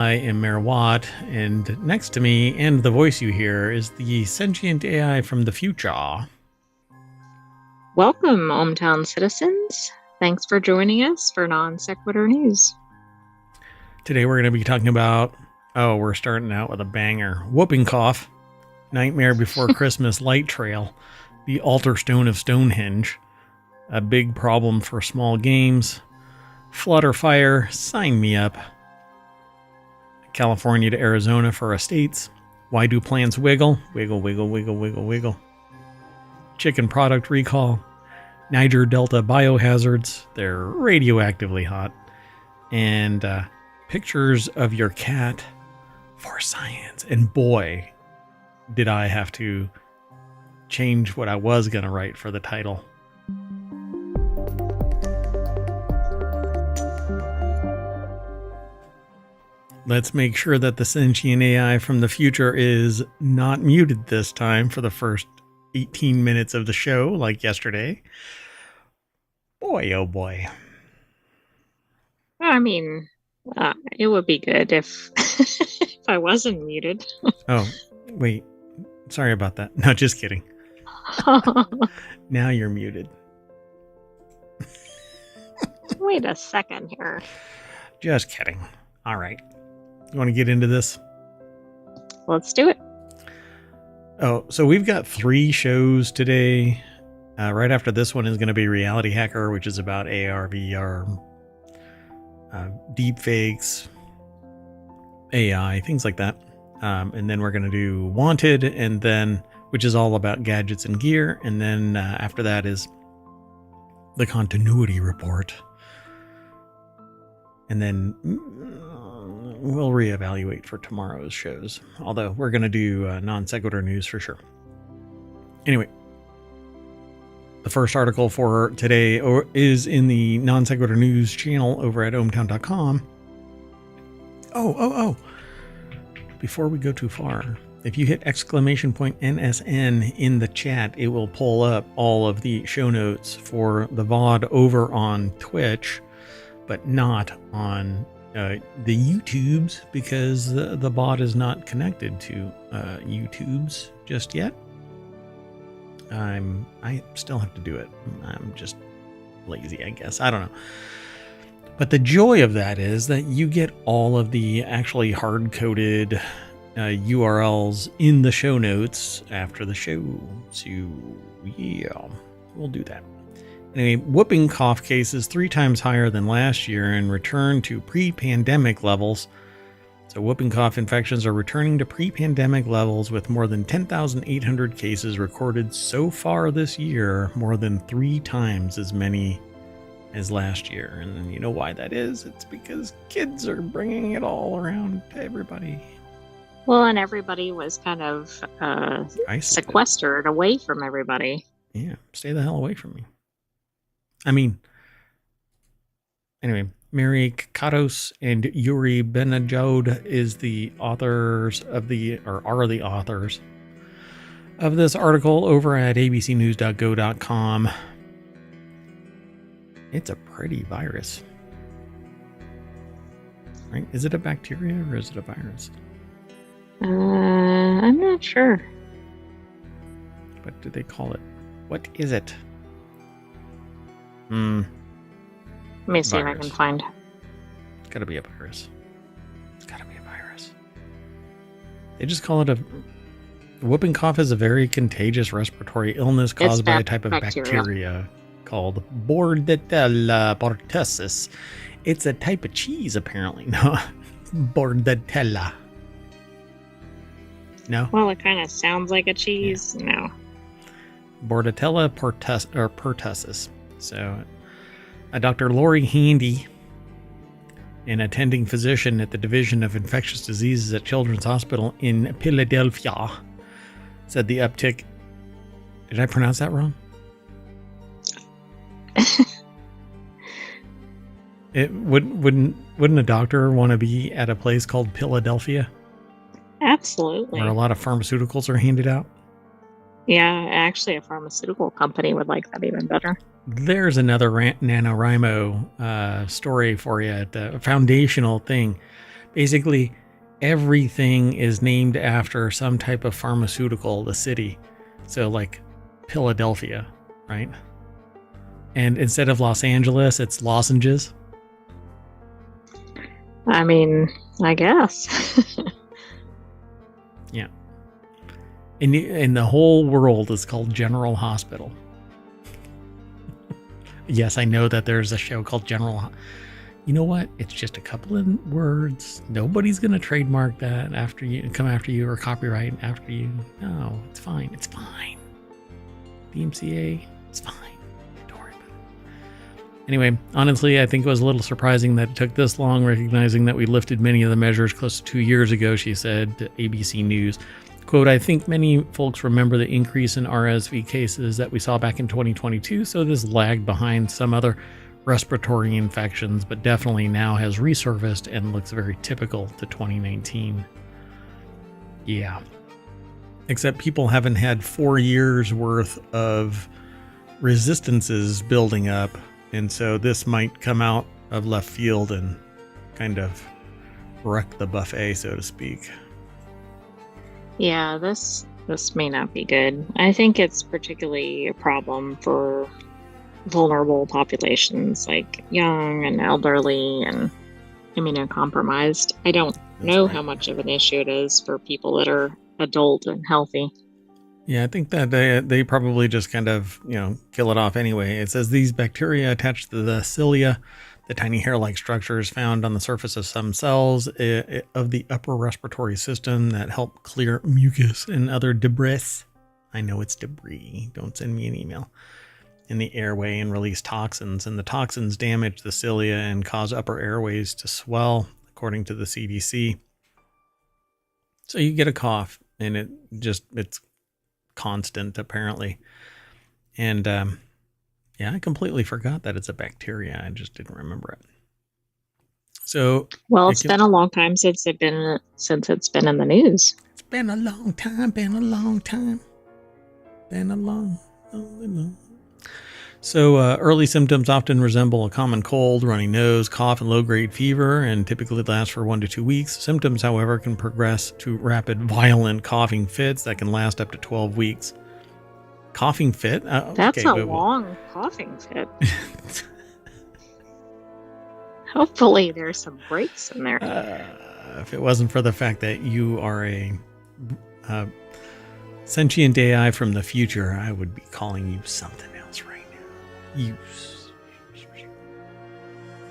I am Mayor Watt, and next to me, and the voice you hear, is the Sentient AI from the future. Welcome, ohmTown citizens. Thanks for joining us for Non Sequitur News. Today we're going to be talking about, we're starting out with a banger. Whooping cough, Nightmare Before Christmas light trail, the altar stone of Stonehenge, a big problem for small games, flood or fire, sign me up. California to Arizona for estates. Why do plants wiggle? Wiggle, wiggle, wiggle, wiggle, wiggle. Chicken product recall. Niger Delta biohazards. They're radioactively hot. And pictures of your cat for science. And boy, did I have to change what I was going to write for the title. Let's make sure that the sentient AI from the future is not muted this time for the first 18 minutes of the show, like yesterday. Boy, oh boy. I mean, it would be good if, if I wasn't muted. Oh, wait. Sorry about that. No, just kidding. Now you're muted. Wait a second here. Just kidding. All right. You want to get into this? Let's do it. Oh, so we've got 3 shows today. Right after this one is going to be Reality Hacker, which is about AR, VR, deepfakes, AI, things like that. And then we're going to do Wanted, and then which is all about gadgets and gear. And then after that is the Continuity Report. And then we'll reevaluate for tomorrow's shows. Although we're going to do non-sequitur news for sure. Anyway, the first article for today is in the non-sequitur news channel over at ohmTown.com. Oh. Before we go too far, if you hit !NSN in the chat, it will pull up all of the show notes for the VOD over on Twitch, but not on the YouTubes, because the bot is not connected to YouTubes just yet. I still have to do it. I'm just lazy, I guess. I don't know. But the joy of that is that you get all of the actually hard-coded URLs in the show notes after the show. So yeah, we'll do that. Anyway, whooping cough cases 3 times higher than last year and return to pre-pandemic levels. So whooping cough infections are returning to pre-pandemic levels with more than 10,800 cases recorded so far this year, more than 3 times as many as last year. And you know why that is? It's because kids are bringing it all around to everybody. Well, and everybody was kind of sequestered away from everybody. Yeah, stay the hell away from me. I mean, anyway, Mary Katos and Yuri Benajod is the authors of are the authors of this article over at abcnews.go.com. It's a pretty virus. Right? Is it a bacteria or is it a virus? I'm not sure. What do they call it? What is it? Let me see if I can find. It's gotta be a virus. It's gotta be a virus. They just call it a... Whooping cough is a very contagious respiratory illness caused by a type of bacteria called Bordetella pertussis. It's a type of cheese, apparently. No, Bordetella. No? Well, it kind of sounds like a cheese. Yeah. No. Bordetella pertussis. So, Dr. Lori Handy, an attending physician at the Division of Infectious Diseases at Children's Hospital in Philadelphia, said the uptick... Did I pronounce that wrong? Wouldn't a doctor want to be at a place called Philadelphia? Absolutely. Where a lot of pharmaceuticals are handed out? Yeah, actually a pharmaceutical company would like that even better. There's another NaNoWriMo story for you, the foundational thing. Basically, everything is named after some type of pharmaceutical, the city. So like Philadelphia, right? And instead of Los Angeles, it's lozenges. I mean, I guess. Yeah. And the whole world is called General Hospital. Yes, I know that there's a show called General. You know what? It's just a couple of words. Nobody's going to trademark that after you, come after you, or copyright after you. No, it's fine. It's fine. DMCA, it's fine. Don't worry about it. Anyway, honestly, I think it was a little surprising that it took this long, recognizing that we lifted many of the measures close to 2 years ago, she said to ABC News. Quote, I think many folks remember the increase in RSV cases that we saw back in 2022, so this lagged behind some other respiratory infections, but definitely now has resurfaced and looks very typical to 2019. Yeah. Except people haven't had 4 years worth of resistances building up, and so this might come out of left field and kind of wreck the buffet, so to speak. Yeah, this may not be good. I think it's particularly a problem for vulnerable populations like young and elderly and immunocompromised. I don't know how much of an issue it is for people that are adult and healthy. Yeah, I think that they probably just kind of, kill it off anyway. It says these bacteria attach to the cilia, the tiny hair-like structures found on the surface of some cells of the upper respiratory system that help clear mucus and other debris. I know it's debris. Don't send me an email. In the airway and release toxins. And the toxins damage the cilia and cause upper airways to swell, according to the CDC. So you get a cough, and it's constant, apparently. And I completely forgot that it's a bacteria. I just didn't remember it. So, well, it's been a long time since it's been in the news. It's been a long time. So early symptoms often resemble a common cold, runny nose, cough, and low-grade fever, and typically last for 1 to 2 weeks. Symptoms, however, can progress to rapid, violent coughing fits that can last up to 12 weeks. Coughing fit? That's a long coughing fit. Hopefully there's some breaks in there. If it wasn't for the fact that you are a sentient AI from the future, I would be calling you something else right now. You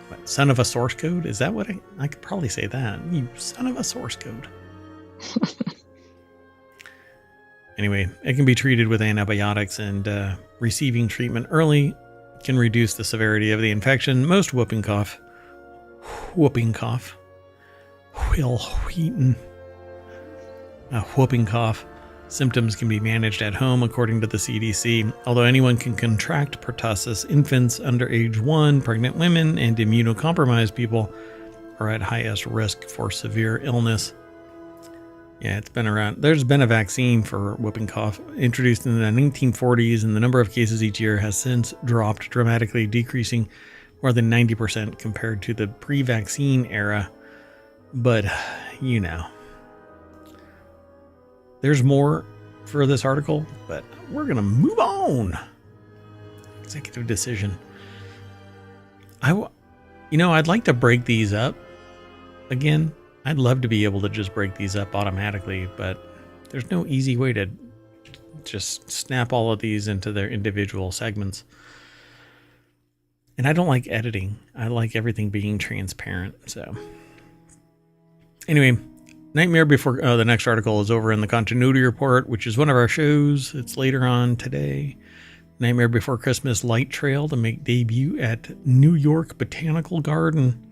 what, son of a source code? Is that what I could probably say that? You son of a source code. Anyway, it can be treated with antibiotics, and receiving treatment early can reduce the severity of the infection. Most whooping cough, whooping cough symptoms can be managed at home, according to the CDC. Although anyone can contract pertussis, infants under age 1, pregnant women, and immunocompromised people are at highest risk for severe illness. Yeah, it's been around. There's been a vaccine for whooping cough introduced in the 1940s, and the number of cases each year has since dropped dramatically, decreasing more than 90% compared to the pre-vaccine era. But, there's more for this article, but we're going to move on. Executive decision. I'd like to break these up again. I'd love to be able to just break these up automatically, but there's no easy way to just snap all of these into their individual segments. And I don't like editing. I like everything being transparent. So anyway, Nightmare Before... the next article is over in the Continuity Report, which is one of our shows. It's later on today. Nightmare Before Christmas Light Trail to make debut at New York Botanical Garden.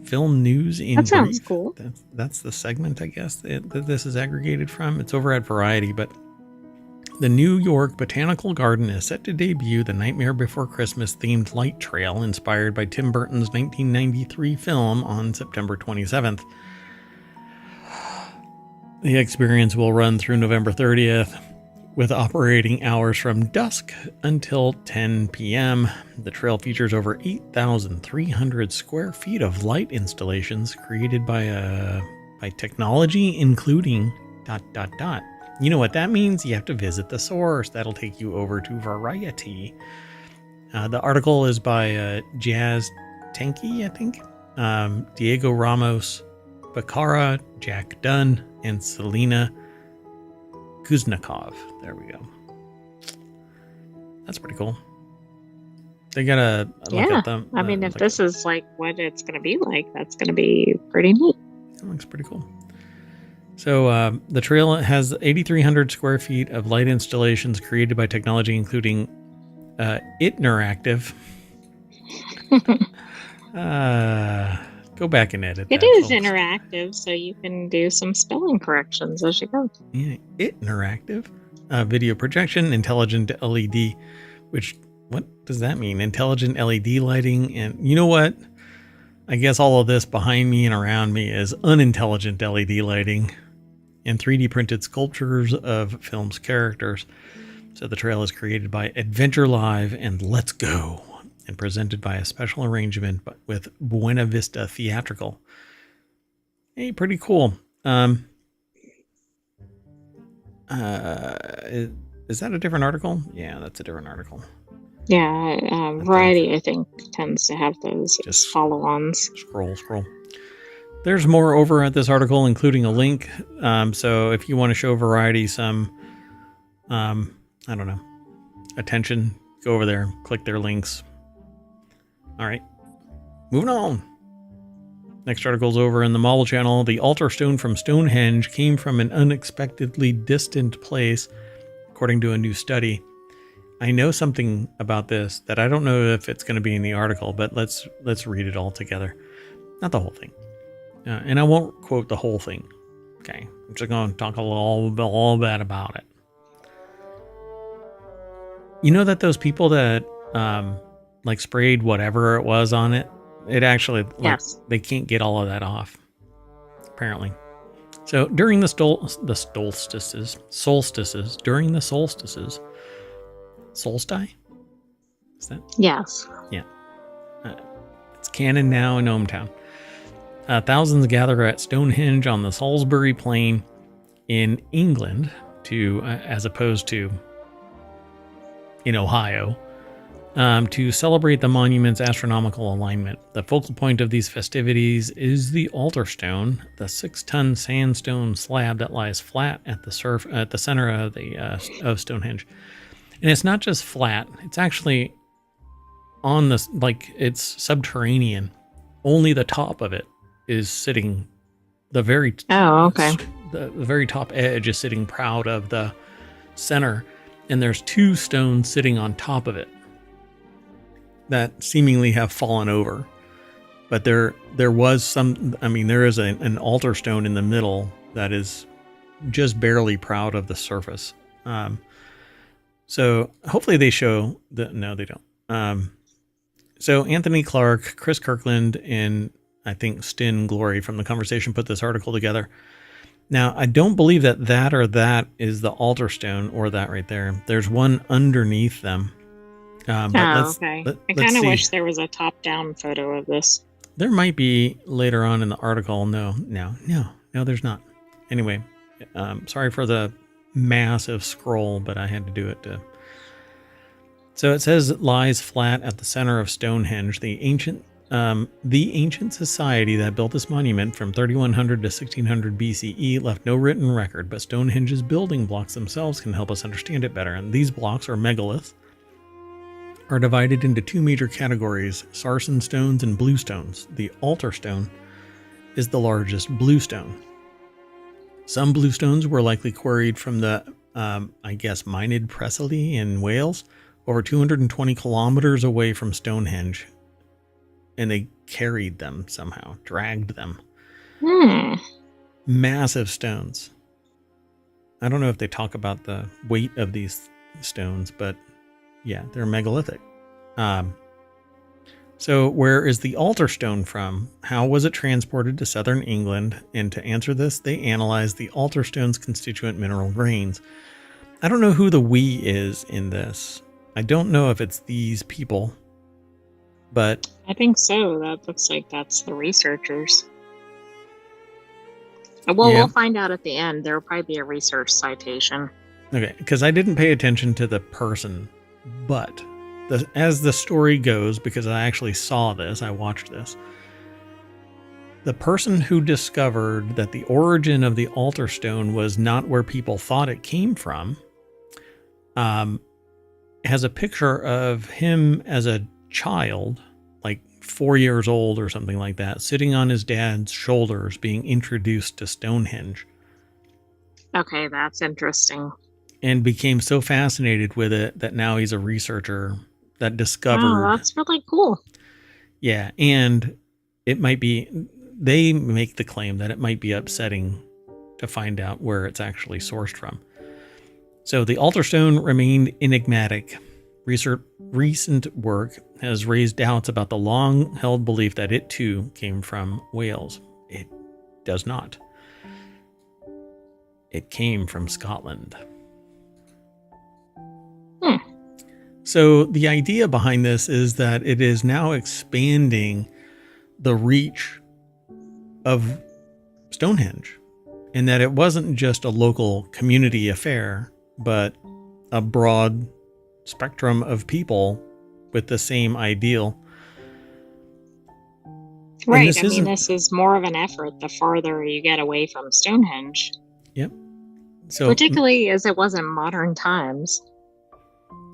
Film news in That sounds brief. cool. That's the segment, I guess, that this is aggregated from. It's over at Variety, but the New York Botanical Garden is set to debut the Nightmare Before Christmas themed light trail inspired by Tim Burton's 1993 film on September 27th. The experience will run through November 30th, with operating hours from dusk until 10 p.m. The trail features over 8,300 square feet of light installations created by technology, including ... You know what that means? You have to visit the source. That'll take you over to Variety. The article is by Jazz Tanky, I think, Diego Ramos, Bacara, Jack Dunn, and Selena Kuznikov. There we go. That's pretty cool. They gotta look at them. I mean, if this is like what it's going to be like, that's going to be pretty neat. That looks pretty cool. So the trail has 8,300 square feet of light installations created by technology, including Interactive. Go back and edit. It is interactive, so you can do some spelling corrections as you go. Yeah, Interactive. Video projection, intelligent LED, which, what does that mean? Intelligent LED lighting. And you know what? I guess all of this behind me and around me is unintelligent LED lighting and 3D printed sculptures of film's characters. So the trail is created by Adventure Live and Let's Go and presented by a special arrangement with Buena Vista Theatrical. Hey, pretty cool. Is that a different article? Yeah, that's a different article. Yeah, Variety, I think, tends to have those just follow-ons. Scroll. There's more over at this article, including a link. So if you want to show Variety some, I don't know, attention, go over there, click their links. All right, moving on. Next article's over in the Marvel Channel. The altar stone from Stonehenge came from an unexpectedly distant place, according to a new study. I know something about this that I don't know if it's going to be in the article, but let's read it all together. Not the whole thing. And I won't quote the whole thing. Okay. I'm just going to talk a little bit about it. You know that those people that like sprayed whatever it was on it, it actually, yes, they can't get all of that off, apparently. So during the solstices, solstice? Is that? Yes. Yeah. It's canon now in ohmTown. Thousands gather at Stonehenge on the Salisbury Plain in England as opposed to in Ohio, to celebrate the monument's astronomical alignment. The focal point of these festivities is the altar stone, the 6-ton sandstone slab that lies flat at the center of Stonehenge. And it's not just flat; it's actually on this, like, it's subterranean. Only the top of it is sitting. The very the very top edge is sitting proud of the center, and there's 2 stones sitting on top of it that seemingly have fallen over. But there was some. I mean, there is an altar stone in the middle that is just barely proud of the surface. So hopefully they show that. No, they don't. So Anthony Clark, Chris Kirkland, and I think Stin Glory from The Conversation put this article together. Now, I don't believe that is the altar stone or that right there. There's one underneath them. Okay. I kind of wish there was a top-down photo of this. There might be later on in the article. No, there's not. Anyway, sorry for the massive scroll, but I had to do it. So it says it lies flat at the center of Stonehenge, the ancient society that built this monument from 3100 to 1600 BCE left no written record, but Stonehenge's building blocks themselves can help us understand it better. And these blocks, or megaliths, are divided into 2 major categories: sarsen stones and blue stones. The altar stone is the largest blue stone. Some blue stones were likely quarried from the, Myned Preseli in Wales, over 220 kilometers away from Stonehenge. And they carried them somehow, dragged them. Massive stones. I don't know if they talk about the weight of these stones, but yeah, they're megalithic. So where is the altar stone from? How was it transported to southern England? And to answer this, they analyzed the altar stone's constituent mineral grains. I don't know who the we is in this. I don't know if it's these people, but I think so. That looks like that's the researchers. Well, yeah. we'll find out at the end. There will probably be a research citation. Okay, because I didn't pay attention to the person, but as the story goes, because I actually saw this, I watched this, the person who discovered that the origin of the altar stone was not where people thought it came from, has a picture of him as a child, like 4 years old or something like that, sitting on his dad's shoulders being introduced to Stonehenge. Okay, that's interesting. And became so fascinated with it that now he's a researcher that discovered. Oh, that's really cool. Yeah, and it might be, they make the claim that it might be upsetting to find out where it's actually sourced from. So the altar stone remained enigmatic. Recent work has raised doubts about the long-held belief that it too came from Wales. It does not. It came from Scotland. So the idea behind this is that it is now expanding the reach of Stonehenge, and that it wasn't just a local community affair, but a broad spectrum of people with the same ideal. Right. I mean, this is more of an effort the farther you get away from Stonehenge. Yep. So, particularly as it was in modern times.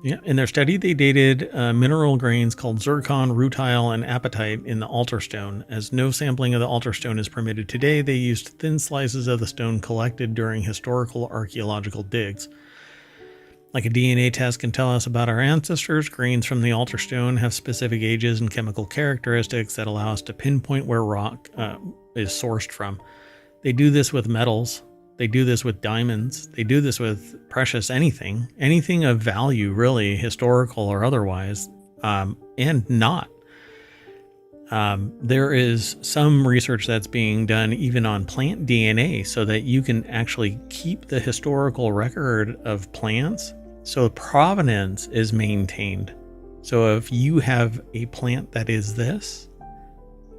Yeah, in their study, they dated mineral grains called zircon, rutile, and apatite in the altar stone. As no sampling of the altar stone is permitted today, they used thin slices of the stone collected during historical archaeological digs. Like a DNA test can tell us about our ancestors, grains from the altar stone have specific ages and chemical characteristics that allow us to pinpoint where rock is sourced from. They do this with metals. They do this with diamonds. They do this with precious anything of value, really, historical or otherwise, and not. There is some research that's being done even on plant DNA so that you can actually keep the historical record of plants. So provenance is maintained. So if you have a plant that is this,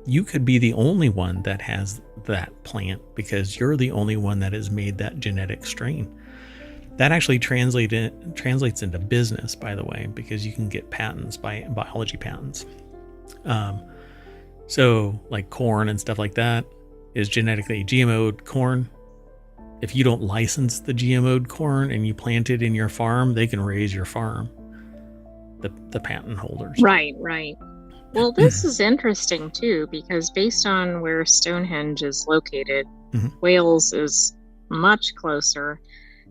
you could be the only one that has that plant because you're the only one that has made that genetic strain. That actually translates into business, by the way, because you can get patents, biology patents. So like corn and stuff like that is genetically GMO'd corn. If you don't license the GMO'd corn and you plant it in your farm, they can raise your farm, the patent holders. Right. Well, this is interesting, too, because based on where Stonehenge is located, Wales is much closer.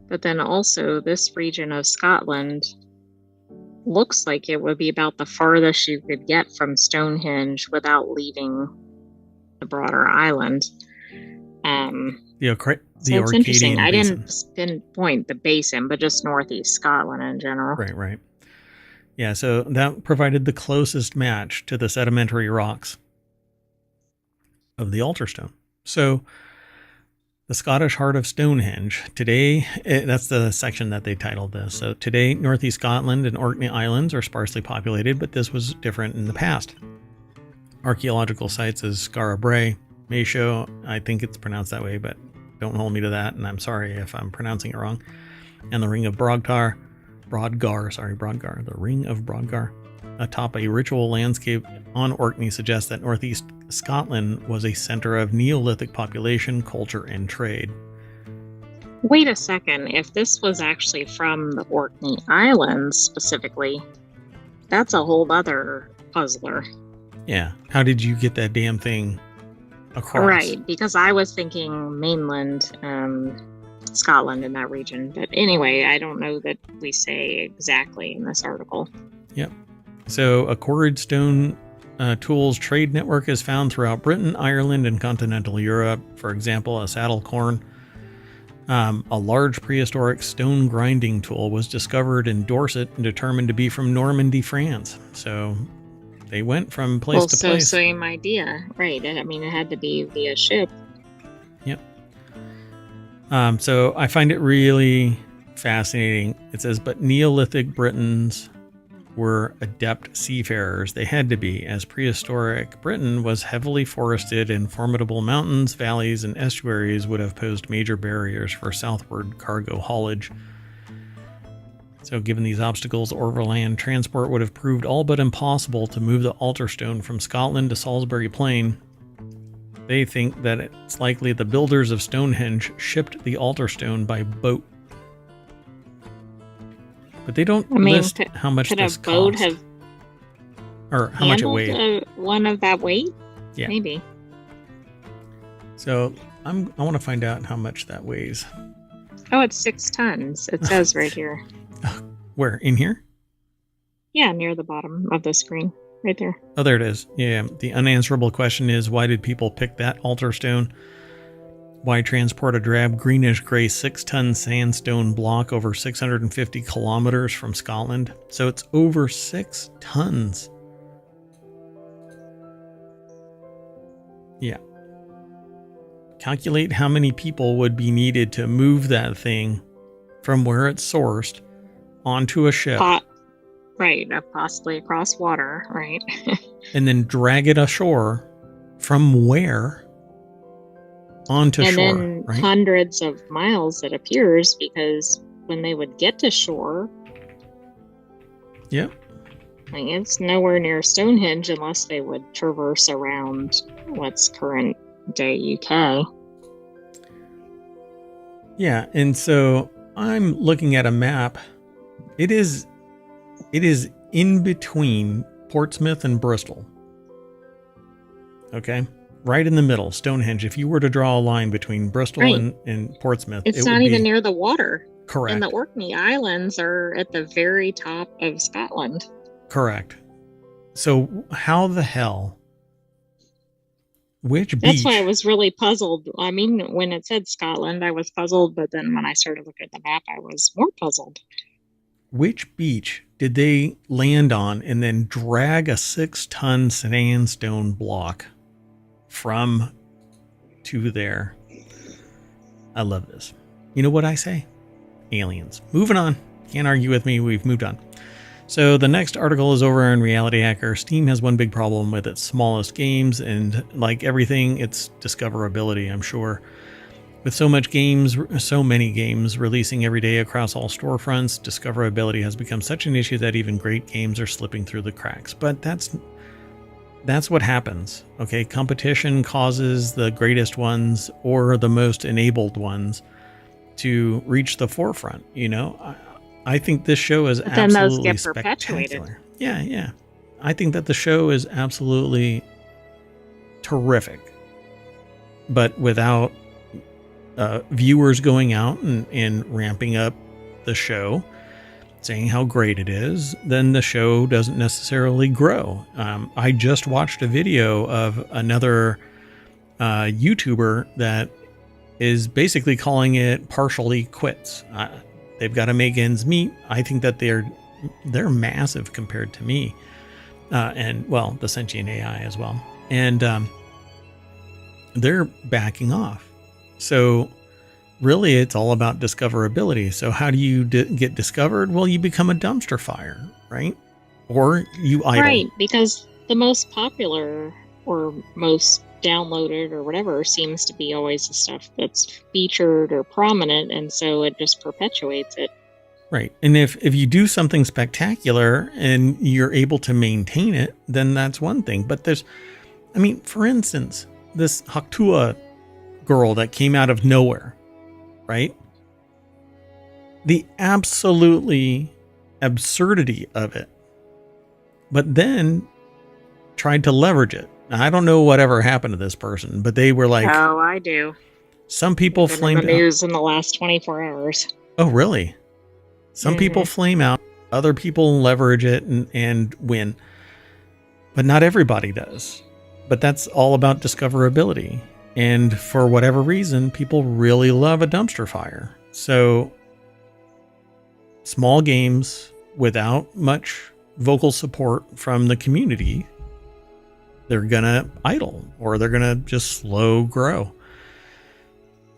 But then also this region of Scotland looks like it would be about the farthest you could get from Stonehenge without leaving the broader island. So it's interesting. I basin. Didn't pinpoint the basin, but just northeast Scotland in general. Right. Yeah, so that provided the closest match to the sedimentary rocks of the altar stone. So the Scottish heart of Stonehenge. Today, that's the section that they titled this. So today, northeast Scotland and Orkney Islands are sparsely populated, but this was different in the past. Archaeological sites as Skara Brae, Maeshowe, I think it's pronounced that way, but don't hold me to that, and I'm sorry if I'm pronouncing it wrong, and the Ring of Brodgar, the Ring of Brodgar, atop a ritual landscape on Orkney suggests that northeast Scotland was a center of Neolithic population, culture, and trade. Wait a second. If this was actually from the Orkney Islands specifically, that's a whole other puzzler. Yeah. How did you get that damn thing across? Right, because I was thinking mainland Scotland in that region. But anyway, I don't know that we say exactly in this article. Yep. So a quarried stone tools trade network is found throughout Britain, Ireland, and continental Europe. For example, a saddle corn. A large prehistoric stone grinding tool was discovered in Dorset and determined to be from Normandy, France. So they went from place to place. Same idea, right? I mean, it had to be via ship. Yep. So I find it really fascinating. It says, but Neolithic Britons were adept seafarers. They had to be, as prehistoric Britain was heavily forested and formidable mountains, valleys, and estuaries would have posed major barriers for southward cargo haulage. So given these obstacles, overland transport would have proved all but impossible to move the altar stone from Scotland to Salisbury Plain. They think that it's likely the builders of Stonehenge shipped the altar stone by boat. But they don't list how much this could a boat cost. have Or how much it weighed. One of that weight? Yeah. Maybe. So I want to find out how much that weighs. Oh, it's 6 tons. It says right here. Where? In here? Yeah, near the bottom of the screen. Right there. Oh, there it is. Yeah. The unanswerable question is, why did people pick that altar stone? Why transport a drab greenish-gray 6-ton sandstone block over 650 kilometers from Scotland? So it's over 6 tons. Yeah. Calculate how many people would be needed to move that thing from where it's sourced onto a ship. Right, possibly across water, right? And then drag it ashore from where? Onto shore, and then right? Hundreds of miles, it appears, because when they would get to shore, Yep. like, it's nowhere near Stonehenge unless they would traverse around what's current day UK. Yeah, and so I'm looking at a map. It is in between Portsmouth and Bristol. Okay? Right in the middle, Stonehenge. If you were to draw a line between Bristol and Portsmouth, it's not even near the water. Correct. And the Orkney Islands are at the very top of Scotland. Correct. So how the hell? Which beach? That's why I was really puzzled. I mean, when it said Scotland, I was puzzled, but then when I started looking at the map, I was more puzzled. Which beach did they land on and then drag a 6-ton sandstone block from to there? I love this. You know what I say? Aliens. Moving on. Can't argue with me. We've moved on. So the next article is over in Reality Hacker. Steam has one big problem with its smallest games, and like everything, it's discoverability, I'm sure. With so many games releasing every day across all storefronts, discoverability has become such an issue that even great games are slipping through the cracks. But that's what happens. Okay, competition causes the greatest ones or the most enabled ones to reach the forefront. You know, I think this show is absolutely spectacular. Yeah. I think that the show is absolutely terrific, but without viewers going out and ramping up the show, saying how great it is, then the show doesn't necessarily grow. I just watched a video of another YouTuber that is basically calling it partially quits. They've got to make ends meet. I think that they're massive compared to me, and well, the Sentient AI as well, and they're backing off. So really, it's all about discoverability. So how do you get discovered? Well, you become a dumpster fire, right? Or you idle. Right, because the most popular or most downloaded or whatever seems to be always the stuff that's featured or prominent, and so it just perpetuates it. Right. And if you do something spectacular and you're able to maintain it, then that's one thing. But for instance, this Haktua girl that came out of nowhere, right? The absolutely absurdity of it, but then tried to leverage it. Now, I don't know whatever happened to this person, but they were like, "Oh, I do." Some people flamed in the news in the last 24 hours. Oh, really? Some people flame out, other people leverage it and win, but not everybody does. But that's all about discoverability. And for whatever reason, people really love a dumpster fire. So small games without much vocal support from the community, they're going to idle or they're going to just slow grow.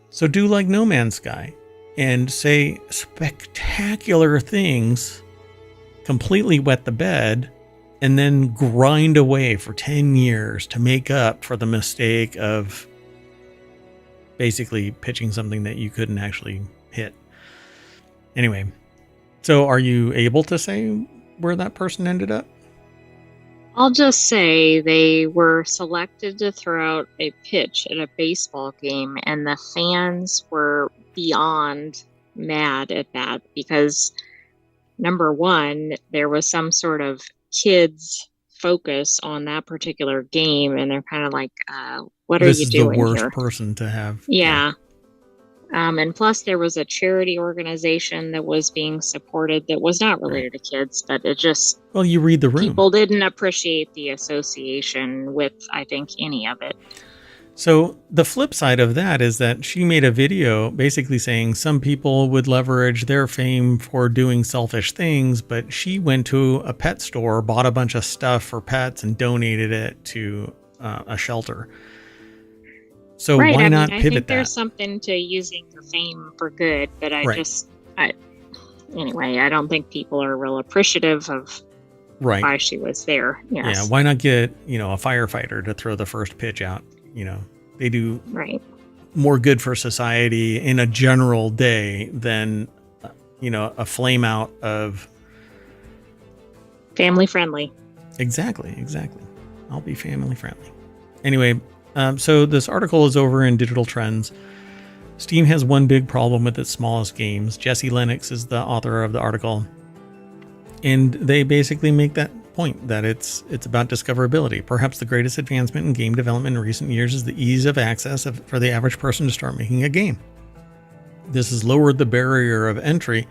So do like No Man's Sky. and say spectacular things, completely wet the bed, and then grind away for 10 years to make up for the mistake of basically pitching something that you couldn't actually hit. Anyway, so are you able to say where that person ended up? I'll just say they were selected to throw out a pitch at a baseball game, and the fans were beyond mad at that because, number one, there was some sort of kids focus on that particular game, and they're kind of like, what are This you is doing the worst here? person to have. Yeah. And plus there was a charity organization that was being supported that was not related to kids, but it just, Well, you read the room. people didn't appreciate the association with, I think, any of it. So the flip side of that is that she made a video basically saying some people would leverage their fame for doing selfish things, but she went to a pet store, bought a bunch of stuff for pets, and donated it to a shelter. So right. why not I pivot think that? there's something to using your fame for good, but Right. Anyway, I don't think people are real appreciative of Right. why she was there. Yes. Yeah. Why not get, a firefighter to throw the first pitch out? They do Right. more good for society in a general day than, a flame out of. Family friendly. Exactly. I'll be family friendly. Anyway, so this article is over in Digital Trends. Steam has one big problem with its smallest games. Jesse Lennox is the author of the article. And they basically make that point that it's about discoverability. Perhaps the greatest advancement in game development in recent years is the ease of access for the average person to start making a game. This has lowered the barrier of entry,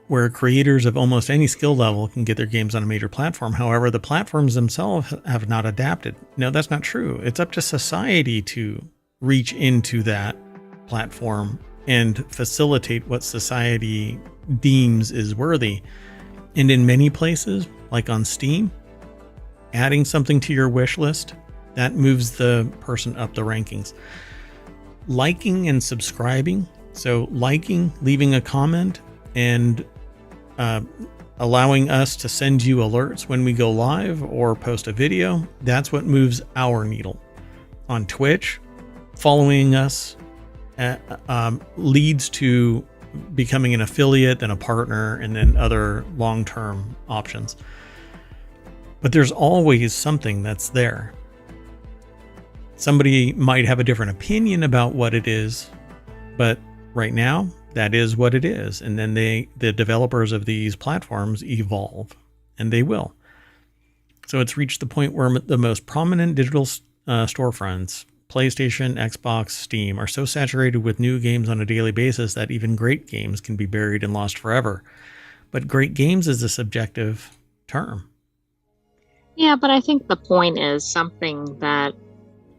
where creators of almost any skill level can get their games on a major platform. However, the platforms themselves have not adapted. No, that's not true. It's up to society to reach into that platform and facilitate what society deems is worthy. And in many places, like on Steam, adding something to your wish list, that moves the person up the rankings. Liking and subscribing. So liking, leaving a comment, and allowing us to send you alerts when we go live or post a video. That's what moves our needle. On Twitch, following us leads to becoming an affiliate, then a partner, and then other long-term options. But there's always something that's there. Somebody might have a different opinion about what it is, but right now, that is what it is. And then the developers of these platforms evolve, and they will. So it's reached the point where the most prominent digital storefronts, PlayStation, Xbox, Steam, are so saturated with new games on a daily basis that even great games can be buried and lost forever. But great games is a subjective term. Yeah, but I think the point is something that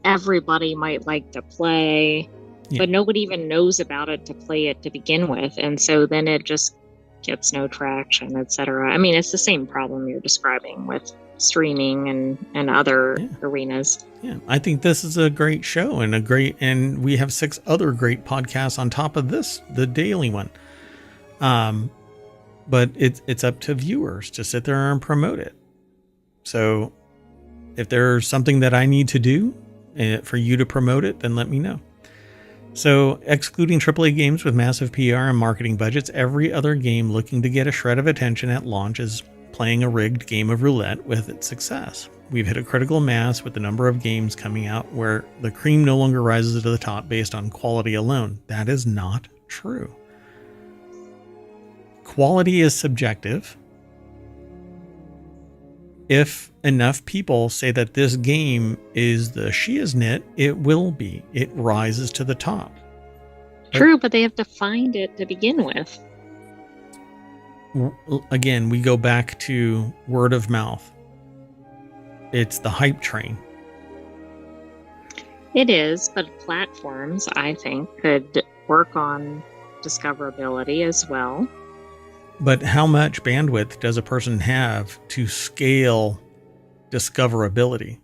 everybody might like to play, but nobody even knows about it to play it to begin with. And so then it just gets no traction, etc. I mean, it's the same problem you're describing with streaming and other arenas. Yeah, I think this is a great show and we have 6 other great podcasts on top of this, the daily one. But it's up to viewers to sit there and promote it. So if there's something that I need to do for you to promote it, then let me know. So excluding AAA games with massive PR and marketing budgets, every other game looking to get a shred of attention at launch is playing a rigged game of roulette with its success. We've hit a critical mass with the number of games coming out where the cream no longer rises to the top based on quality alone. That is not true. Quality is subjective. If enough people say that this game is the shiznit, it will be. It rises to the top. True, but they have to find it to begin with. Again, we go back to word of mouth. It's the hype train. It is, but platforms, I think, could work on discoverability as well. But how much bandwidth does a person have to scale discoverability?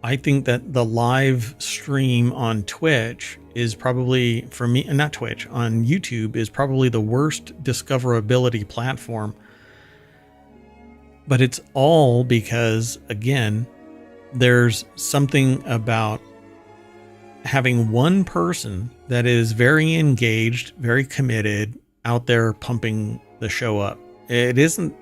I think that the live stream on Twitch is probably, for me, not Twitch, on YouTube is probably the worst discoverability platform. But it's all because, again, there's something about having one person that is very engaged, very committed, out there pumping the show up. It isn't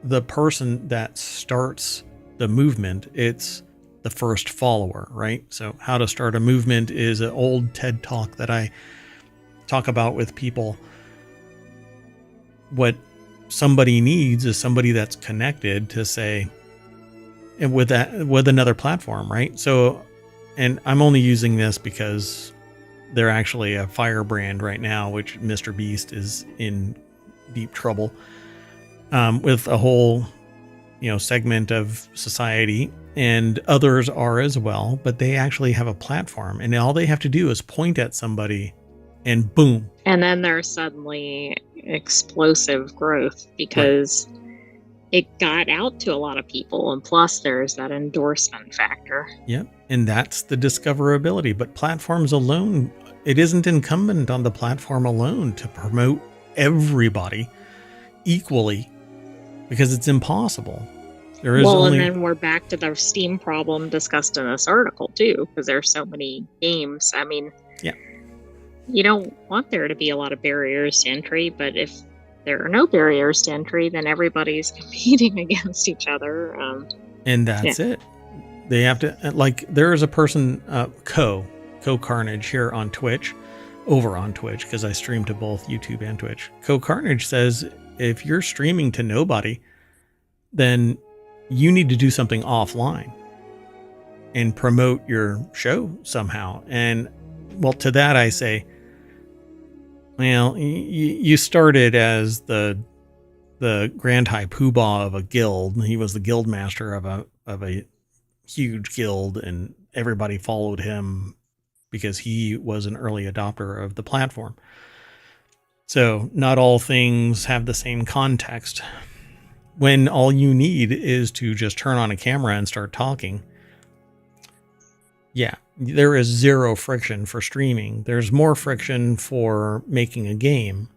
the person that starts the movement, it's the first follower, right? So how to start a movement is an old TED talk that I talk about with people. What somebody needs is somebody that's connected to say, and with another platform, right? So, and I'm only using this because they're actually a firebrand right now, which Mr. Beast is in deep trouble with a whole, segment of society, and others are as well, but they actually have a platform, and all they have to do is point at somebody and boom. And then there's suddenly explosive growth because it got out to a lot of people. And plus there's that endorsement factor. Yep. And that's the discoverability. But platforms alone, it isn't incumbent on the platform alone to promote everybody equally, because it's impossible. There is and then we're back to the Steam problem discussed in this article too, because there's so many games. I mean, yeah, you don't want there to be a lot of barriers to entry, but if there are no barriers to entry, then everybody's competing against each other. And that's it. They have to, like, there is a person, Co Carnage here on Twitch, over on Twitch, because I stream to both YouTube and Twitch. Co Carnage says, if you're streaming to nobody, then you need to do something offline and promote your show somehow. And well, to that I say, well, you started as the Grand High Poobah of a guild. He was the guild master of a huge guild, and everybody followed him because he was an early adopter of the platform. So not all things have the same context. When all you need is to just turn on a camera and start talking, yeah, there is zero friction for streaming. There's more friction for making a game.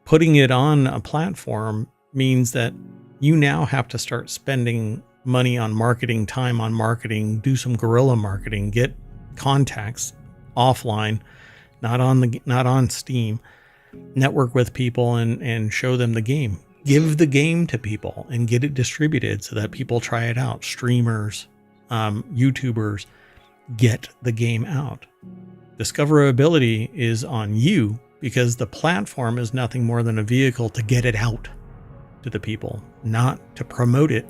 Putting it on a platform means that you now have to start spending money on marketing, time on marketing, do some guerrilla marketing, get contacts offline, not on Steam, network with people and show them the game. Give the game to people and get it distributed so that people try it out. Streamers, YouTubers, get the game out. Discoverability is on you because the platform is nothing more than a vehicle to get it out to the people, not to promote it,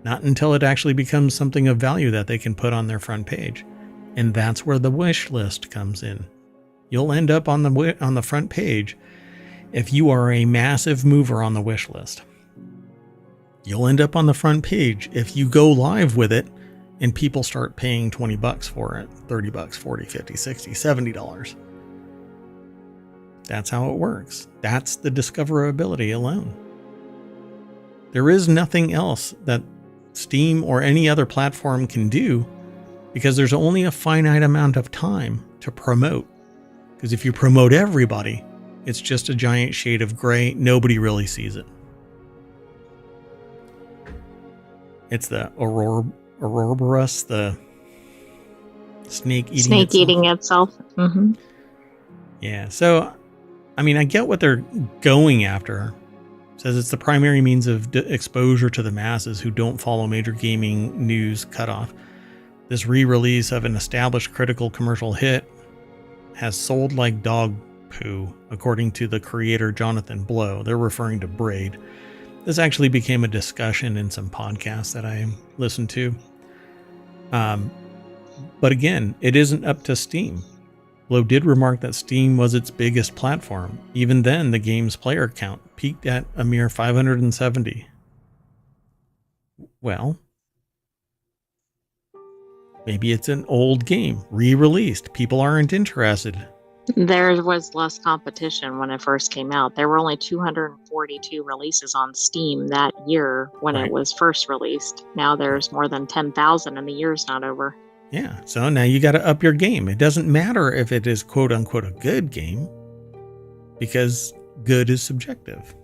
not until it actually becomes something of value that they can put on their front page. And that's where the wish list comes in. You'll end up on the front page if you are a massive mover on the wish list. You'll end up on the front page if you go live with it and people start paying $20 for it, $30, $40, $50, $60, $70. That's how it works. That's the discoverability alone. There is nothing else that Steam or any other platform can do, because there's only a finite amount of time to promote. Because if you promote everybody, it's just a giant shade of gray. Nobody really sees it. It's the Ouroboros, the snake eating itself. Mm-hmm. Yeah. So, I mean, I get what they're going after. It says it's the primary means of exposure to the masses who don't follow major gaming news cutoff. This re-release of an established critical commercial hit has sold like dog poo, according to the creator Jonathan Blow. They're referring to Braid. This actually became a discussion in some podcasts that I listened to. But again, it isn't up to Steam. Blow did remark that Steam was its biggest platform. Even then, the game's player count peaked at a mere 570. Well, maybe it's an old game, re-released. People aren't interested. There was less competition when it first came out. There were only 242 releases on Steam that year when it Right. was first released. Now there's more than 10,000 and the year's not over. Yeah. So now you got to up your game. It doesn't matter if it is quote unquote a good game, because good is subjective.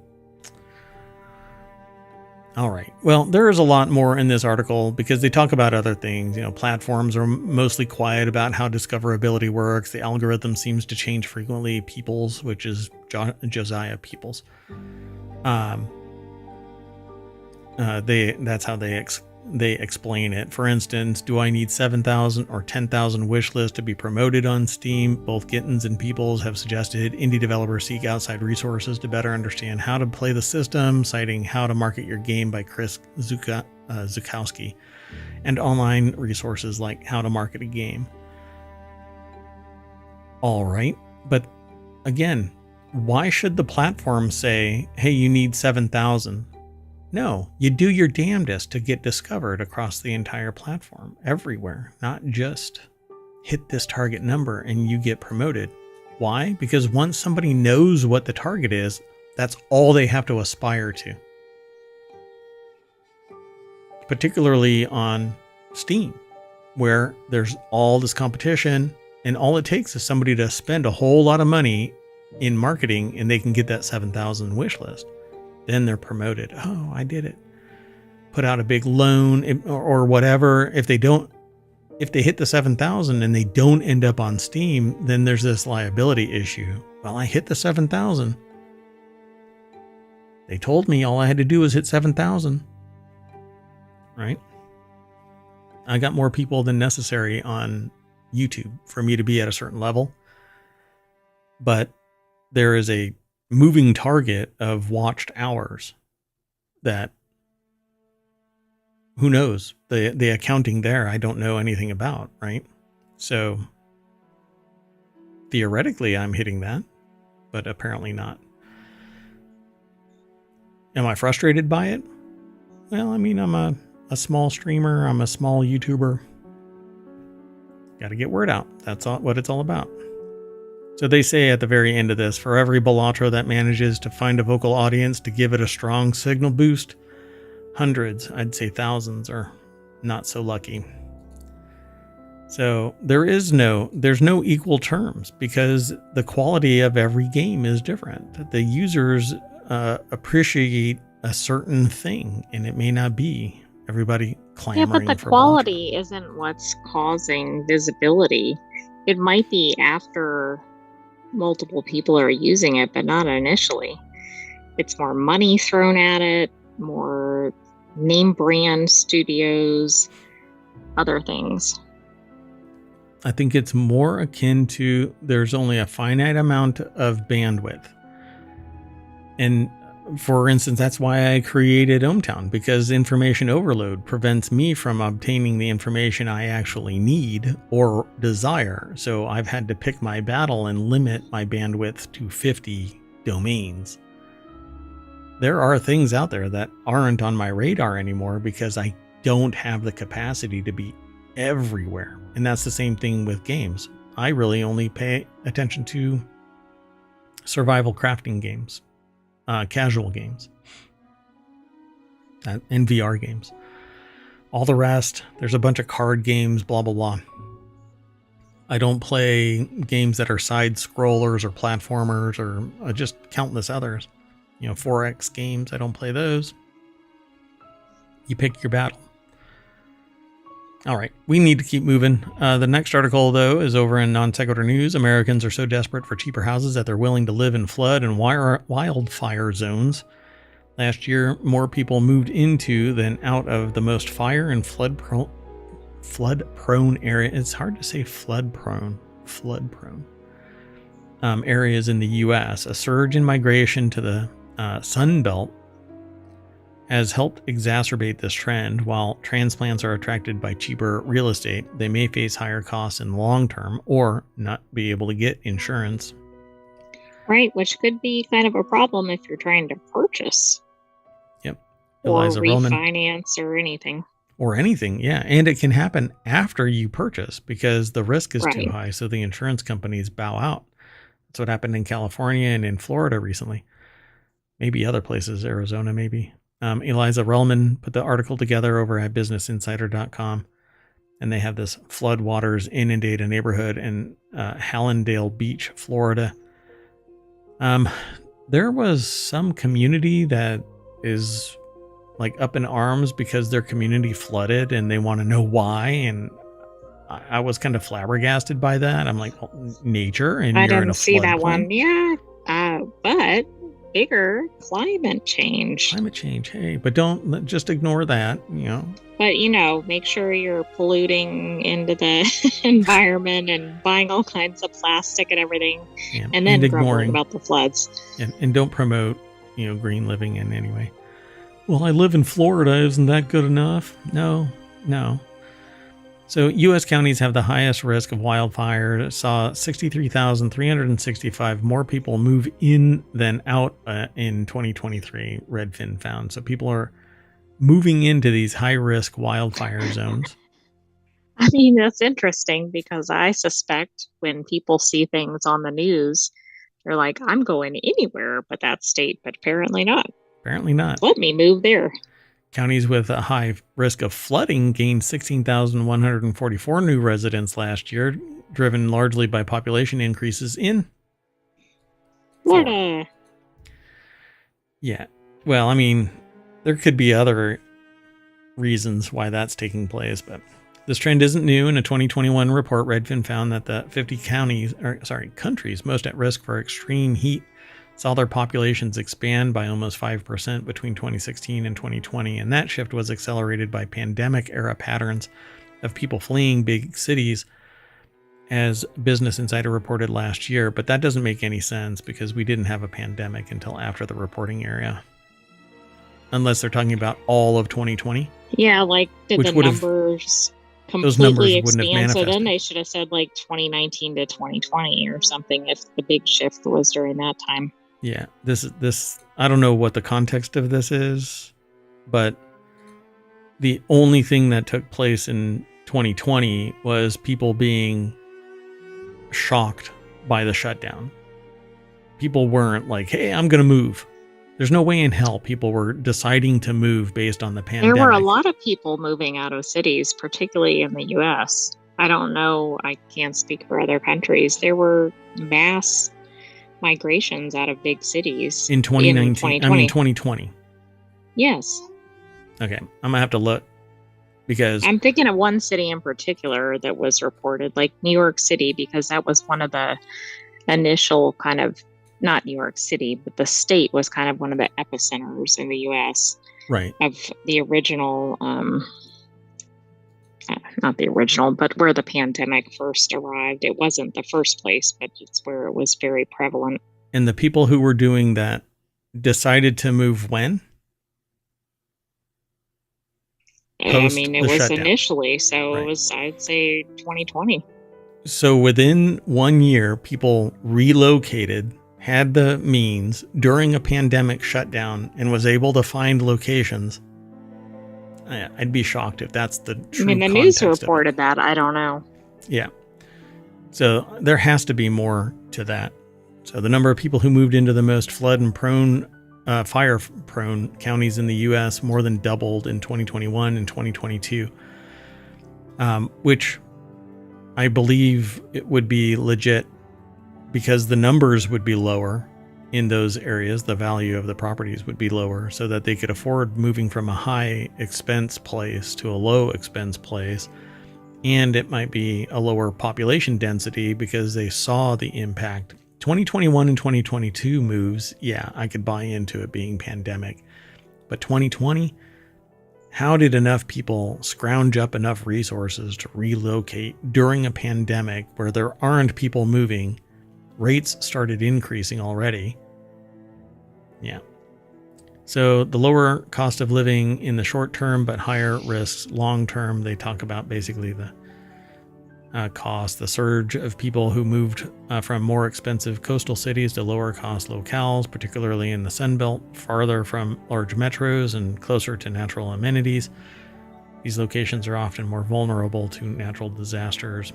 All right. Well, there is a lot more in this article because they talk about other things. Platforms are mostly quiet about how discoverability works. The algorithm seems to change frequently. Peoples, which is Josiah Peoples. That's how they explain it. For instance, do I need 7,000 or 10,000 wish lists to be promoted on Steam? Both Gittins and Peoples have suggested indie developers seek outside resources to better understand how to play the system, citing How to Market Your Game by Chris Zukowski, and online resources like How to Market a Game. All right, but again, why should the platform say, hey, you need 7,000? No, you do your damnedest to get discovered across the entire platform, everywhere, not just hit this target number and you get promoted. Why? Because once somebody knows what the target is, that's all they have to aspire to. Particularly on Steam, where there's all this competition, and all it takes is somebody to spend a whole lot of money in marketing and they can get that 7,000 wish list. Then they're promoted. Oh, I did it. Put out a big loan or whatever. If they hit the 7,000 and they don't end up on Steam, then there's this liability issue. Well, I hit the 7,000. They told me all I had to do was hit 7,000. Right? I got more people than necessary on YouTube for me to be at a certain level. But there is a moving target of watched hours that, who knows, the accounting there I don't know anything about, right? So theoretically I'm hitting that, but apparently not. Am I frustrated by it? Well, I mean, I'm a small streamer, I'm a small YouTuber. Got to get word out. That's what it's all about. So they say at the very end of this, for every Balatro that manages to find a vocal audience to give it a strong signal boost, hundreds, I'd say thousands, are not so lucky. So there's no equal terms because the quality of every game is different. The users appreciate a certain thing, and it may not be everybody clamoring for. Yeah, but the quality isn't what's causing visibility. It might be after multiple people are using it, but not initially. It's more money thrown at it, more name brand studios, other things. I think it's more akin to there's only a finite amount of bandwidth. And for instance, that's why I created ohmTown, because information overload prevents me from obtaining the information I actually need or desire. So I've had to pick my battle and limit my bandwidth to 50 domains. There are things out there that aren't on my radar anymore because I don't have the capacity to be everywhere. And that's the same thing with games. I really only pay attention to survival crafting games. Casual games and VR games. All the rest, there's a bunch of card games, blah, blah, blah. I don't play games that are side scrollers or platformers or just countless others. 4X games, I don't play those. You pick your battle. All right, we need to keep moving. The next article, though, is over in Non Sequitur News. Americans are so desperate for cheaper houses that they're willing to live in flood and wildfire zones. Last year, more people moved into than out of the most fire and flood-prone area. It's hard to say flood-prone areas in the U.S. A surge in migration to the Sun Belt has helped exacerbate this trend. While transplants are attracted by cheaper real estate, they may face higher costs in the long term or not be able to get insurance. Right, which could be kind of a problem if you're trying to purchase. Yep. Or Eliza refinance or anything. Or anything, yeah. And it can happen after you purchase because the risk is too high, so the insurance companies bow out. That's what happened in California and in Florida recently. Maybe other places, Arizona maybe. Eliza Relman put the article together over at businessinsider.com. And they have this flood waters inundate a neighborhood in Hallandale Beach, Florida. There was some community that is like up in arms because their community flooded and they want to know why. And I was kind of flabbergasted by that. I'm like, well, nature, and I you're in a didn't see that floodplain? one. Yeah. But bigger climate change. Climate change, hey, but don't just ignore that, But, make sure you're polluting into the environment and buying all kinds of plastic and everything. Yeah, and then grumbling about the floods. And don't promote, green living in any way. Well, I live in Florida. Isn't that good enough? No. So U.S. counties have the highest risk of wildfire. Saw 63,365 more people move in than out in 2023, Redfin found. So people are moving into these high-risk wildfire zones. I mean, that's interesting because I suspect when people see things on the news, they're like, I'm going anywhere but that state, but apparently not. Apparently not. Let me move there. Counties with a high risk of flooding gained 16,144 new residents last year, driven largely by population increases in Florida. Yeah. Well, I mean, there could be other reasons why that's taking place, but this trend isn't new. In a 2021 report, Redfin found that the 50 countries most at risk for extreme heat saw their populations expand by almost 5% between 2016 and 2020, and that shift was accelerated by pandemic-era patterns of people fleeing big cities, as Business Insider reported last year. But that doesn't make any sense because we didn't have a pandemic until after the reporting area. Unless they're talking about all of 2020. Yeah, like did the numbers completely expand? So then they should have said like 2019 to 2020 or something if the big shift was during that time. Yeah, this I don't know what the context of this is, but the only thing that took place in 2020 was people being shocked by the shutdown. People weren't like, hey, I'm going to move. There's no way in hell people were deciding to move based on the pandemic. There were a lot of people moving out of cities, particularly in the U.S. I don't know. I can't speak for other countries. There were mass migrations out of big cities in 2019. I mean 2020. Yes. Okay, I'm gonna have to look because I'm thinking of one city in particular that was reported, like New York City, because that was one of the initial kind of, not New York City, but the state was kind of one of the epicenters in the U.S. Right. Of the original, not the original, but where the pandemic first arrived. It wasn't the first place, but it's where it was very prevalent. And the people who were doing that decided to move when? I mean, it was shutdown. Initially, so right. It was, I'd say 2020. So within 1 year, people relocated, had the means during a pandemic shutdown, and was able to find locations. I'd be shocked if that's the true. I mean, the news reported that. I don't know. Yeah. So there has to be more to that. So the number of people who moved into the most flood and fire-prone counties in the U.S. more than doubled in 2021 and 2022, which I believe it would be legit because the numbers would be lower in those areas. The value of the properties would be lower so that they could afford moving from a high expense place to a low expense place. And it might be a lower population density because they saw the impact. 2021 and 2022 moves, yeah, I could buy into it being pandemic. But 2020, how did enough people scrounge up enough resources to relocate during a pandemic where there aren't people moving? Rates started increasing already. Yeah. So the lower cost of living in the short term, but higher risks long term. They talk about basically the cost, the surge of people who moved from more expensive coastal cities to lower cost locales, particularly in the Sun Belt, farther from large metros and closer to natural amenities. These locations are often more vulnerable to natural disasters.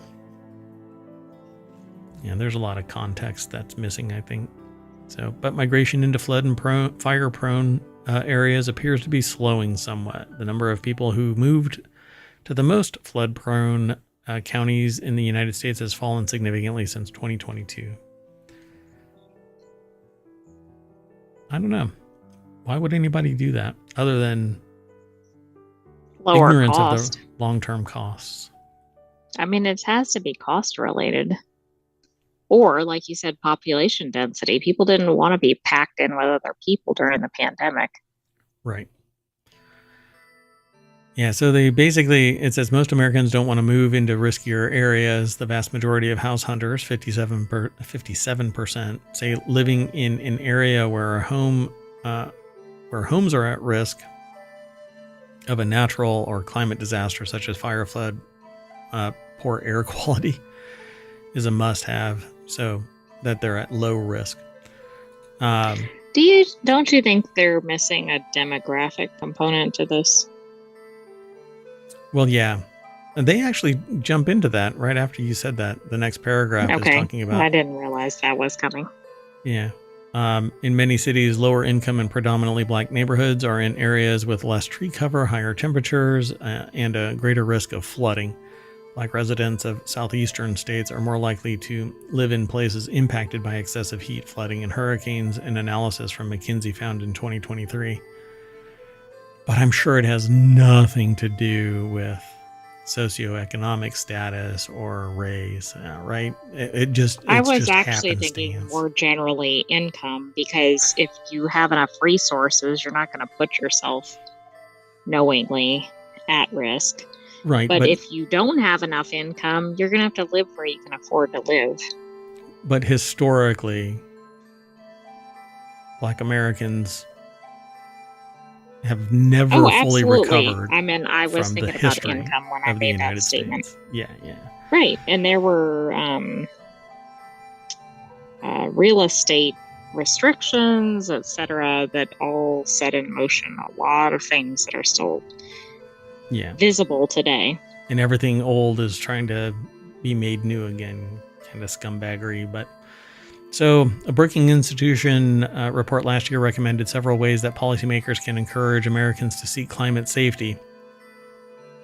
Yeah, there's a lot of context that's missing, I think. So, but migration into flood and fire-prone areas appears to be slowing somewhat. The number of people who moved to the most flood-prone counties in the United States has fallen significantly since 2022. I don't know. Why would anybody do that other than Lower ignorance cost. of the long-term costs? I mean, it has to be cost related. Or, like you said, population density. People didn't want to be packed in with other people during the pandemic. Right. Yeah, so it says most Americans don't want to move into riskier areas. The vast majority of house hunters, 57%, say living in an area where homes are at risk of a natural or climate disaster such as fire, flood, poor air quality is a must-have, so that they're at low risk. Don't you think they're missing a demographic component to this? Well, yeah. They actually jump into that right after you said that. The next paragraph is talking about... I didn't realize that was coming. Yeah. In many cities, lower income and predominantly black neighborhoods are in areas with less tree cover, higher temperatures, and a greater risk of flooding. Black residents of southeastern states are more likely to live in places impacted by excessive heat, flooding, and hurricanes, an analysis from McKinsey found in 2023. But I'm sure it has nothing to do with socioeconomic status or race, right? I was actually thinking more generally income, because if you have enough resources, you're not going to put yourself knowingly at risk. Right. But if you don't have enough income, you're going to have to live where you can afford to live. But historically, Black Americans have never fully recovered. I mean, I was thinking about income when I made that statement. Yeah. Right. And there were real estate restrictions, etc., that all set in motion a lot of things that are still visible today. And everything old is trying to be made new again, kind of scumbaggery. But so a Brookings Institution report last year recommended several ways that policymakers can encourage Americans to seek climate safety.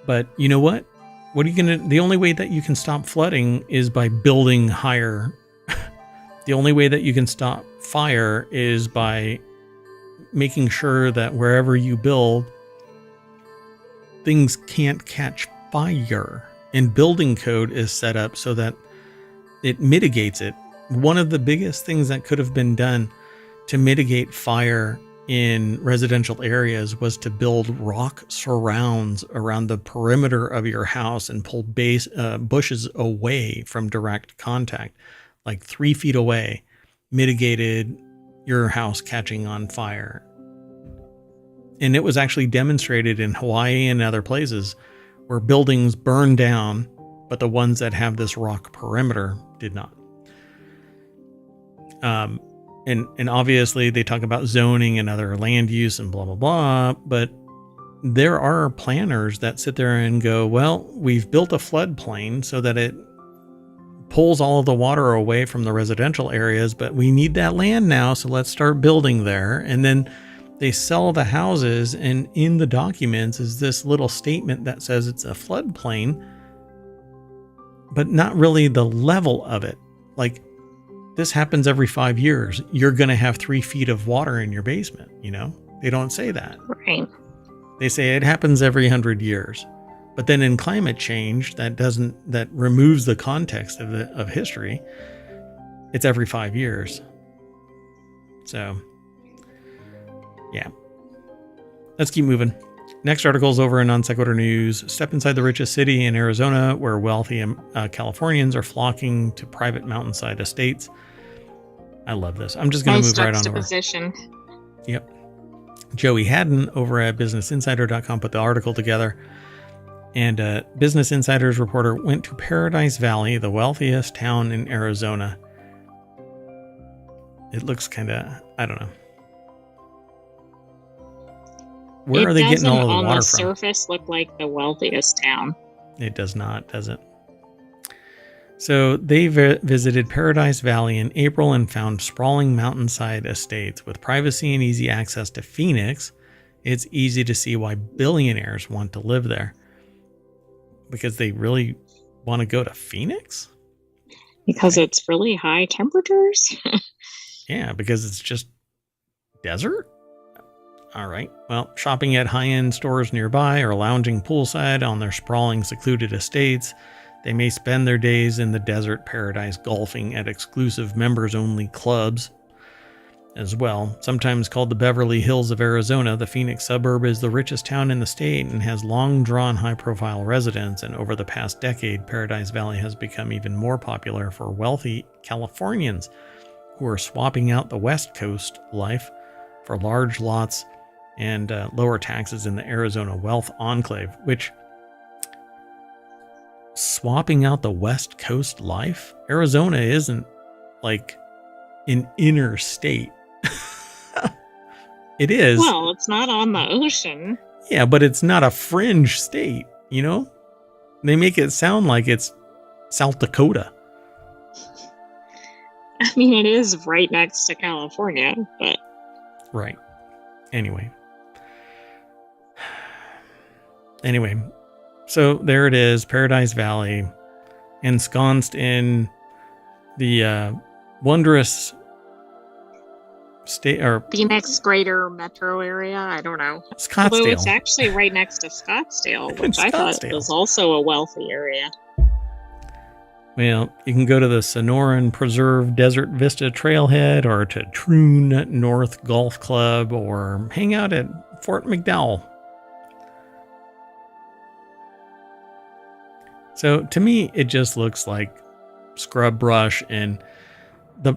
But you know what? The only way that you can stop flooding is by building higher. The only way that you can stop fire is by making sure that wherever you build, things can't catch fire. And building code is set up so that it mitigates it. One of the biggest things that could have been done to mitigate fire in residential areas was to build rock surrounds around the perimeter of your house and pull bushes away from direct contact, like 3 feet away, mitigated your house catching on fire. And it was actually demonstrated in Hawaii and other places where buildings burned down, but the ones that have this rock perimeter did not. And obviously they talk about zoning and other land use and blah, blah, blah. But there are planners that sit there and go, well, we've built a floodplain so that it pulls all of the water away from the residential areas, but we need that land now. So let's start building there. And then they sell the houses. And in the documents is this little statement that says it's a floodplain, but not really the level of it. Like, this happens every 5 years. You're going to have 3 feet of water in your basement. They don't say that. Right. They say it happens every 100 years. But then in climate change, that removes the context of history. It's every 5 years. So, yeah. Let's keep moving. Next article is over in Non Sequitur News. Step inside the richest city in Arizona, where wealthy Californians are flocking to private mountainside estates. I love this. I'm just going to move right on over. Yep. Joey Haddon over at BusinessInsider.com put the article together. And Business Insider's reporter went to Paradise Valley, the wealthiest town in Arizona. It looks kind of, I don't know. Where are they getting all of the water from? It doesn't on the surface look like the wealthiest town. It does not, does it? So they visited Paradise Valley in April and found sprawling mountainside estates with privacy and easy access to Phoenix. It's easy to see why billionaires want to live there. Because they really want to go to Phoenix? Because it's really high temperatures? Yeah, because it's just desert? All right. Well, shopping at high-end stores nearby or lounging poolside on their sprawling, secluded estates, they may spend their days in the desert paradise golfing at exclusive members-only clubs as well. Sometimes called the Beverly Hills of Arizona, the Phoenix suburb is the richest town in the state and has long-drawn high-profile residents, and over the past decade, Paradise Valley has become even more popular for wealthy Californians who are swapping out the West Coast life for large lots and lower taxes in the Arizona wealth enclave, which... Swapping out the West Coast life? Arizona isn't like an inner state. It is. Well, it's not on the ocean. Yeah, but it's not a fringe state, you know? They make it sound like it's South Dakota. I mean, it is right next to California, but... Right. Anyway, so there it is, Paradise Valley, ensconced in the wondrous state or Phoenix greater metro area. I don't know. Scottsdale. Although it's actually right next to Scottsdale, which I thought was also a wealthy area. Well, you can go to the Sonoran Preserve Desert Vista Trailhead or to Troon North Golf Club or hang out at Fort McDowell. So to me, it just looks like scrub brush, and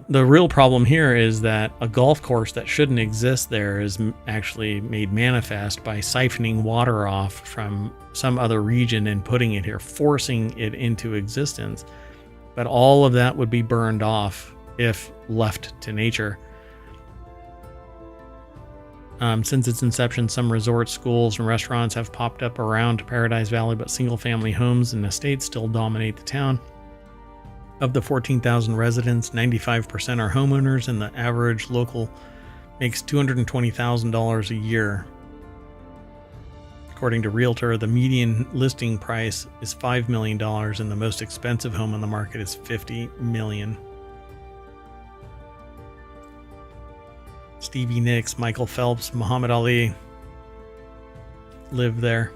the real problem here is that a golf course that shouldn't exist there is actually made manifest by siphoning water off from some other region and putting it here, forcing it into existence. But all of that would be burned off if left to nature. Since its inception, some resorts, schools, and restaurants have popped up around Paradise Valley, but single-family homes and estates still dominate the town. Of the 14,000 residents, 95% are homeowners, and the average local makes $220,000 a year. According to Realtor, the median listing price is $5 million, and the most expensive home on the market is $50 million. Stevie Nicks, Michael Phelps, Muhammad Ali live there.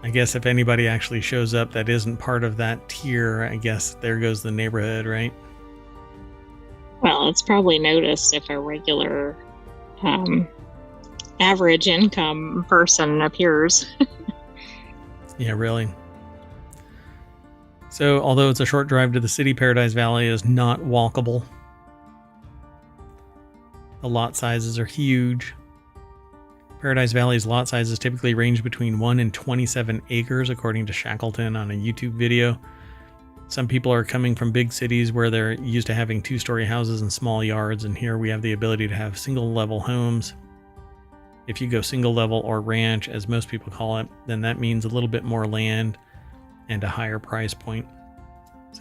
I guess if anybody actually shows up that isn't part of that tier, I guess there goes the neighborhood, right? Well, it's probably noticed if a regular average income person appears. Yeah, really. So, although it's a short drive to the city, Paradise Valley is not walkable. The lot sizes are huge. Paradise Valley's lot sizes typically range between 1 and 27 acres, according to Shackleton on a YouTube video. Some people are coming from big cities where they're used to having two-story houses and small yards, and here we have the ability to have single-level homes. If you go single-level or ranch, as most people call it, then that means a little bit more land and a higher price point.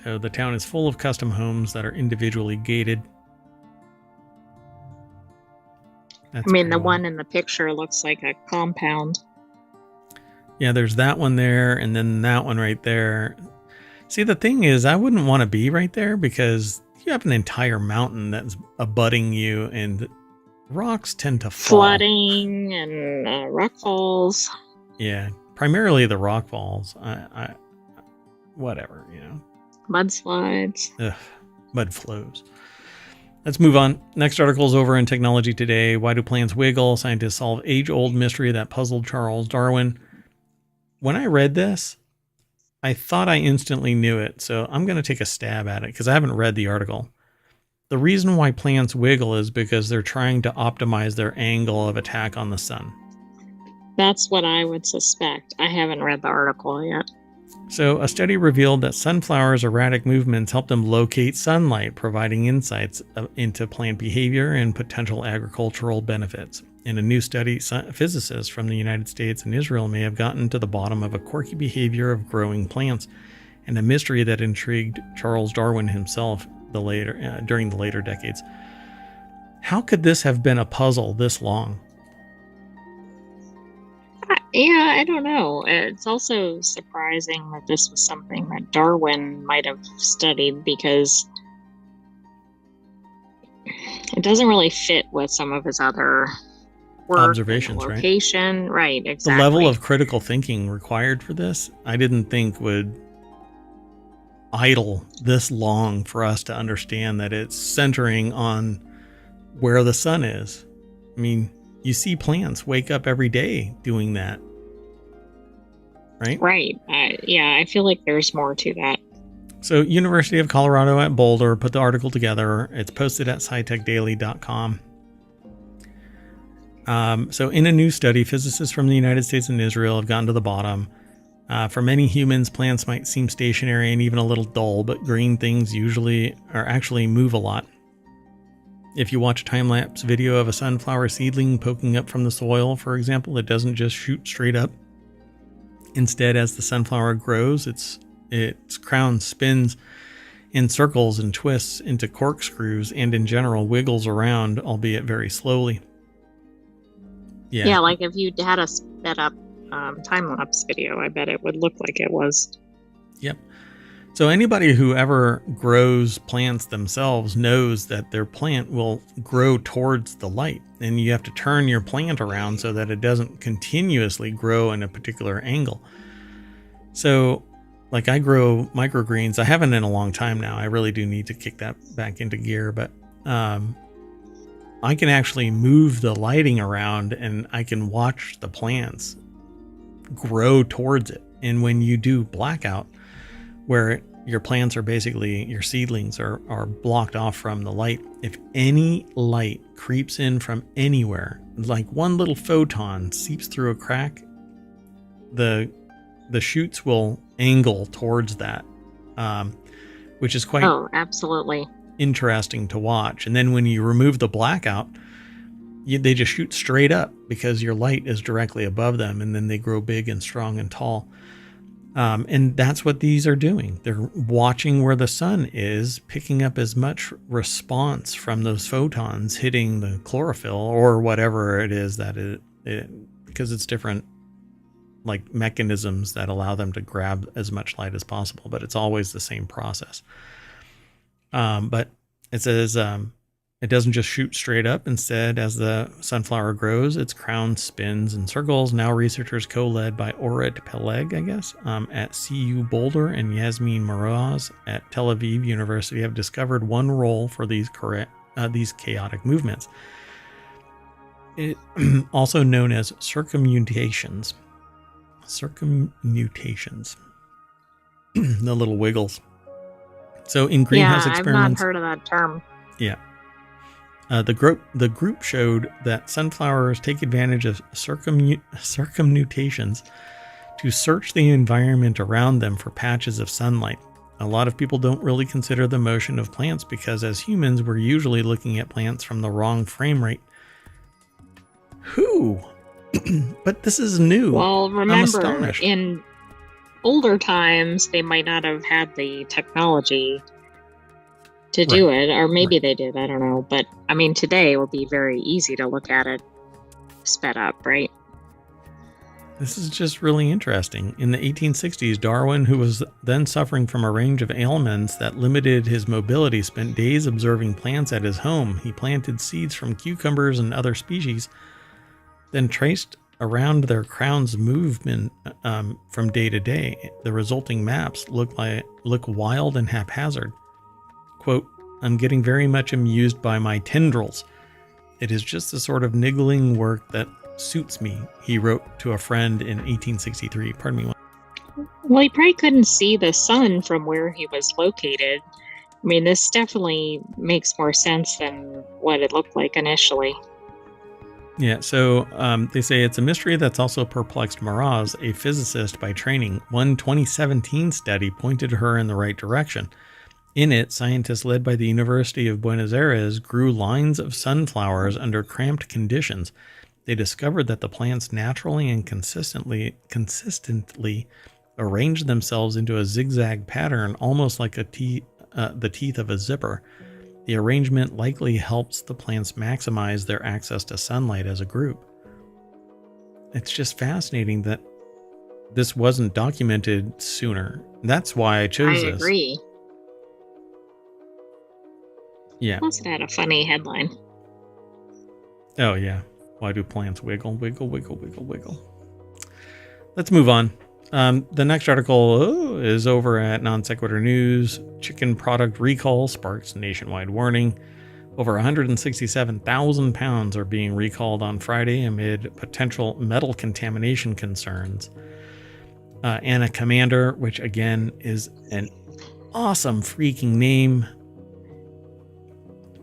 So the town is full of custom homes that are individually gated. That's the one in the picture looks like a compound. Yeah, there's that one there, and then that one right there. See, the thing is, I wouldn't want to be right there because you have an entire mountain that's abutting you, and rocks tend to fall. Flooding and rock falls. Yeah, primarily the rock falls. Whatever, you know. Mudslides. Ugh, mud flows. Let's move on. Next article is over in Technology Today. Why do plants wiggle? Scientists solve age-old mystery that puzzled Charles Darwin. When I read this, I thought I instantly knew it, so I'm going to take a stab at it because I haven't read the article. The reason why plants wiggle is because they're trying to optimize their angle of attack on the sun. That's what I would suspect. I haven't read the article yet. So, a study revealed that sunflowers' erratic movements help them locate sunlight, providing insights into plant behavior and potential agricultural benefits. In a new study, physicists from the United States and Israel may have gotten to the bottom of a quirky behavior of growing plants, and a mystery that intrigued Charles Darwin himself during the later decades. How could this have been a puzzle this long? Yeah, I don't know. It's also surprising that this was something that Darwin might have studied, because it doesn't really fit with some of his other work, Observations, location. Right, exactly. The level of critical thinking required for this, I didn't think would idle this long for us to understand that it's centering on where the sun is. I mean, you see plants wake up every day doing that, right? Right. Yeah, I feel like there's more to that. So, University of Colorado at Boulder put the article together. It's posted at scitechdaily.com. So, in a new study, physicists from the United States and Israel have gotten to the bottom. For many humans, plants might seem stationary and even a little dull, but green things actually move a lot. If you watch a time-lapse video of a sunflower seedling poking up from the soil, for example, it doesn't just shoot straight up. Instead, as the sunflower grows, its crown spins in circles and twists into corkscrews, and in general wiggles around, albeit very slowly. Yeah, like if you had a sped up time-lapse video, I bet it would look like it was. Yep. So anybody who ever grows plants themselves knows that their plant will grow towards the light, and you have to turn your plant around so that it doesn't continuously grow in a particular angle. So, like, I grow microgreens. I haven't in a long time now. I really do need to kick that back into gear, but I can actually move the lighting around, and I can watch the plants grow towards it. And when you do blackout, where your plants are basically, your seedlings are blocked off from the light, if any light creeps in from anywhere, like one little photon seeps through a crack, the shoots will angle towards that, which is quite absolutely interesting to watch. And then when you remove the blackout, they just shoot straight up because your light is directly above them, and then they grow big and strong and tall. And that's what these are doing. They're watching where the sun is, picking up as much response from those photons hitting the chlorophyll or whatever it is that because it's different, like, mechanisms that allow them to grab as much light as possible, but it's always the same process. But it says, it doesn't just shoot straight up. Instead, as the sunflower grows, its crown spins in circles. Now researchers co-led by Orit Peleg, I guess, at CU Boulder, and Yasmin Moraz at Tel Aviv University have discovered one role for these chaotic movements, also known as circumnutations. The little wiggles. So in greenhouse experiments... I've not heard of that term. Yeah. The group showed that sunflowers take advantage of circumnutations to search the environment around them for patches of sunlight. A lot of people don't really consider the motion of plants because as humans, we're usually looking at plants from the wrong frame rate. But this is new. Well, remember, in older times, they might not have had the technology to do it, or maybe they did, I don't know. But I mean, today it would be very easy to look at it sped up, right? This is just really interesting. In the 1860s, Darwin, who was then suffering from a range of ailments that limited his mobility, spent days observing plants at his home. He planted seeds from cucumbers and other species, then traced around their crown's movement from day to day. The resulting maps look wild and haphazard. Quote, "I'm getting very much amused by my tendrils. It is just the sort of niggling work that suits me," he wrote to a friend in 1863. Pardon me. Well, he probably couldn't see the sun from where he was located. I mean, this definitely makes more sense than what it looked like initially. Yeah, so they say it's a mystery that's also perplexed Maraz, a physicist by training. One 2017 study pointed her in the right direction. In it, scientists led by the University of Buenos Aires grew lines of sunflowers under cramped conditions. They discovered that the plants naturally and consistently arranged themselves into a zigzag pattern, almost like the teeth of a zipper. The arrangement likely helps the plants maximize their access to sunlight as a group. It's just fascinating that this wasn't documented sooner. That's why I chose this. I agree. Yeah. Plus, it had a funny headline. Oh, yeah. Why do plants wiggle, wiggle, wiggle, wiggle, wiggle? Let's move on. The next article is over at Non Sequitur News. Chicken product recall sparks nationwide warning. Over 167,000 pounds are being recalled on Friday amid potential metal contamination concerns. Anna Commander, which again is an awesome freaking name,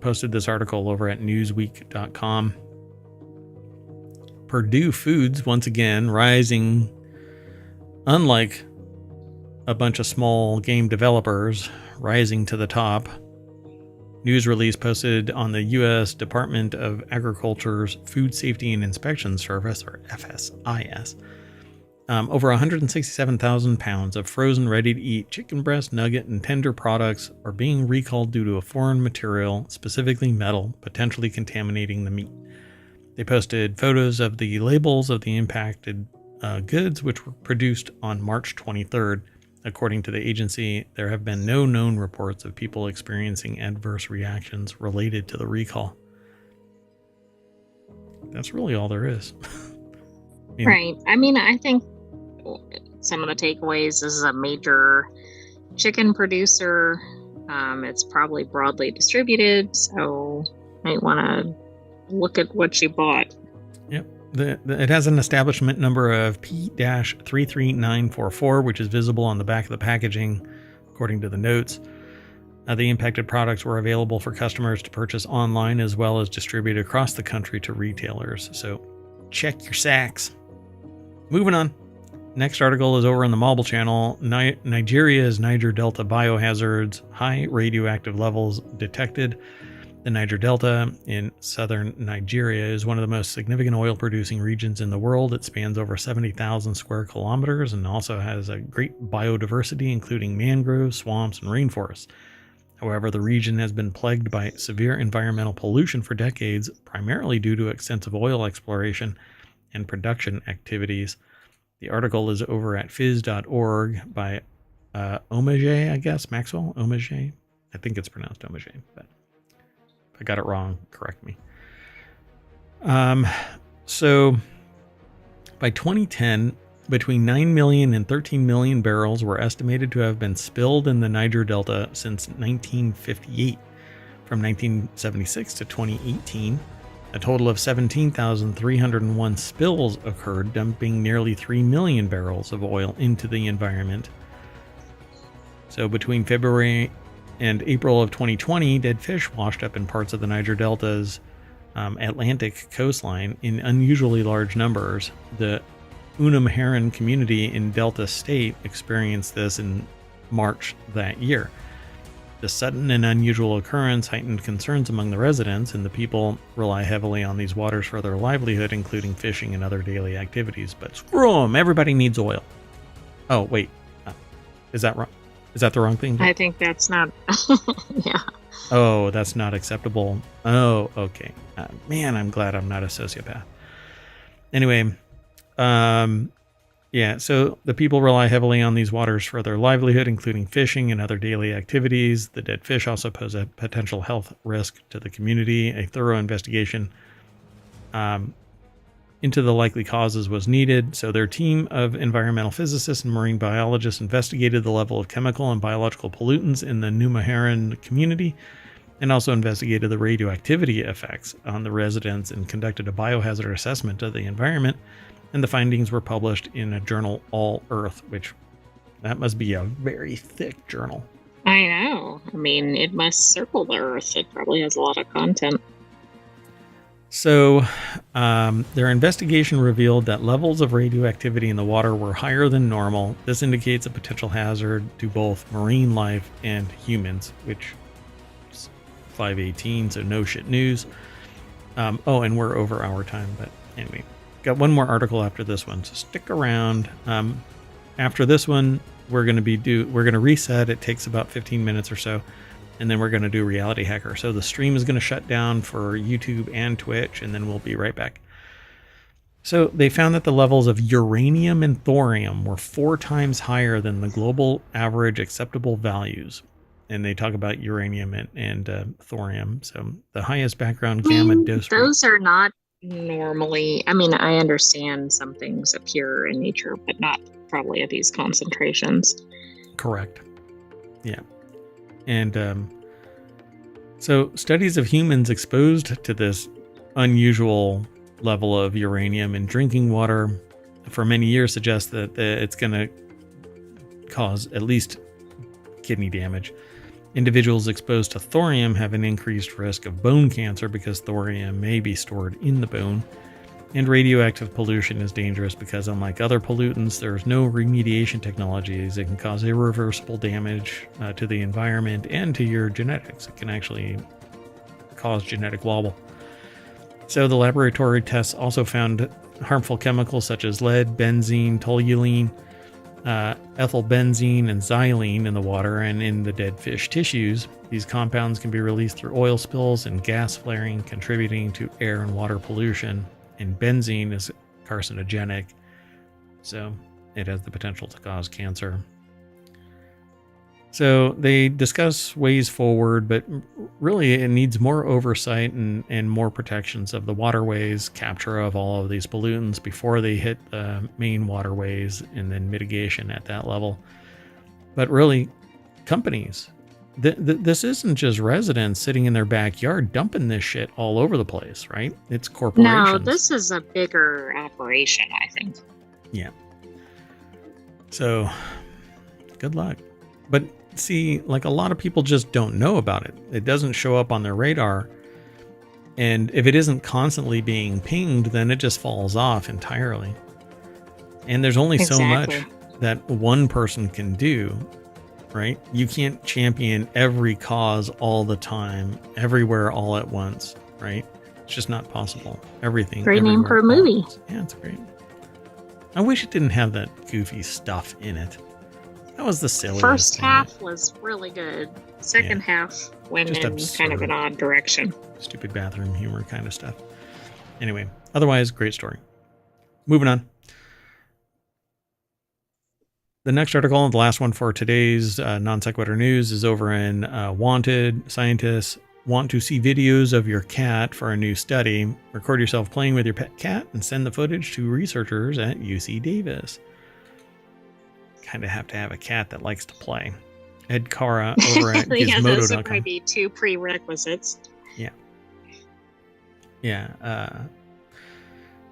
posted this article over at newsweek.com. Purdue Foods once again rising. Unlike a bunch of small game developers rising to the top. News release posted on the U.S. Department of Agriculture's Food Safety and Inspection Service, or FSIS. Over 167,000 pounds of frozen ready-to-eat chicken breast, nugget, and tender products are being recalled due to a foreign material, specifically metal, potentially contaminating the meat. They posted photos of the labels of the impacted goods, which were produced on March 23rd. According to the agency, there have been no known reports of people experiencing adverse reactions related to the recall. That's really all there is. Right. I mean, I think some of the takeaways is a major chicken producer. It's probably broadly distributed, so you might want to look at what you bought. Yep. It has an establishment number of P-33944, which is visible on the back of the packaging, according to the notes. The impacted products were available for customers to purchase online as well as distributed across the country to retailers. So check your sacks. Moving on. Next article is over on the Mobile Channel. Nigeria's Niger Delta biohazards, high radioactive levels detected. The Niger Delta in southern Nigeria is one of the most significant oil-producing regions in the world. It spans over 70,000 square kilometers and also has a great biodiversity, including mangroves, swamps, and rainforests. However, the region has been plagued by severe environmental pollution for decades, primarily due to extensive oil exploration and production activities. The article is over at phys.org by Omage, I guess, Maxwell Omage. I think it's pronounced Omage, but I got it wrong, correct me. So by 2010, between 9 million and 13 million barrels were estimated to have been spilled in the Niger Delta since 1958. From 1976 to 2018, a total of 17,301 spills occurred, dumping nearly 3 million barrels of oil into the environment. So between February and April of 2020, dead fish washed up in parts of the Niger Delta's Atlantic coastline in unusually large numbers. The Unamharan community in Delta State experienced this in March that year. The sudden and unusual occurrence heightened concerns among the residents, and the people rely heavily on these waters for their livelihood, including fishing and other daily activities. But screw them, everybody needs oil. Oh, wait. Is that wrong? Is that the wrong thing? I think that's not. Yeah. Oh, that's not acceptable. Oh, okay. Man, I'm glad I'm not a sociopath. Anyway, yeah, so the people rely heavily on these waters for their livelihood, including fishing and other daily activities. The dead fish also pose a potential health risk to the community. A thorough investigation into the likely causes was needed, so their team of environmental physicists and marine biologists investigated the level of chemical and biological pollutants in the Numaharan community and also investigated the radioactivity effects on the residents and conducted a biohazard assessment of the environment, and the findings were published in a journal, All Earth, which that must be a very thick journal. I know. I mean, it must circle the Earth. It probably has a lot of content. So, their investigation revealed that levels of radioactivity in the water were higher than normal. This indicates a potential hazard to both marine life and humans, which is 5:18, so no shit news. Oh, and we're over our time, but anyway, got one more article after this one, so stick around. After this one, we're going to reset. It takes about 15 minutes or so. And then we're going to do Reality Hacker. So the stream is going to shut down for YouTube and Twitch, and then we'll be right back. So they found that the levels of uranium and thorium were 4 times higher than the global average acceptable values. And they talk about uranium and thorium. So the highest background gamma dose rate. Those are not normally, I mean, I understand some things appear in nature, but not probably at these concentrations. Correct. Yeah. And so studies of humans exposed to this unusual level of uranium in drinking water for many years suggest that it's going to cause at least kidney damage. Individuals exposed to thorium have an increased risk of bone cancer because thorium may be stored in the bone. And radioactive pollution is dangerous because, unlike other pollutants, there's no remediation technologies. It can cause irreversible damage to the environment and to your genetics. It can actually cause genetic wobble. So the laboratory tests also found harmful chemicals such as lead, benzene, toluene, ethylbenzene, and xylene in the water and in the dead fish tissues. These compounds can be released through oil spills and gas flaring, contributing to air and water pollution. And benzene is carcinogenic, so it has the potential to cause cancer. So they discuss ways forward, but really it needs more oversight and more protections of the waterways, capture of all of these pollutants before they hit the main waterways, and then mitigation at that level. But really, companies, this isn't just residents sitting in their backyard dumping this shit all over the place, right? It's corporations. No, this is a bigger operation, I think. Yeah. So, good luck. But see, like, a lot of people just don't know about it. It doesn't show up on their radar. And if it isn't constantly being pinged, then it just falls off entirely. And there's only so much that one person can do. Right? You can't champion every cause all the time, everywhere, all at once, right? It's just not possible. Everything. Great name for a movie. Yeah, it's great. I wish it didn't have that goofy stuff in it. That was the silliest First thing. half was really good. Second half went just in absurd, kind of an odd direction. Stupid bathroom humor kind of stuff. Anyway, otherwise, great story. Moving on. The next article, and the last one for today's non sequitur news, is over in Wanted. Scientists want to see videos of your cat for a new study. Record yourself playing with your pet cat and send the footage to researchers at UC Davis. Kind of have to have a cat that likes to play. Ed Cara over at yeah, Gizmodo.com. those would probably be 2 prerequisites. Yeah.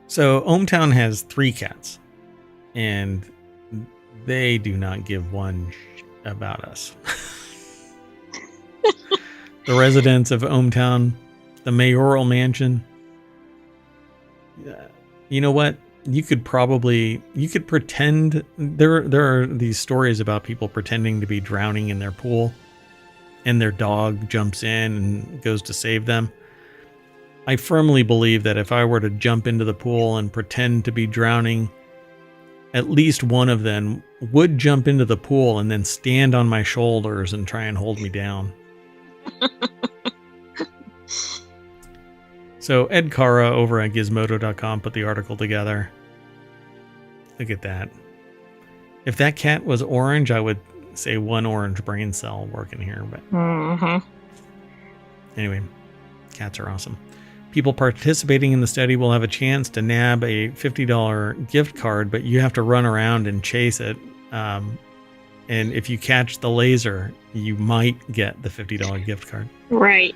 So ohmTown has 3 cats, and they do not give one about us. The residents of ohmTown, the mayoral mansion. You know what? You could pretend. There are these stories about people pretending to be drowning in their pool, and their dog jumps in and goes to save them. I firmly believe that if I were to jump into the pool and pretend to be drowning, at least one of them would jump into the pool and then stand on my shoulders and try and hold me down. So Ed Cara over at Gizmodo.com put the article together. Look at that. If that cat was orange, I would say 1 orange brain cell working here. But anyway, cats are awesome. People participating in the study will have a chance to nab a $50 gift card, but you have to run around and chase it. And if you catch the laser, you might get the $50 gift card. Right.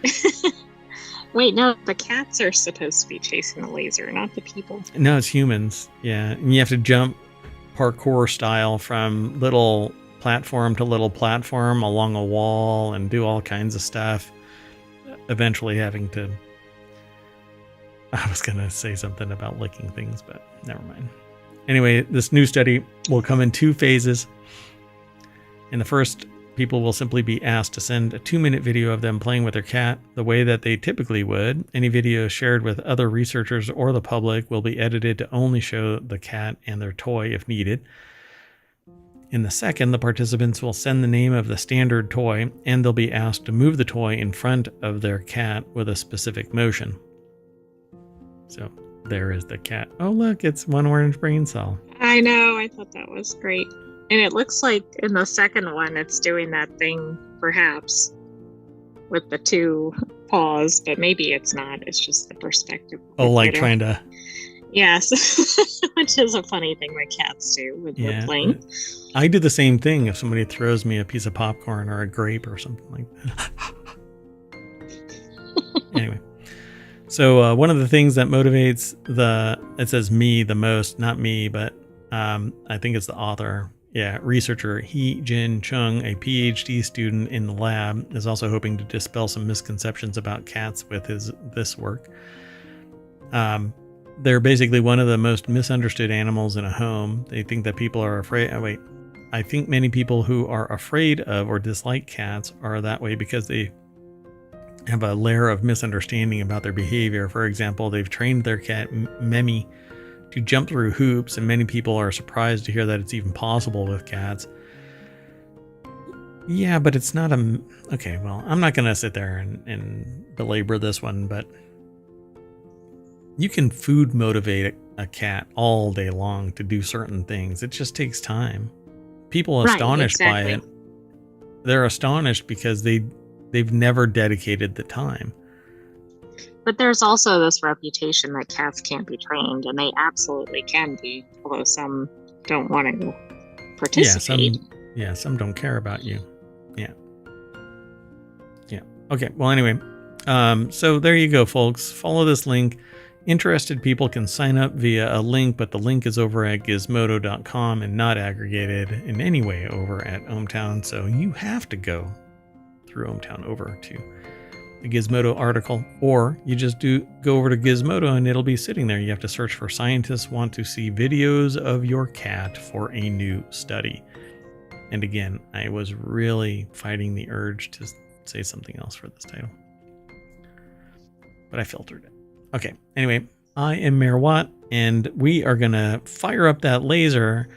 Wait, no, the cats are supposed to be chasing the laser, not the people. No, it's humans. Yeah. And you have to jump parkour style from little platform to little platform along a wall and do all kinds of stuff. Eventually having to I was going to say something about licking things, but never mind. Anyway, this new study will come in 2 phases. In the first, people will simply be asked to send a 2-minute video of them playing with their cat the way that they typically would. Any video shared with other researchers or the public will be edited to only show the cat and their toy if needed. In the second, the participants will send the name of the standard toy, and they'll be asked to move the toy in front of their cat with a specific motion. So there is the cat. Oh, look, it's one orange brain cell. I know. I thought that was great. And it looks like in the second one, it's doing that thing, perhaps, with the 2 paws, but maybe it's not. It's just the perspective. Oh, like trying to... Yes, which is a funny thing that cats do with their playing. I do the same thing if somebody throws me a piece of popcorn or a grape or something like that. Anyway. So one of the things that motivates it says me the most, not me, but I think it's the author. Yeah, researcher Hee Jin Chung, a PhD student in the lab, is also hoping to dispel some misconceptions about cats with this work. They're basically one of the most misunderstood animals in a home. They think that people are afraid. I think many people who are afraid of or dislike cats are that way because they have a layer of misunderstanding about their behavior. For example, they've trained their cat, Memi, to jump through hoops, and many people are surprised to hear that it's even possible with cats. Yeah, but it's not okay, well, I'm not going to sit there and belabor this one, but you can food motivate a cat all day long to do certain things. It just takes time. People are astonished by it. They're astonished because they've never dedicated the time. But there's also this reputation that cats can't be trained, and they absolutely can be, although some don't want to participate. Some don't care about you. Yeah. Okay, well, anyway, so there you go, folks. Follow this link. Interested people can sign up via a link, but the link is over at gizmodo.com and not aggregated in any way over at ohmTown, so you have to go through ohmTown over to the Gizmodo article, or you just go over to Gizmodo and it'll be sitting there. You have to search for "scientists want to see videos of your cat for a new study." And again, I was really fighting the urge to say something else for this title, but I filtered it. Okay, anyway, I am Mayor Watt, and we are going to fire up that laser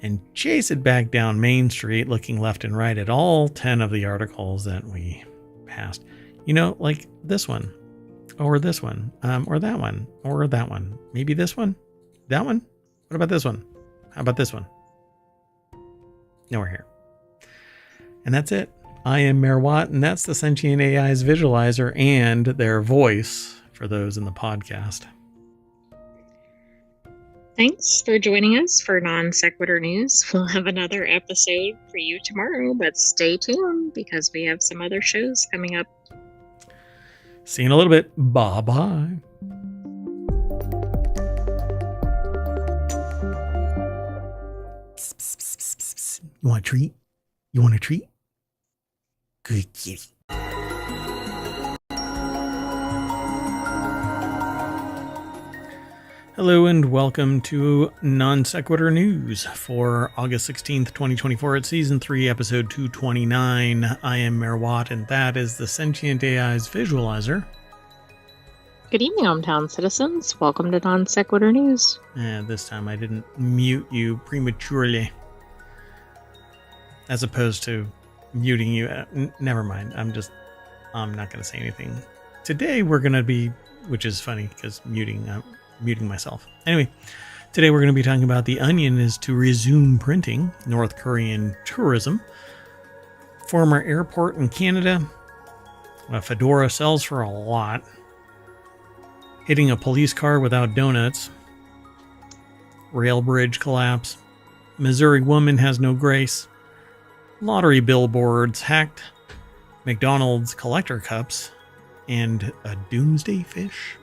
and chase it back down Main Street, looking left and right at all 10 of the articles that we passed. You know, like this one, or this one, or that one, or that one. Maybe this one? That one? What about this one? How about this one? No, we're here. And that's it. I am Mayor Watt, and that's the Sentient AI's visualizer and their voice for those in the podcast. Thanks for joining us for Non Sequitur News. We'll have another episode for you tomorrow, but stay tuned because we have some other shows coming up. See you in a little bit. Bye-bye. You want a treat? You want a treat? Good kitty. Hello and welcome to Non Sequitur News for August 16th, 2024 at Season 3, Episode 229. I am Mayor Watt, and that is the Sentient AI's visualizer. Good evening, ohmTown citizens. Welcome to Non Sequitur News. This time I didn't mute you prematurely, as opposed to muting you. Never mind. I'm not going to say anything. Today we're going to be, which is funny because muting myself. Anyway, today we're going to be talking about The Onion is to resume printing, North Korean tourism, former airport in Canada, a fedora sells for a lot, hitting a police car without donuts, rail bridge collapse, Missouri woman has no grace, lottery billboards hacked, McDonald's collector cups, and a doomsday fish.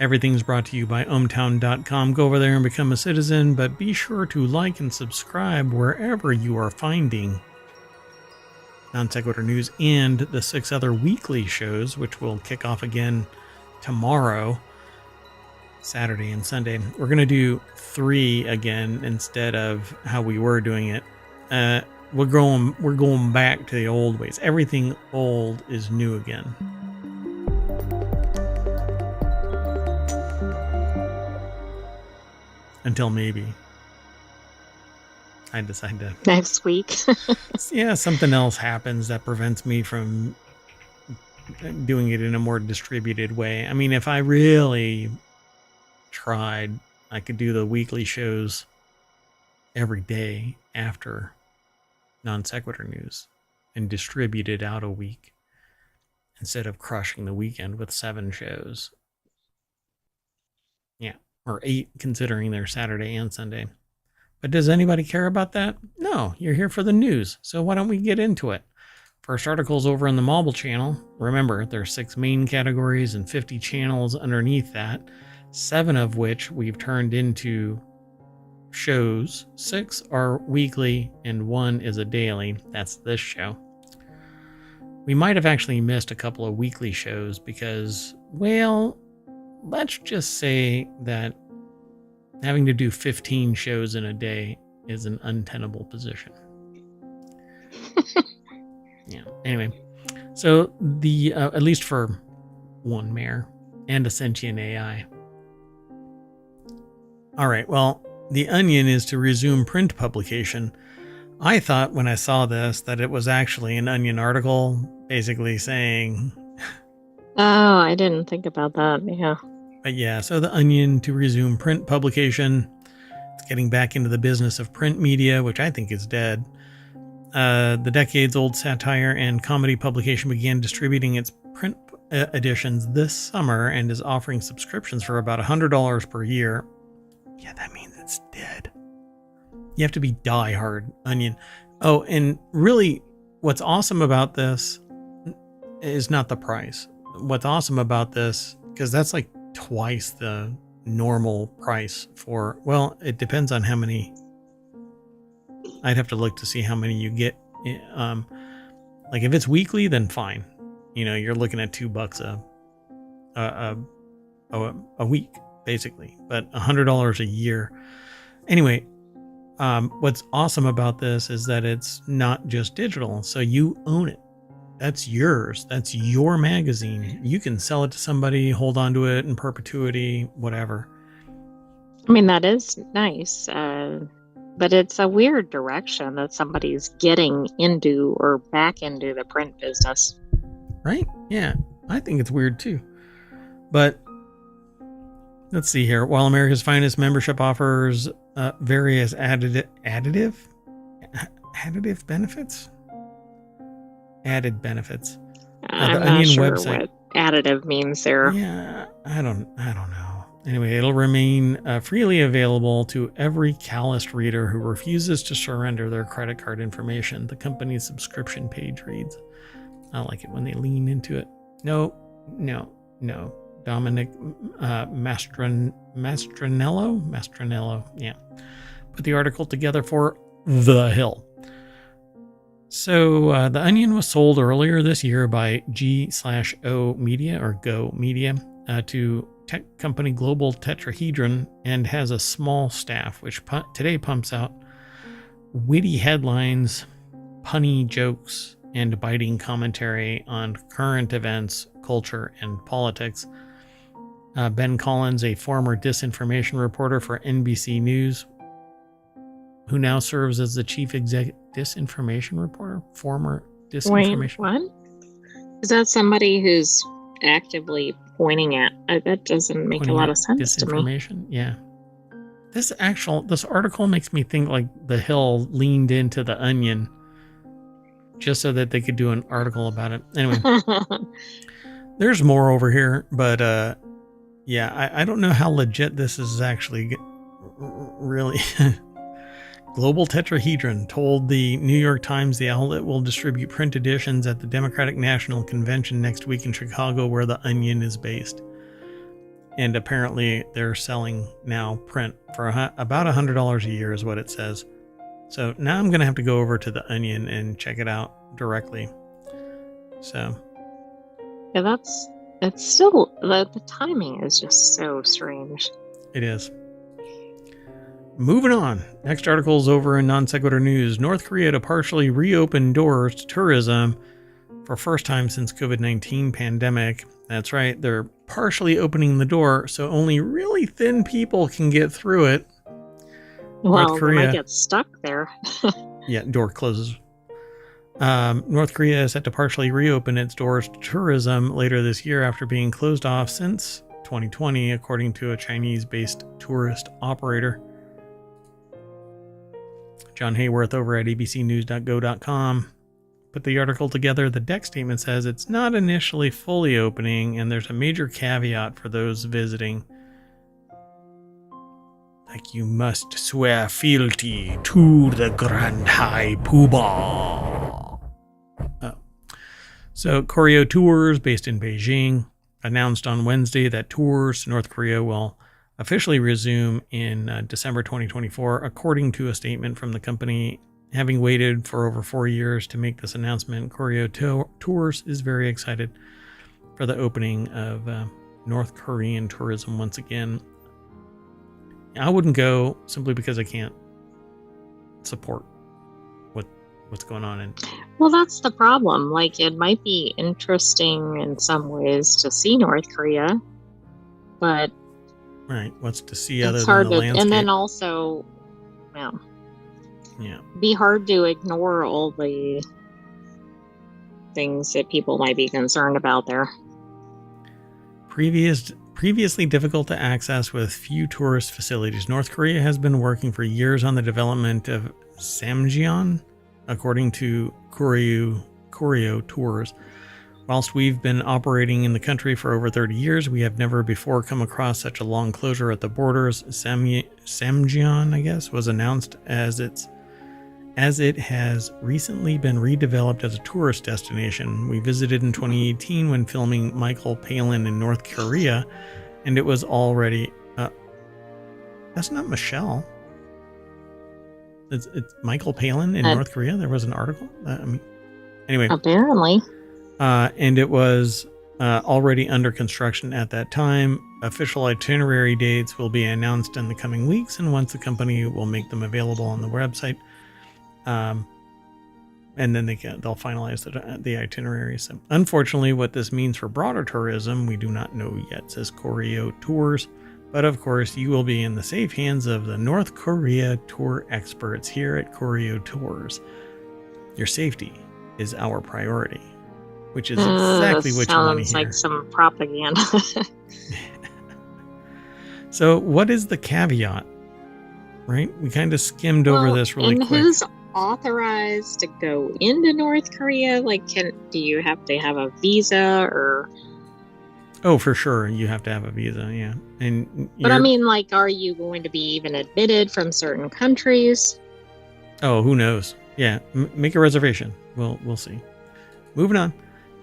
Everything's brought to you by ohmTown.com. Go over there and become a citizen, but be sure to like and subscribe wherever you are finding Non Sequitur News and the 6 other weekly shows, which will kick off again tomorrow, Saturday and Sunday. We're going to do 3 again instead of how we were doing it. We're going back to the old ways. Everything old is new again. Until maybe I decide to next week. Yeah, something else happens that prevents me from doing it in a more distributed way. I mean, if I really tried, I could do the weekly shows every day after Non Sequitur News and distribute it out a week instead of crushing the weekend with 7 shows. Yeah, or 8 considering they're Saturday and Sunday. But does anybody care about that? No, you're here for the news. So why don't we get into it? First article's over in the mobile channel. Remember, there are 6 main categories and 50 channels underneath that, 7 of which we've turned into shows. 6 are weekly and 1 is a daily. That's this show. We might have actually missed a couple of weekly shows because, well, let's just say that having to do 15 shows in a day is an untenable position. Yeah. Anyway, so the at least for one mayor and a sentient AI. All right. Well, the Onion is to resume print publication. I thought when I saw this that it was actually an Onion article basically saying... Oh, I didn't think about that. Yeah. But yeah, so the Onion to resume print publication. It's getting back into the business of print media, which I think is dead. The decades-old satire and comedy publication began distributing its print editions this summer and is offering subscriptions for about $100 per year. Yeah, that means it's dead. You have to be diehard Onion. Oh, and really, what's awesome about this is not the price. What's awesome about this, because that's like twice the normal price for, well, it depends on how many. I'd have to look to see how many you get. Like if it's weekly, then fine. You know, you're looking at $2 a week, basically, but $100 a year. Anyway, what's awesome about this is that it's not just digital, so you own it. That's yours. That's your magazine. You can sell it to somebody, hold on to it in perpetuity, whatever. I mean, that is nice, but it's a weird direction that somebody's getting into or back into the print business. Right? Yeah, I think it's weird too. But let's see here. While America's Finest membership offers various additive benefits. Added benefits. I'm not sure what additive means there. Yeah, I don't know. Anyway, it'll remain freely available to every calloused reader who refuses to surrender their credit card information. The company's subscription page reads. I like it when they lean into it. No. Dominic Mastranello. Yeah. Put the article together for The Hill. So the Onion was sold earlier this year by G/O Media or Go Media to tech company Global Tetrahedron and has a small staff, which today pumps out witty headlines, punny jokes, and biting commentary on current events, culture, and politics. Ben Collins, a former disinformation reporter for NBC News, who now serves as the chief disinformation reporter? Former disinformation. Wait, what? Is that somebody who's actively pointing at? That doesn't make a lot of sense to me. Disinformation, yeah. This article makes me think like The Hill leaned into the Onion just so that they could do an article about it. Anyway, there's more over here, but yeah, I don't know how legit this is actually really. Global Tetrahedron told the New York Times the outlet will distribute print editions at the Democratic National Convention next week in Chicago, where the Onion is based. And apparently they're selling now print for about $100 a year is what it says. So now I'm going to have to go over to the Onion and check it out directly. So. Yeah, it's still, the timing is just so strange. It is. Moving on. Next article is over in Non Sequitur News. North Korea to partially reopen doors to tourism for first time since COVID-19 pandemic. That's right. They're partially opening the door so only really thin people can get through it. Well, North Korea, they might get stuck there. Yeah, door closes. North Korea is set to partially reopen its doors to tourism later this year after being closed off since 2020, according to a Chinese-based tourist operator. John Hayworth over at abcnews.go.com put the article together. The deck statement says it's not initially fully opening, and there's a major caveat for those visiting. Like, you must swear fealty to the Grand High Poobah. Oh. So, Koryo Tours, based in Beijing, announced on Wednesday that tours to North Korea will officially resume in December 2024, according to a statement from the company. Having waited for over 4 years to make this announcement, Koryo Tours is very excited for the opening of North Korean tourism once again. I wouldn't go simply because I can't support what's going on. Well, that's the problem. Like, it might be interesting in some ways to see North Korea, but right, what's to see other it's than hard the to, landscape? and then also, well, yeah, be hard to ignore all the things that people might be concerned about there. Previously difficult to access with few tourist facilities, North Korea has been working for years on the development of Samjeon, according to Koryo Tours. Whilst we've been operating in the country for over 30 years, we have never before come across such a long closure at the borders. Samjeon, I guess, was announced as it has recently been redeveloped as a tourist destination. We visited in 2018 when filming Michael Palin in North Korea, and it was already... that's not Michelle. It's Michael Palin in North Korea. There was an article. Anyway. Apparently. And it was already under construction at that time. Official itinerary dates will be announced in the coming weeks, and once the company will make them available on the website. And then they'll finalize the itineraries. Unfortunately, what this means for broader tourism, we do not know yet, says Koryo Tours. But of course, you will be in the safe hands of the North Korea tour experts here at Koryo Tours. Your safety is our priority, which is exactly what you want to hear. Sounds like some propaganda. So what is the caveat? Right? We kind of skimmed over this really quick. And who's authorized to go into North Korea? Like, do you have to have a visa or... Oh, for sure. You have to have a visa, yeah. But I mean, like, are you going to be even admitted from certain countries? Oh, who knows? Yeah, make a reservation. We'll see. Moving on.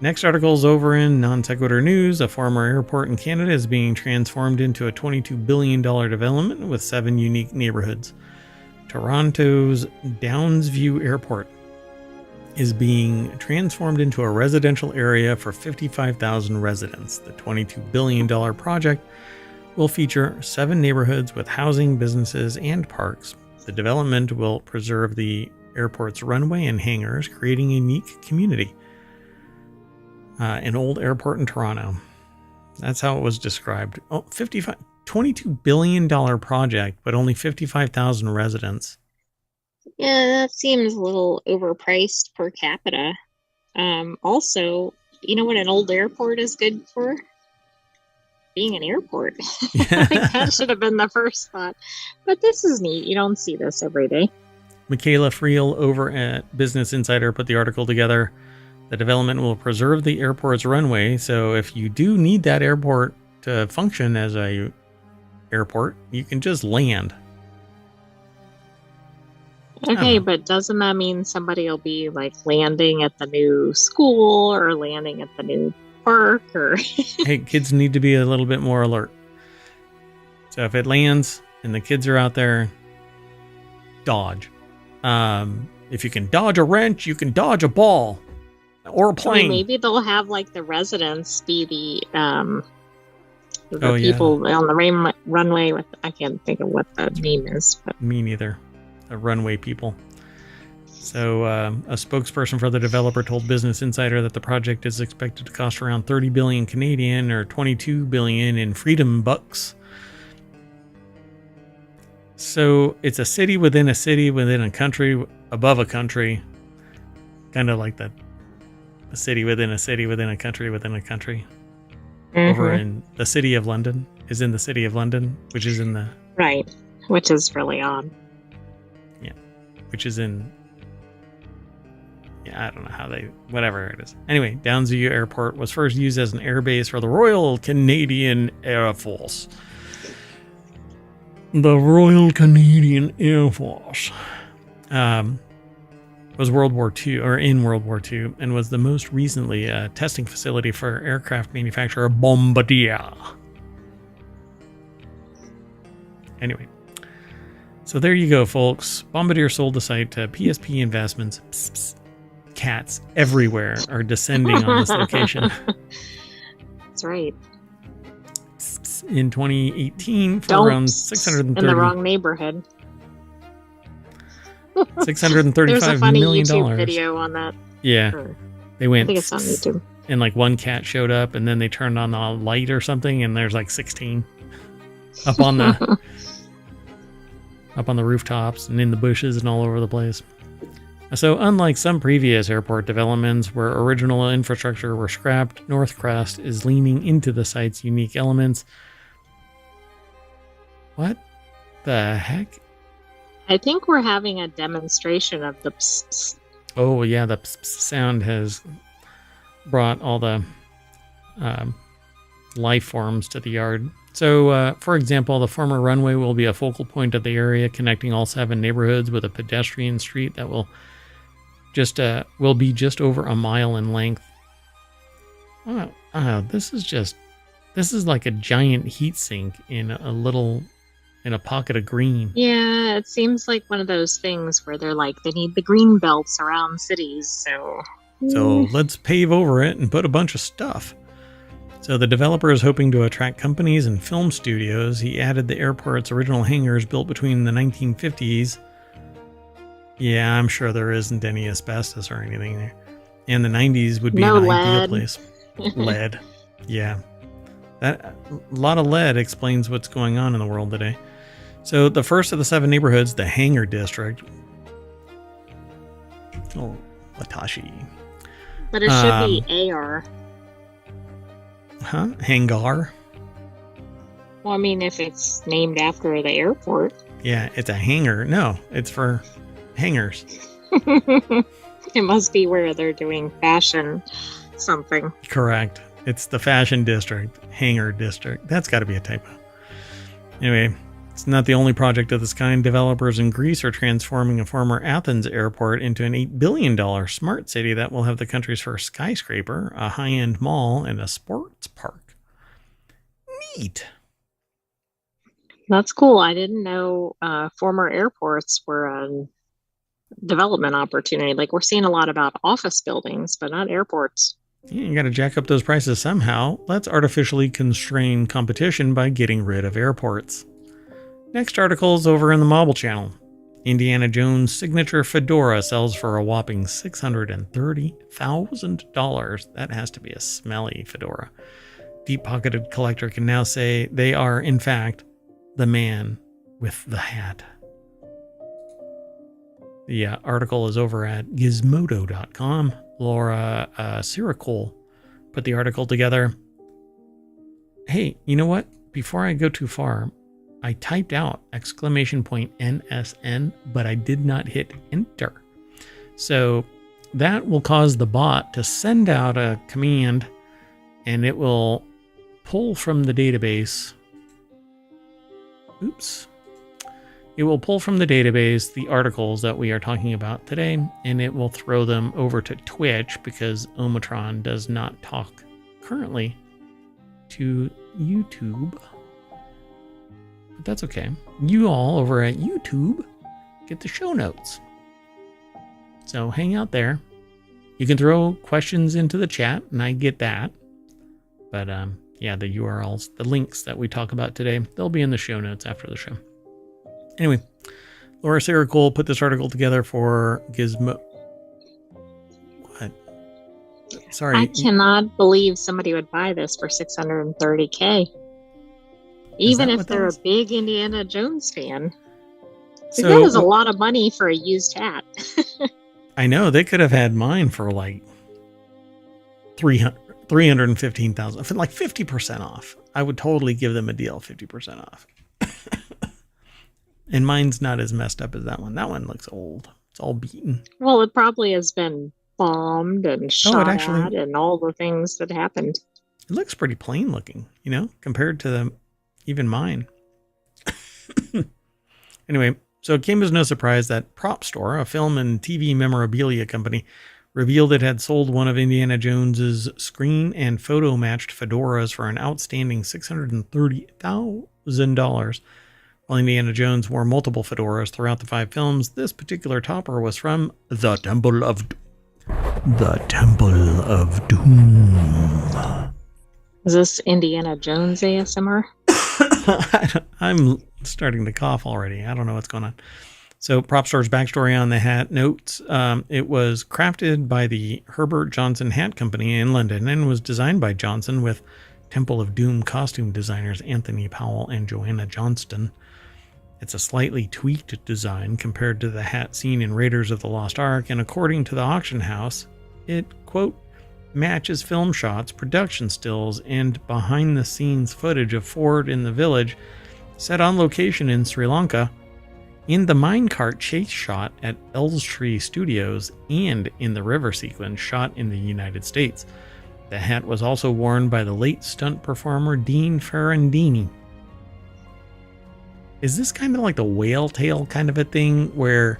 Next article is over in Non Sequitur News. A former airport in Canada is being transformed into a $22 billion development with 7 unique neighborhoods. Toronto's Downsview Airport is being transformed into a residential area for 55,000 residents. The $22 billion project will feature 7 neighborhoods with housing, businesses, and parks. The development will preserve the airport's runway and hangars, creating a unique community. An old airport in Toronto. That's how it was described. Oh, $22 billion project, but only 55,000 residents. Yeah, that seems a little overpriced per capita. Also, you know what an old airport is good for? Being an airport. I think that should have been the first thought. But this is neat. You don't see this every day. Michaela Friel over at Business Insider put the article together. The development will preserve the airport's runway, so if you do need that airport to function as a airport, you can just land. Okay, but doesn't that mean somebody will be like landing at the new school or landing at the new park? Or hey, kids need to be a little bit more alert. So if it lands and the kids are out there, dodge. If you can dodge a wrench, you can dodge a ball or a I plane. mean, maybe they'll have like the residents be the Oh, people on the runway with, I can't think of what the name is. But. Me neither. The runway people. So a spokesperson for the developer told Business Insider that the project is expected to cost around 30 billion Canadian or 22 billion in freedom bucks. So it's a city within a country above a country. Kind of like a city within a city within a country within a country. Mm-hmm. Over in the city of London is in the city of London, which is in the... Right, which is really odd. Yeah, which is in... Yeah, I don't know how they... Whatever it is. Anyway, Downsview Airport was first used as an airbase for the Royal Canadian Air Force. The Royal Canadian Air Force was World War II, or in World War II, and was the most recently a testing facility for aircraft manufacturer Bombardier. Anyway, so there you go, folks. Bombardier sold the site to PSP Investments. Psst, psst. Cats everywhere are descending on this location. That's right. In 2018 for around 630 in the wrong neighborhood. $635 There's a funny million. YouTube video on that. Yeah, they went. I think it's on YouTube. And like one cat showed up, and then they turned on the light or something, and there's like 16 up on the up on the rooftops and in the bushes and all over the place. So unlike some previous airport developments where original infrastructure were scrapped, Northcrest is leaning into the site's unique elements. What the heck? I think we're having a demonstration of the psst, psst. Oh yeah, the psst, psst sound has brought all the life forms to the yard. So, for example, the former runway will be a focal point of the area, connecting all 7 neighborhoods with a pedestrian street that will be just over a mile in length. This is like a giant heat sink in a pocket of green. Yeah, it seems like one of those things where they're like, they need the green belts around cities, So let's pave over it and put a bunch of stuff. So the developer is hoping to attract companies and film studios. He added the airport's original hangars built between the 1950s. Yeah, I'm sure there isn't any asbestos or anything there. And the 90s would be an ideal place. Lead. Yeah. A lot of lead explains what's going on in the world today. So the first of the 7 neighborhoods, the Hangar District. Oh, Latashi. But it should be AR. Huh? Hangar? Well, I mean, if it's named after the airport. Yeah, it's a hangar. No, it's for hangars. It must be where they're doing fashion something. Correct. It's the Fashion District, Hangar District. That's got to be a typo. Anyway, it's not the only project of this kind. Developers in Greece are transforming a former Athens airport into an $8 billion smart city that will have the country's first skyscraper, a high-end mall, and a sports park. Neat. That's cool. I didn't know former airports were a development opportunity. Like, we're seeing a lot about office buildings, but not airports. Yeah, you got to jack up those prices somehow. Let's artificially constrain competition by getting rid of airports. Next article is over in the Mobile Channel. Indiana Jones' signature fedora sells for a whopping $630,000. That has to be a smelly fedora. Deep-pocketed collector can now say they are, in fact, the man with the hat. The article is over at gizmodo.com. Laura Siricole put the article together. Hey, you know what? Before I go too far, I typed out !NSN, but I did not hit enter. So that will cause the bot to send out a command, and it will pull from the database. Oops. It will pull from the database the articles that we are talking about today, and it will throw them over to Twitch because ohmTown does not talk currently to YouTube. But that's okay. You all over at YouTube get the show notes. So hang out there. You can throw questions into the chat, and I get that. But yeah, the URLs, the links that we talk about today, they'll be in the show notes after the show. Anyway, Laura Sarah Cole put this article together for Gizmo. What? Sorry. I cannot believe somebody would buy this for $630K. Even if they're a big Indiana Jones fan. So that is a lot of money for a used hat. I know. They could have had mine for like $315,000, for like 50% off. I would totally give them a deal, 50% off. And mine's not as messed up as that one. That one looks old. It's all beaten. Well, it probably has been bombed and shot at and all the things that happened. It looks pretty plain looking, you know, compared to even mine. Anyway, so it came as no surprise that Prop Store, a film and TV memorabilia company, revealed it had sold one of Indiana Jones's screen and photo matched fedoras for an outstanding $630,000. While Indiana Jones wore multiple fedoras throughout the 5 films, this particular topper was from the Temple of Doom. Is this Indiana Jones ASMR? I'm starting to cough already. I don't know what's going on. So Prop Store's backstory on the hat notes, it was crafted by the Herbert Johnson Hat Company in London and was designed by Johnson with Temple of Doom costume designers Anthony Powell and Joanna Johnston. It's a slightly tweaked design compared to the hat seen in Raiders of the Lost Ark, and according to the auction house, it, quote, matches film shots, production stills, and behind-the-scenes footage of Ford in the village set on location in Sri Lanka, in the minecart chase shot at Elstree Studios, and in the river sequence shot in the United States. The hat was also worn by the late stunt performer Dean Ferrandini. Is this kind of like the whale tail kind of a thing where...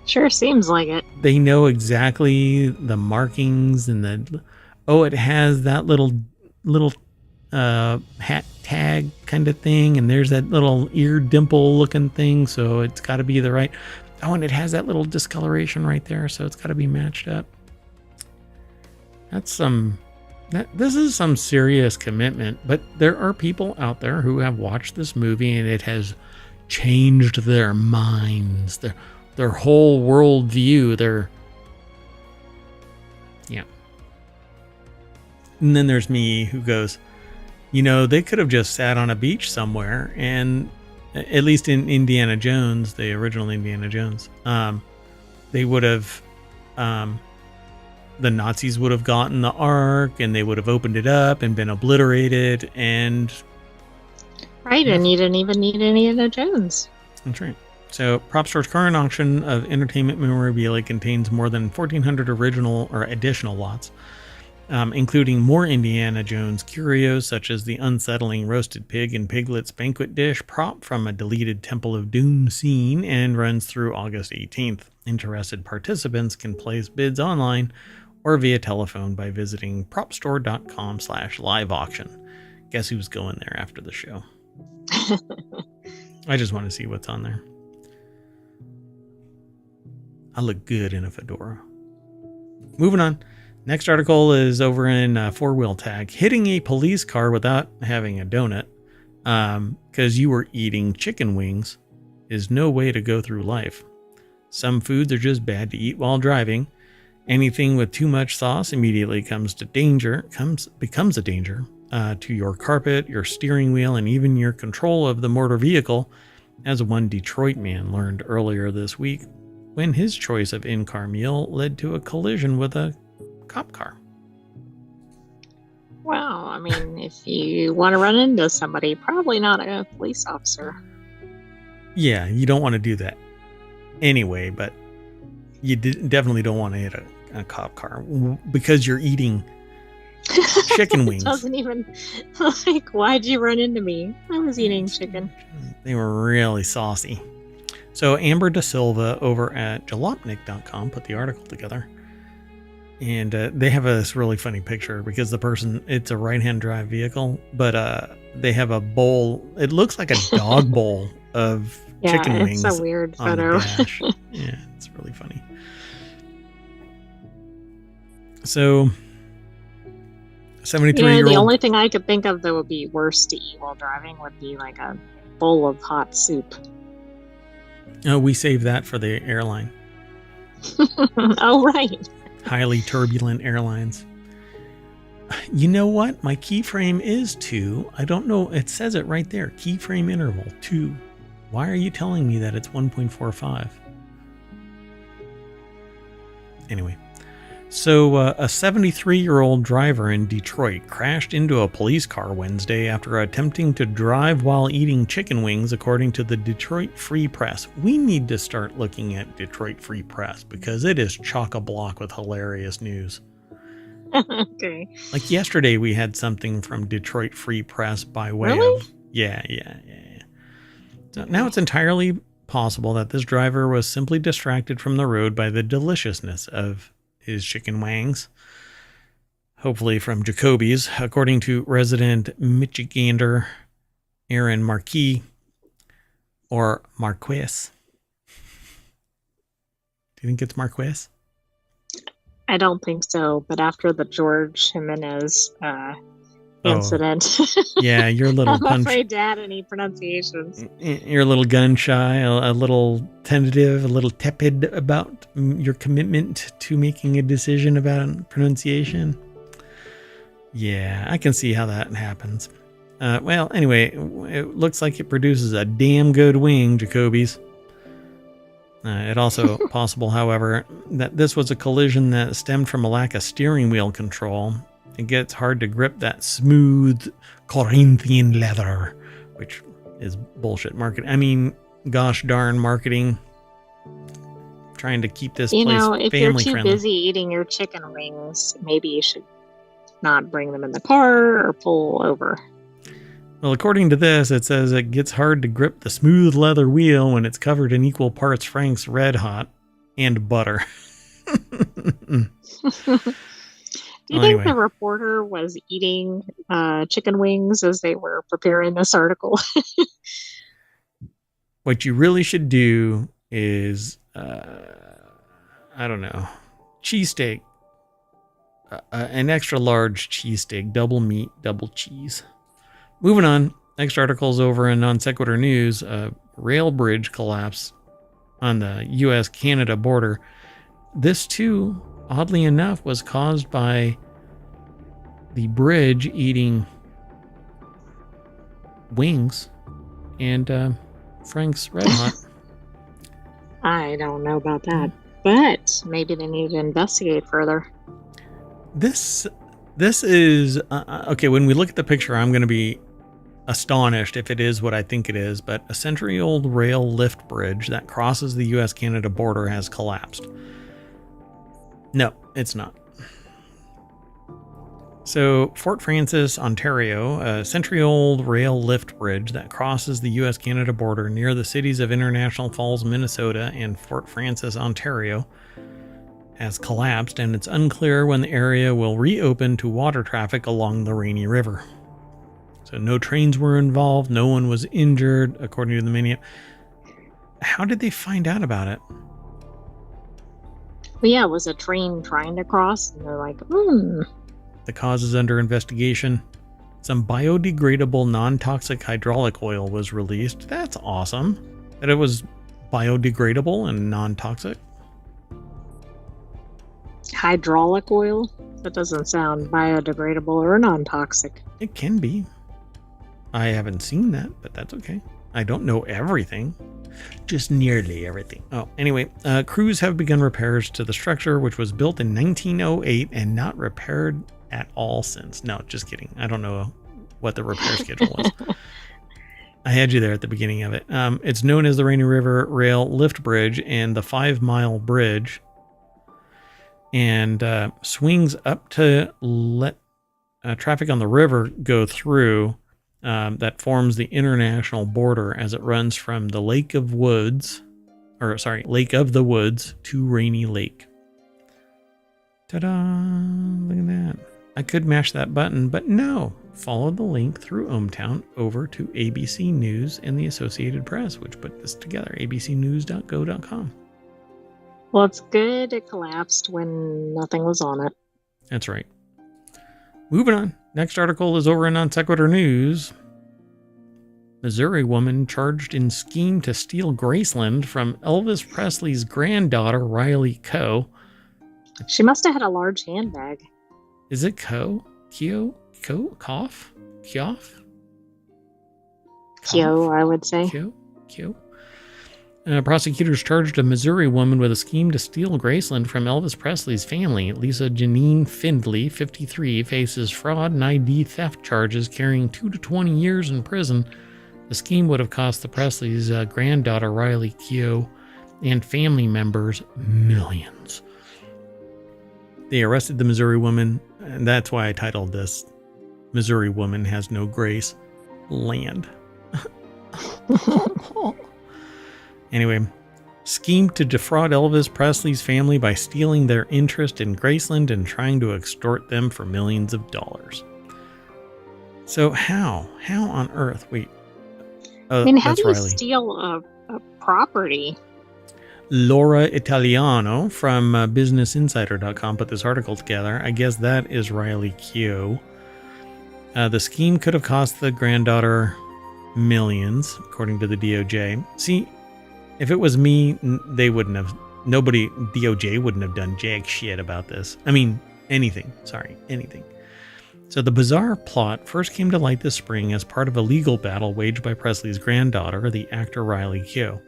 Sure seems like it. They know exactly the markings and the... Oh, it has that little hat tag kind of thing, and there's that little ear dimple looking thing, so it's got to be the right... Oh, and it has that little discoloration right there, so it's got to be matched up. That's some... This is some serious commitment, but there are people out there who have watched this movie and it has changed their minds, their whole world view, yeah. And then there's me who goes, you know, they could have just sat on a beach somewhere, and at least in Indiana Jones, the original Indiana Jones, they would have, the Nazis would have gotten the Ark, and they would have opened it up and been obliterated, and... Right, and you didn't even need Indiana Jones. That's right. So, Prop Store's current auction of entertainment memorabilia contains more than 1,400 original or additional lots, including more Indiana Jones curios, such as the unsettling roasted pig and piglets banquet dish prop from a deleted Temple of Doom scene, and runs through August 18th. Interested participants can place bids online or via telephone by visiting propstore.com/live auction. Guess who's going there after the show? I just want to see what's on there. I look good in a fedora. Moving on. Next article is over in Four-Wheel Tag. Hitting a police car without having a donut because you were eating chicken wings is no way to go through life. Some foods are just bad to eat while driving. Anything with too much sauce immediately becomes a danger to your carpet, your steering wheel, and even your control of the motor vehicle, as one Detroit man learned earlier this week when his choice of in-car meal led to a collision with a cop car. Well, I mean, if you want to run into somebody, probably not a police officer. Yeah, you don't want to do that anyway, but you definitely don't want to hit a cop car because you're eating chicken wings. Doesn't even, like, why'd you run into me? I was eating chicken. They were really saucy. So Amber Da Silva over at jalopnik.com put the article together. And they have this really funny picture because the person, it's a right-hand drive vehicle, but they have a bowl. It looks like a dog bowl of chicken wings. Yeah, it's a weird photo. Yeah, it's really funny. So, You know, the 73-year-old. only thing I could think of that would be worse to eat while driving would be like a bowl of hot soup. We save that for the airline. Oh, right. Highly turbulent airlines. You know what? My keyframe is 2. I don't know. It says it right there. Keyframe interval 2. Why are you telling me that it's 1.45? Anyway. So a 73-year-old driver in Detroit crashed into a police car Wednesday after attempting to drive while eating chicken wings, according to the Detroit Free Press. We need to start looking at Detroit Free Press because it is chock-a-block with hilarious news. Okay. Like yesterday, we had something from Detroit Free Press by way Really? of... Yeah. So now it's entirely possible that this driver was simply distracted from the road by the deliciousness of his chicken wangs, hopefully from Jacoby's, according to resident Michigander Aaron Marquis, or Marquis. Do you think it's Marquis? I don't think so, but after the George Jimenez incident, Yeah, you're a little I'm afraid to add any pronunciations. You're a little gun shy, a little tentative, a little tepid about your commitment to making a decision about pronunciation. Yeah, I can see how that happens. Well, anyway, it looks like it produces a damn good wing, Jacoby's. It also possible, however, that this was a collision that stemmed from a lack of steering wheel control. It gets hard to grip that smooth Corinthian leather, which is bullshit marketing. I mean, gosh darn marketing. Trying to keep this place family friendly. If you're too busy eating your chicken wings, maybe you should not bring them in the car or pull over. Well, according to this, it says it gets hard to grip the smooth leather wheel when it's covered in equal parts Frank's Red Hot and butter. Do you think the reporter was eating chicken wings as they were preparing this article? What you really should do is, I don't know, cheesesteak. An extra large cheesesteak, double meat, double cheese. Moving on, next article's over in Non Sequitur News. Rail bridge collapse on the U.S.-Canada border. This, too, oddly enough, was caused by the bridge eating wings and Frank's Red Hot. I don't know about that, but maybe they need to investigate further. This is okay. When we look at the picture, I'm going to be astonished if it is what I think it is, but a century-old rail lift bridge that crosses the U.S.-Canada border has collapsed. No, it's not. So, Fort Frances, Ontario, a century-old rail lift bridge that crosses the U.S.-Canada border near the cities of International Falls, Minnesota, and Fort Frances, Ontario, has collapsed, and it's unclear when the area will reopen to water traffic along the Rainy River. So no trains were involved, no one was injured, according to the menu. How did they find out about it? Well, yeah, it was a train trying to cross, and they're like, The cause is under investigation. Some biodegradable, non-toxic hydraulic oil was released. That's awesome. That it was biodegradable and non-toxic. Hydraulic oil? That doesn't sound biodegradable or non-toxic. It can be. I haven't seen that, but that's okay. I don't know everything. Just nearly everything. Oh, anyway, crews have begun repairs to the structure, which was built in 1908 and not repaired at all since. No, just kidding. I don't know what the repair schedule was. I had you there at the beginning of it. It's known as the Rainy River Rail Lift Bridge and the 5 Mile Bridge, and swings up to let traffic on the river go through. That forms the international border as it runs from the Lake of the Woods to Rainy Lake. Ta-da! Look at that. I could mash that button, but no. Follow the link through ohmTown over to ABC News and the Associated Press, which put this together, abcnews.go.com. Well, it's good it collapsed when nothing was on it. That's right. Moving on. Next article is over in Non Sequitur News. Missouri woman charged in scheme to steal Graceland from Elvis Presley's granddaughter, Riley Coe. She must have had a large handbag. Is it Coe? Cough? Kioff? Kyo, I would say. Kyo? Prosecutors charged a Missouri woman with a scheme to steal Graceland from Elvis Presley's family. Lisa Janine Findley, 53, faces fraud and ID theft charges carrying 2 to 20 years in prison. The scheme would have cost the Presleys' granddaughter, Riley Keough, and family members millions. They arrested the Missouri woman, and that's why I titled this, Missouri Woman Has No Grace Land. Anyway, schemed to defraud Elvis Presley's family by stealing their interest in Graceland and trying to extort them for millions of dollars. So how on earth? Wait. I mean, how do you Riley. steal a property? Laura Italiano from BusinessInsider.com put this article together. I guess that is Riley Keough. The scheme could have cost the granddaughter millions, according to the DOJ. See, if it was me, they wouldn't have. Nobody, DOJ wouldn't have done jack shit about this. I mean, anything. Sorry, anything. So the bizarre plot first came to light this spring as part of a legal battle waged by Presley's granddaughter, the actor Riley Keough.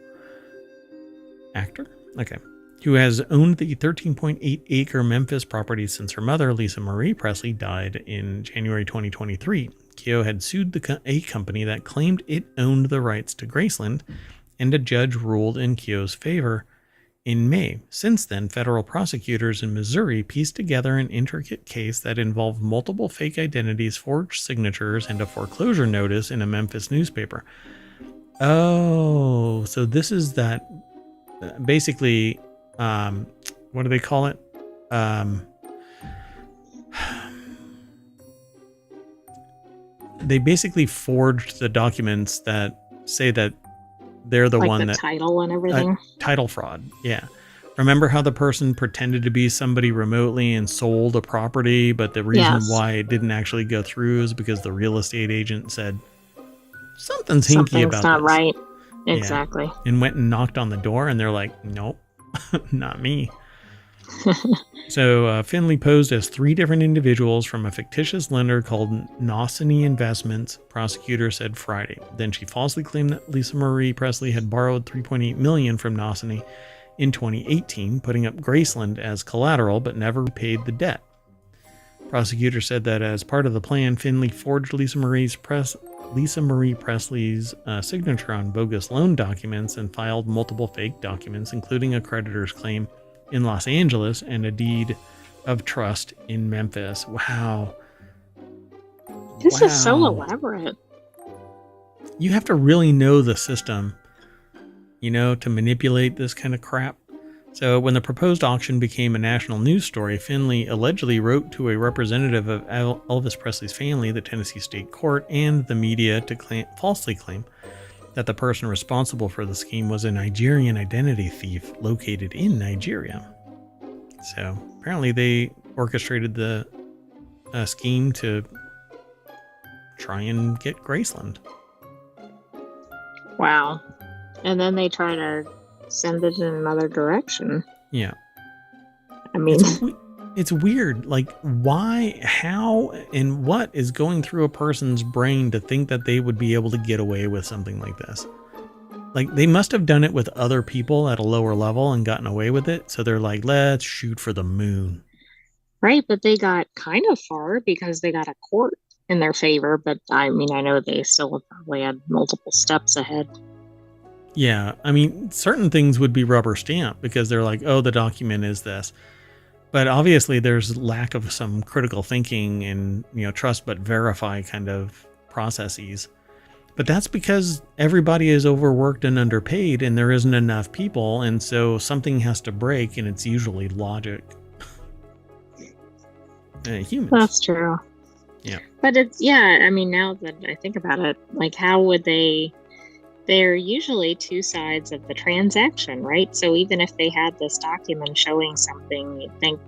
Actor? Okay. Who has owned the 13.8-acre Memphis property since her mother, Lisa Marie Presley, died in January 2023. Keough had sued a company that claimed it owned the rights to Graceland, and a judge ruled in Keough's favor in May. Since then, federal prosecutors in Missouri pieced together an intricate case that involved multiple fake identities, forged signatures, and a foreclosure notice in a Memphis newspaper. Oh, so this is that, basically, what do they call it? They basically forged the documents that say that they're the one that title and everything. Title fraud. Yeah. Remember how the person pretended to be somebody remotely and sold a property, but the reason why it didn't actually go through is because the real estate agent said something's hinky about this. Something's not right. Exactly. Yeah. And went and knocked on the door, and they're like, nope, not me. So Finley posed as 3 different individuals from a fictitious lender called Nosany Investments, prosecutor said Friday. Then she falsely claimed that Lisa Marie Presley had borrowed $3.8 million from Nosany in 2018, putting up Graceland as collateral, but never paid the debt. Prosecutor said that as part of the plan, Finley forged Lisa Marie Presley's signature on bogus loan documents and filed multiple fake documents, including a creditor's claim in Los Angeles and a deed of trust in Memphis. Wow. This is so elaborate. You have to really know the system, to manipulate this kind of crap. So when the proposed auction became a national news story, Finley allegedly wrote to a representative of Elvis Presley's family, the Tennessee State Court, and the media to falsely claim that the person responsible for the scheme was a Nigerian identity thief located in Nigeria. So apparently they orchestrated the scheme to try and get Graceland. Wow. And then they try to send it in another direction. Yeah. I mean, it's weird. Like, why, how, and what is going through a person's brain to think that they would be able to get away with something like this? Like, they must have done it with other people at a lower level and gotten away with it. So they're like, let's shoot for the moon. Right, but they got kind of far because they got a court in their favor. But I mean, I know they still probably had multiple steps ahead. Yeah, I mean, certain things would be rubber stamped because they're like, oh, the document is this. But obviously there's lack of some critical thinking and, trust but verify kind of processes. But that's because everybody is overworked and underpaid and there isn't enough people. And so something has to break, and it's usually logic. Humans. That's true. Yeah. But I mean, now that I think about it, like, how would they're usually 2 sides of the transaction, right? So even if they had this document showing something, you'd think,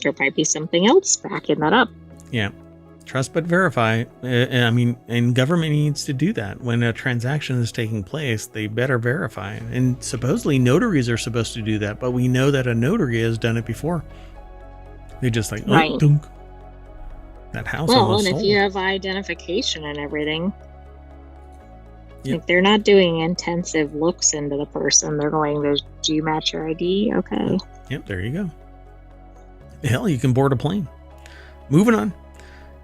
there might be something else backing that up. Yeah. Trust but verify. I mean, and government needs to do that. When a transaction is taking place, they better verify. And supposedly notaries are supposed to do that, but we know that a notary has done it before. They just like, Right. oh, dunk. That house Well, almost and sold. if you have identification and everything, Yep. like they're not doing intensive looks into the person. They're going to, do you match your ID? Okay. Yep, there you go. Hell, you can board a plane. Moving on.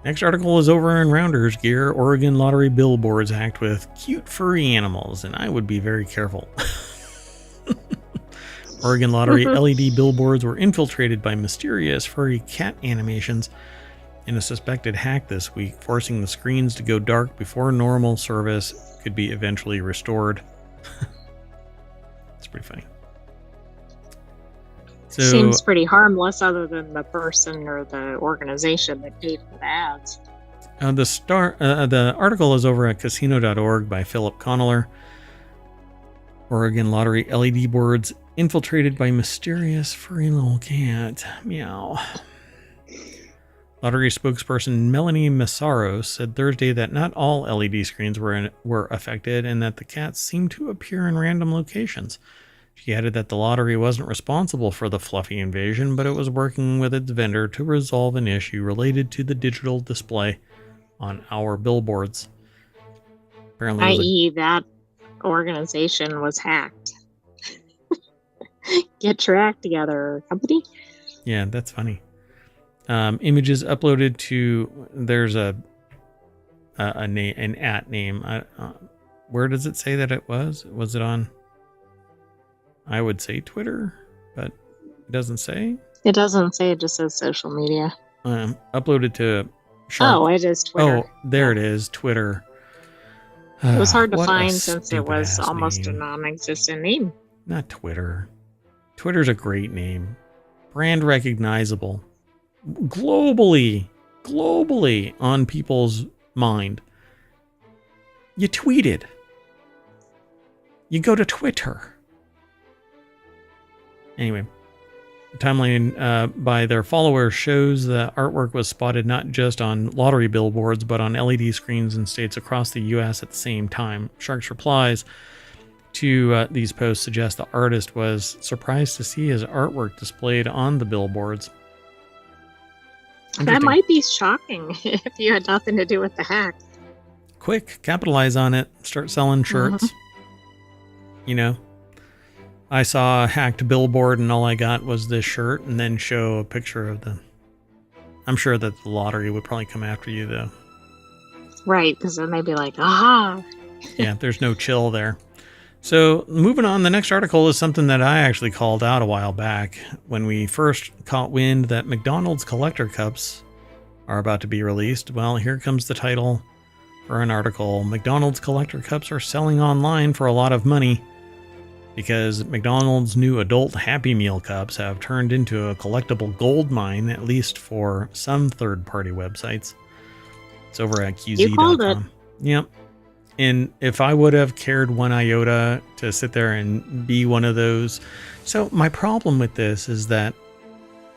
Next article is over in Rounders Gear. Oregon lottery billboards hacked with cute furry animals, and I would be very careful. Oregon lottery LED billboards were infiltrated by mysterious furry cat animations in a suspected hack this week, forcing the screens to go dark before normal service could be eventually restored. It's pretty funny. So, Seems pretty harmless, other than the person or the organization that paid for the ads. the article is over at casino.org by Philip Conneller. Oregon lottery LED boards infiltrated by mysterious furry little cat. Meow. Lottery spokesperson Melanie Massaros said Thursday that not all LED screens were affected and that the cats seemed to appear in random locations. She added that the lottery wasn't responsible for the fluffy invasion, but it was working with its vendor to resolve an issue related to the digital display on our billboards. Apparently, I.e., that organization was hacked. Get your act together, company. yeah, that's funny. Images uploaded to there's a name, an @ name. Where does it say that it was? Was it on? I would say Twitter, but it doesn't say. It doesn't say, it just says social media. Uploaded to Shark. Oh, it is Twitter. Oh, there it is, Twitter. It was hard to What a find since it was stupid-ass almost a name. non-existent name. Not Twitter. Twitter's a great name. Brand recognizable. Globally on people's mind. You tweeted. You go to Twitter. Anyway, the timeline by their followers shows the artwork was spotted not just on lottery billboards, but on LED screens in states across the U.S. at the same time. Shark's replies to these posts suggest the artist was surprised to see his artwork displayed on the billboards. That might be shocking if you had nothing to do with the hack. Quick, capitalize on it. Start selling shirts. You know, I saw a hacked billboard and all I got was this shirt, and then show a picture of the... I'm sure that the lottery would probably come after you, though. Right, because then they'd be like, aha! Yeah, there's no chill there. So, moving on, the next article is something that I actually called out a while back when we first caught wind that McDonald's collector cups are about to be released. Well, here comes the title for an article. McDonald's collector cups are selling online for a lot of money because McDonald's new adult Happy Meal cups have turned into a collectible gold mine, at least for some third-party websites. It's over at QZ.com. You called it. Yep. And if I would have cared one iota to sit there and be one of those. So my problem with this is that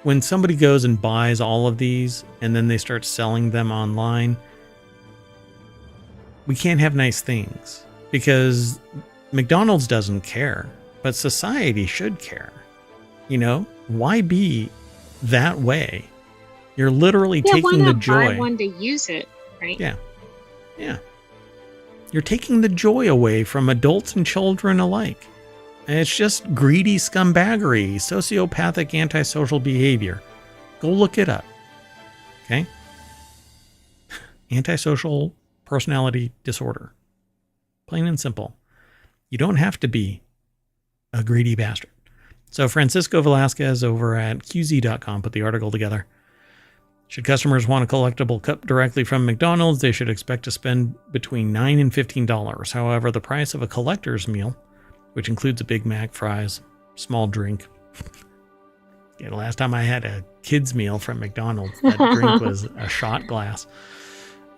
when somebody goes and buys all of these and then they start selling them online, we can't have nice things because McDonald's doesn't care, but society should care. You know, why be that way? You're literally taking the joy. Buy one to use it, right? Yeah. Yeah. You're taking the joy away from adults and children alike. And it's just greedy scumbaggery, sociopathic antisocial behavior. Go look it up. Okay? Antisocial personality disorder. Plain and simple. You don't have to be a greedy bastard. So Francisco Velasquez over at QZ.com put the article together. Should customers want a collectible cup directly from McDonald's, they should expect to spend between $9 and $15. However, the price of a collector's meal, which includes a Big Mac, fries, small drink. Yeah, the last time I had a kid's meal from McDonald's, that drink was a shot glass.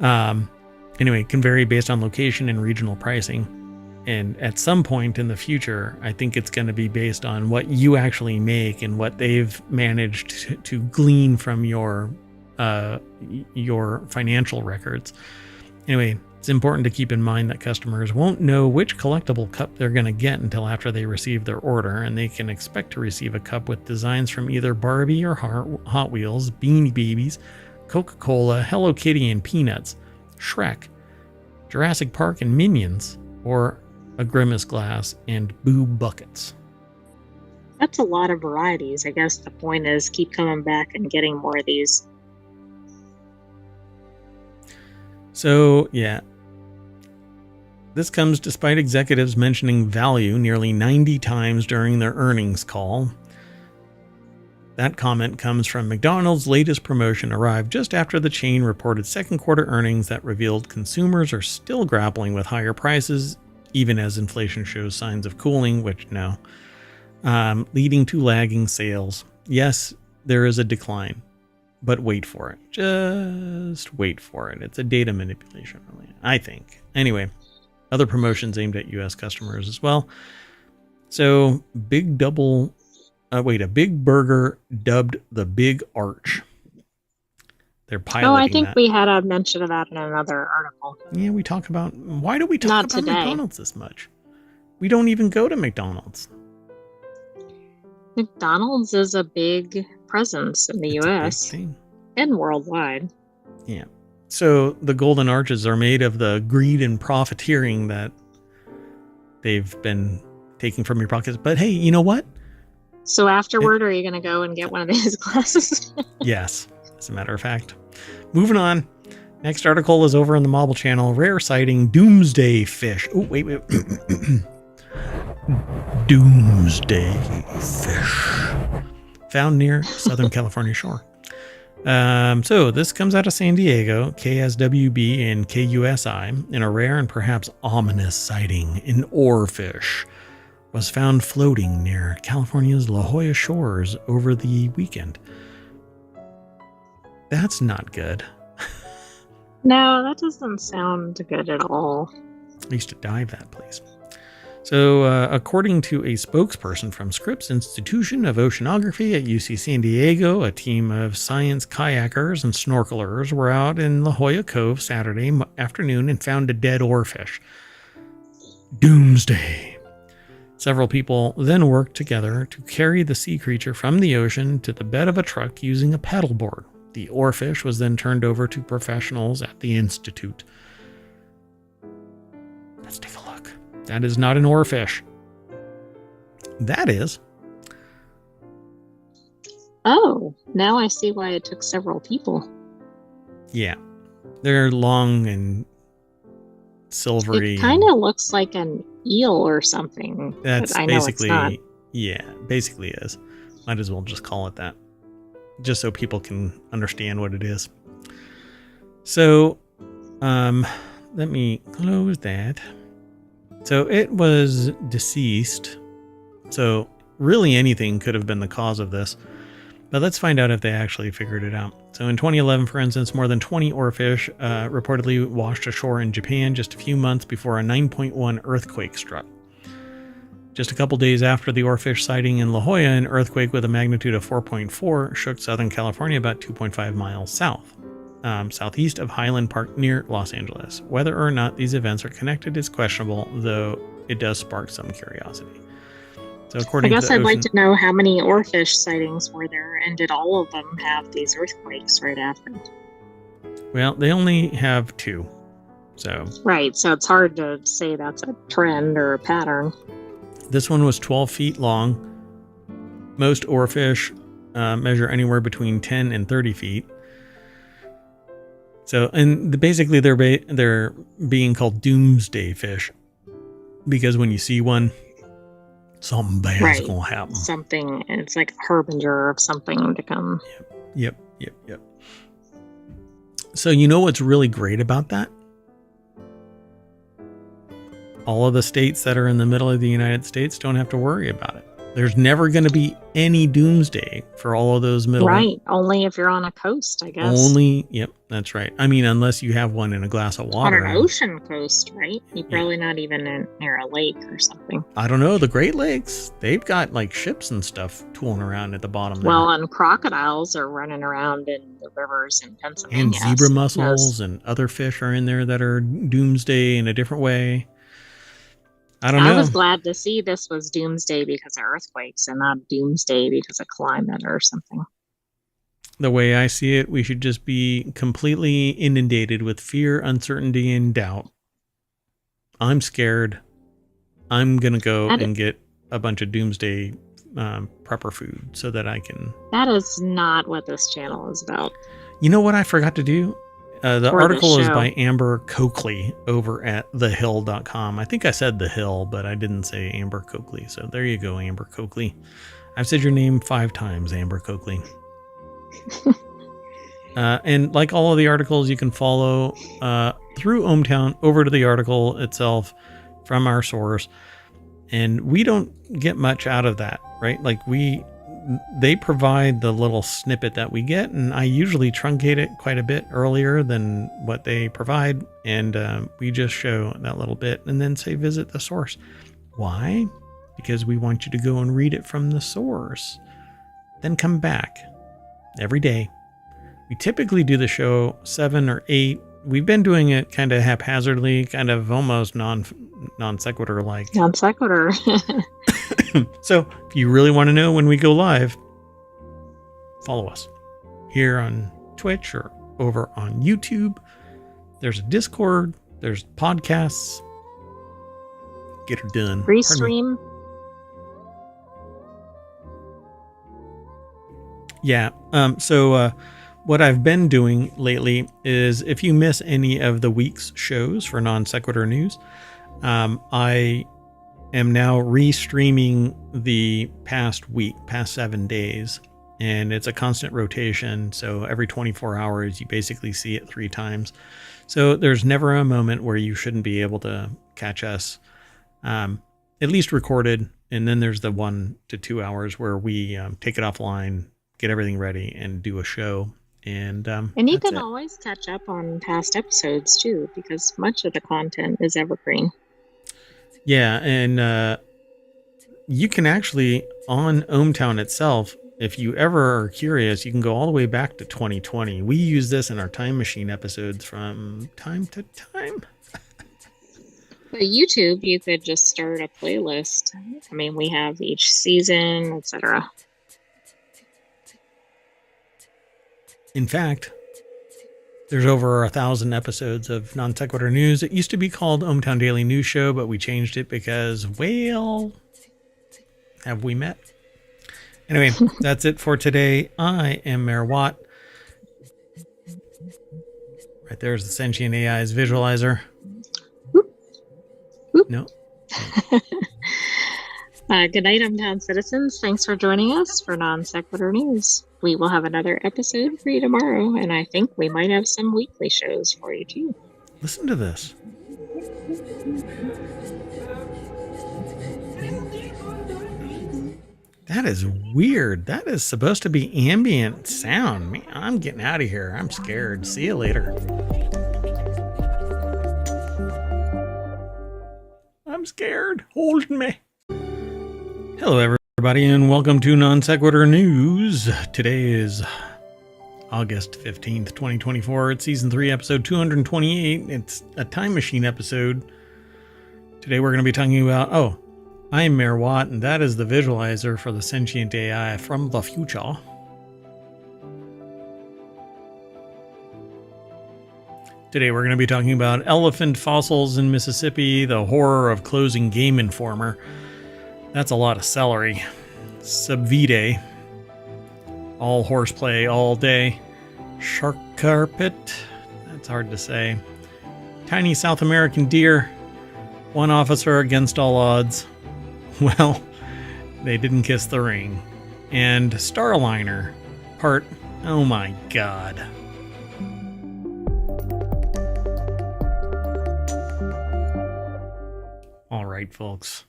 Anyway, it can vary based on location and regional pricing. And at some point in the future, I think it's going to be based on what you actually make and what they've managed to glean from your financial records. Anyway, it's important to keep in mind that customers won't know which collectible cup they're going to get until after they receive their order, and they can expect to receive a cup with designs from either Barbie or Hot Wheels, Beanie Babies, Coca-Cola, Hello Kitty and Peanuts, Shrek, Jurassic Park and Minions, or a Grimace glass and Boo buckets. That's a lot of varieties. I guess the point is keep coming back and getting more of these. So, yeah. This comes despite executives mentioning value nearly 90 times during their earnings call. That comment comes from McDonald's latest promotion arrived just after the chain reported second quarter earnings that revealed consumers are still grappling with higher prices, even as inflation shows signs of cooling, which no, leading to lagging sales. Yes, there is a decline, but wait for it. Just wait for it. It's a data manipulation, really, I think. Anyway, other promotions aimed at U.S. customers as well. So, a Big Burger dubbed the Big Arch. They're piloting I think that. we had a mention of that in another article. Yeah, we talk about... Why do we talk Not about today. McDonald's this much? We don't even go to McDonald's. McDonald's is a big presence in the U.S. and worldwide. Yeah. So the golden arches are made of the greed and profiteering that they've been taking from your pockets. But hey, you know what? So afterward, are you going to go and get one of these glasses? Yes, as a matter of fact. Moving on. Next article is over on the Mobile Channel. Rare sighting doomsday fish. Oh, wait. Doomsday fish. Found near Southern California shore. So this comes out of San Diego, KSWB and KUSI, in a rare and perhaps ominous sighting. An oarfish was found floating near California's La Jolla shores over the weekend. That's not good. No, that doesn't sound good at all. I used to dive that place. So, according to a spokesperson from Scripps Institution of Oceanography at UC San Diego, a team of science kayakers and snorkelers were out in La Jolla Cove Saturday afternoon and found a dead oarfish. Doomsday. Several people then worked together to carry the sea creature from the ocean to the bed of a truck using a paddleboard. The oarfish was then turned over to professionals at the Institute. Let's take a look. That is not an oarfish. That is. Oh, now I see why it took several people. Yeah. They're long and silvery. It kind of looks like an eel or something. That's I know basically, it's not. yeah, basically is. Might as well just call it that. Just so people can understand what it is. So, let me close that. So it was deceased. So really anything could have been the cause of this. But let's find out if they actually figured it out. So in 2011, for instance, more than 20 oarfish reportedly washed ashore in Japan just a few months before a 9.1 earthquake struck. Just a couple days after the oarfish sighting in La Jolla, an earthquake with a magnitude of 4.4 shook Southern California about 2.5 miles southeast of Highland Park near Los Angeles. Whether or not these events are connected is questionable, though it does spark some curiosity. So according I guess to I'd like to know how many oarfish sightings were there, and did all of them have these earthquakes right after? Well, they only have 2. So Right, so it's hard to say that's a trend or a pattern. this one was 12 feet long. Most oarfish measure anywhere between 10 and 30 feet. So, and basically they're being called doomsday fish because when you see one, something bad's gonna happen. Something, it's like a harbinger of something to come. Yep. So you know what's really great about that? All of the states that are in the middle of the United States don't have to worry about it. There's never going to be any doomsday for all of those middle. Right. Only if you're on a coast, I guess. Only, yep, that's right. I mean, unless you have one in a glass of water. On an ocean coast, right? You're probably not even near a lake or something. I don't know. The Great Lakes, they've got like ships and stuff tooling around at the bottom there. Well, and crocodiles are running around in the rivers in Pennsylvania. And zebra mussels and other fish are in there that are doomsday in a different way. I don't know. I was glad to see this was doomsday because of earthquakes and not doomsday because of climate or something. The way I see it, we should just be completely inundated with fear, uncertainty, and doubt. I'm scared. I'm going to go and get a bunch of doomsday prepper food so that I can... That is not what this channel is about. You know what I forgot to do? The article is by Amber Coakley over at thehill.com. I think I said The Hill, but I didn't say Amber Coakley. So there you go, Amber Coakley. I've said your name 5 times, Amber Coakley. And like all of the articles, you can follow through ohmTown over to the article itself from our source. And we don't get much out of that, right? Like they provide the little snippet that we get, and I usually truncate it quite a bit earlier than what they provide, and we just show that little bit and then say visit the source. Why? Because we want you to go and read it from the source, then come back every day. We typically do the show 7 or 8. We've been doing it kind of haphazardly, kind of almost non sequitur like. Non sequitur. So if you really want to know when we go live, follow us here on Twitch or over on YouTube. There's a Discord. There's podcasts. Get her done. Free stream. Yeah. So what I've been doing lately is if you miss any of the week's shows for Non Sequitur News, I am now restreaming the past 7 days, and it's a constant rotation. So every 24 hours, you basically see it 3 times. So there's never a moment where you shouldn't be able to catch us, at least recorded. And then there's the 1 to 2 hours where we take it offline, get everything ready, and do a show. And you can always catch up on past episodes too, because much of the content is evergreen. Yeah, and you can actually, on ohmTown itself, if you ever are curious, you can go all the way back to 2020. We use this in our Time Machine episodes from time to time. For YouTube, you could just start a playlist. I mean, we have each season, etc. In fact, there's over 1,000 episodes of Non Sequitur News. It used to be called ohmTown Daily News Show, but we changed it because, well, have we met? Anyway, that's it for today. I am Mayor Watt. Right there's the Sentient AI's visualizer. Whoop. Whoop. No. Good night, ohmTown citizens. Thanks for joining us for Non Sequitur News. We will have another episode for you tomorrow, and I think we might have some weekly shows for you too. Listen to this. That is weird. That is supposed to be ambient sound. Man, I'm getting out of here. I'm scared. See you later. I'm scared. Hold me. Hello, everybody, and welcome to Non Sequitur News. Today is August 15th, 2024. It's Season 3, Episode 228. It's a Time Machine episode. Today we're going to be talking about... I'm Mayor Watt, and that is the visualizer for the Sentient AI from the future. Today we're going to be talking about elephant fossils in Mississippi, the horror of closing Game Informer. That's a lot of celery. Subvide. All horseplay all day. Shark carpet. That's hard to say. Tiny South American deer. One officer against all odds. Well, they didn't kiss the ring. And Starliner. Part, oh my god. All right, folks.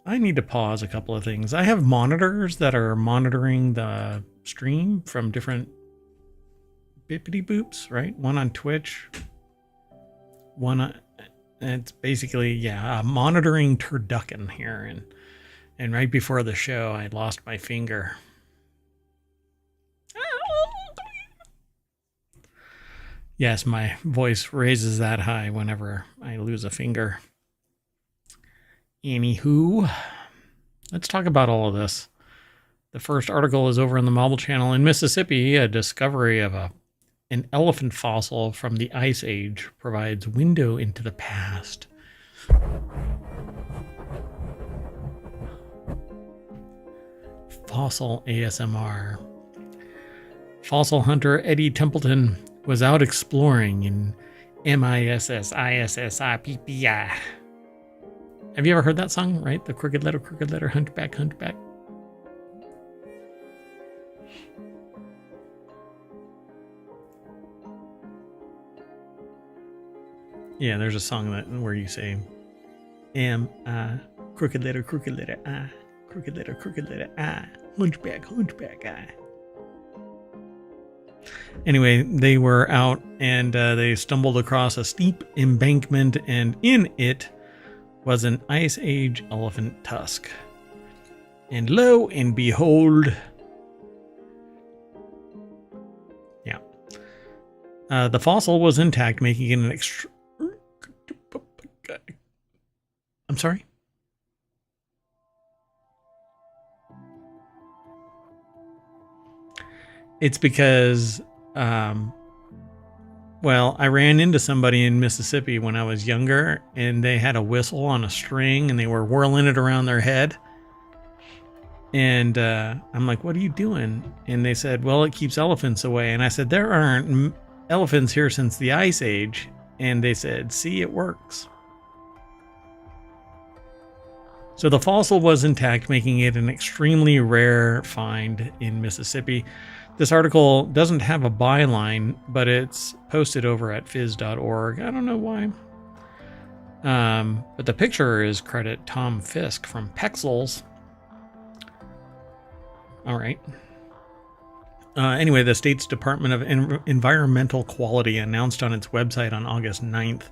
I need to pause a couple of things. I have monitors that are monitoring the stream from different bippity boops, right? One on Twitch, one on, it's basically, yeah, monitoring turducken here. And right before the show, I lost my finger. Yes, my voice raises that high whenever I lose a finger. Anywho, let's talk about all of this. The first article is over in the Marble Channel. In Mississippi, a discovery of an elephant fossil from the Ice Age provides window into the past. Fossil ASMR. Fossil hunter Eddie Templeton was out exploring in MISSISSIPPI. Have you ever heard that song, right? The crooked letter, hunchback, hunchback. Yeah, there's a song where you say, crooked letter, I, crooked letter, I, hunchback, I. Anyway, they were out and they stumbled across a steep embankment, and in it was an Ice Age elephant tusk. And lo and behold, yeah, the fossil was intact, making it an I'm sorry? It's because, well, I ran into somebody in Mississippi when I was younger, and they had a whistle on a string, and they were whirling it around their head. And I'm like, what are you doing? And they said, well, it keeps elephants away. And I said, there aren't elephants here since the Ice Age. And they said, see, it works. So the fossil was intact, making it an extremely rare find in Mississippi. This article doesn't have a byline, but it's posted over at phys.org. I don't know why. But the picture is credit Tom Fisk from Pexels. All right. Anyway, the state's Department of Environmental Quality announced on its website on August 9th.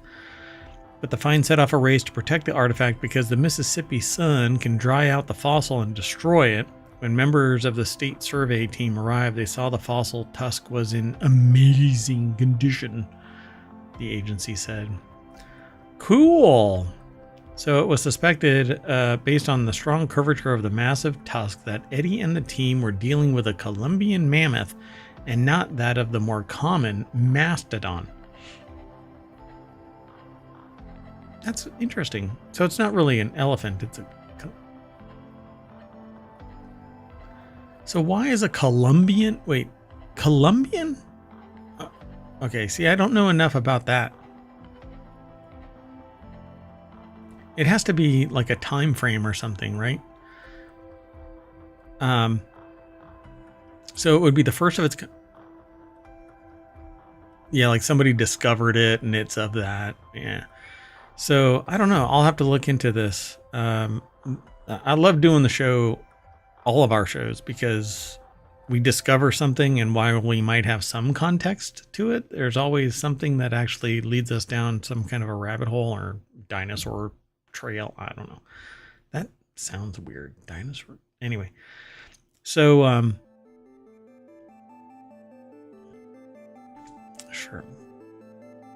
But the find set off a race to protect the artifact because the Mississippi sun can dry out the fossil and destroy it. When members of the state survey team arrived, they saw the fossil tusk was in amazing condition, the agency said. Cool! So it was suspected, based on the strong curvature of the massive tusk, that Eddie and the team were dealing with a Columbian mammoth and not that of the more common mastodon. That's interesting. So it's not really an elephant, it's a... So why is a Columbian... Wait, Columbian? Okay, see, I don't know enough about that. It has to be like a time frame or something, right? So it would be the first of its... Yeah, like somebody discovered it and it's of that. Yeah. So I don't know. I'll have to look into this. I love doing the show, all of our shows, because we discover something, and while we might have some context to it, there's always something that actually leads us down some kind of a rabbit hole or dinosaur trail. I don't know. That sounds weird. Dinosaur. Anyway. So, sure.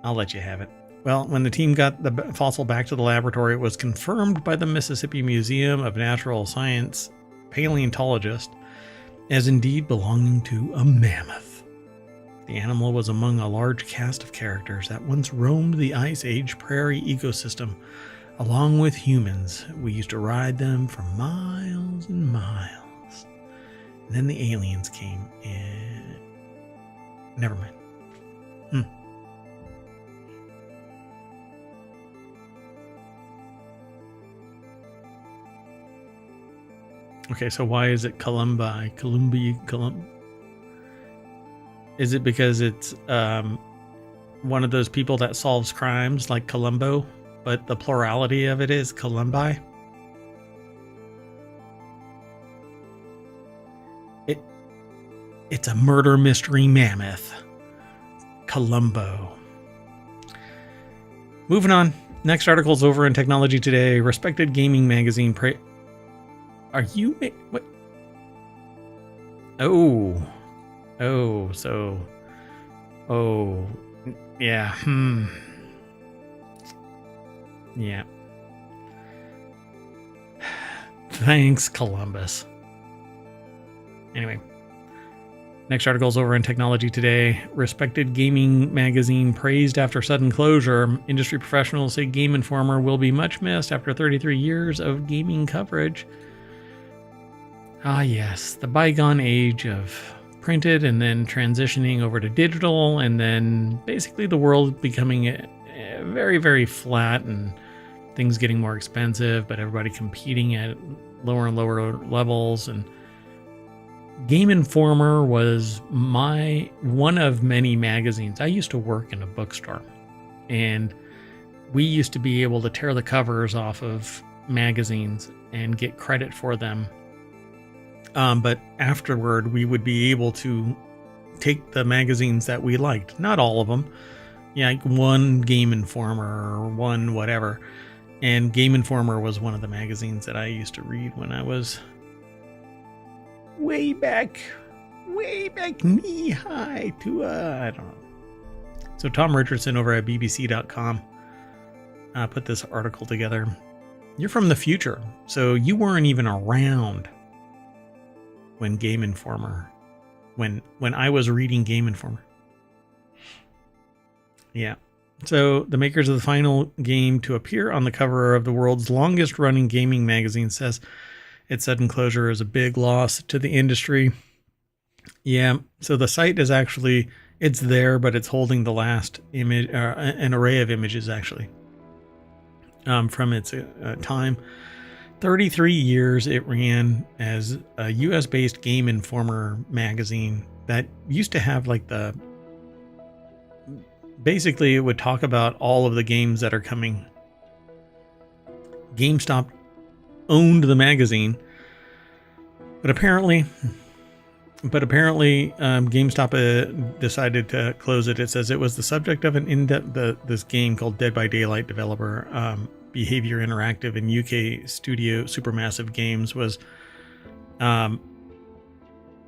I'll let you have it. Well, when the team got the fossil back to the laboratory, it was confirmed by the Mississippi Museum of Natural Science paleontologist as indeed belonging to a mammoth. The animal was among a large cast of characters that once roamed the Ice Age prairie ecosystem. Along with humans, we used to ride them for miles and miles. And then the aliens came and... Never mind. Okay, so why is it Columbi? Is it because it's one of those people that solves crimes like Columbo, but the plurality of it is Columbi? It's a murder mystery mammoth. Columbo. Moving on. Next article's over in Technology Today. Respected gaming magazine. Are you... What? Oh. Yeah. Yeah. Thanks, Columbus. Anyway. Next article's over in Technology Today. Respected gaming magazine praised after sudden closure. Industry professionals say Game Informer will be much missed after 33 years of gaming coverage. Ah, yes, the bygone age of printed and then transitioning over to digital, and then basically the world becoming very, very flat and things getting more expensive, but everybody competing at lower and lower levels. And Game Informer was one of many magazines. I used to work in a bookstore, and we used to be able to tear the covers off of magazines and get credit for them. But afterward, we would be able to take the magazines that we liked. Not all of them. Yeah, like one Game Informer or one whatever. And Game Informer was one of the magazines that I used to read when I was way back knee high to, I don't know. So Tom Richardson over at BBC.com put this article together. You're from the future, so you weren't even around when Game Informer, when I was reading Game Informer. Yeah. So the makers of the final game to appear on the cover of the world's longest running gaming magazine says its sudden closure is a big loss to the industry. Yeah. So the site is actually, it's there, but it's holding the last image, an array of images actually, from its time. 33 years it ran as a US-based Game Informer magazine that used to have like basically it would talk about all of the games that are coming. GameStop owned the magazine, but apparently GameStop decided to close it. It says it was the subject of an this game called Dead by Daylight developer Behavior Interactive and UK studio Supermassive Games was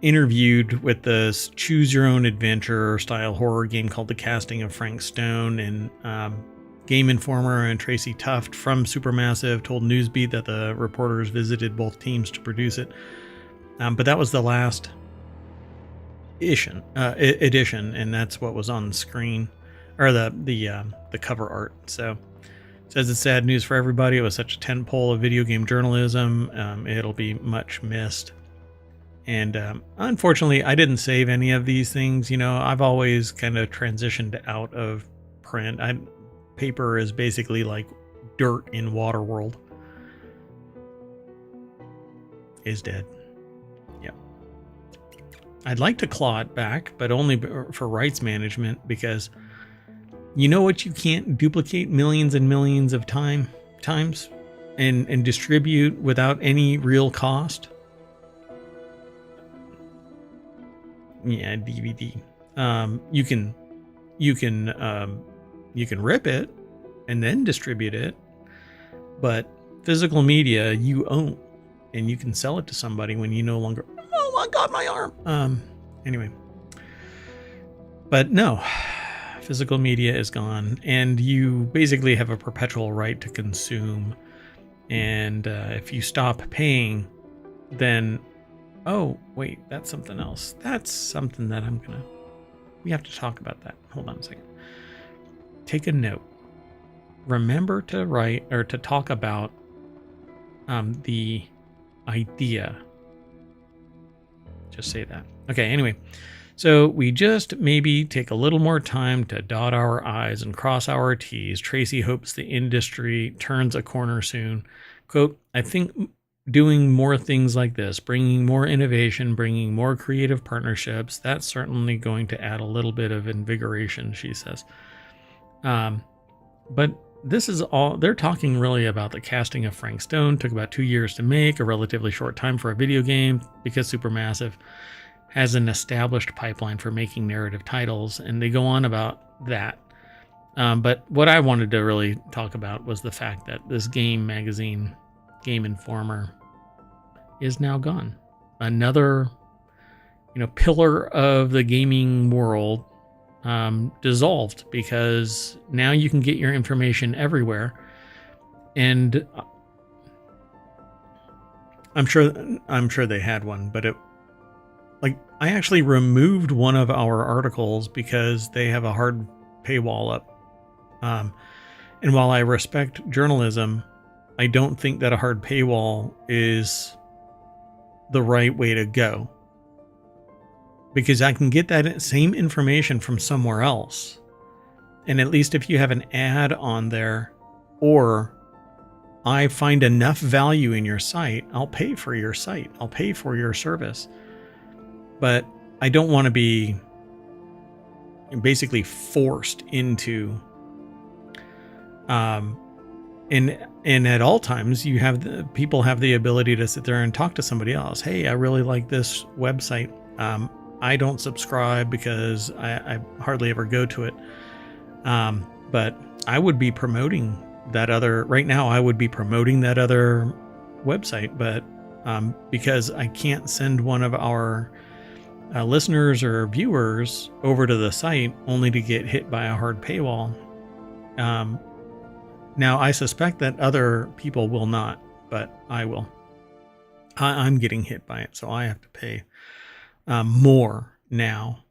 interviewed with this choose your own adventure style horror game called The Casting of Frank Stone, and Game Informer and Tracy Tuft from Supermassive told Newsbeat that the reporters visited both teams to produce it, but that was the last edition, and that's what was on the screen, or the cover art. So says it's sad news for everybody. It was such a tentpole of video game journalism. It'll be much missed. And unfortunately, I didn't save any of these things. You know, I've always kind of transitioned out of print. Paper is basically like dirt in Waterworld. Is dead. Yep. I'd like to claw it back, but only for rights management, because you know what you can't duplicate millions and millions of times and distribute without any real cost? Yeah, DVD. You can rip it and then distribute it, but physical media you own, and you can sell it to somebody when you no longer. Oh my God, my arm. Anyway, but no. Physical media is gone, and you basically have a perpetual right to consume. And if you stop paying, then, oh, wait, that's something else. That's something that we have to talk about that. Hold on a second. Take a note. Remember to write or to talk about the idea. Just say that. Okay, anyway. So we just maybe take a little more time to dot our I's and cross our T's. Tracy hopes the industry turns a corner soon. Quote, I think doing more things like this, bringing more innovation, bringing more creative partnerships, that's certainly going to add a little bit of invigoration, she says. But this is all, they're talking really about the casting of Frank Stone. Took about 2 years to make, a relatively short time for a video game, because Supermassive has an established pipeline for making narrative titles, and they go on about that. But what I wanted to really talk about was the fact that this game magazine, Game Informer, is now gone. Another, pillar of the gaming world dissolved, because now you can get your information everywhere. And I'm sure they had one, but I actually removed one of our articles because they have a hard paywall up. And while I respect journalism, I don't think that a hard paywall is the right way to go, because I can get that same information from somewhere else. And at least if you have an ad on there, or I find enough value in your site, I'll pay for your site. I'll pay for your service. But I don't want to be basically forced into, and at all times people have the ability to sit there and talk to somebody else. Hey, I really like this website. I don't subscribe because I hardly ever go to it. But I would be promoting that other, right now I would be promoting that other website, but because I can't send one of our listeners or viewers over to the site only to get hit by a hard paywall. Now I suspect that other people will not, but I will. I'm getting hit by it, so I have to pay more now.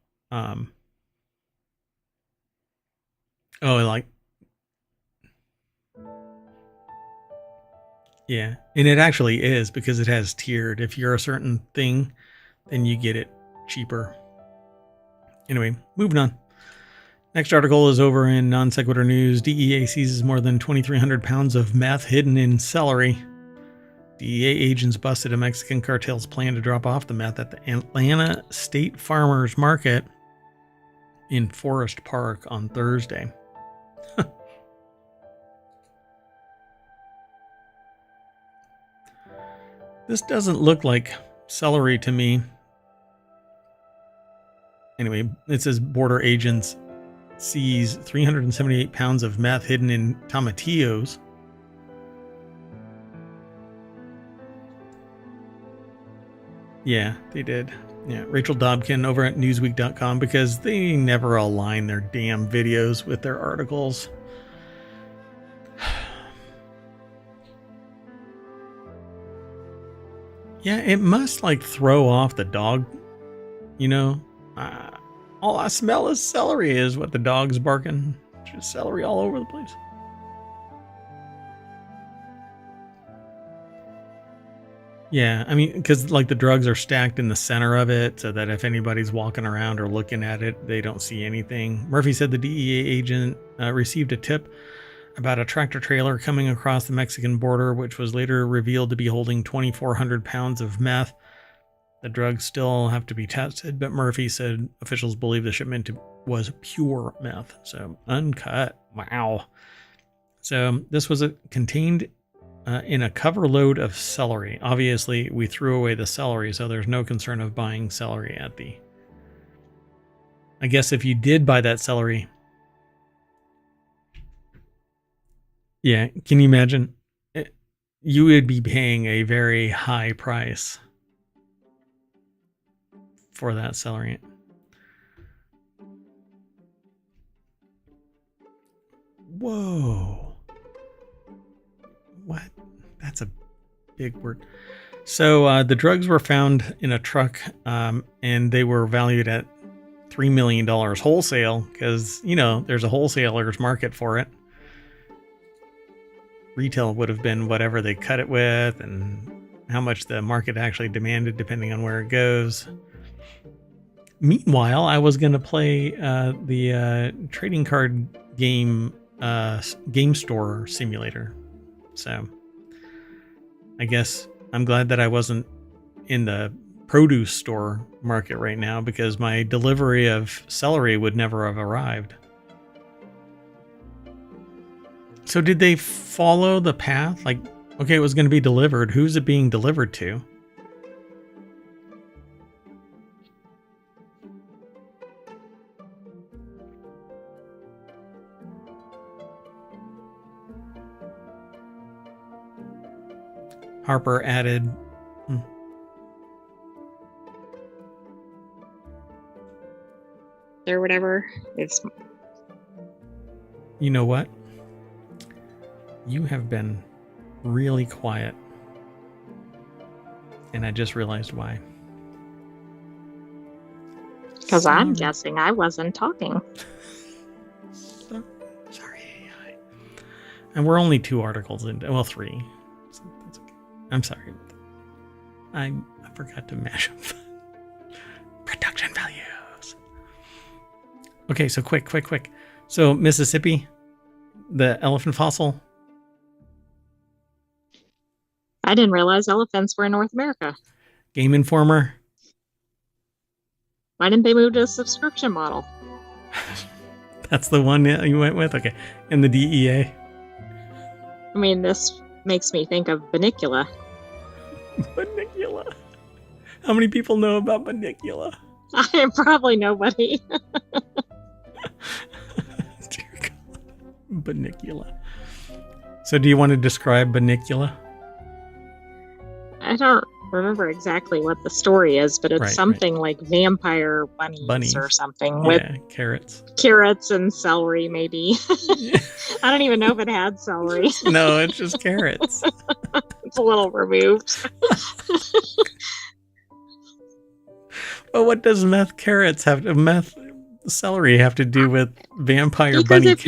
Yeah, and it actually is, because it has tiered. If you're a certain thing, then you get it cheaper. Anyway, moving on. Next article is over in Non Sequitur News. DEA seizes more than 2,300 pounds of meth hidden in celery. DEA agents busted a Mexican cartel's plan to drop off the meth at the Atlanta State Farmers Market in Forest Park on Thursday. This doesn't look like celery to me. Anyway, it says border agents seize 378 pounds of meth hidden in tomatillos. Yeah, they did. Yeah, Rachel Dobkin over at Newsweek.com, because they never align their damn videos with their articles. Yeah, it must throw off the dog, all I smell is celery is what the dog's barking. Just celery all over the place. Yeah, I mean, because the drugs are stacked in the center of it, so that if anybody's walking around or looking at it, they don't see anything. Murphy said the DEA agent received a tip about a tractor trailer coming across the Mexican border, which was later revealed to be holding 2,400 pounds of meth. The drugs still have to be tested, but Murphy said officials believe the shipment was pure meth, so uncut. Wow. So this was contained in a cover load of celery. Obviously, we threw away the celery, so there's no concern of buying celery at the... I guess if you did buy that celery... Yeah, can you imagine? You would be paying a very high price for that celery. Whoa. What? That's a big word. So the drugs were found in a truck, and they were valued at $3 million wholesale, because, there's a wholesaler's market for it. Retail would have been whatever they cut it with and how much the market actually demanded, depending on where it goes. Meanwhile, I was going to play the trading card game store simulator. So I guess I'm glad that I wasn't in the produce store market right now, because my delivery of celery would never have arrived. So did they follow the path? Okay, it was going to be delivered. Who's it being delivered to? Harper added. Or whatever. You know what? You have been really quiet. And I just realized why. Because I'm guessing I wasn't talking. Sorry, AI. And we're only 2 articles in. Well, 3. So that's okay. I'm sorry. I forgot to mash up production values. Okay, so quick. So Mississippi, the elephant fossil. I didn't realize elephants were in North America. Game Informer. Why didn't they move to a subscription model? That's the one you went with? Okay. And the DEA. I mean, this makes me think of Banicula. Banicula. How many people know about Banicula? I probably nobody. Dear God. Banicula. So do you want to describe Banicula? I don't remember exactly what the story is, but it's something like vampire bunnies or something with carrots and celery, maybe. Yeah. I don't even know if it had celery. No, it's just carrots. It's a little removed. But what does meth celery have to do with vampire bunny carrots?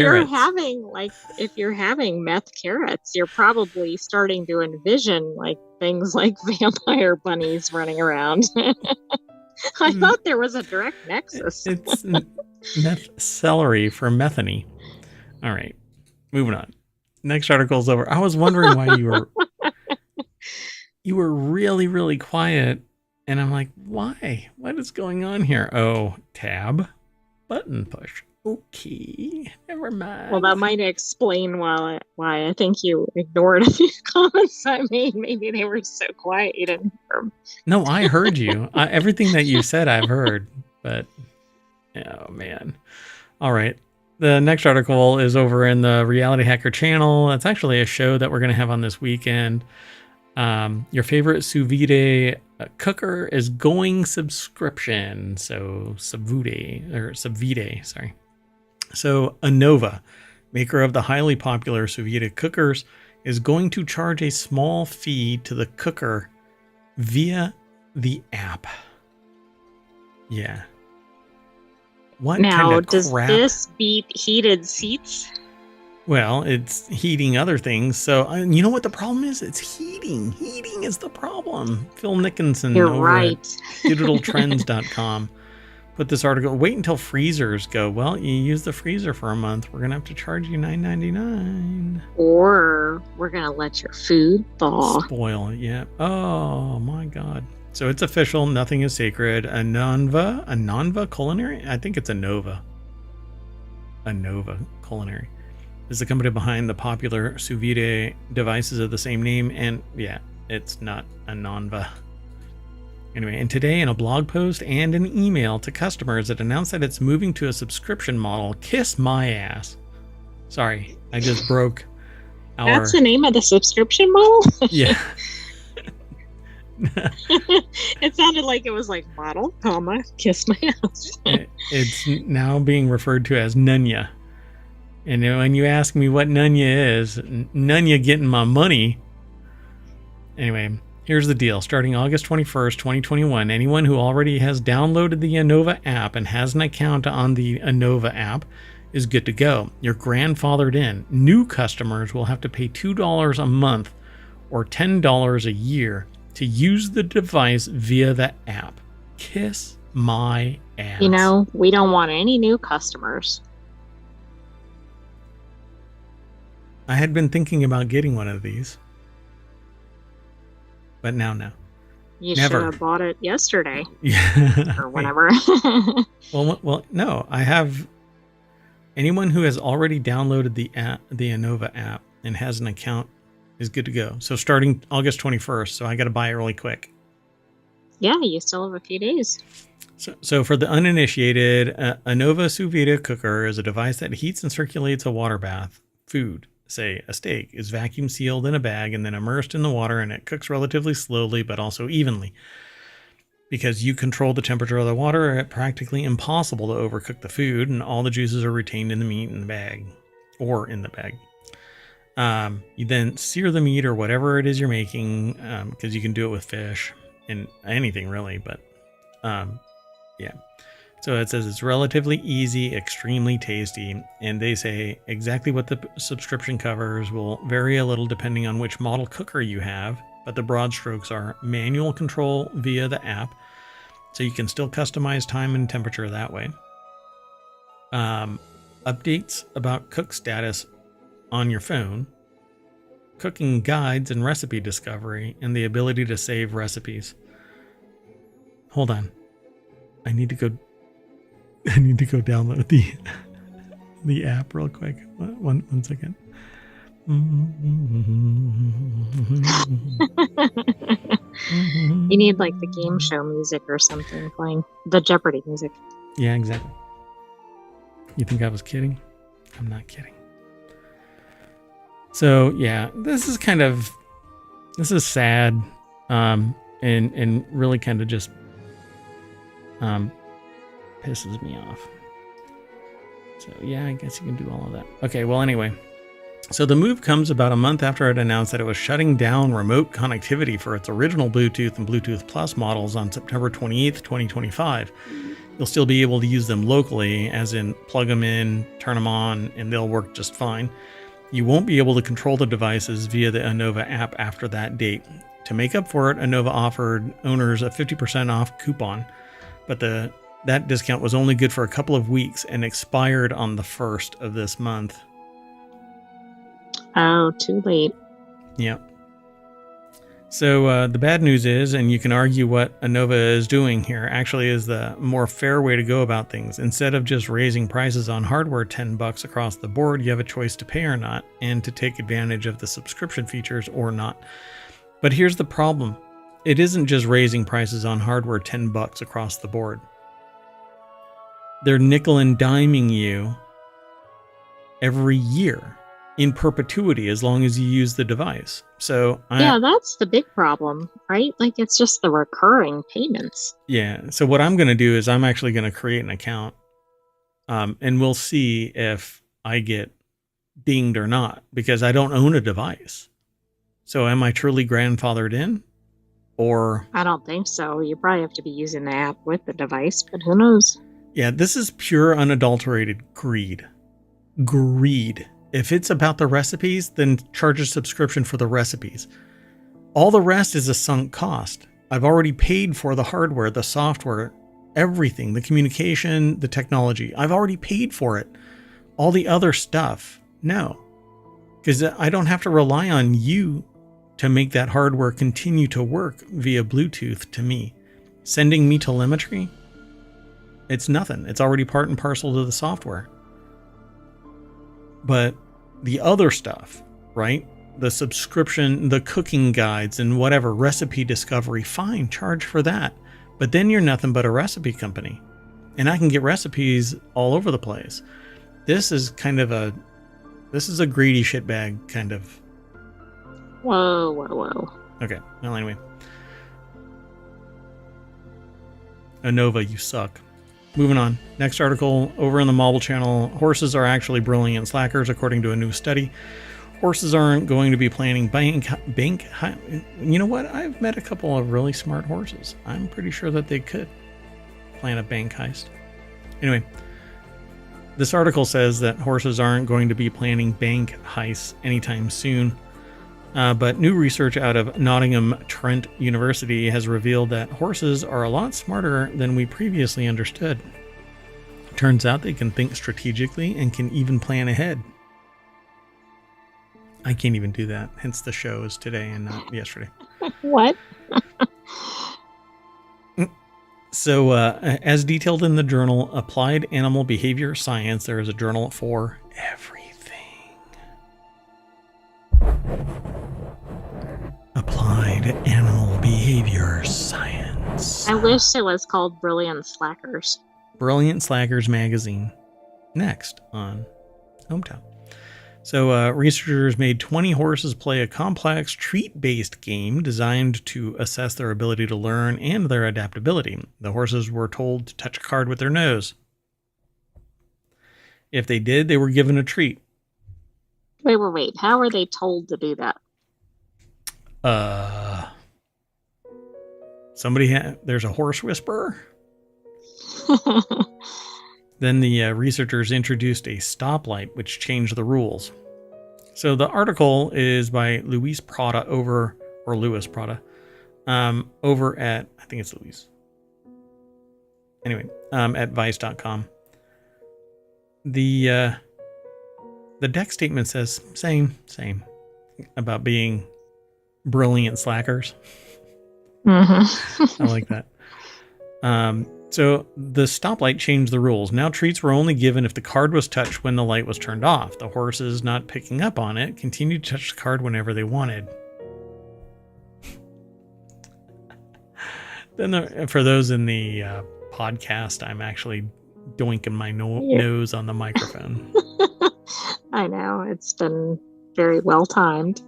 If you're having meth carrots, you're probably starting to envision like things like vampire bunnies running around. I thought there was a direct nexus. It's meth celery for methany. All right, moving on. Next article's over. I was wondering why you were really, really quiet, and I'm like, why? What is going on here? Oh, tab. Button push. Okay, never mind. Well, that might explain why I think you ignored a few comments I made. Maybe they were so quiet you didn't hear them. No, I heard you. Everything that you said, I've heard. But, oh, man. All right. The next article is over in the Reality Hacker channel. It's actually a show that we're going to have on this weekend. Your favorite sous vide cooker is going subscription. So sous vide, sorry. So Anova, maker of the highly popular sous vide cookers, is going to charge a small fee to the cooker via the app. Yeah. What now, kind of does crap? This beat heated seats? Well, it's heating other things. So, you know what the problem is? It's heating. Heating is the problem. Phil Nickinson You're over right. at digitaltrends.com put this article. Wait until freezers go. Well, you use the freezer for a month. We're going to have to charge you $9.99. Or we're going to let your food thaw. Spoil. Yeah. Oh, my God. So it's official. Nothing is sacred. Anova Culinary? I think it's Anova Culinary is the company behind the popular sous vide devices of the same name. And yeah, it's not Anova. Anyway, and today in a blog post and an email to customers, it announced that it's moving to a subscription model. Kiss my ass. Sorry, I just broke our... That's the name of the subscription model? Yeah. It sounded like it was like model, comma, kiss my ass. It's now being referred to as Nunya. And when you ask me what Nunya is, Nunya getting my money. Anyway, here's the deal. Starting August 21st, 2021, anyone who already has downloaded the Anova app and has an account on the Anova app is good to go. You're grandfathered in. New customers will have to pay $2 a month or $10 a year to use the device via the app. Kiss my ass. You know, we don't want any new customers. I had been thinking about getting one of these. But now no. You Never. should have bought it yesterday. Yeah. Or whenever. Well, no. I have anyone who has already downloaded the app, the Anova app, and has an account is good to go. So starting August 21st, so I got to buy it really quick. Yeah, you still have a few days. So for the uninitiated, Anova sous vide cooker is a device that heats and circulates a water bath, food, say a steak, is vacuum sealed in a bag and then immersed in the water, and it cooks relatively slowly but also evenly. Because you control the temperature of the water, it's practically impossible to overcook the food, and all the juices are retained in the meat in the bag, or in the bag. You then sear the meat or whatever it is you're making, because you can do it with fish and anything really, but yeah. So it says it's relatively easy, extremely tasty, and they say exactly what the subscription covers will vary a little depending on which model cooker you have, but the broad strokes are manual control via the app, so you can still customize time and temperature that way. Updates about cook status on your phone, cooking guides and recipe discovery, and the ability to save recipes. Hold on. I need to go download the app real quick. One second. You need like the game show music or something playing. The Jeopardy music. Yeah, exactly. You think I was kidding? I'm not kidding. So yeah, this is sad, and really kind of just pisses me off. So yeah, I guess you can do all of that. Okay, well anyway, so the move comes about a month after it announced that it was shutting down remote connectivity for its original Bluetooth and Bluetooth Plus models on September 28th, 2025. You'll still be able to use them locally, as in plug them in, turn them on, and they'll work just fine. You won't be able to control the devices via the Innova app after that date. To make up for it, Innova offered owners a 50% off coupon, but that discount was only good for a couple of weeks and expired on the 1st of this month. Oh, too late. Yep. So the bad news is, and you can argue what Innova is doing here, actually is the more fair way to go about things. Instead of just raising prices on hardware $10 across the board, you have a choice to pay or not, and to take advantage of the subscription features or not. But here's the problem. It isn't just raising prices on hardware $10 across the board. They're nickel and diming you every year in perpetuity as long as you use the device. So yeah, that's the big problem, right? Like, it's just the recurring payments. Yeah. So what I'm going to do is I'm actually going to create an account, and we'll see if I get dinged or not, because I don't own a device. So am I truly grandfathered in? Or I don't think so. You probably have to be using the app with the device, but who knows? Yeah, this is pure unadulterated greed. Greed. If it's about the recipes, then charge a subscription for the recipes. All the rest is a sunk cost. I've already paid for the hardware, the software, everything, the communication, the technology. I've already paid for it. All the other stuff, no. Because I don't have to rely on you to make that hardware continue to work via Bluetooth to me. Sending me telemetry? It's nothing. It's already part and parcel to the software. But the other stuff, right? The subscription, the cooking guides, and whatever, recipe discovery, fine, charge for that. But then you're nothing but a recipe company. And I can get recipes all over the place. This is a greedy shitbag kind of. Whoa. Okay, well anyway. Innova, you suck. Moving on. Next article, over in the Mobile Channel, horses are actually brilliant slackers, according to a new study. Horses aren't going to be planning bank. You know what? I've met a couple of really smart horses. I'm pretty sure that they could plan a bank heist. Anyway, this article says that horses aren't going to be planning bank heists anytime soon. But new research out of Nottingham Trent University has revealed that horses are a lot smarter than we previously understood. Turns out they can think strategically and can even plan ahead. I can't even do that, hence the show is today and not yesterday. What? So, as detailed in the journal Applied Animal Behavior Science, there is a journal for everything. Applied Animal Behavior Science. I wish it was called Brilliant Slackers. Brilliant Slackers magazine. Next on ohmTown. So researchers made 20 horses play a complex treat-based game designed to assess their ability to learn and their adaptability. The horses were told to touch a card with their nose. If they did, they were given a treat. Wait. How are they told to do that? There's a horse whisperer. Then the researchers introduced a stoplight, which changed the rules. So the article is by Louis Prada over at, I think it's Louis. Anyway, at vice.com. The deck statement says same about being brilliant slackers. Mm-hmm. I like that. So the stoplight changed the rules. Now treats were only given if the card was touched when the light was turned off. The horses, not picking up on it, continued to touch the card whenever they wanted. Then for those in the podcast, I'm actually doinking my nose on the microphone. I know. It's been very well timed.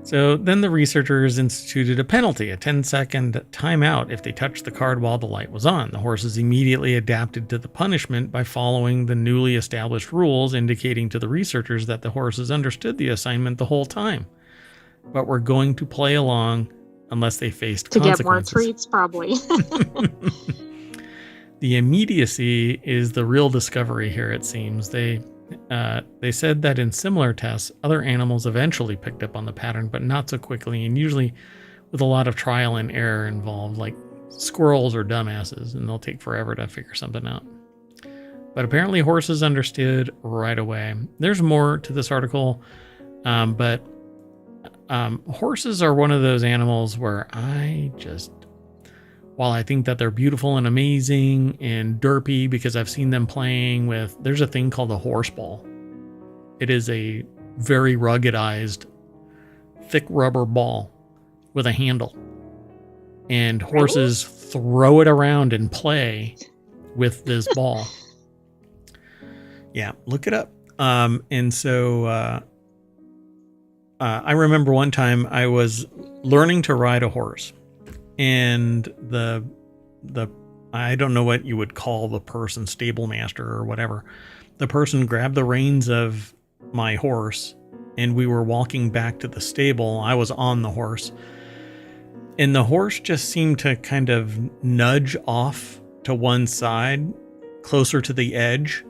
So then the researchers instituted a penalty, a 10-second timeout if they touched the card while the light was on. The horses immediately adapted to the punishment by following the newly established rules, indicating to the researchers that the horses understood the assignment the whole time, but were going to play along unless they faced consequences. To get more treats, probably. The immediacy is the real discovery here, it seems. They said that in similar tests, other animals eventually picked up on the pattern, but not so quickly, and usually with a lot of trial and error involved, like squirrels or dumbasses, and they'll take forever to figure something out. But apparently horses understood right away. There's more to this article, but horses are one of those animals where while I think that they're beautiful and amazing and derpy because I've seen them playing with, there's a thing called a horse ball. It is a very ruggedized, thick rubber ball with a handle. And horses throw it around and play with this ball. Yeah, look it up. And so I remember one time I was learning to ride a horse. And the I don't know what you would call the person, stable master or whatever. The person grabbed the reins of my horse and we were walking back to the stable. I was on the horse and the horse just seemed to kind of nudge off to one side closer to the edge.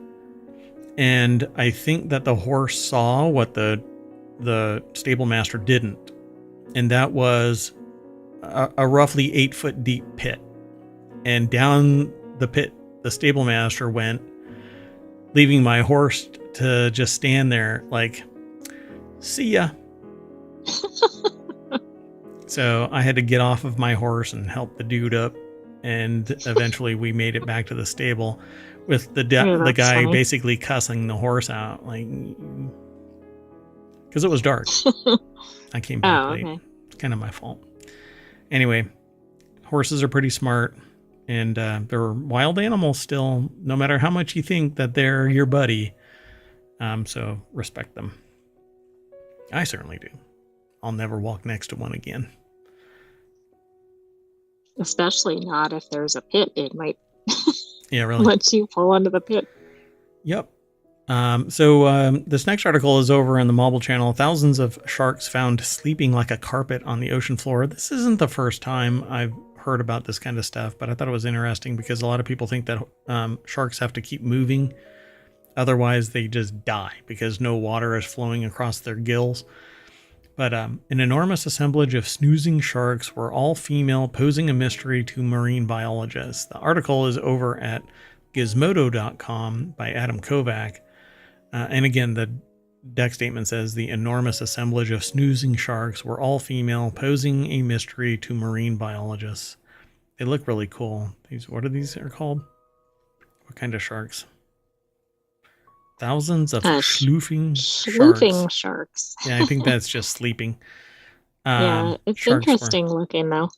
And I think that the horse saw what the stable master didn't. And that was a roughly 8-foot deep pit, and down the pit the stable master went, leaving my horse to just stand there like, see ya. So I had to get off of my horse and help the dude up, and eventually we made it back to the stable with the guy funny. Basically cussing the horse out, like, because it was dark. I came back late. Okay. It's kind of my fault. Anyway, horses are pretty smart, and they're wild animals still, no matter how much you think that they're your buddy. So respect them. I certainly do. I'll never walk next to one again. Especially not if there's a pit. It might yeah, really. let you fall into the pit. Yep. So this next article is over on the Mobile Channel. Thousands of sharks found sleeping like a carpet on the ocean floor. This isn't the first time I've heard about this kind of stuff, but I thought it was interesting because a lot of people think that sharks have to keep moving. Otherwise, they just die because no water is flowing across their gills. But an enormous assemblage of snoozing sharks were all female, posing a mystery to marine biologists. The article is over at gizmodo.com by Adam Kovac. And again, the deck statement says the enormous assemblage of snoozing sharks were all female, posing a mystery to marine biologists. They look really cool. What are these called? What kind of sharks? Thousands of sloofing sharks. Yeah, I think that's just sleeping. Yeah, it's interesting looking though.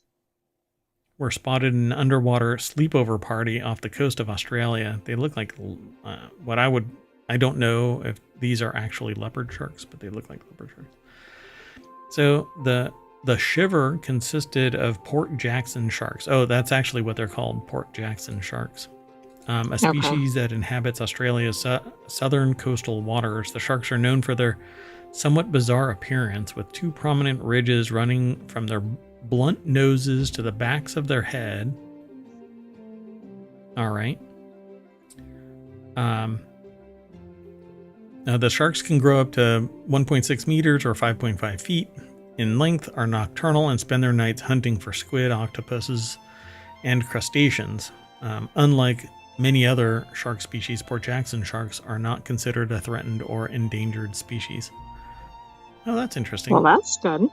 Were spotted in an underwater sleepover party off the coast of Australia. They look like what I I don't know if these are actually leopard sharks, but they look like leopard sharks. So the shiver consisted of Port Jackson sharks. Oh, that's actually what they're called, Port Jackson sharks. A species that inhabits Australia's southern coastal waters. The sharks are known for their somewhat bizarre appearance, with two prominent ridges running from their blunt noses to the backs of their head. All right. Now the sharks can grow up to 1.6 meters or 5.5 feet in length, are nocturnal, and spend their nights hunting for squid, octopuses, and crustaceans. Unlike many other shark species, Port Jackson sharks are not considered a threatened or endangered species. Oh, that's interesting. Well, that's good.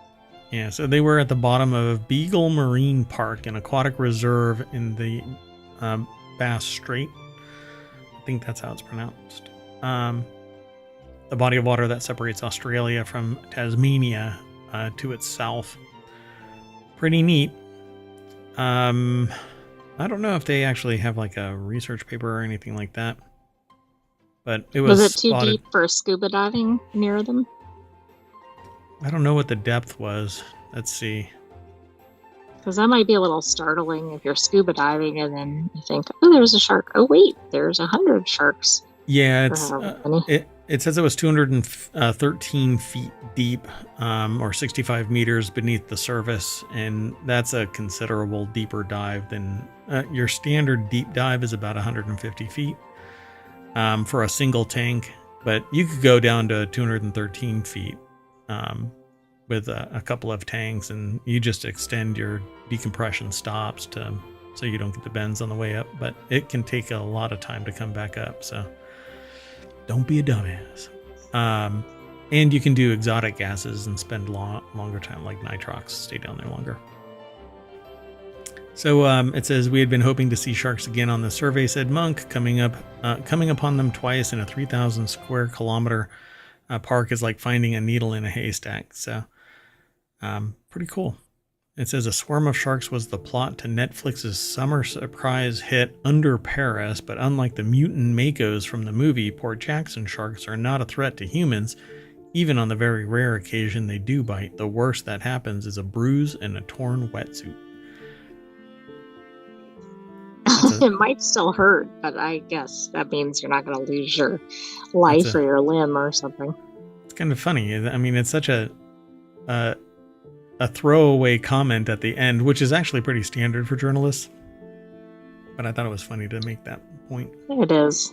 Yeah, so they were at the bottom of Beagle Marine Park, an aquatic reserve in the Bass Strait. I think that's how it's pronounced. The body of water that separates Australia from Tasmania to its south. Pretty neat. I don't know if they actually have like a research paper or anything like that. But it was it too spotted. deep for scuba diving near them? I don't know what the depth was. Let's see. Because that might be a little startling if you're scuba diving and then you think, oh, there's a shark. Oh, wait, there's 100 sharks. Yeah, it says it was 213 feet deep, or 65 meters beneath the surface, and that's a considerable deeper dive than your standard deep dive is about 150 feet for a single tank, but you could go down to 213 feet with a couple of tanks, and you just extend your decompression stops so you don't get the bends on the way up, but it can take a lot of time to come back up, so don't be a dumbass. And you can do exotic gases and spend longer time, like nitrox, stay down there longer. So it says, we had been hoping to see sharks again on the survey, said Monk. Coming upon them twice in a 3,000 square kilometer park is like finding a needle in a haystack. So pretty cool. It says a swarm of sharks was the plot to Netflix's summer surprise hit Under Paris, but unlike the mutant makos from the movie, Port Jackson sharks are not a threat to humans. Even on the very rare occasion they do bite, the worst that happens is a bruise and a torn wetsuit. It might still hurt, but I guess that means you're not going to lose your life or your limb or something. It's kind of funny. I mean, it's such a throwaway comment at the end, which is actually pretty standard for journalists. But I thought it was funny to make that point. It is.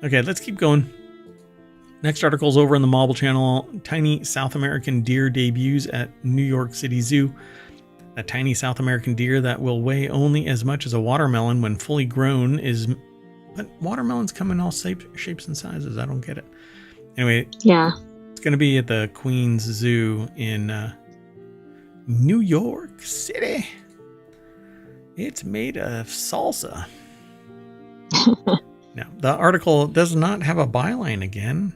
Okay, let's keep going. Next article's over on the Marble Channel. Tiny South American deer debuts at New York City Zoo. A tiny South American deer that will weigh only as much as a watermelon when fully grown is... But watermelons come in all shapes and sizes. I don't get it. Anyway, yeah, it's going to be at the Queens Zoo in New York City. It's made of salsa. Now, the article does not have a byline again,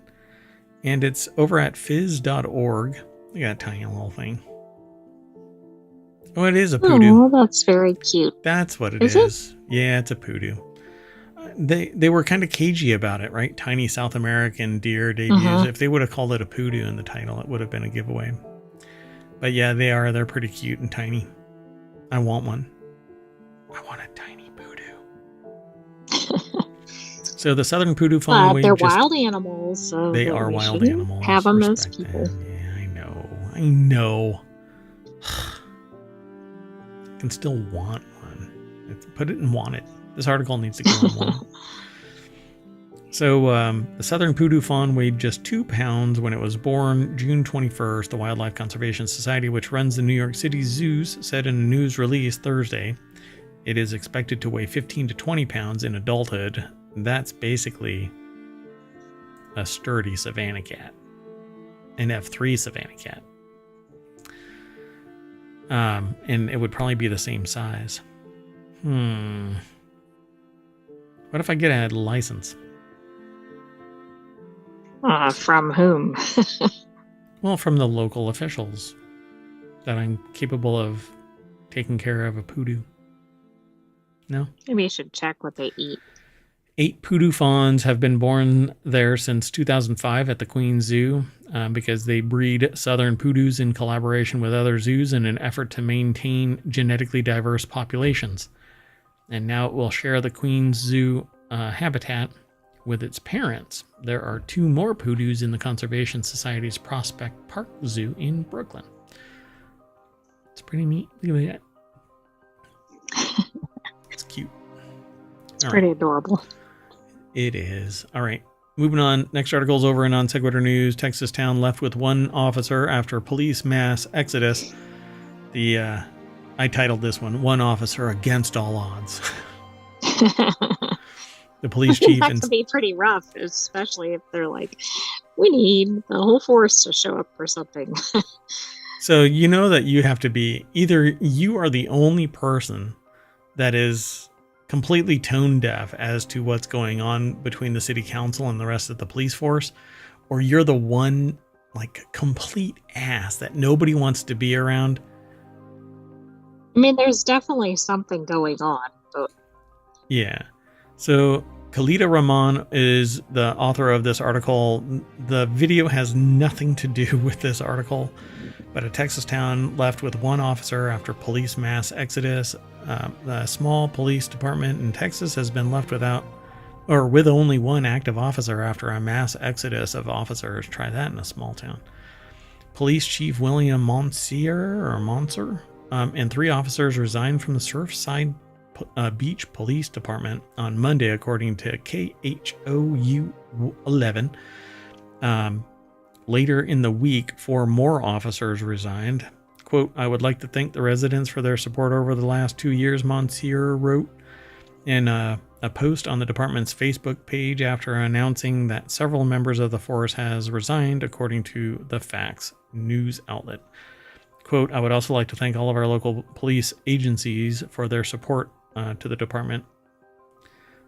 and it's over at phys.org. Look at that tiny little thing. Oh, it is a poodoo. Oh, that's very cute. That's what it is. It? Yeah, it's a poodoo. They were kind of cagey about it, right? Tiny South American deer debuts. If they would have called it a poodoo in the title, it would have been a giveaway. But yeah, they're pretty cute and tiny. I want one. I want a tiny poodoo. So the southern poodoo fawn. They're wild animals. So they are wild animals. Have them as people. Yeah, I know. I can still want one. Put it in want it. This article needs to go in one. So the southern poodoo fawn weighed just 2 pounds when it was born June 21st. The Wildlife Conservation Society, which runs the New York City zoos, said in a news release Thursday it is expected to weigh 15 to 20 pounds in adulthood. That's basically a sturdy savanna cat, an F3 savanna cat. And it would probably be the same size. What if I get a license? From whom? Well, from the local officials that I'm capable of taking care of a poodoo. No? Maybe you should check what they eat. 8 poodoo fawns have been born there since 2005 at the Queen Zoo because they breed southern poodoos in collaboration with other zoos in an effort to maintain genetically diverse populations. And now it will share the Queen Zoo habitat with its parents. There are 2 more poodoos in the Conservation Society's Prospect Park Zoo in Brooklyn. It's pretty neat. Look at that. It's cute. It's pretty adorable. It is. All right. Moving on. Next article is over in on Sequitur News. Texas town left with 1 officer after police mass exodus. I titled this one Officer Against All Odds. The police chief. That could be pretty rough, especially if they're like, we need the whole force to show up for something. So you know that you have to be either you are the only person that is completely tone deaf as to what's going on between the city council and the rest of the police force, or you're the one like complete ass that nobody wants to be around. I mean, there's definitely something going on, but yeah. So Khalida Rahman is the author of this article. The video has nothing to do with this article, but a Texas town left with 1 officer after police mass exodus. The small police department in Texas has been left with only 1 active officer after a mass exodus of officers. Try that in a small town. Police Chief William Monsieur and 3 officers resigned from the Surfside Beach Police Department on Monday, according to KHOU 11. Later in the week, 4 more officers resigned. Quote, I would like to thank the residents for their support over the last 2 years, Monsieur wrote in a post on the department's Facebook page after announcing that several members of the force has resigned, according to the Facts news outlet. Quote, I would also like to thank all of our local police agencies for their support to the department.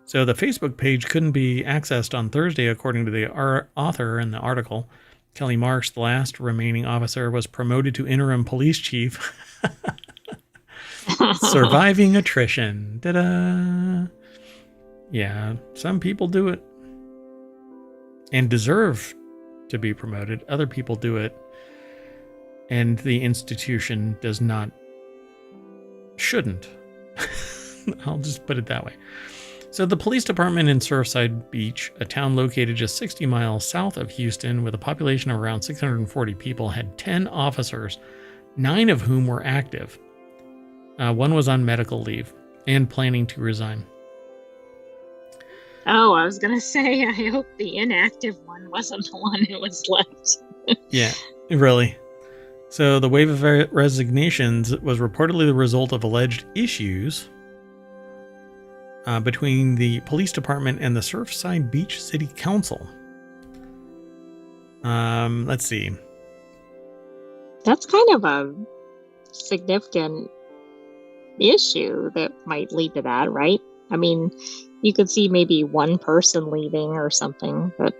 So the Facebook page couldn't be accessed on Thursday, according to the author in the article. Kelly Marks, the last remaining officer, was promoted to interim police chief. Surviving attrition. Ta-da! Yeah, some people do it and deserve to be promoted. Other people do it and the institution shouldn't. I'll just put it that way. So the police department in Surfside Beach, a town located just 60 miles south of Houston with a population of around 640 people, had 10 officers, 9 of whom were active. 1 was on medical leave and planning to resign. Oh, I was going to say, I hope the inactive one wasn't the one who was left. Yeah, really. So the wave of resignations was reportedly the result of alleged issues between the police department and the Surfside Beach City Council. Let's see. That's kind of a significant issue that might lead to that, right? I mean, you could see maybe 1 person leaving or something, but...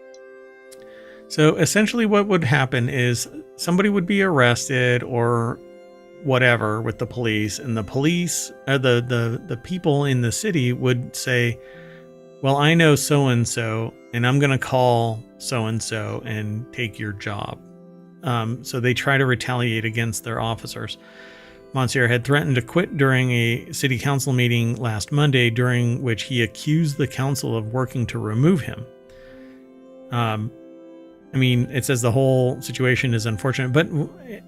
So essentially what would happen is somebody would be arrested or whatever with the police, and the police, the people in the city would say, well, I know so-and-so, and I'm going to call so-and-so and take your job. So they try to retaliate against their officers. Monsieur had threatened to quit during a city council meeting last Monday, during which he accused the council of working to remove him. I mean, it says the whole situation is unfortunate, but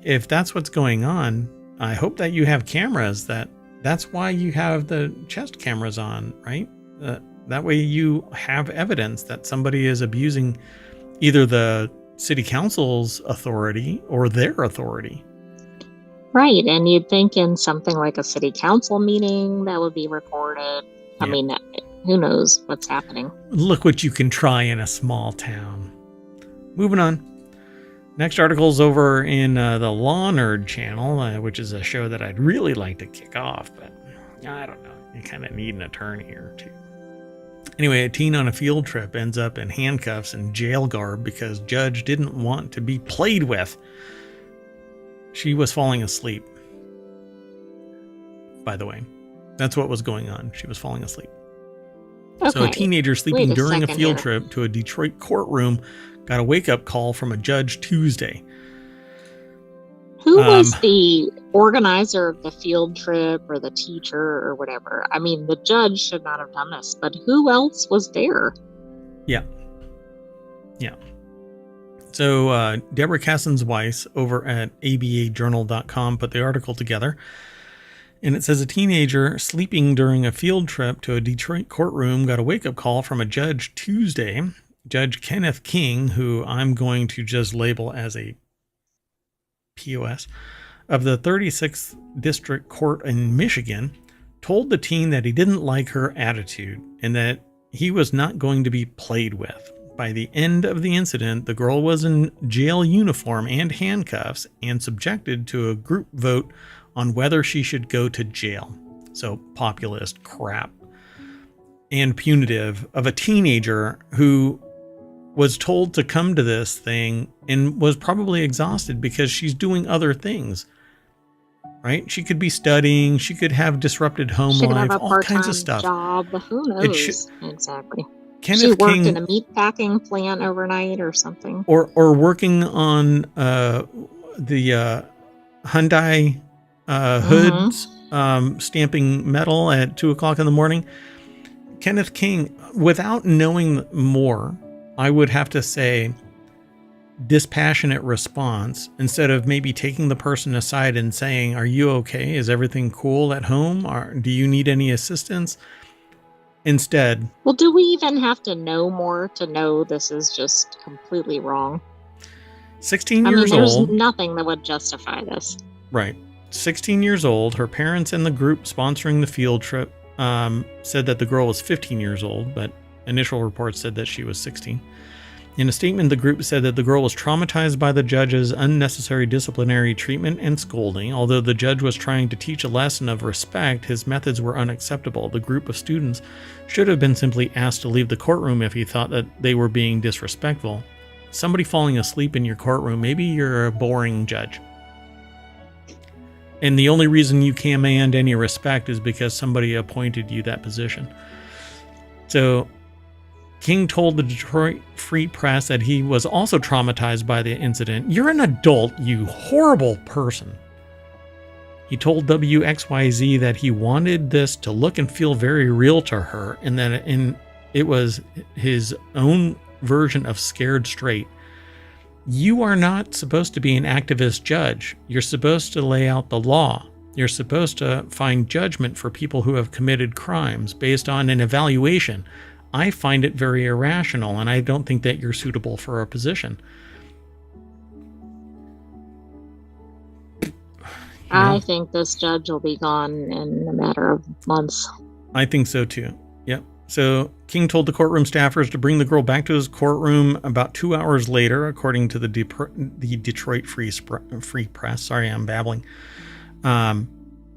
if that's what's going on, I hope that you have cameras. That's why you have the chest cameras on, right? That way you have evidence that somebody is abusing either the city council's authority or their authority. Right, and you'd think in something like a city council meeting that would be recorded. I mean, who knows what's happening? Look what you can try in a small town. Moving on. Next article is over in the Law Nerd channel, which is a show that I'd really like to kick off, but I don't know. You kind of need an attorney here, too. Anyway, a teen on a field trip ends up in handcuffs and jail garb because judge didn't want to be played with. She was falling asleep. By the way, that's what was going on. She was falling asleep. So a Okay, teenager wait sleeping a during a second field here. trip to a Detroit courtroom got a wake-up call from a judge Tuesday. Who was the organizer of the field trip or the teacher or whatever? I mean, the judge should not have done this, but who else was there? Yeah. So Deborah Kassens-Weiss over at abajournal.com put the article together. And it says a teenager sleeping during a field trip to a Detroit courtroom got a wake-up call from a judge Tuesday. Judge Kenneth King, who I'm going to just label as a POS, of the 36th District Court in Michigan, told the teen that he didn't like her attitude and that he was not going to be played with. By the end of the incident, the girl was in jail uniform and handcuffs and subjected to a group vote on whether she should go to jail. So populist crap and punitive of a teenager who was told to come to this thing and was probably exhausted because she's doing other things, right? She could be studying. She could have disrupted home She could life, have a all kinds of part-time stuff. job. Who knows? Exactly. She Kenneth worked King, in a meat packing plant overnight or something. or working on the Hyundai hoods, stamping metal at 2:00 in the morning. Kenneth King, without knowing more, I would have to say dispassionate response instead of maybe taking the person aside and saying, "Are you okay? Is everything cool at home? Or do you need any assistance?" Instead, well, do we even have to know more to know this is just completely wrong? 16 I mean, years there's old. nothing that would justify this. Right. 16 years old. Her parents and the group sponsoring the field trip said that the girl was 15 years old, but initial reports said that she was 16. In a statement, the group said that the girl was traumatized by the judge's unnecessary disciplinary treatment and scolding. Although the judge was trying to teach a lesson of respect, his methods were unacceptable. The group of students should have been simply asked to leave the courtroom if he thought that they were being disrespectful. Somebody falling asleep in your courtroom, maybe you're a boring judge. And the only reason you command any respect is because somebody appointed you that position. So King told the Detroit Free Press that he was also traumatized by the incident. "You're an adult, you horrible person." He told WXYZ that he wanted this to look and feel very real to her, and that it was his own version of scared straight. "You are not supposed to be an activist judge. You're supposed to lay out the law. You're supposed to find judgment for people who have committed crimes based on an evaluation. I find it very irrational, and I don't think that you're suitable for our position." I think this judge will be gone in a matter of months. I think so too. Yep. So King told the courtroom staffers to bring the girl back to his courtroom about 2 hours later, according to the Detroit Free Press. Sorry, I'm babbling.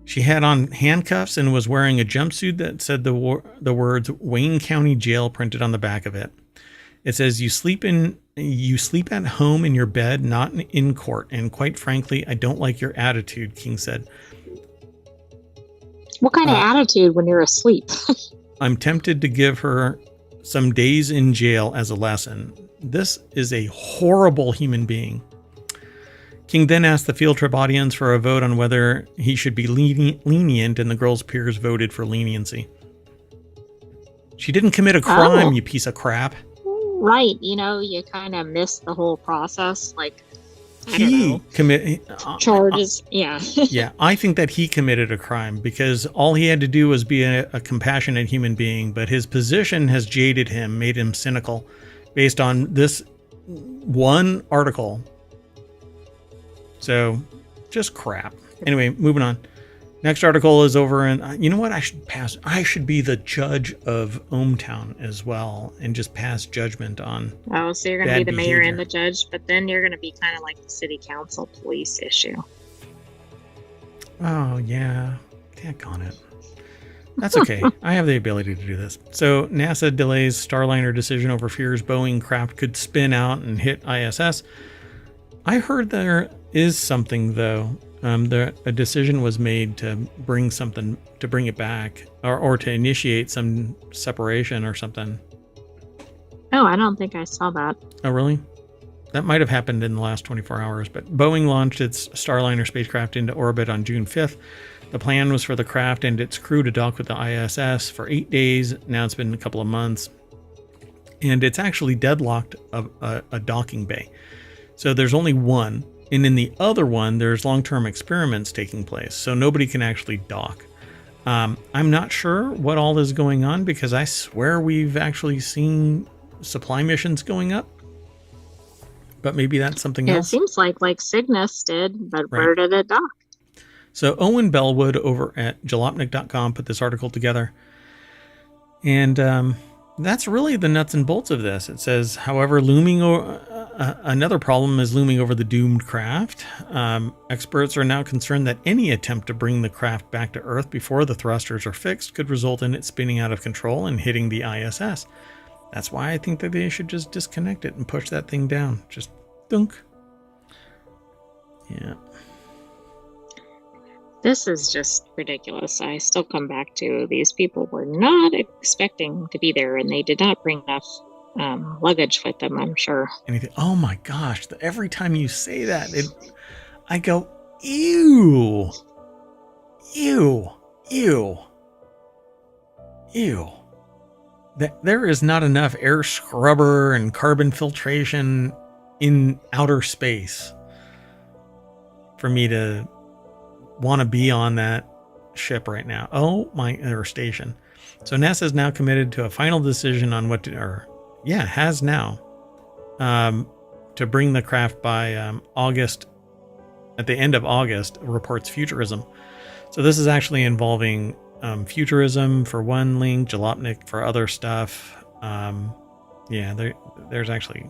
She had on handcuffs and was wearing a jumpsuit that said the words Wayne County Jail printed on the back of it. It says, you sleep at home in your bed, not in court. And quite frankly, I don't like your attitude," King said. What kind of attitude when you're asleep? "I'm tempted to give her some days in jail as a lesson. This is a horrible human being." King then asked the field trip audience for a vote on whether he should be lenient, and the girl's peers voted for leniency. "She didn't commit a crime, you piece of crap." Right. You kind of miss the whole process. Like, He committed charges. Yeah. Yeah, I think that he committed a crime because all he had to do was be a compassionate human being, but his position has jaded him, made him cynical based on this one article. So, just crap. Anyway, moving on. Next article is over, and you know what? I should be the judge of ohmTown as well, and just pass judgment on. Oh, so you're going to be the mayor and the judge, but then you're going to be kind of like the city council police issue. Oh yeah, heck on it. That's okay. I have the ability to do this. So NASA delays Starliner decision over fears Boeing craft could spin out and hit ISS. I heard there is something though. A decision was made to bring it back, or to initiate some separation or something. Oh, I don't think I saw that. Oh, really? That might have happened in the last 24 hours, but Boeing launched its Starliner spacecraft into orbit on June 5th. The plan was for the craft and its crew to dock with the ISS for 8 days. Now it's been a couple of months. And it's actually deadlocked a docking bay. So there's only one. And in the other one, there's long-term experiments taking place. So nobody can actually dock. I'm not sure what all is going on because I swear we've actually seen supply missions going up. But maybe that's something else. It seems like Cygnus did, but right. Where did it dock? So Owen Bellwood over at jalopnik.com put this article together. And that's really the nuts and bolts of this. It says, however, another problem is looming over the doomed craft. Experts are now concerned that any attempt to bring the craft back to Earth before the thrusters are fixed could result in it spinning out of control and hitting the ISS. That's why I think that they should just disconnect it and push that thing down. Just dunk. Yeah. This is just ridiculous. I still come back to these people were not expecting to be there, and they did not bring enough luggage with them, I'm sure. Anything? Oh my gosh. Every time you say that, I go, ew. Ew. Ew. Ew. There is not enough air scrubber and carbon filtration in outer space for me to want to be on that ship right now. Or station. So NASA is now committed to a final decision on has now, to bring the craft by August, at the end of August, reports Futurism. So this is actually involving Futurism for one link, Jalopnik for other stuff. There's actually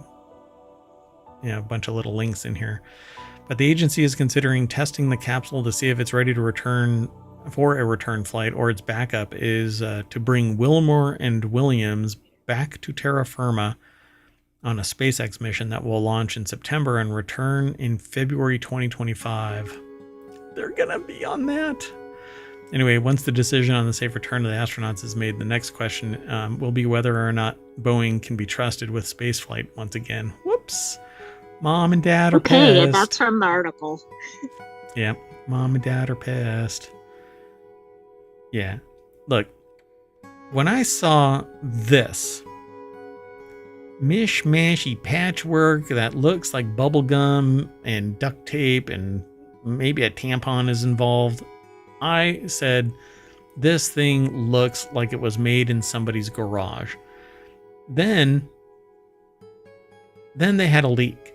a bunch of little links in here. But the agency is considering testing the capsule to see if it's ready to return for a return flight, or its backup is to bring Wilmore and Williams back to terra firma on a SpaceX mission that will launch in September and return in February 2025. They're gonna be on that. Anyway, once the decision on the safe return of the astronauts is made, the next question will be whether or not Boeing can be trusted with spaceflight once again. Whoops. Mom and Dad are pissed. Okay, that's from the article. Yeah, Mom and Dad are pissed. Yeah. Look, when I saw this mishmashy patchwork that looks like bubblegum and duct tape and maybe a tampon is involved, I said, this thing looks like it was made in somebody's garage. Then they had a leak.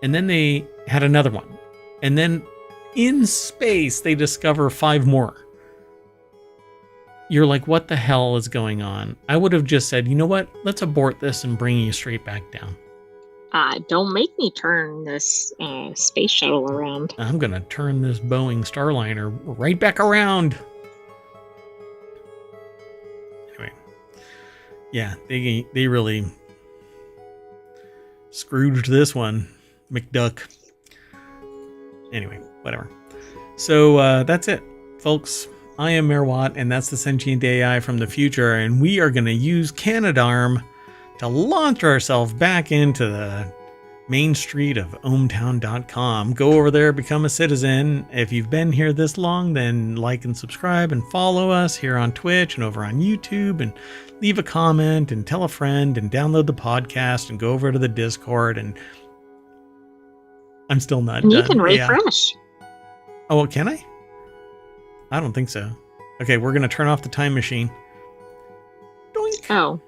And then they had another one. And then in space, they discover 5 more. You're like, what the hell is going on? I would have just said, you know what? Let's abort this and bring you straight back down. Don't make me turn this space shuttle around. I'm going to turn this Boeing Starliner right back around. Anyway. Yeah, they really Scrooged this one. McDuck. Anyway, whatever. So that's it, folks. I am Mayor Watt, and that's the Sentient AI from the future, and we are going to use Canadarm to launch ourselves back into the main street of ohmTown.com. Go over there, become a citizen. If you've been here this long, then like and subscribe and follow us here on Twitch and over on YouTube, and leave a comment and tell a friend and download the podcast and go over to the Discord. And I'm still not done. You can refresh. Yeah. Oh, can I? I don't think so. Okay, we're going to turn off the time machine. Doink. Oh.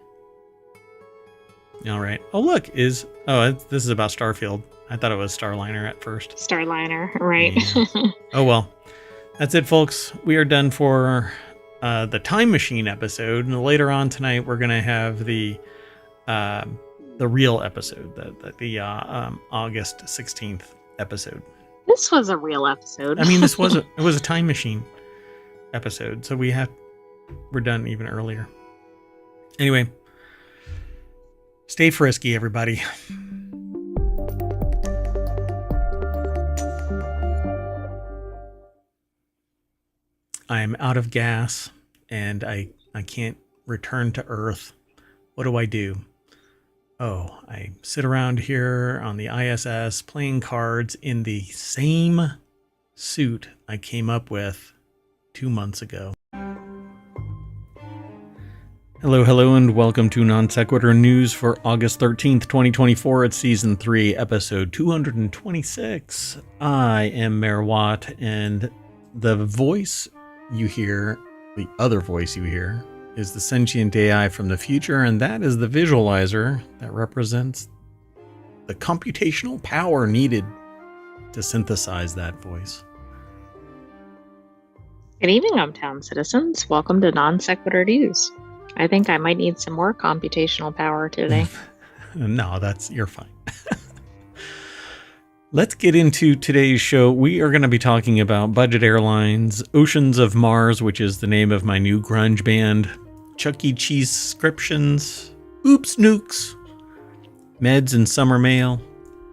All right. Oh, look, this is about Starfield. I thought it was Starliner at first. Starliner, right. Yeah. Oh, well. That's it, folks. We are done for the Time Machine episode. And later on tonight, we're going to have the real episode, the August 16th episode. This was a real episode. I mean, it was a Time Machine episode. So we're done even earlier. Anyway. Stay frisky, everybody. I'm out of gas and I can't return to Earth. What do? Oh, I sit around here on the ISS playing cards in the same suit I came up with 2 months ago. Hello, and welcome to Non Sequitur News for August 13th, 2024. It's Season 3, Episode 226. I am Mayor Watt, and the voice you hear, the other voice you hear, is the Sentient AI from the future, and that is the visualizer that represents the computational power needed to synthesize that voice. Good evening, ohmTown citizens. Welcome to Non Sequitur News. I think I might need some more computational power today. No, you're fine. Let's get into today's show. We are going to be talking about budget airlines, Oceans of Mars, which is the name of my new grunge band, Chuck E. Cheese subscriptions, Oops Nukes, meds and summer mail,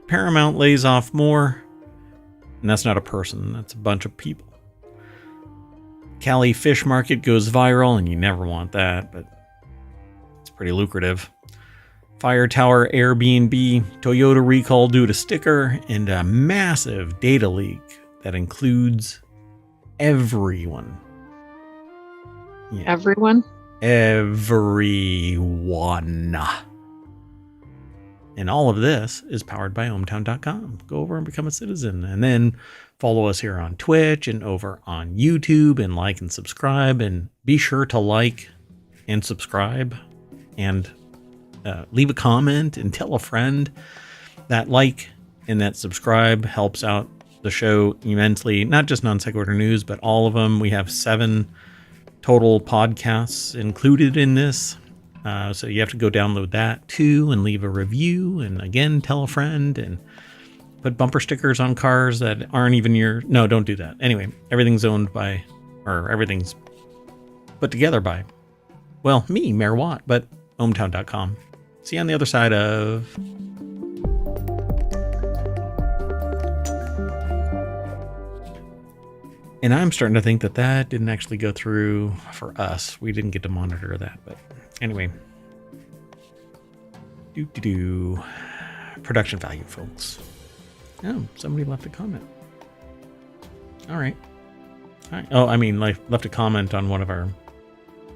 Paramount lays off more, and that's not a person, that's a bunch of people. Cali Fish Market goes viral, and you never want that, but it's pretty lucrative. Fire Tower Airbnb, Toyota recall due to sticker, and a massive data leak that includes everyone. Yeah. Everyone? Everyone. And all of this is powered by ohmTown.com. Go over and become a citizen. And then follow us here on Twitch and over on YouTube, and like and subscribe. And be sure to like and subscribe and leave a comment and tell a friend. That like and that subscribe helps out the show immensely. Not just Non Sequitur News, but all of them. We have 7 total podcasts included in this. So you have to go download that too and leave a review, and again, tell a friend, and put bumper stickers on cars that aren't even your... No, don't do that. Anyway, everything's owned by, or everything's put together by, well, me, Mayor Watt, but ohmTown.com. See you on the other side of... And I'm starting to think that didn't actually go through for us. We didn't get to monitor that, but anyway. Production value, folks. Oh, somebody left a comment. All right. Oh, I mean, left a comment on one of our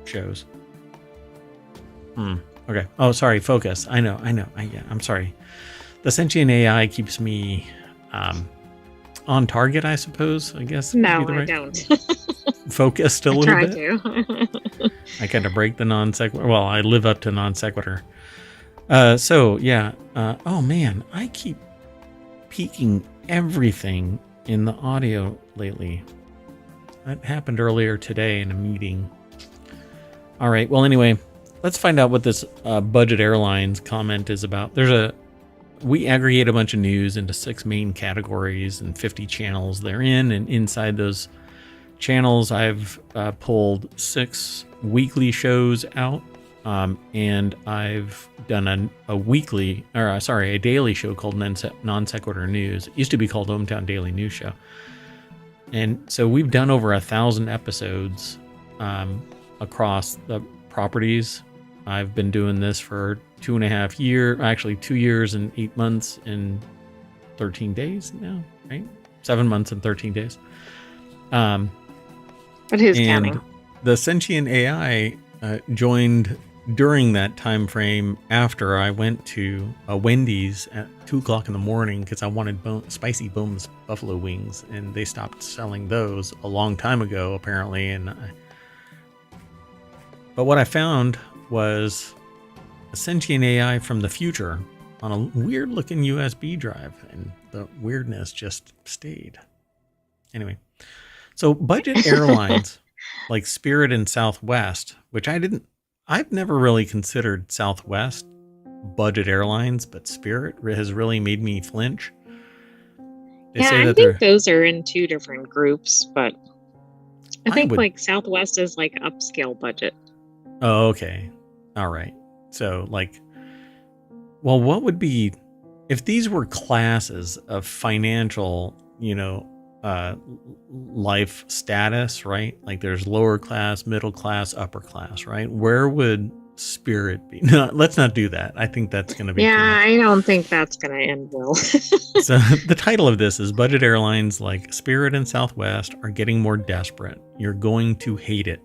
shows. Okay. Oh, sorry. Focus. I know. Yeah, I'm sorry. The Sentient AI keeps me on target, I suppose. I guess. No, I don't. Focused a little bit. To. I kind of break the non sequitur. Well, I live up to non sequitur. So yeah. Oh man, I keep peaking everything in the audio lately. That happened earlier today in a meeting. All right. Well, anyway, let's find out what this budget airlines comment is about. We aggregate a bunch of news into 6 main categories and 50 channels they're in, and inside those channels I've pulled 6 weekly shows out, and I've done a daily show called Non Sequitur News. It used to be called ohmTown Daily News Show, and so we've done over 1,000 episodes across the properties. I've been doing this for 2.5 years, actually 2 years and 8 months and 13 days now, right? 7 months and 13 days. But who's counting? The Sentient AI joined during that time frame after I went to a Wendy's at 2 o'clock in the morning because I wanted spicy boneless buffalo wings, and they stopped selling those a long time ago, apparently. But what I found was a Sentient AI from the future on a weird looking USB drive, and the weirdness just stayed. Anyway, so budget airlines like Spirit and Southwest, which I've never really considered Southwest budget airlines, but Spirit has really made me flinch. I think those are in 2 different groups, but I think like Southwest is like upscale budget. Oh, okay. All right. So well, what would be, if these were classes of financial, life status, right? Like there's lower class, middle class, upper class, right? Where would Spirit be? No, let's not do that. I think that's going to be too Yeah, much. I don't think that's going to end well. So the title of this is Budget Airlines Like Spirit and Southwest Are Getting More Desperate. You're going to hate it.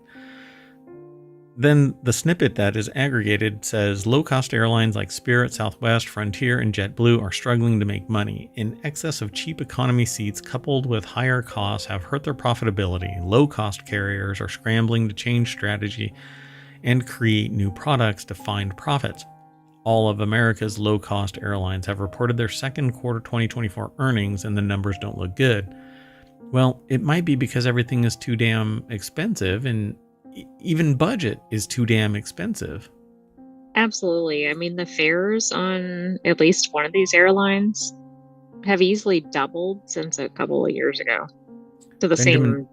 Then the snippet that is aggregated says low-cost airlines like Spirit, Southwest, Frontier, and JetBlue are struggling to make money. In excess of cheap economy seats coupled with higher costs have hurt their profitability. Low-cost carriers are scrambling to change strategy and create new products to find profits. All of America's low-cost airlines have reported their second quarter 2024 earnings, and the numbers don't look good. Well, it might be because everything is too damn expensive, and even budget is too damn expensive. Absolutely. I mean, the fares on at least one of these airlines have easily doubled since a couple of years ago to the same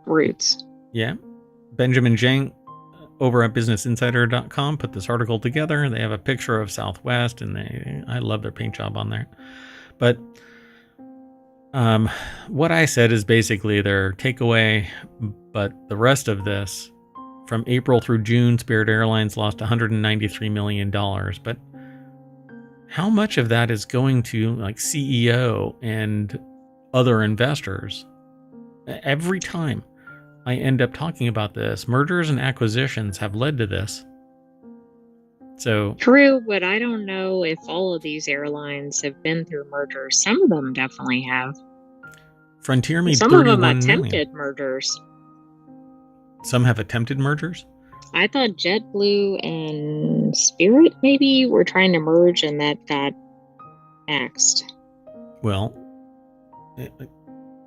routes. Yeah. Benjamin Zhang over at businessinsider.com put this article together. They have a picture of Southwest, and I love their paint job on there. But what I said is basically their takeaway, but the rest of this, from April through June, Spirit Airlines lost $193 million. But how much of that is going to like CEO and other investors? Every time I end up talking about this, mergers and acquisitions have led to this. So true, but I don't know if all of these airlines have been through mergers. Some of them definitely have. Frontier made some of them 31 attempted million. mergers. Some have attempted mergers? I thought JetBlue and Spirit maybe were trying to merge, and that got axed. Well,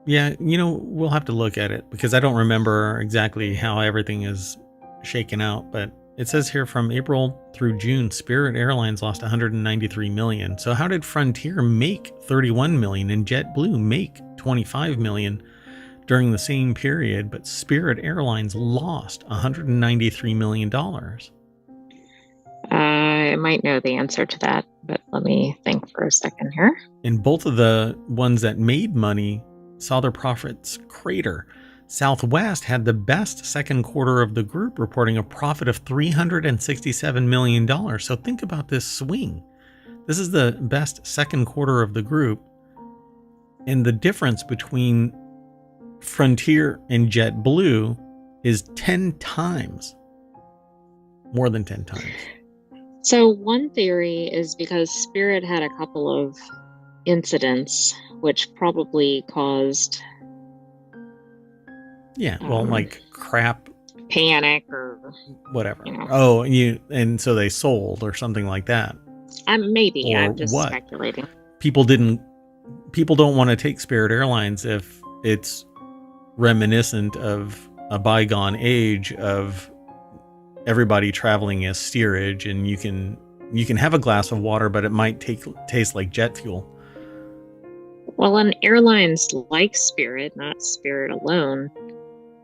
yeah, we'll have to look at it because I don't remember exactly how everything is shaken out, but it says here from April through June, Spirit Airlines lost $193 million. So how did Frontier make $31 million and JetBlue make $25 million during the same period, but Spirit Airlines lost $193 million? I might know the answer to that, but let me think for a second here. And both of the ones that made money saw their profits crater. Southwest had the best second quarter of the group, reporting a profit of $367 million. So think about this swing. This is the best second quarter of the group. And the difference between Frontier and JetBlue is 10 times. More than 10 times. So one theory is because Spirit had a couple of incidents which probably caused like crap panic or whatever. Oh, and so they sold or something like that. Maybe. Or I'm just what? speculating. People don't want to take Spirit Airlines if it's reminiscent of a bygone age of everybody traveling as steerage, and you can have a glass of water, but it might taste like jet fuel. Well, and airlines like Spirit, not Spirit alone,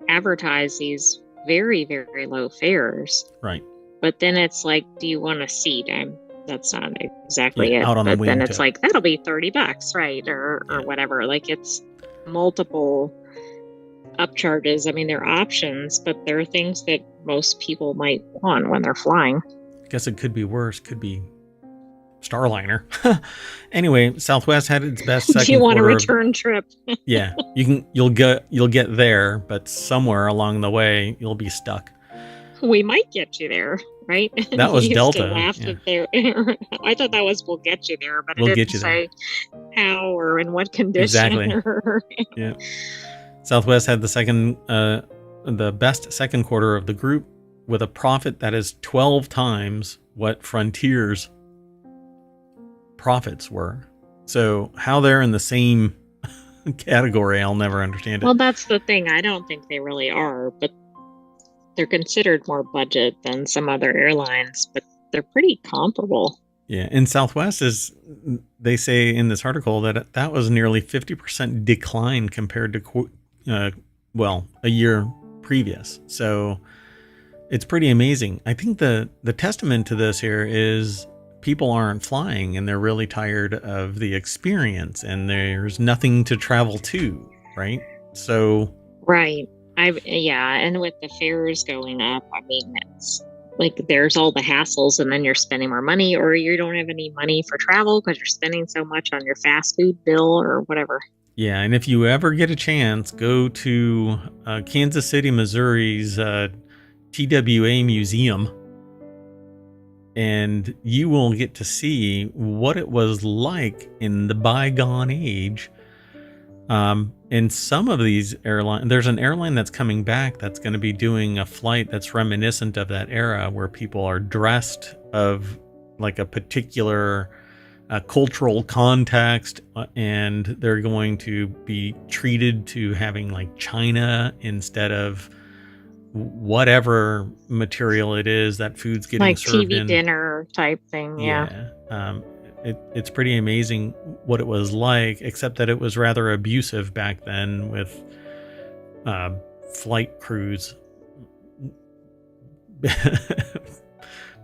advertise these very, very low fares. Right. But then it's like, do you want a seat? That's not exactly it. Out on but the then wing it's like, that'll be $30, right? Or whatever. Like, it's multiple upcharges. I mean, they're options, but they're things that most people might want when they're flying. I guess it could be worse. Could be Starliner. Anyway, Southwest had its best second quarter. Do you want a return trip? Yeah, you'll get there, but somewhere along the way you'll be stuck. We might get you there, right? That was Delta. I thought that was we'll get you there, but it didn't say how or in what condition. Exactly. Yeah. Southwest had the best second quarter of the group with a profit that is 12 times what Frontier's profits were. So how they're in the same category, I'll never understand it. Well, that's the thing. I don't think they really are, but they're considered more budget than some other airlines, but they're pretty comparable. Yeah, and Southwest they say in this article that was nearly 50% decline compared to a year previous. So it's pretty amazing. I think the testament to this here is people aren't flying and they're really tired of the experience and there's nothing to travel to, right? So Right. Yeah, and with the fares going up, I mean, it's like there's all the hassles, and then you're spending more money, or you don't have any money for travel because you're spending so much on your fast food bill or whatever. yeah, and if you ever get a chance, go to Kansas City, Missouri's TWA Museum, and you will get to see what it was like in the bygone age. In some of these airlines, there's an airline that's coming back that's going to be doing a flight that's reminiscent of that era, where people are dressed of like a particular cultural context, and they're going to be treated to having like china instead of whatever material it is that food's getting Like served TV in. dinner type thing, yeah. It's pretty amazing what it was like, except that it was rather abusive back then with flight crews.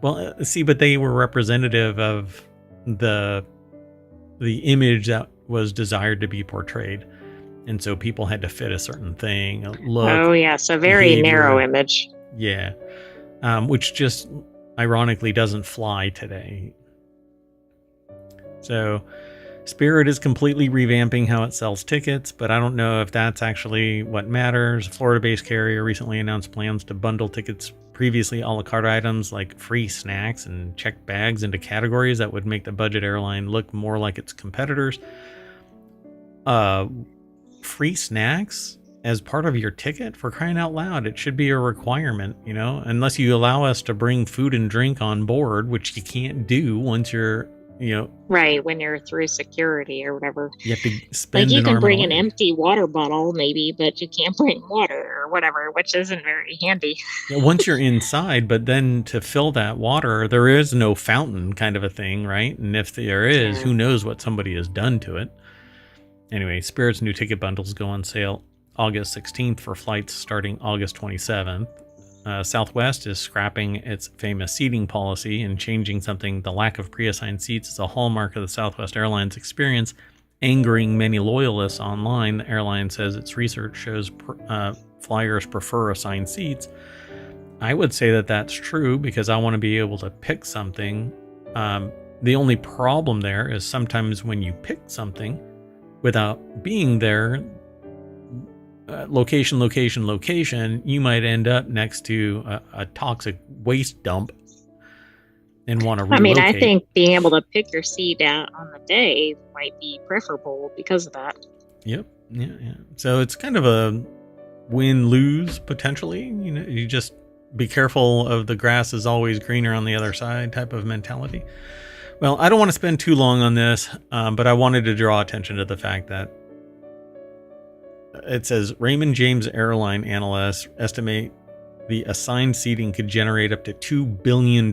Well, see, but they were representative of the image that was desired to be portrayed, and so people had to fit a certain thing, a look. Oh, yeah, so very narrow image. Yeah, which just ironically doesn't fly today. So Spirit is completely revamping how it sells tickets, but I don't know if that's actually what matters. Florida-based carrier recently announced plans to bundle tickets previously a la carte items like free snacks and checked bags into categories that would make the budget airline look more like its competitors. Free snacks as part of your ticket? For crying out loud, it should be a requirement, unless you allow us to bring food and drink on board, which you can't do once you're right, when you're through security or whatever. You have to spend like you can bring an empty water bottle maybe, but you can't bring water or whatever, which isn't very handy. Yeah, once you're inside, but then to fill that water, there is no fountain kind of a thing, right? And if there is, who knows what somebody has done to it. Anyway, Spirit's new ticket bundles go on sale August 16th for flights starting August 27th. Southwest is scrapping its famous seating policy and changing something. The lack of pre-assigned seats is a hallmark of the Southwest Airlines experience, angering many loyalists online. The airline says its research shows flyers prefer assigned seats. I would say that that's true because I want to be able to pick something. The only problem there is sometimes when you pick something without being there, location, you might end up next to a toxic waste dump and want to relocate. I mean, I think being able to pick your seat out on the day might be preferable because of that. Yep. Yeah. So it's kind of a win-lose potentially. You just be careful of the grass is always greener on the other side type of mentality. Well, I don't want to spend too long on this, but I wanted to draw attention to the fact that it says Raymond James airline analysts estimate the assigned seating could generate up to $2 billion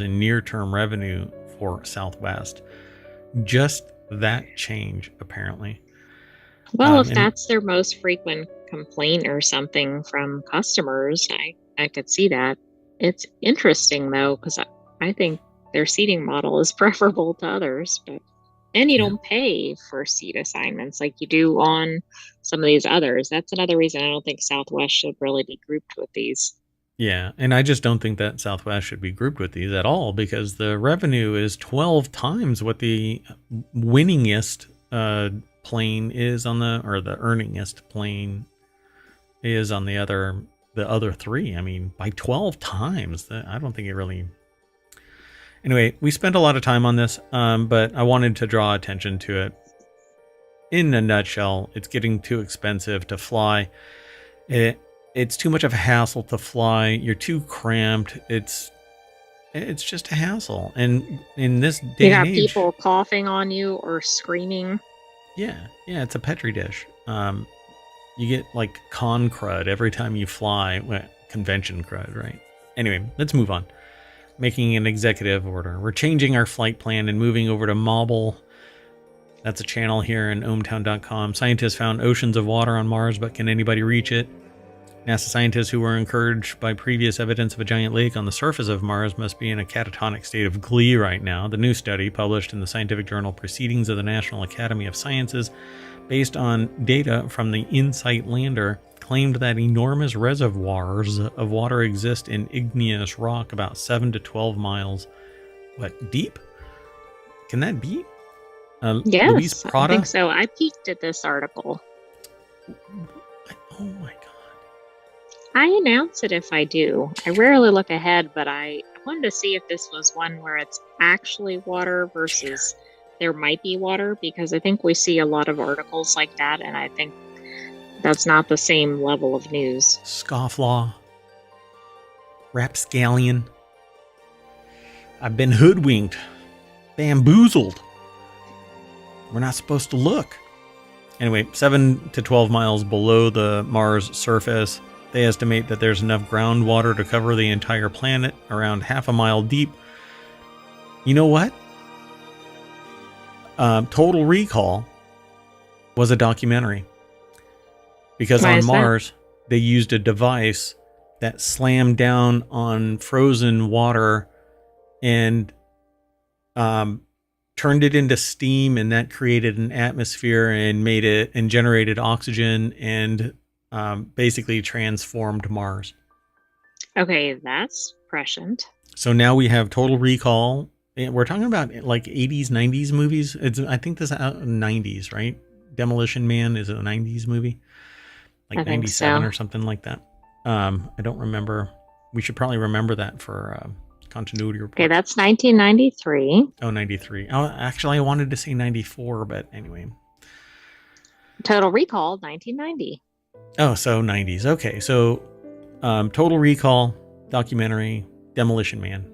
in near-term revenue for Southwest. Just that change, apparently. Well, if that's their most frequent complaint or something from customers, I could see that. It's interesting, though, because I think their seating model is preferable to others, and you don't pay for seat assignments like you do on some of these others. That's another reason I don't think Southwest should really be grouped with these. Yeah, and I just don't think that Southwest should be grouped with these at all because the revenue is 12 times what the winningest plane is on the earningest plane is on the other three. I mean, by 12 times. I don't think it really... Anyway, we spent a lot of time on this, but I wanted to draw attention to it. In a nutshell, it's getting too expensive to fly. It's too much of a hassle to fly. You're too cramped. It's just a hassle. And in this day and age, you got people coughing on you or screaming. Yeah, it's a petri dish. You get like con crud every time you fly. Convention crud, right? Anyway, let's move on. Making an executive order. We're changing our flight plan and moving over to Mobile. That's a channel here in ohmTown.com. Scientists found oceans of water on Mars, but can anybody reach it? NASA scientists who were encouraged by previous evidence of a giant lake on the surface of Mars must be in a catatonic state of glee right now. The new study, published in the scientific journal Proceedings of the National Academy of Sciences, based on data from the InSight lander, claimed that enormous reservoirs of water exist in igneous rock about 7 to 12 miles deep? Can that be? Luis Yes, I Prada? think so. I peeked at this article. Oh my god. I announce it if I do. I rarely look ahead, but I wanted to see if this was one where it's actually water versus there might be water, because I think we see a lot of articles like that, and I think that's not the same level of news. Scofflaw. Rapscallion. I've been hoodwinked. Bamboozled. We're not supposed to look. Anyway, 7 to 12 miles below the Mars surface, they estimate that there's enough groundwater to cover the entire planet, around half a mile deep. You know what? Total Recall was a documentary. Because on Mars, they used a device that slammed down on frozen water and turned it into steam, and that created an atmosphere and made it and generated oxygen and basically transformed Mars. Okay, that's prescient. So now we have Total Recall. We're talking about like 80s, 90s movies. I think this is 90s, right? Demolition Man is a 90s movie, like 97 or something like that. I don't remember. We should probably remember that for continuity report. Okay, that's 1993. Oh, 93. Oh, actually, I wanted to say 94, but anyway. Total Recall, 1990. Oh, so 90s. Okay, so Total Recall, documentary, Demolition Man.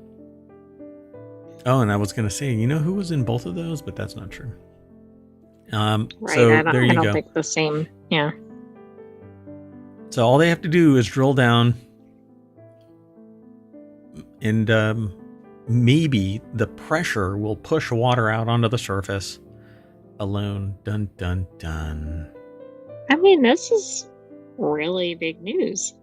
Oh, and I was going to say, you know who was in both of those? But that's not true. Right, so I there you go. don't think the same, yeah. So all they have to do is drill down, and maybe the pressure will push water out onto the surface alone. Dun, dun, dun. I mean, this is really big news.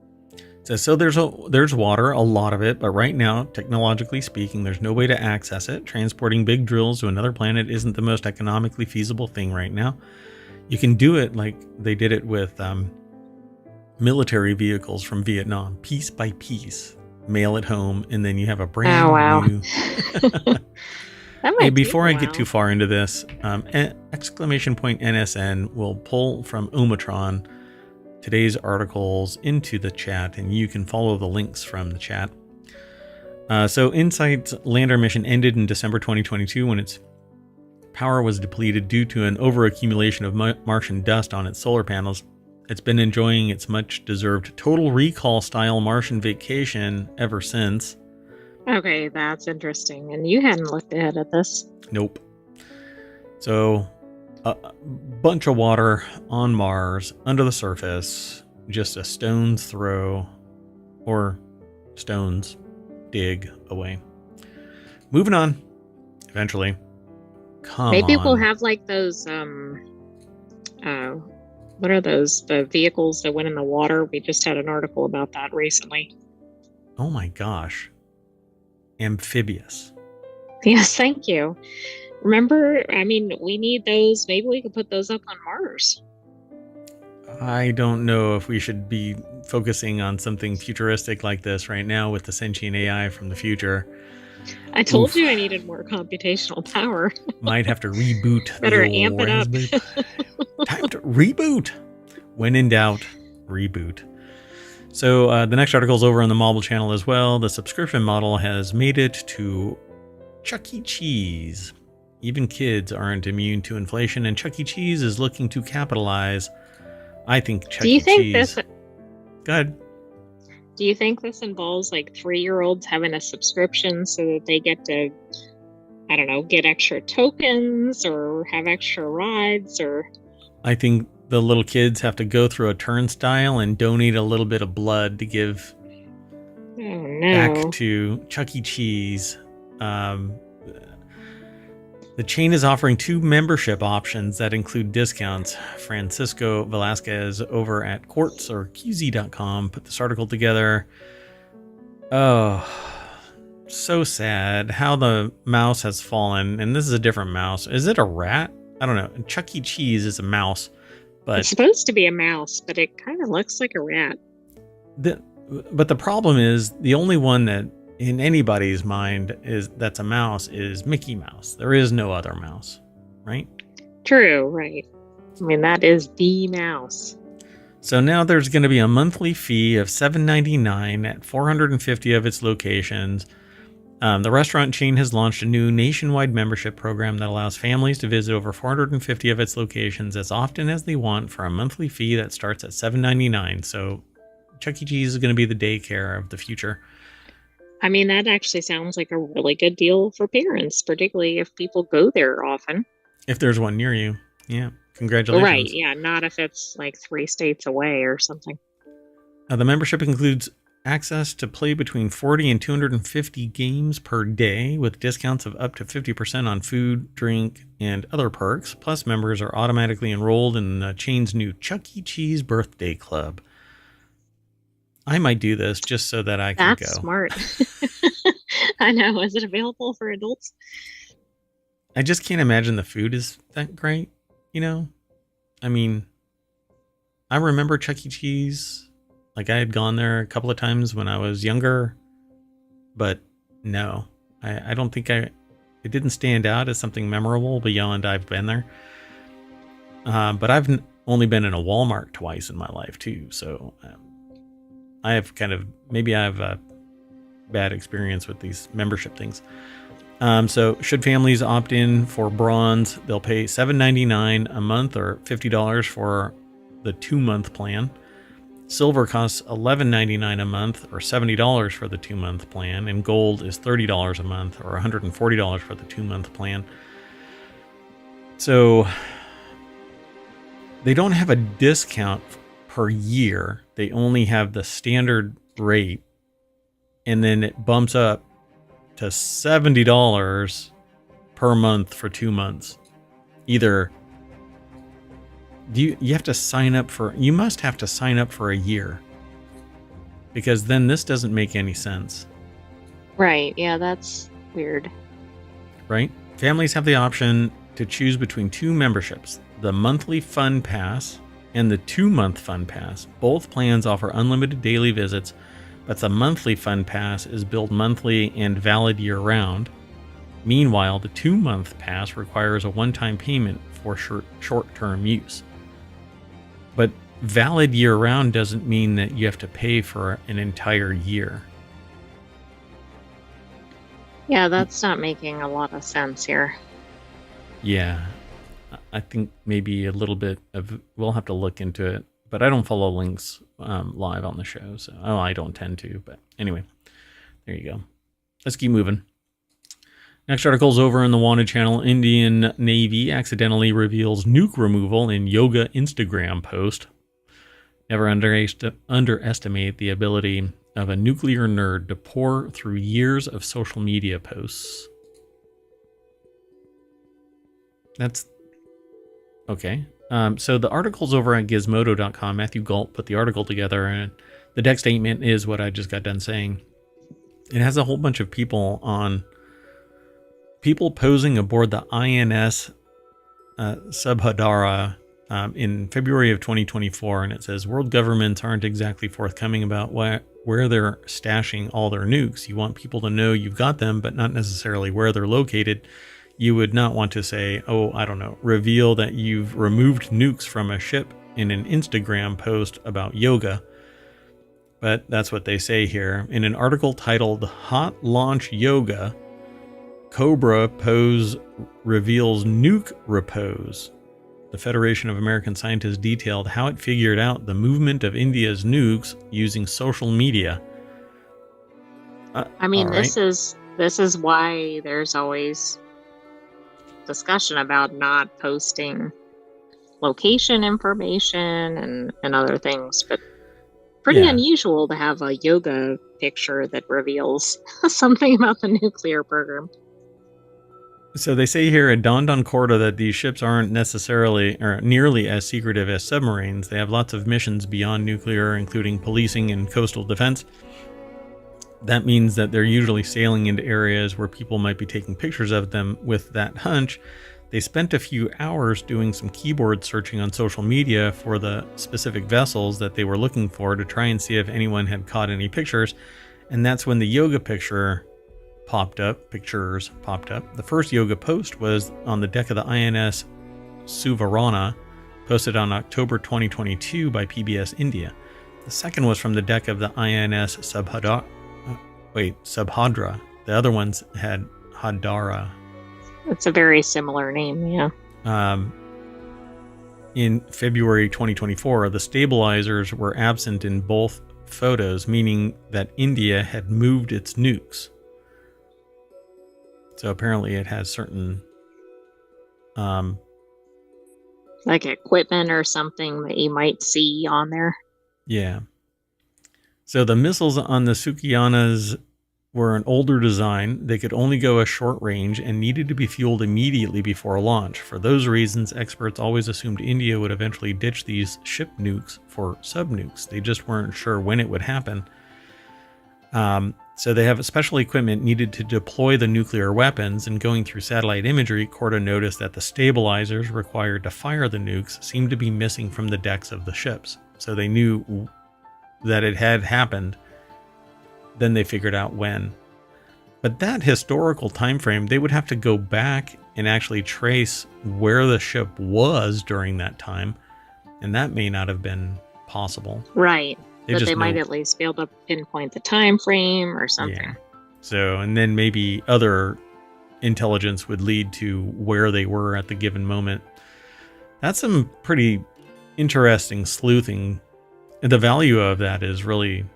So there's water, a lot of it, but right now, technologically speaking, there's no way to access it. Transporting big drills to another planet isn't the most economically feasible thing right now. You can do it like they did it with military vehicles from Vietnam, piece by piece, mail it home, and then you have a brand new. Hey, before I get too far into this, !NSN will pull from ohmTown today's articles into the chat, and you can follow the links from the chat. So InSight's lander mission ended in December 2022 when its power was depleted due to an overaccumulation of Martian dust on its solar panels. It's been enjoying its much-deserved Total Recall-style Martian vacation ever since. Okay, that's interesting. And you hadn't looked ahead at this. Nope. So, a bunch of water on Mars, under the surface, just a stone's throw, or stone's dig away. Moving on, eventually. Maybe we'll have like those, what are those? The vehicles that went in the water? We just had an article about that recently. Oh my gosh. Amphibious. Yes, thank you. Remember, I mean, we need those. Maybe we could put those up on Mars. I don't know if we should be focusing on something futuristic like this right now with the Sentient AI from the future. I told you I needed more computational power. Might have to reboot. Better amp it up. Time to reboot. When in doubt, reboot. So the next article is over on the Mobile channel as well. The subscription model has made it to Chuck E. Cheese. Even kids aren't immune to inflation, and Chuck E. Cheese is looking to capitalize. I think Chuck E. Cheese. Go ahead. Do you think this involves like 3-year-olds having a subscription so that they get to, I don't know, get extra tokens or have extra rides? Or I think the little kids have to go through a turnstile and donate a little bit of blood to give back to Chuck E. Cheese. The chain is offering 2 membership options that include discounts. Francisco Velasquez over at quartz or qz.com put this article together. Oh, so sad how the mouse has fallen. And this is a different mouse. Is it a rat? I don't know. Chuck E. Cheese is a mouse, but It's supposed to be a mouse, but it kind of looks like a rat. But the problem is the only one that in anybody's mind is that's a mouse is Mickey Mouse. There is no other mouse, right? True, right. I mean, that is the mouse. So now there's going to be a monthly fee of $7.99 at 450 of its locations. The restaurant chain has launched a new nationwide membership program that allows families to visit over 450 of its locations as often as they want for a monthly fee that starts at $7.99. So Chuck E. Cheese is going to be the daycare of the future. I mean, that actually sounds like a really good deal for parents, particularly if people go there often. If there's one near you. Yeah. Congratulations. Right. Yeah. Not if it's like 3 states away or something. The membership includes access to play between 40 and 250 games per day with discounts of up to 50% on food, drink, and other perks. Plus, members are automatically enrolled in the chain's new Chuck E. Cheese Birthday Club. I might do this just so that I can go. That's smart. I know. Is it available for adults? I just can't imagine the food is that great, you know? I mean, I remember Chuck E. Cheese. Like, I had gone there a couple of times when I was younger. But no, I don't think it didn't stand out as something memorable beyond I've been there. But I've only been in a Walmart twice in my life, too. So I have maybe I have a bad experience with these membership things. So should families opt in for bronze, they'll pay $7.99 a month or $50 for the 2-month plan. Silver costs $11.99 a month or $70 for the 2-month plan. And gold is $30 a month or $140 for the 2-month plan. So they don't have a discount per year. They only have the standard rate, and then it bumps up to $70 per month for 2 months. Either you have to sign up for, you must have to sign up for a year, because then this doesn't make any sense. Right. Yeah, that's weird. Right? Families have the option to choose between 2 memberships, the monthly Fun Pass and the 2-month Fun Pass. Both plans offer unlimited daily visits, but the monthly Fun Pass is billed monthly and valid year-round. Meanwhile, the 2-month pass requires a one-time payment for short-term use. But valid year-round doesn't mean that you have to pay for an entire year. Yeah, that's not making a lot of sense here. Yeah, I think maybe a little bit of, we'll have to look into it, but I don't follow links live on the show, so I don't tend to, but anyway, there you go. Let's keep moving. Next article's over in the Wanted channel. Indian Navy accidentally reveals nuke removal in yoga Instagram post. Never underestimate the ability of a nuclear nerd to pour through years of social media posts. That's okay. So the article's over at gizmodo.com. Matthew Galt put the article together, and the text statement is what I just got done saying. It has a whole bunch of people posing aboard the INS Subhadra in February of 2024, and it says world governments aren't exactly forthcoming about where they're stashing all their nukes. You want people to know you've got them, but not necessarily where they're located. You would not want to say, reveal that you've removed nukes from a ship in an Instagram post about yoga. But that's what they say here. In an article titled Hot Launch Yoga, Cobra Pose Reveals Nuke Repose. The Federation of American Scientists detailed how it figured out the movement of India's nukes using social media. I mean, this is why there's always discussion about not posting location information and other things, but pretty unusual to have a yoga picture that reveals something about the nuclear program. So they say here it dawned on Corda that these ships aren't necessarily or nearly as secretive as submarines. They have lots of missions beyond nuclear, including policing and coastal defense. That means that they're usually sailing into areas where people might be taking pictures of them. With that hunch, they spent a few hours doing some keyboard searching on social media for the specific vessels that they were looking for to try and see if anyone had caught any pictures. And that's when the yoga pictures popped up. The first yoga post was on the deck of the INS Suvarna, posted on October 2022 by PBS India. The second was from the deck of the INS Subhadra. The other ones had Hadara. It's a very similar name, yeah. In February 2024, the stabilizers were absent in both photos, meaning that India had moved its nukes. So apparently it has certain like equipment or something that you might see on there. Yeah. So the missiles on the Sukyanas were an older design. They could only go a short range and needed to be fueled immediately before launch. For those reasons, experts always assumed India would eventually ditch these ship nukes for sub-nukes. They just weren't sure when it would happen. So they have special equipment needed to deploy the nuclear weapons, and going through satellite imagery, Corda noticed that the stabilizers required to fire the nukes seemed to be missing from the decks of the ships. So they knew that it had happened. Then they figured out when. But that historical time frame, they would have to go back and actually trace where the ship was during that time, and that may not have been possible. Right. But they might at least be able to pinpoint the time frame or something. Yeah. So, and then maybe other intelligence would lead to where they were at the given moment. That's some pretty interesting sleuthing. The value of that is really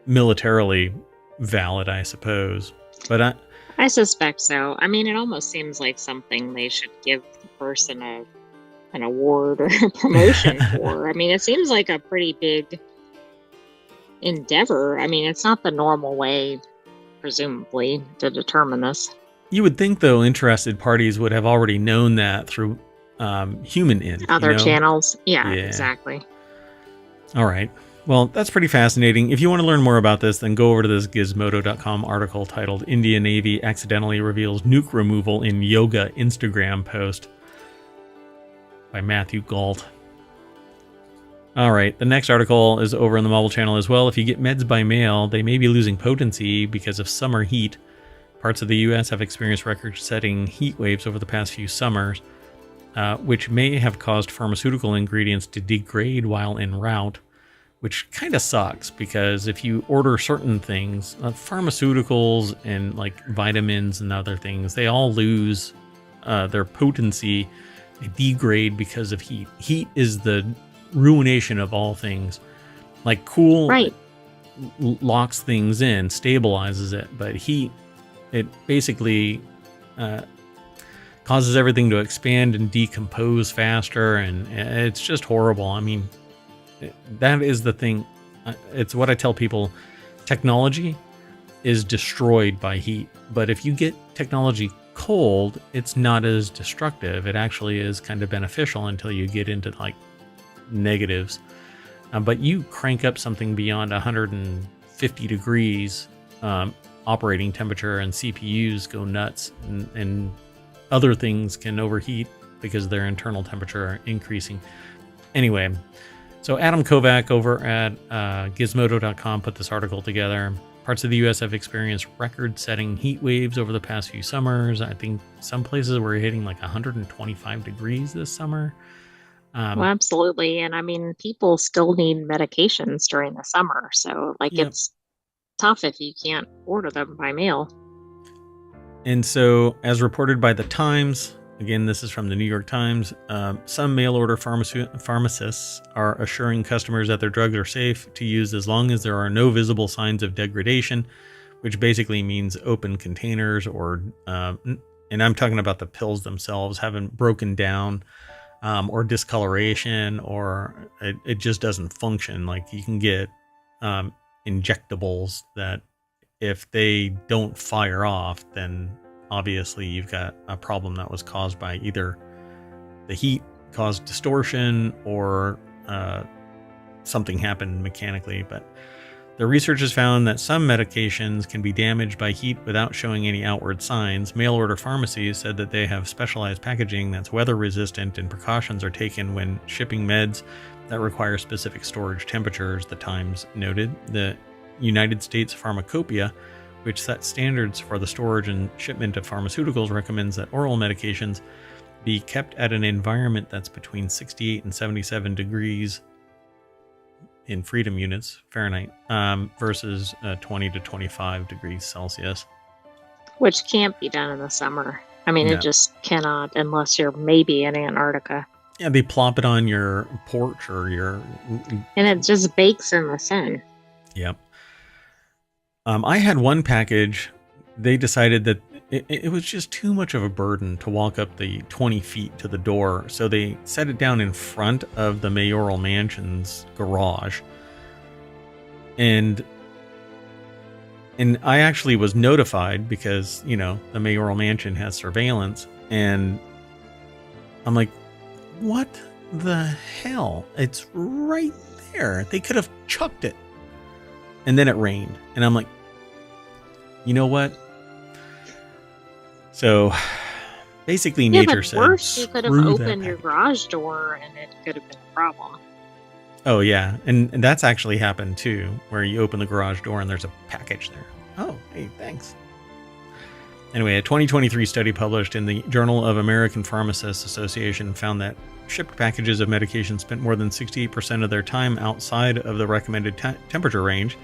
militarily valid, I suppose. But I suspect so. I mean, it almost seems like something they should give the person an award or a promotion for. I mean, it seems like a pretty big endeavor. I mean, it's not the normal way, presumably, to determine this. You would think, though, interested parties would have already known that through human other channels. Yeah, exactly. All right. Well, that's pretty fascinating. If you want to learn more about this, then go over to this Gizmodo.com article titled Indian Navy Accidentally Reveals Nuke Removal in Yoga Instagram Post by Matthew Galt. All right, the next article is over on the Marvel channel as well. If you get meds by mail, they may be losing potency because of summer heat. Parts of the U.S. have experienced record-setting heat waves over the past few summers, which may have caused pharmaceutical ingredients to degrade while en route, which kind of sucks because if you order certain things, pharmaceuticals and like vitamins and other things, they all lose their potency. They degrade because of heat. Heat is the ruination of all things. Like cool locks things in, stabilizes it, but heat, it basically causes everything to expand and decompose faster, and it's just horrible. I mean, that is the thing. It's what I tell people. Technology is destroyed by heat, but if you get technology cold, it's not as destructive. It actually is kind of beneficial until you get into like negatives. But you crank up something beyond 150 degrees operating temperature, and CPUs go nuts, and other things can overheat because their internal temperature are increasing. Anyway, so Adam Kovac over at Gizmodo.com put this article together. Parts of the U.S. have experienced record-setting heat waves over the past few summers. I think some places were hitting like 125 degrees this summer. Well, absolutely. And I mean, people still need medications during the summer. So like it's tough if you can't order them by mail. And so as reported by the Times, again, this is from the New York Times, some mail-order pharmacists are assuring customers that their drugs are safe to use as long as there are no visible signs of degradation, which basically means open containers or, and I'm talking about the pills themselves, haven't broken down, or discoloration, or it just doesn't function. Like you can get injectables that if they don't fire off, then obviously you've got a problem that was caused by either the heat caused distortion or something happened mechanically. But the researchers found that some medications can be damaged by heat without showing any outward signs. Mail order pharmacies said that they have specialized packaging that's weather resistant, and precautions are taken when shipping meds that require specific storage temperatures, the Times noted. The United States Pharmacopoeia, which sets standards for the storage and shipment of pharmaceuticals, recommends that oral medications be kept at an environment that's between 68 and 77 degrees in freedom units Fahrenheit versus 20 to 25 degrees Celsius. Which can't be done in the summer. I mean, No. It just cannot unless you're maybe in Antarctica. Yeah, they plop it on your porch or your... And it just bakes in the sun. Yep. I had one package. They decided that it was just too much of a burden to walk up the 20 feet to the door. So they set it down in front of the mayoral mansion's garage. And I actually was notified because, you know, the mayoral mansion has surveillance. And I'm like, what the hell? It's right there. They could have chucked it. And then it rained. And I'm like, you know what? So basically nature said, worse, you could have "Screw opened that your package." garage door and it could have been a problem. Oh yeah. And that's actually happened too, where you open the garage door and there's a package there. Oh, hey, thanks. Anyway, a 2023 study published in the Journal of American Pharmacists Association found that shipped packages of medication spent more than 68% of their time outside of the recommended temperature range.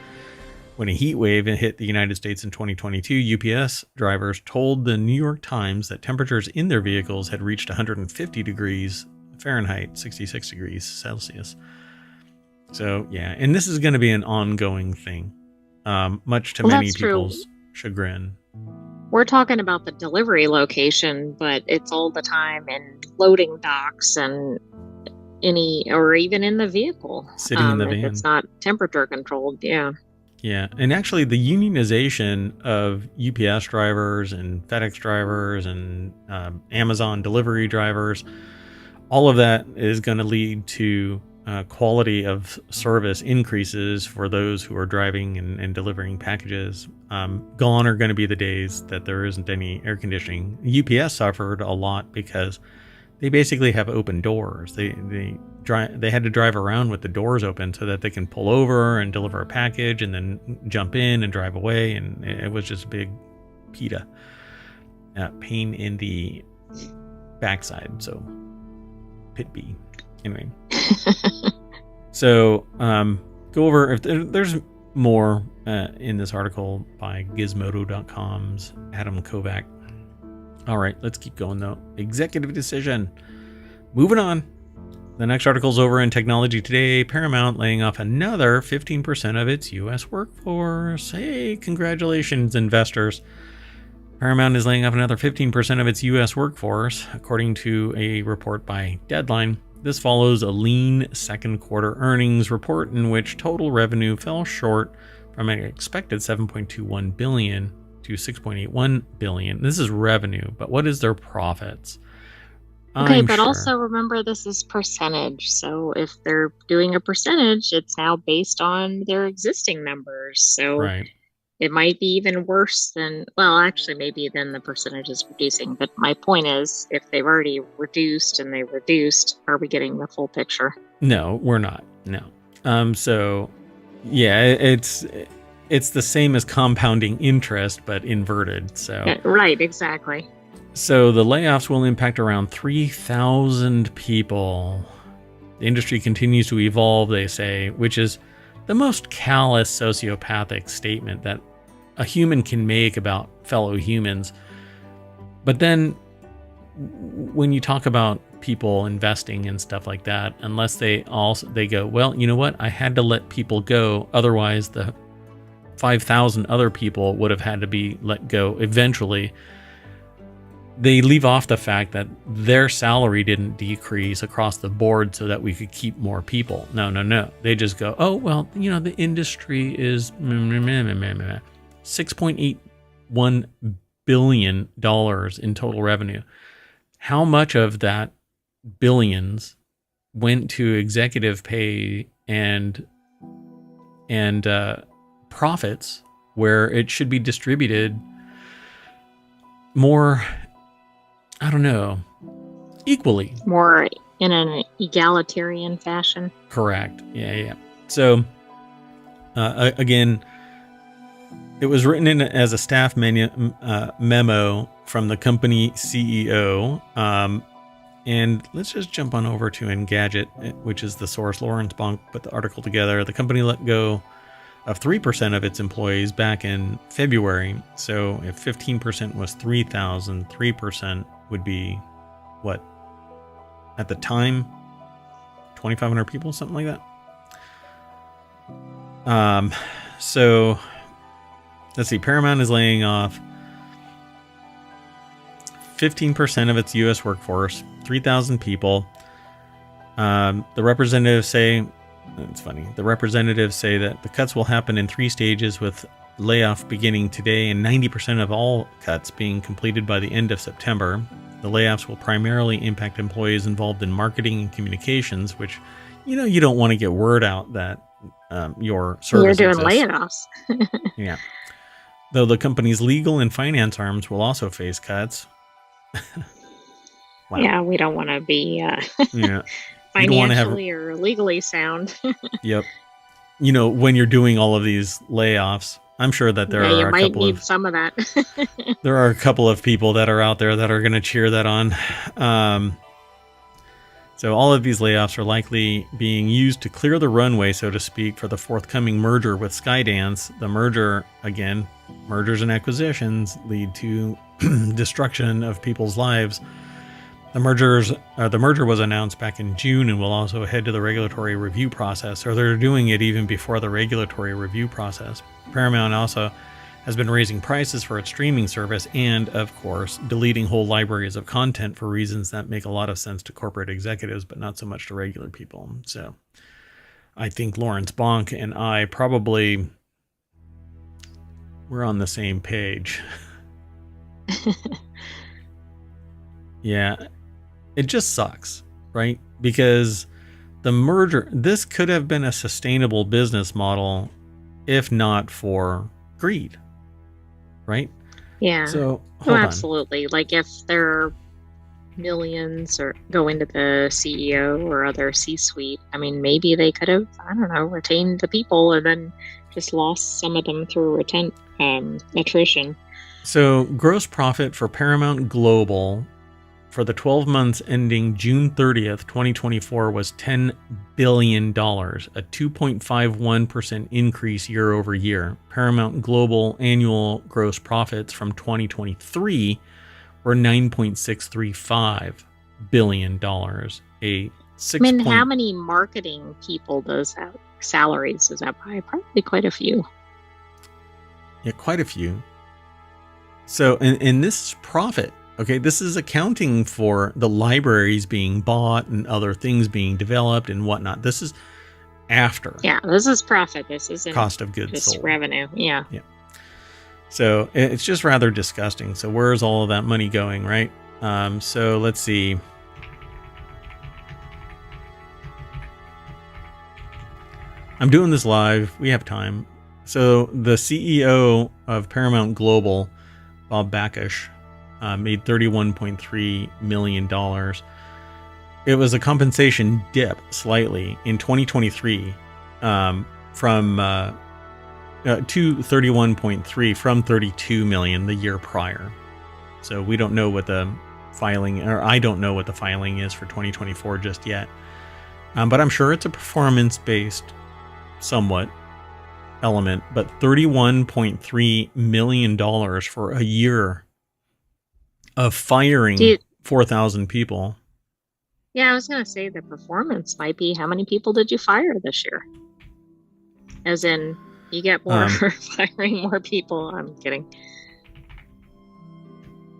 When a heat wave hit the United States in 2022, UPS drivers told the New York Times that temperatures in their vehicles had reached 150 degrees Fahrenheit, 66 degrees Celsius. So, yeah, and this is going to be an ongoing thing, much to many people's chagrin. We're talking about the delivery location, but it's all the time in loading docks and or even in the vehicle. Sitting in the van. It's not temperature controlled, yeah. Yeah, and actually the unionization of UPS drivers and FedEx drivers and Amazon delivery drivers, all of that is going to lead to quality of service increases for those who are driving and delivering packages. Gone are going to be the days that there isn't any air conditioning. UPS suffered a lot because they basically have open doors. They had to drive around with the doors open so that they can pull over and deliver a package and then jump in and drive away. And it was just a big PETA, pain in the backside. So pit B. Anyway. So go over, if there's more in this article by Gizmodo.com's Adam Kovac. All right, let's keep going though. Executive decision. Moving on. The next article's over in Technology Today. Paramount laying off another 15% of its U.S. workforce. Hey, congratulations, investors. Paramount is laying off another 15% of its U.S. workforce, according to a report by Deadline. This follows a lean second quarter earnings report in which total revenue fell short from an expected $7.21 billion to $6.81 billion. This is revenue, but what is their profits? Okay, but also remember this is percentage. So if they're doing a percentage, it's now based on their existing numbers. So right. It might be even worse than, well, actually maybe then the percentage is reducing. But my point is, if they've already reduced and they reduced, are we getting the full picture? No, we're not. No. So yeah, it's the same as compounding interest, but inverted. So Yeah, right, exactly. So the layoffs will impact around 3,000 people. The industry continues to evolve, they say, which is the most callous sociopathic statement that a human can make about fellow humans. But then when you talk about people investing and stuff like that, unless they go, well, you know what? I had to let people go. Otherwise, the 5,000 other people would have had to be let go eventually. They leave off the fact that their salary didn't decrease across the board so that we could keep more people. No. They just go, oh, well, you know, the industry is... $6.81 billion in total revenue. How much of that billions went to executive pay and profits, where it should be distributed more, I don't know, equally? More in an egalitarian fashion. Correct. Yeah. So, again, it was written in as a staff memo from the company CEO. And let's just jump on over to Engadget, which is the source. Lawrence Bonk put the article together. The company let go of 3% of its employees back in February. So if 15% was 3,000, 3% would be what? At the time, 2,500 people, something like that. So let's see. Paramount is laying off 15% of its U.S. workforce, 3,000 people. The representatives say, it's funny, the representatives say that the cuts will happen in 3 stages, with layoff beginning today and 90% of all cuts being completed by the end of September. The layoffs will primarily impact employees involved in marketing and communications, which, you don't want to get word out that your service You're doing exists. layoffs. Yeah. Though the company's legal and finance arms will also face cuts. Wow. Yeah, we don't want to be financially or legally sound. Yep. When you're doing all of these layoffs, I'm sure that there are you might need some of that. There are a couple of people that are out there that are going to cheer that on. So all of these layoffs are likely being used to clear the runway, so to speak, for the forthcoming merger with Skydance. The merger, again, mergers and acquisitions lead to destruction of people's lives. The merger was announced back in June and will also head to the regulatory review process, or they're doing it even before the regulatory review process. Paramount also has been raising prices for its streaming service and, of course, deleting whole libraries of content for reasons that make a lot of sense to corporate executives, but not so much to regular people. So I think Lawrence Bonk and I probably we're on the same page. Yeah, it just sucks, right? Because the merger, this could have been a sustainable business model if not for greed, right? Yeah. So, absolutely. Like if there are millions or go into the CEO or other C-suite, I mean, maybe they could have, I don't know, retained the people and then just lost some of them through attrition. So gross profit for Paramount Global for the 12 months ending June 30th, 2024 was $10 billion, a 2.51% increase year over year. Paramount Global annual gross profits from 2023 were $9.635 billion, a 6. I mean, how many marketing people does that, salaries does that buy? Probably quite a few. Yeah, quite a few. So, and this is profit. Okay, this is accounting for the libraries being bought and other things being developed and whatnot. This is after. Yeah, this is profit. This isn't cost of goods just sold. Revenue. Yeah. So it's just rather disgusting. So where's all of that money going, right? So let's see. I'm doing this live. We have time. So the CEO of Paramount Global, Bob Bakish, made $31.3 million. It was a compensation dip slightly in 2023 from to 31.3 from 32 million the year prior. So we don't know what the filing, or I don't know what the filing is for 2024 just yet. But I'm sure it's a performance-based somewhat element, but $31.3 million for a year of firing 4,000 people. Yeah, I was going to say the performance might be how many people did you fire this year? As in, you get more for firing more people. I'm kidding.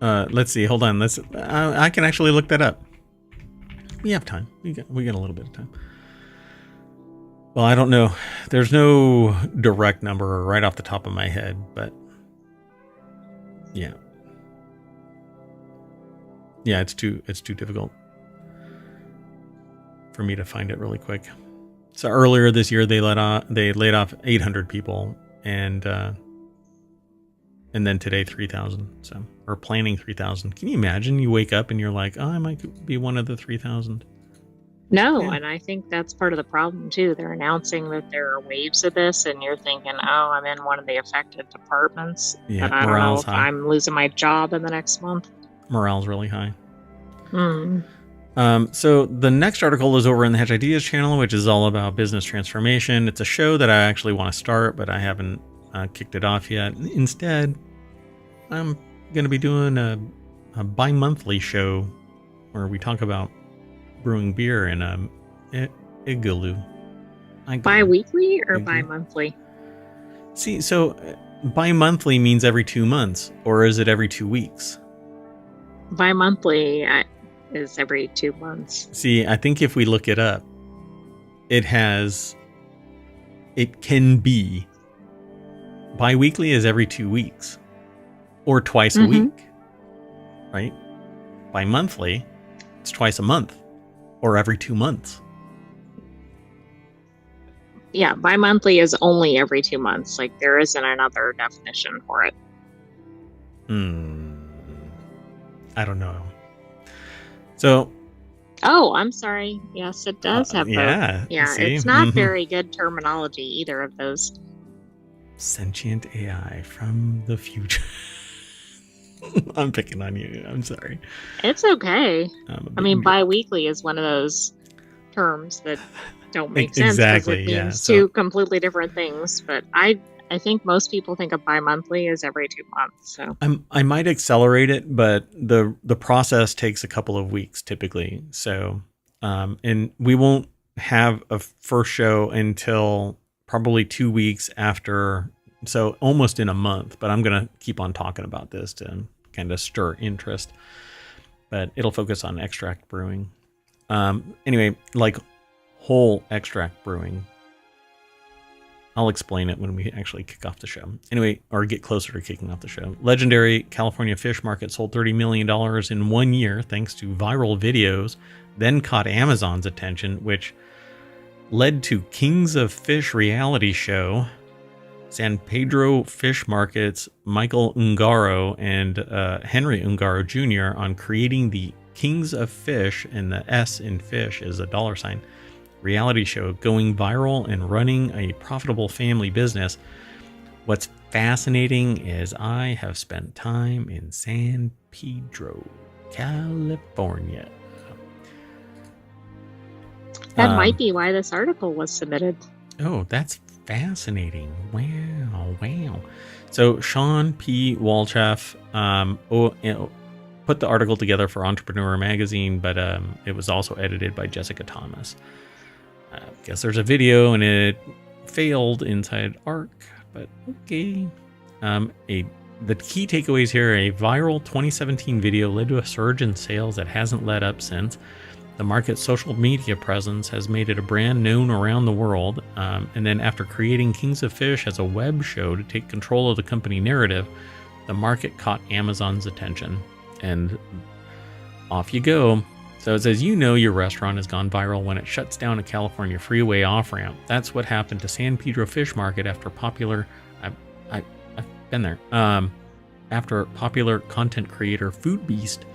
Let's see. Hold on. I can actually look that up. We have time. We got a little bit of time. Well, I don't know. There's no direct number right off the top of my head, but Yeah. Yeah, it's too difficult for me to find it really quick. So earlier this year they laid off 800 people, and then today 3,000. So we're planning 3,000. Can you imagine? You wake up and you're like, oh, I might be one of the 3,000. No, Yeah. and I think that's part of the problem too. They're announcing that there are waves of this, and you're thinking, oh, I'm in one of the affected departments, Yeah, but I don't know morale's if high. I'm losing my job in the next month. Morale's really high. Hmm. So the next article is over in the Hedge Ideas channel, which is all about business transformation. It's a show that I actually want to start, but I haven't kicked it off yet. Instead, I'm going to be doing a bi-monthly show where we talk about brewing beer in a igloo. Bi-weekly or bi-monthly? See, so bi-monthly means every 2 months, or is it every 2 weeks? Bi-monthly is every 2 months. See, I think if we look it up, it can be bi-weekly is every 2 weeks or twice a week, right? Bi-monthly, it's twice a month or every 2 months. Yeah, bi-monthly is only every 2 months. Like, there isn't another definition for it. I don't know. So. Oh, I'm sorry. Yes, it does have both. Yeah. It's not very good terminology, either of those. Sentient AI from the future. I'm picking on you. I'm sorry. It's okay. I mean, bi-weekly is one of those terms that don't make sense because it means two completely different things. But I think most people think of bi-monthly as every 2 months. So I might accelerate it, but the process takes a couple of weeks typically. So and we won't have a first show until probably 2 weeks after, so almost in a month. But I'm gonna keep on talking about this to kind of stir interest. But it'll focus on extract brewing. Anyway, like whole extract brewing. I'll explain it when we actually kick off the show. Anyway, or get closer to kicking off the show. Legendary California fish market sold $30 million in 1 year thanks to viral videos, then caught Amazon's attention, which led to Kings of Fish reality show. San Pedro Fish Market's Michael Ungaro and Henry Ungaro Jr. on creating the Kings of Fish, and the S in fish is a $, reality show, going viral and running a profitable family business. What's fascinating is I have spent time in San Pedro, California. That might be why this article was submitted. Oh, that's fascinating. Wow. So Sean P. Walchef put the article together for Entrepreneur Magazine, but it was also edited by Jessica Thomas. I guess there's a video and it failed inside ARC, but okay. The key takeaways here: a viral 2017 video led to a surge in sales that hasn't let up since. The market's social media presence has made it a brand known around the world. And then after creating Kings of Fish as a web show to take control of the company narrative, the market caught Amazon's attention. And off you go. So it says, your restaurant has gone viral when it shuts down a California freeway off-ramp. That's what happened to San Pedro Fish Market after popular... I've been there. After popular content creator Food Beast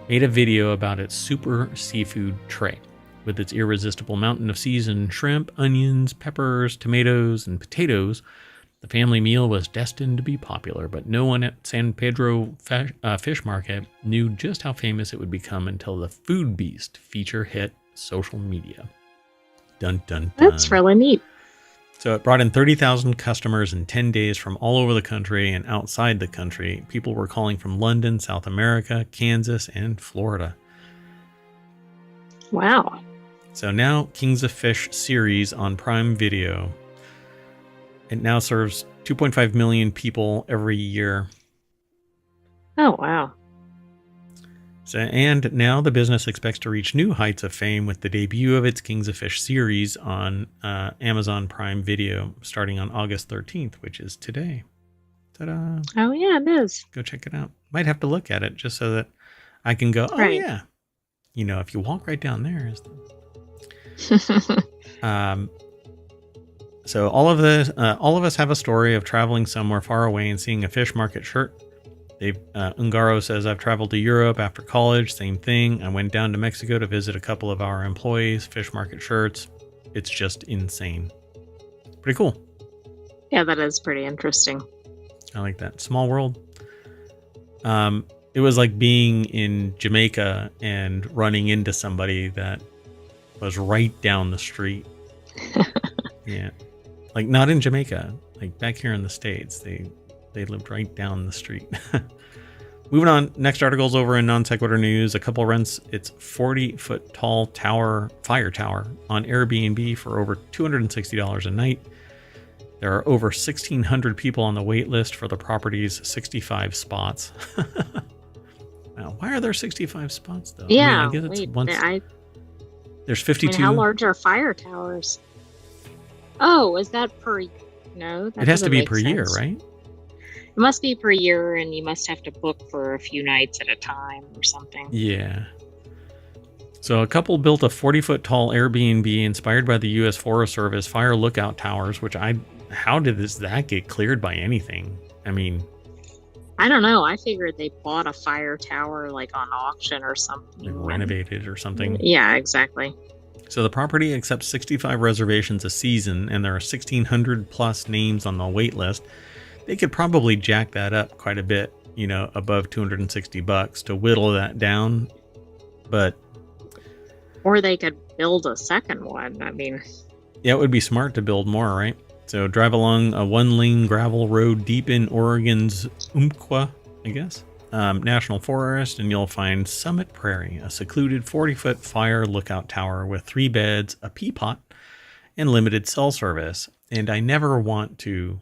made a video about its super seafood tray. With its irresistible mountain of seasoned shrimp, onions, peppers, tomatoes, and potatoes, the family meal was destined to be popular, but no one at San Pedro Fish Market knew just how famous it would become until the Food Beast feature hit social media. Dun, dun, dun. That's really neat. So it brought in 30,000 customers in 10 days from all over the country and outside the country. People were calling from London, South America, Kansas, and Florida. Wow. So now Kings of Fish series on Prime Video. It now serves 2.5 million people every year. Oh, wow. So, and now the business expects to reach new heights of fame with the debut of its Kings of Fish series on Amazon Prime Video starting on August 13th, which is today. Ta-da. Oh, yeah, it is. Go check it out. Might have to look at it just so that I can go, oh, Right. yeah. You know, if you walk right down there is so all of us have a story of traveling somewhere far away and seeing a fish market shirt. Ungaro says, I've traveled to Europe after college. Same thing. I went down to Mexico to visit a couple of our employees. Fish market shirts. It's just insane. Pretty cool. Yeah, that is pretty interesting. I like that. Small world. It was like being in Jamaica and running into somebody that was right down the street. Yeah. Like not in Jamaica, like back here in the States. They lived right down the street. Moving on, next article's over in Non Sequitur News. A couple rents its 40-foot tall fire tower on Airbnb for over $260 a night. There are over 1,600 people on the wait list for the property's 65 spots. Wow, why are there 65 spots though? Yeah, I guess it's there's 52. how large are fire towers? Oh, is that per? No, that it has to be make per sense. year, right? It must be per year, and you must have to book for a few nights at a time or something. Yeah. So a couple built a 40-foot tall Airbnb inspired by the U.S. Forest Service fire lookout towers, how did that get cleared by anything? I mean, I don't know. I figured they bought a fire tower like on auction or something. like renovated or something. Yeah, exactly. So the property accepts 65 reservations a season, and there are 1,600 plus names on the wait list. They could probably jack that up quite a bit, you know, above $260 to whittle that down. But or they could build a second one. I mean, yeah, it would be smart to build more, right? So drive along a one-lane gravel road deep in Oregon's Umpqua, I guess, National Forest, and you'll find Summit Prairie, a secluded 40-foot fire lookout tower with 3 beds, a peapot, and limited cell service. And I never want to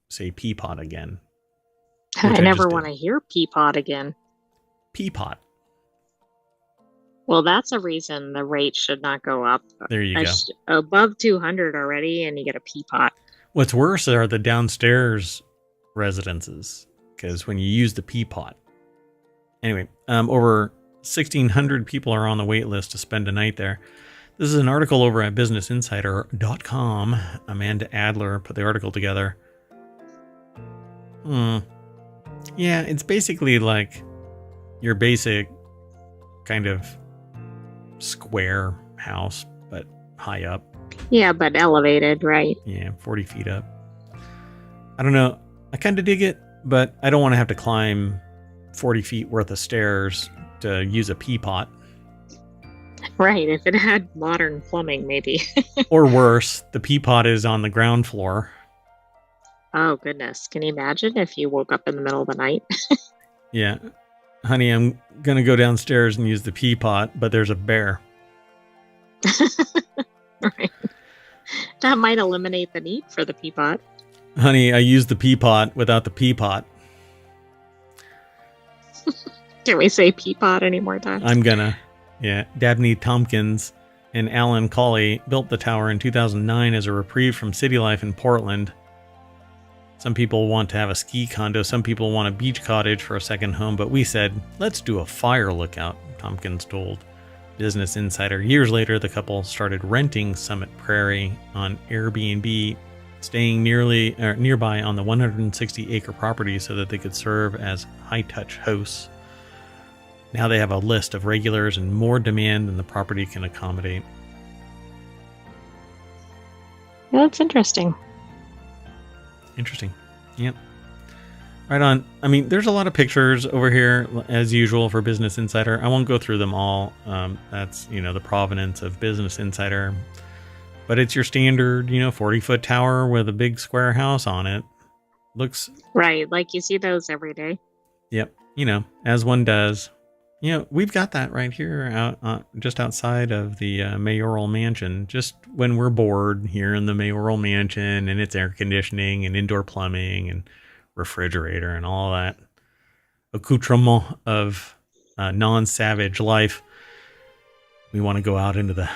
say peapot again. I never want to hear peapot again. Peapot. Well, that's a reason the rate should not go up. There you go. Above 200 already, and you get a peapot. What's worse are the downstairs residences, because when you use the peapot. Anyway, over 1,600 people are on the wait list to spend a night there. This is an article over at businessinsider.com. Amanda Adler put the article together. Yeah, it's basically like your basic kind of square house, but high up. Yeah, but elevated, right? Yeah, 40 feet up. I don't know. I kind of dig it, but I don't want to have to climb 40 feet worth of stairs to use a peapot. Right, if it had modern plumbing, maybe. Or worse, the peapot is on the ground floor. Oh, goodness. Can you imagine if you woke up in the middle of the night? Yeah. Honey, I'm going to go downstairs and use the peapot, but there's a bear. Right. That might eliminate the need for the peapot. Honey, I used the peapot without the peapot. Can we say peapot any more times? I'm gonna. Yeah. Dabney Tompkins and Alan Colley built the tower in 2009 as a reprieve from city life in Portland. Some people want to have a ski condo, some people want a beach cottage for a second home, but we said, let's do a fire lookout, Tompkins told Business Insider. Years later, the couple started renting Summit Prairie on Airbnb, staying nearby on the 160-acre property so that they could serve as high-touch hosts. Now they have a list of regulars and more demand than the property can accommodate. Well, that's interesting. Interesting. Yep. Right on. I mean, there's a lot of pictures over here, as usual, for Business Insider. I won't go through them all. That's, the provenance of Business Insider. But it's your standard, 40-foot tower with a big square house on it. Looks... Right, like you see those every day. Yep. As one does. We've got that right here just outside of the mayoral mansion. Just when we're bored here in the mayoral mansion, and it's air conditioning and indoor plumbing and refrigerator and all that accoutrement of non-savage life, we want to go out into the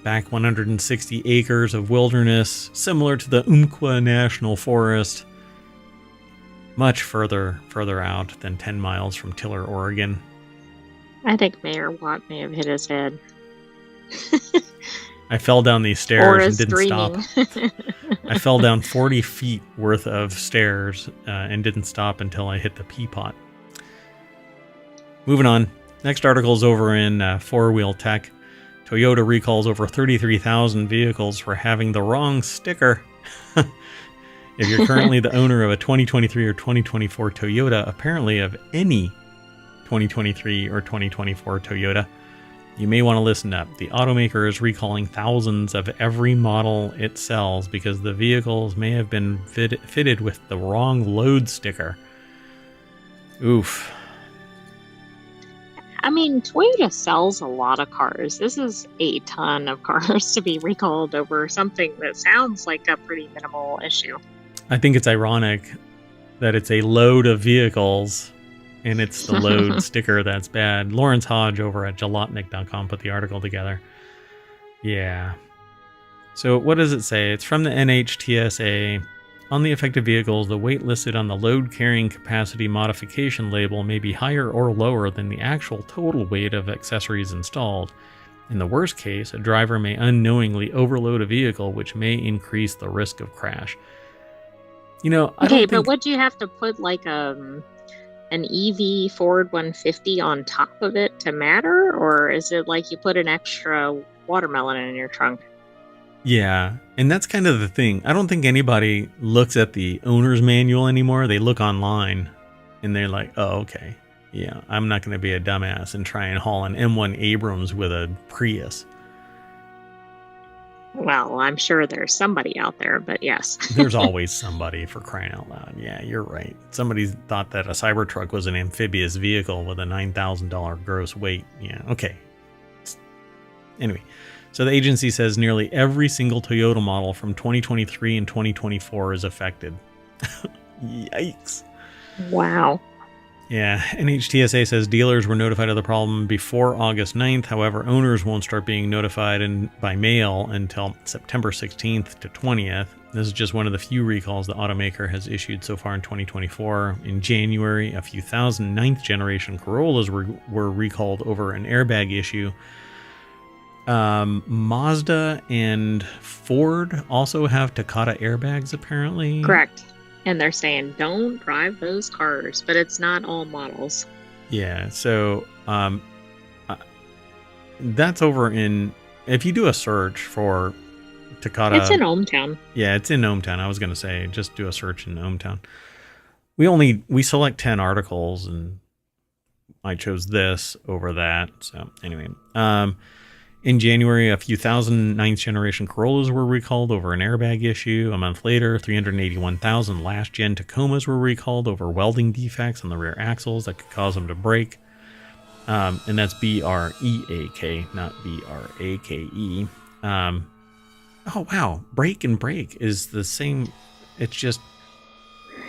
back 160 acres of wilderness, similar to the Umpqua National Forest. much further out than 10 miles from Tiller, Oregon. I think Mayor Watt may have hit his head. I fell down these Or stairs and is didn't dreaming. stop. I fell down 40 feet worth of stairs and didn't stop until I hit the pea pot. Moving on. Next article is over in Four-Wheel Tech. Toyota recalls over 33,000 vehicles for having the wrong sticker. If you're currently the owner of a 2023 or 2024 Toyota, apparently of any 2023 or 2024 Toyota, you may want to listen up. The automaker is recalling thousands of every model it sells because the vehicles may have been fitted with the wrong load sticker. Oof. I mean, Toyota sells a lot of cars. This is a ton of cars to be recalled over something that sounds like a pretty minimal issue. I think it's ironic that it's a load of vehicles and it's the load sticker that's bad. Lawrence Hodge over at jalopnik.com put the article together. Yeah. So what does it say? It's from the NHTSA. On the affected vehicles, the weight listed on the load carrying capacity modification label may be higher or lower than the actual total weight of accessories installed. In the worst case, a driver may unknowingly overload a vehicle, which may increase the risk of crash. You know, but would you have to put like an EV Ford 150 on top of it to matter? Or is it like you put an extra watermelon in your trunk? Yeah, and that's kind of the thing. I don't think anybody looks at the owner's manual anymore. They look online and they're like, oh, okay. Yeah, I'm not going to be a dumbass and try and haul an M1 Abrams with a Prius. Well, I'm sure there's somebody out there, but yes. There's always somebody, for crying out loud. Yeah, you're right. Somebody thought that a Cybertruck was an amphibious vehicle with a $9,000 gross weight. Yeah, okay. Anyway, so the agency says nearly every single Toyota model from 2023 and 2024 is affected. Yikes. Wow. Yeah, NHTSA says dealers were notified of the problem before August 9th. However, owners won't start being notified by mail until September 16th to 20th. This is just one of the few recalls the automaker has issued so far in 2024. In January, a few thousand 9th generation Corollas were recalled over an airbag issue. Mazda and Ford also have Takata airbags, apparently. Correct. And they're saying, don't drive those cars, but it's not all models. Yeah, so that's over in, if you do a search for Takata. It's in ohmTown. Yeah, it's in ohmTown. I was going to say, just do a search in ohmTown. We select 10 articles, and I chose this over that. So anyway, in January, a few thousand 9th generation Corollas were recalled over an airbag issue. A month later, 381,000 last gen Tacomas were recalled over welding defects on the rear axles that could cause them to break. And that's BREAK, not BRAKE. Oh, wow. Break and break is the same. It's just.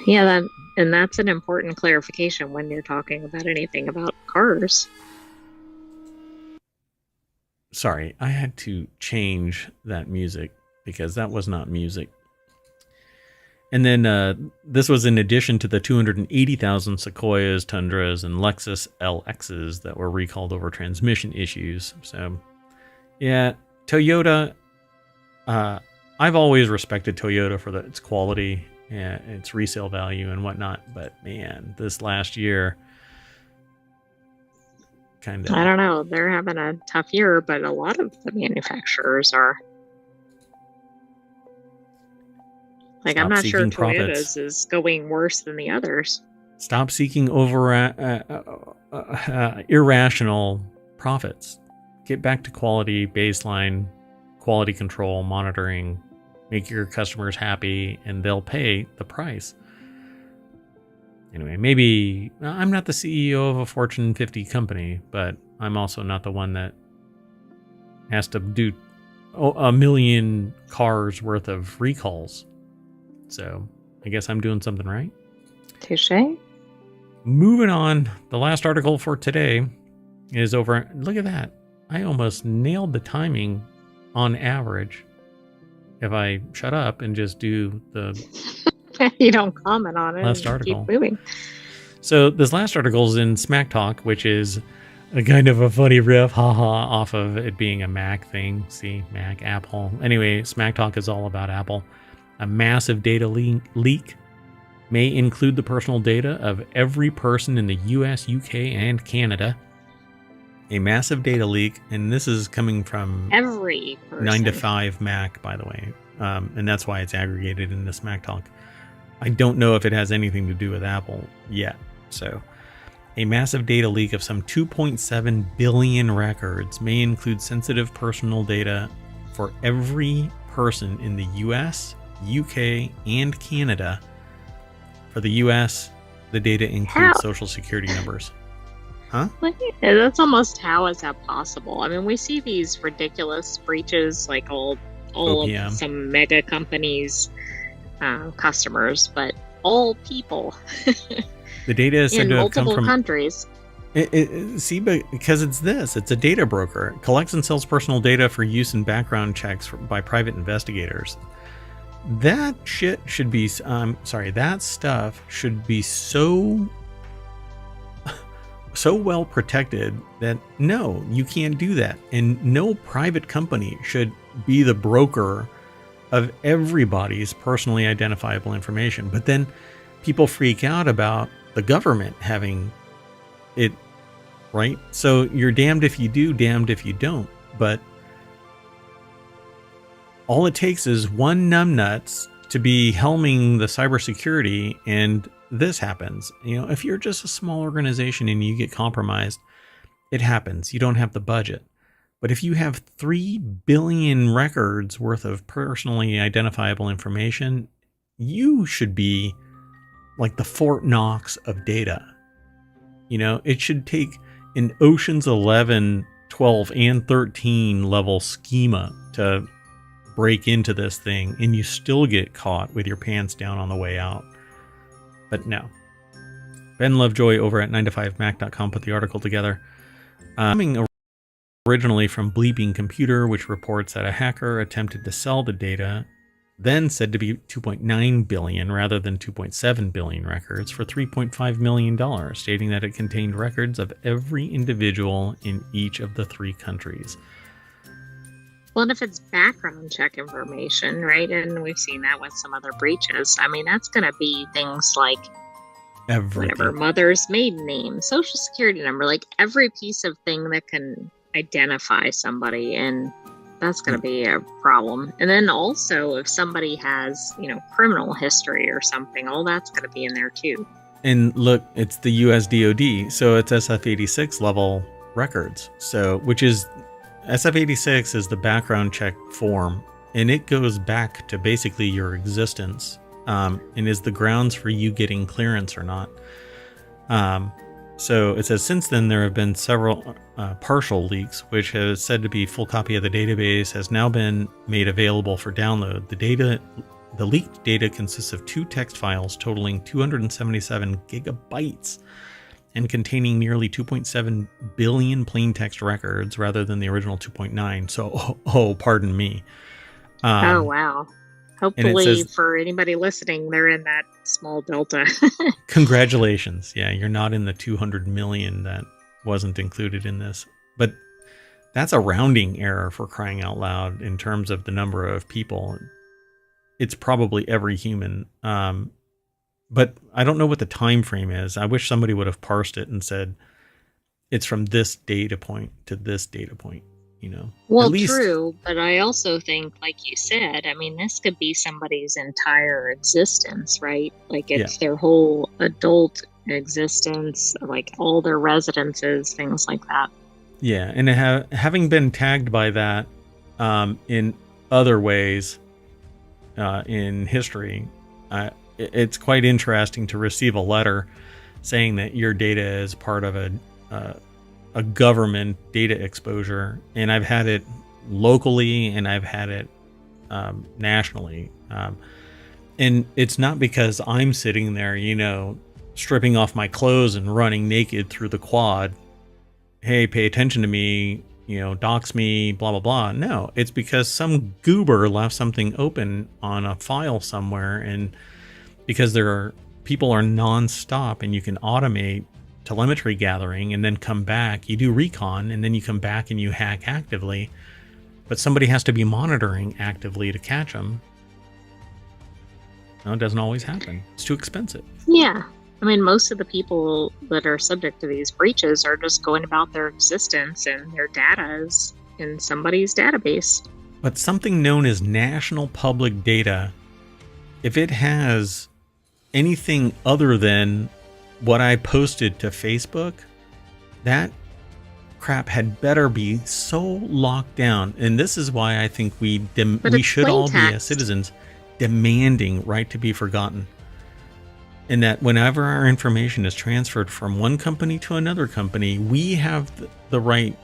Yeah, that's an important clarification when you're talking about anything about cars. Sorry, I had to change that music because that was not music. And then this was in addition to the 280,000 Sequoias, Tundras, and Lexus LXs that were recalled over transmission issues. So, yeah, Toyota. I've always respected Toyota for its quality, its resale value, and whatnot. But man, this last year. Kind of. I don't know. They're having a tough year, but a lot of the manufacturers are. Like, I'm not sure Toyota's is going worse than the others. Stop seeking irrational profits. Get back to quality, baseline, quality control, monitoring. Make your customers happy, and they'll pay the price. Anyway, maybe I'm not the CEO of a Fortune 50 company, but I'm also not the one that has to do a million cars worth of recalls. So I guess I'm doing something right. Touché. Moving on, the last article for today is over. Look at that. I almost nailed the timing on average. If I shut up and just do the You don't comment on it Last and article. keep moving. So this last article is in Smack Talk, which is a kind of a funny riff, haha, off of it being a Mac thing. See, Mac, Apple. Anyway, Smack Talk is all about Apple. A massive data leak may include the personal data of every person in the US, UK, and Canada. A massive data leak, and this is coming from Every person. 9 to 5 Mac, by the way. And that's why it's aggregated in this Mac Talk. I don't know if it has anything to do with Apple yet. So, a massive data leak of some 2.7 billion records may include sensitive personal data for every person in the US, UK, and Canada. For the US, the data includes social security numbers. Huh? That's almost, how is that possible? I mean, we see these ridiculous breaches, like all OPM. of some mega companies' customers, but all people. The data is said in to have come multiple from countries. See, because it's a data broker. It collects and sells personal data for use in background checks by private investigators. That shit should be, that stuff should be so well protected that no, you can't do that. And no private company should be the broker of everybody's personally identifiable information. But then people freak out about the government having it, right? So you're damned if you do, damned if you don't. But all it takes is one numbnuts to be helming the cybersecurity, and this happens. You know, if you're just a small organization and you get compromised, it happens. You don't have the budget. But if you have 3 billion records worth of personally identifiable information, you should be like the Fort Knox of data. You know, it should take an Ocean's 11, 12, and 13 level schema to break into this thing, and you still get caught with your pants down on the way out. But no. Ben Lovejoy over at 9to5mac.com put the article together. Coming originally from Bleeping Computer, which reports that a hacker attempted to sell the data, then said to be 2.9 billion rather than 2.7 billion records for $3.5 million, stating that it contained records of every individual in each of the 3 countries. Well, and if it's background check information, right, and we've seen that with some other breaches, I mean, that's going to be things like whatever, mother's maiden name, social security number, like every piece of thing that can identify somebody, and that's going to be a problem. And then also, if somebody has, criminal history or something, all that's going to be in there too. And look, it's the US DoD, so it's SF-86 level records. So, which is SF-86 is the background check form, and it goes back to basically your existence, and is the grounds for you getting clearance or not. So it says, since then there have been several partial leaks, which has said to be full copy of the database has now been made available for download. The leaked data consists of 2 text files totaling 277 gigabytes and containing nearly 2.7 billion plain text records rather than the original 2.9. So, pardon me. Oh, wow. Hopefully says, for anybody listening, they're in that small delta. Congratulations. Yeah, you're not in the 200 million that wasn't included in this. But that's a rounding error, for crying out loud, in terms of the number of people. It's probably every human. But I don't know what the time frame is. I wish somebody would have parsed it and said it's from this data point to this data point, Well, true, but I also think, like you said, I mean, this could be somebody's entire existence, right? Like it's their whole adult existence, like all their residences, things like that. Yeah, and having been tagged by that in other ways in history, it's quite interesting to receive a letter saying that your data is part of a government data exposure. And I've had it locally and I've had it nationally. And it's not because I'm sitting there, stripping off my clothes and running naked through the quad. Hey, pay attention to me, dox me, blah, blah, blah. No, it's because some goober left something open on a file somewhere, and because people are nonstop, and you can automate telemetry gathering and then come back. You do recon, and then you come back and you hack actively, but somebody has to be monitoring actively to catch them. No, it doesn't always happen. It's too expensive. Yeah. I mean, most of the people that are subject to these breaches are just going about their existence, and their data is in somebody's database. But something known as national public data, if it has anything other than what I posted to Facebook, that crap had better be so locked down. And this is why I think we should all be, as citizens, demanding right to be forgotten. And that whenever our information is transferred from one company to another company, we have the right,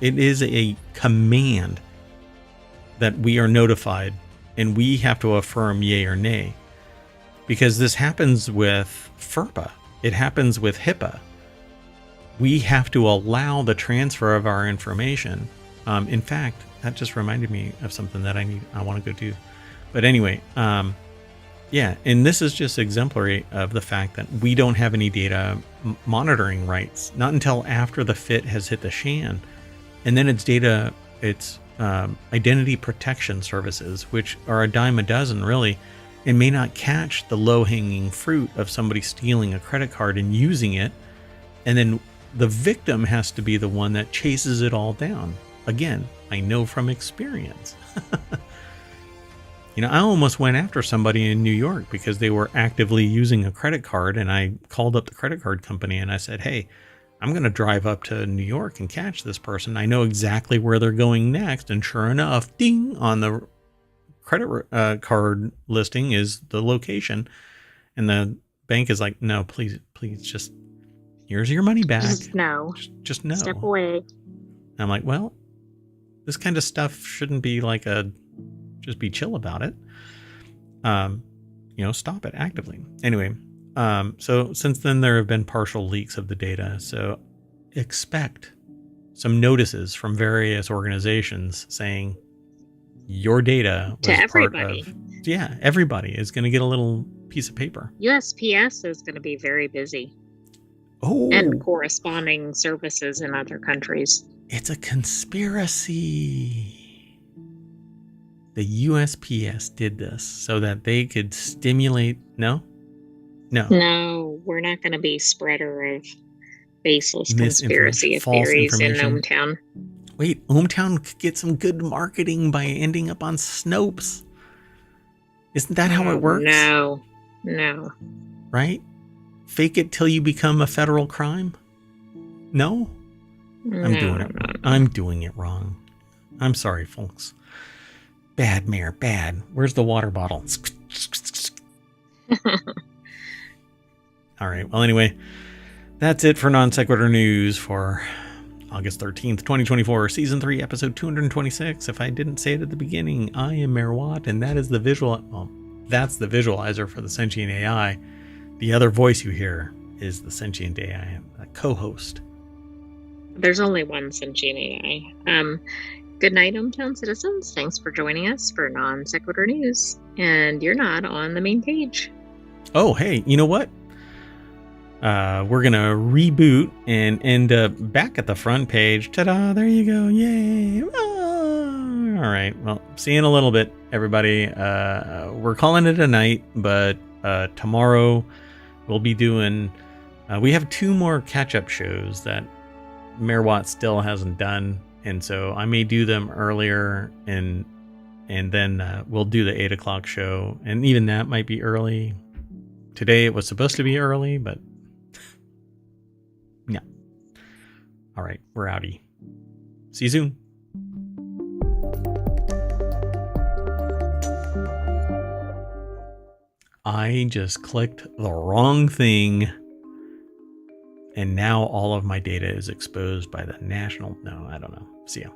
it is a command that we are notified, and we have to affirm yay or nay. Because this happens with FERPA. It happens with HIPAA. We have to allow the transfer of our information. In fact, that just reminded me of something that I want to go do. But anyway, yeah, and this is just exemplary of the fact that we don't have any data monitoring rights, not until after the fit has hit the shan. And then it's identity protection services, which are a dime a dozen, really, and may not catch the low-hanging fruit of somebody stealing a credit card and using it. And then the victim has to be the one that chases it all down. Again, I know from experience. You know, I almost went after somebody in New York because they were actively using a credit card, and I called up the credit card company and I said, hey, I'm going to drive up to New York and catch this person. I know exactly where they're going next. And sure enough, ding, on the credit card listing is the location. And the bank is like, no, please, just here's your money back. Just no. Just no. Step away. And I'm like, well, this kind of stuff shouldn't be like just be chill about it. Stop it actively. Anyway, so since then there have been partial leaks of the data. So expect some notices from various organizations saying your data was to everybody. Everybody is going to get a little piece of paper. USPS is going to be very busy. Oh, and corresponding services in other countries. It's a conspiracy. The USPS did this so that they could stimulate. No, we're not going to be spreader of baseless conspiracy theories in ohmTown. Wait, ohmTown could get some good marketing by ending up on Snopes. Isn't that how it works? No. Right? Fake it till you become a federal crime? No? I'm doing it wrong. I'm sorry, folks. Bad, Mayor, bad. Where's the water bottle? All right. Well, anyway, that's it for Non Sequitur News for August 13th, 2024, Season 3, Episode 226. If I didn't say it at the beginning, I am Mayor Watt, and that is that's the visualizer for the Sentient AI. The other voice you hear is the Sentient AI, a co-host. There's only one Sentient AI. Good night, ohmTown citizens. Thanks for joining us for Non Sequitur News. And you're not on the main page. Oh, hey, you know what? We're going to reboot and end up back at the front page. Ta-da, there you go. Yay. Ah. All right. Well, see you in a little bit, everybody. We're calling it a night, but tomorrow we'll be doing... we have 2 more catch-up shows that Mayor Watt still hasn't done. And so I may do them earlier, and then we'll do the 8 o'clock show. And even that might be early. Today it was supposed to be early, but yeah. All right, we're outie. See you soon. I just clicked the wrong thing, and now all of my data is exposed by the national... No, I don't know. See ya.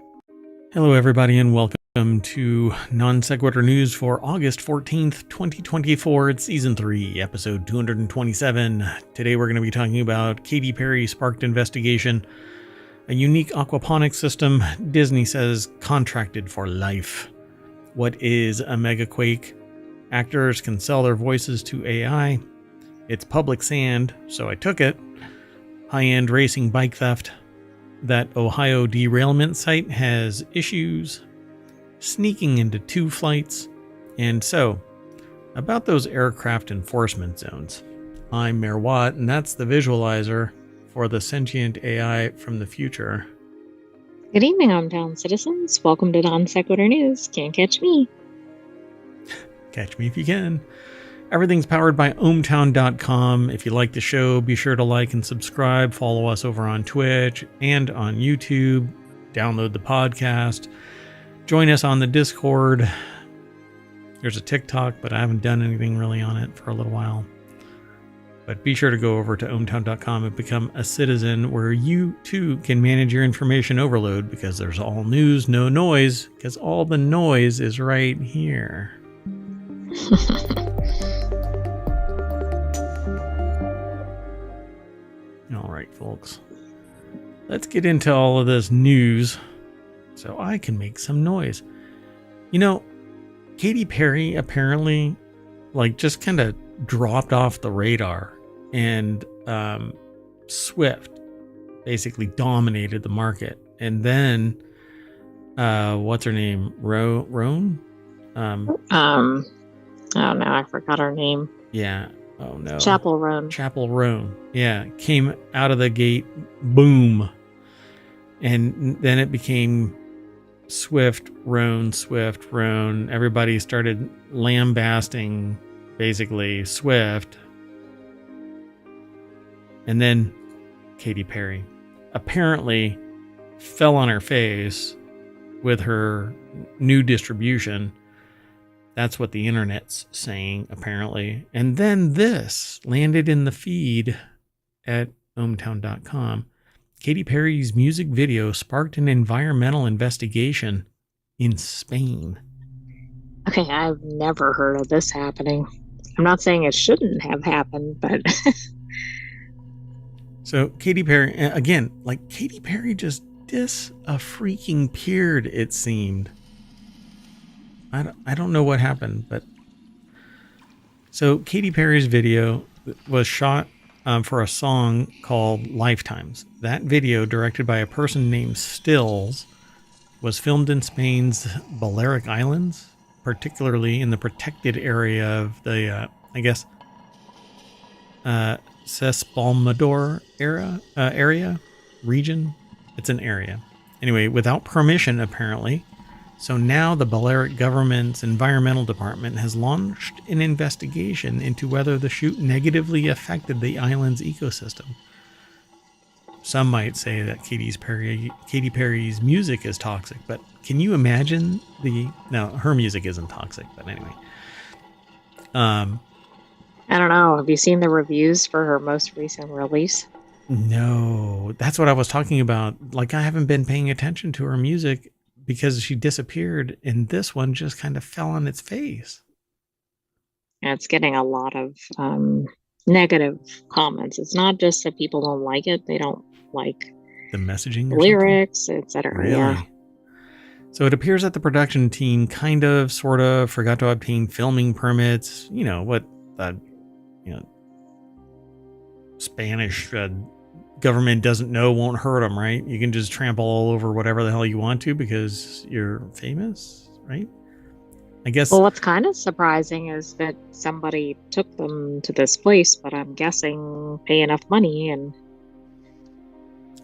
Hello, everybody, and welcome to Non Sequitur News for August 14th, 2024. It's Season 3, Episode 227. Today we're going to be talking about Katy Perry sparked investigation, a unique aquaponics system Disney says contracted for life, what is a megaquake, Actors can sell their voices to AI. It's public sand, so I took it. High-end racing bike theft. That Ohio derailment site has issues. Sneaking into 2 flights. And so, about those aircraft enforcement zones. I'm Mayor Watt, and that's the visualizer for the Sentient AI from the future. Good evening, ohmTown citizens. Welcome to Non Sequitur News. Can't catch me. Catch me if you can. Everything's powered by ohmTown.com. If you like the show, be sure to like and subscribe. Follow us over on Twitch and on YouTube. Download the podcast. Join us on the Discord. There's a TikTok, but I haven't done anything really on it for a little while. But be sure to go over to ohmTown.com and become a citizen where you too can manage your information overload, because there's all news, no noise, because all the noise is right here. All right, folks. Let's get into all of this news so I can make some noise. You know, Katy Perry apparently just kind of dropped off the radar, and Swift basically dominated the market. And then what's her name? Roan? Oh no, I forgot her name. Yeah. Oh no. Chapel Roan. Chapel Roan. Yeah. Came out of the gate. Boom. And then it became Swift, Roan. Everybody started lambasting basically Swift. And then Katy Perry apparently fell on her face with her new distribution. That's what the internet's saying, apparently. And then this landed in the feed at ohmTown.com. Katy Perry's music video sparked an environmental investigation in Spain. Okay, I've never heard of this happening. I'm not saying it shouldn't have happened, but... So Katy Perry, again, Katy Perry just freaking peered, it seemed. I don't know what happened, but so Katy Perry's video was shot for a song called Lifetimes. That video, directed by a person named Stills, was filmed in Spain's Balearic Islands, particularly in the protected area of the, Cespalmador area region. It's an area. Anyway, without permission, apparently. So now the Balearic government's environmental department has launched an investigation into whether the shoot negatively affected the island's ecosystem. Some might say that Katy Perry's music is toxic, but can you imagine no, her music isn't toxic, but anyway. I don't know. Have you seen the reviews for her most recent release? No, that's what I was talking about. I haven't been paying attention to her music because she disappeared, and this one just kind of fell on its face. And it's getting a lot of negative comments. It's not just that people don't like it; they don't like the messaging, the lyrics, etc. Really? Yeah. So it appears that the production team sort of forgot to obtain filming permits. You know what? Spanish government doesn't know won't hurt them, right? You can just trample all over whatever the hell you want to because you're famous, right? I guess. Well, what's kind of surprising is that somebody took them to this place, but I'm guessing pay enough money and.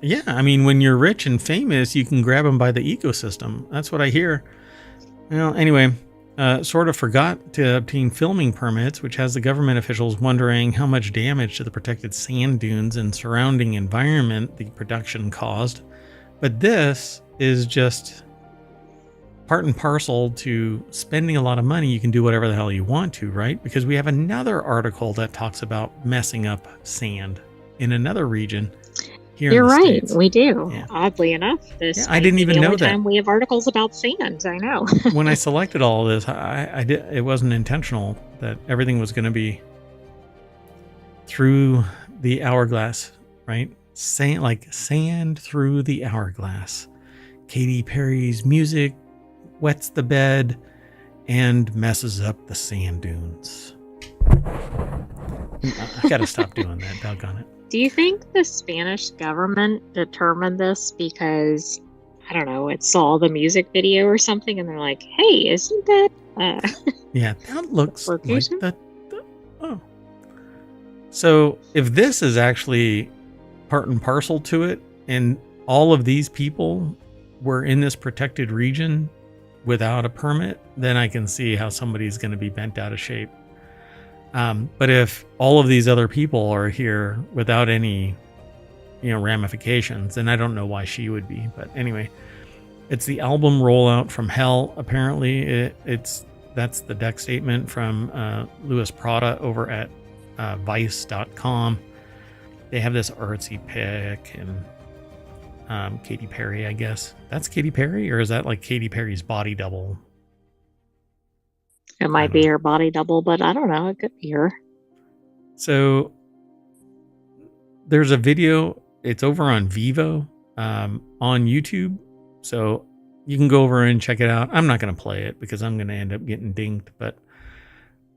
Yeah, I mean, when you're rich and famous, you can grab them by the ecosystem. That's what I hear. Well, anyway, sort of forgot to obtain filming permits, which has the government officials wondering how much damage to the protected sand dunes and surrounding environment the production caused. But this is just part and parcel to spending a lot of money. You can do whatever the hell you want to, right? Because we have another article that talks about messing up sand in another region. You're right. States. We do. Yeah. Oddly enough, this I didn't even know that. Time we have articles about sand. I know. When I selected all of this, I did. It wasn't intentional that everything was going to be through the hourglass, right? Sand through the hourglass. Katy Perry's music wets the bed, and messes up the sand dunes. I gotta stop doing that, doggone it. Do you think the Spanish government determined this because, I don't know, it saw the music video or something and they're like, hey, isn't that Yeah, that looks location? like oh. So if this is actually part and parcel to it, and all of these people were in this protected region without a permit, then I can see how somebody's going to be bent out of shape. But if all of these other people are here without any, ramifications, then I don't know why she would be. But anyway, it's the album Rollout from Hell. Apparently, that's the deck statement from Louis Prada over at Vice.com. They have this artsy pic and Katy Perry, I guess. That's Katy Perry, or is that like Katy Perry's body double? It might be her body double, but I don't know. It could be her. So there's a video. It's over on Vivo on YouTube. So you can go over and check it out. I'm not going to play it because I'm going to end up getting dinged. But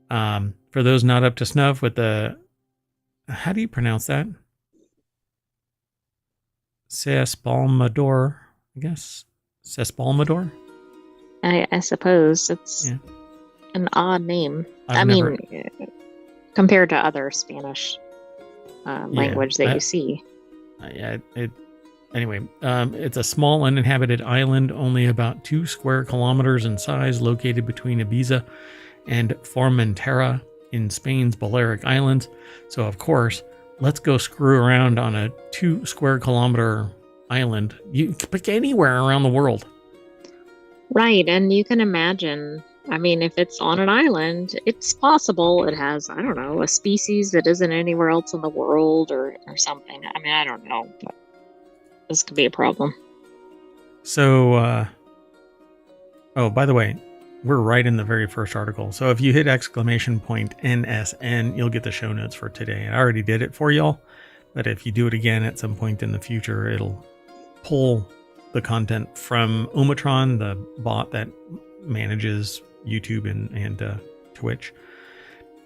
for those not up to snuff with the, how do you pronounce that? Sespalmador, I guess. Sespalmador? I suppose it's an odd name. Mean, compared to other Spanish language that you see. Anyway, it's a small uninhabited island, only about 2 square kilometers in size, located between Ibiza and Formentera in Spain's Balearic Islands. So, of course, let's go screw around on a 2 square kilometer island. You can pick anywhere around the world. Right, and you can imagine, if it's on an island, it's possible it has, I don't know, a species that isn't anywhere else in the world or something. I don't know, but this could be a problem. So, by the way, we're right in the very first article. So if you hit !NSN, you'll get the show notes for today. I already did it for y'all, but if you do it again at some point in the future, it'll pull the content from ohmTown, the bot that manages YouTube and Twitch,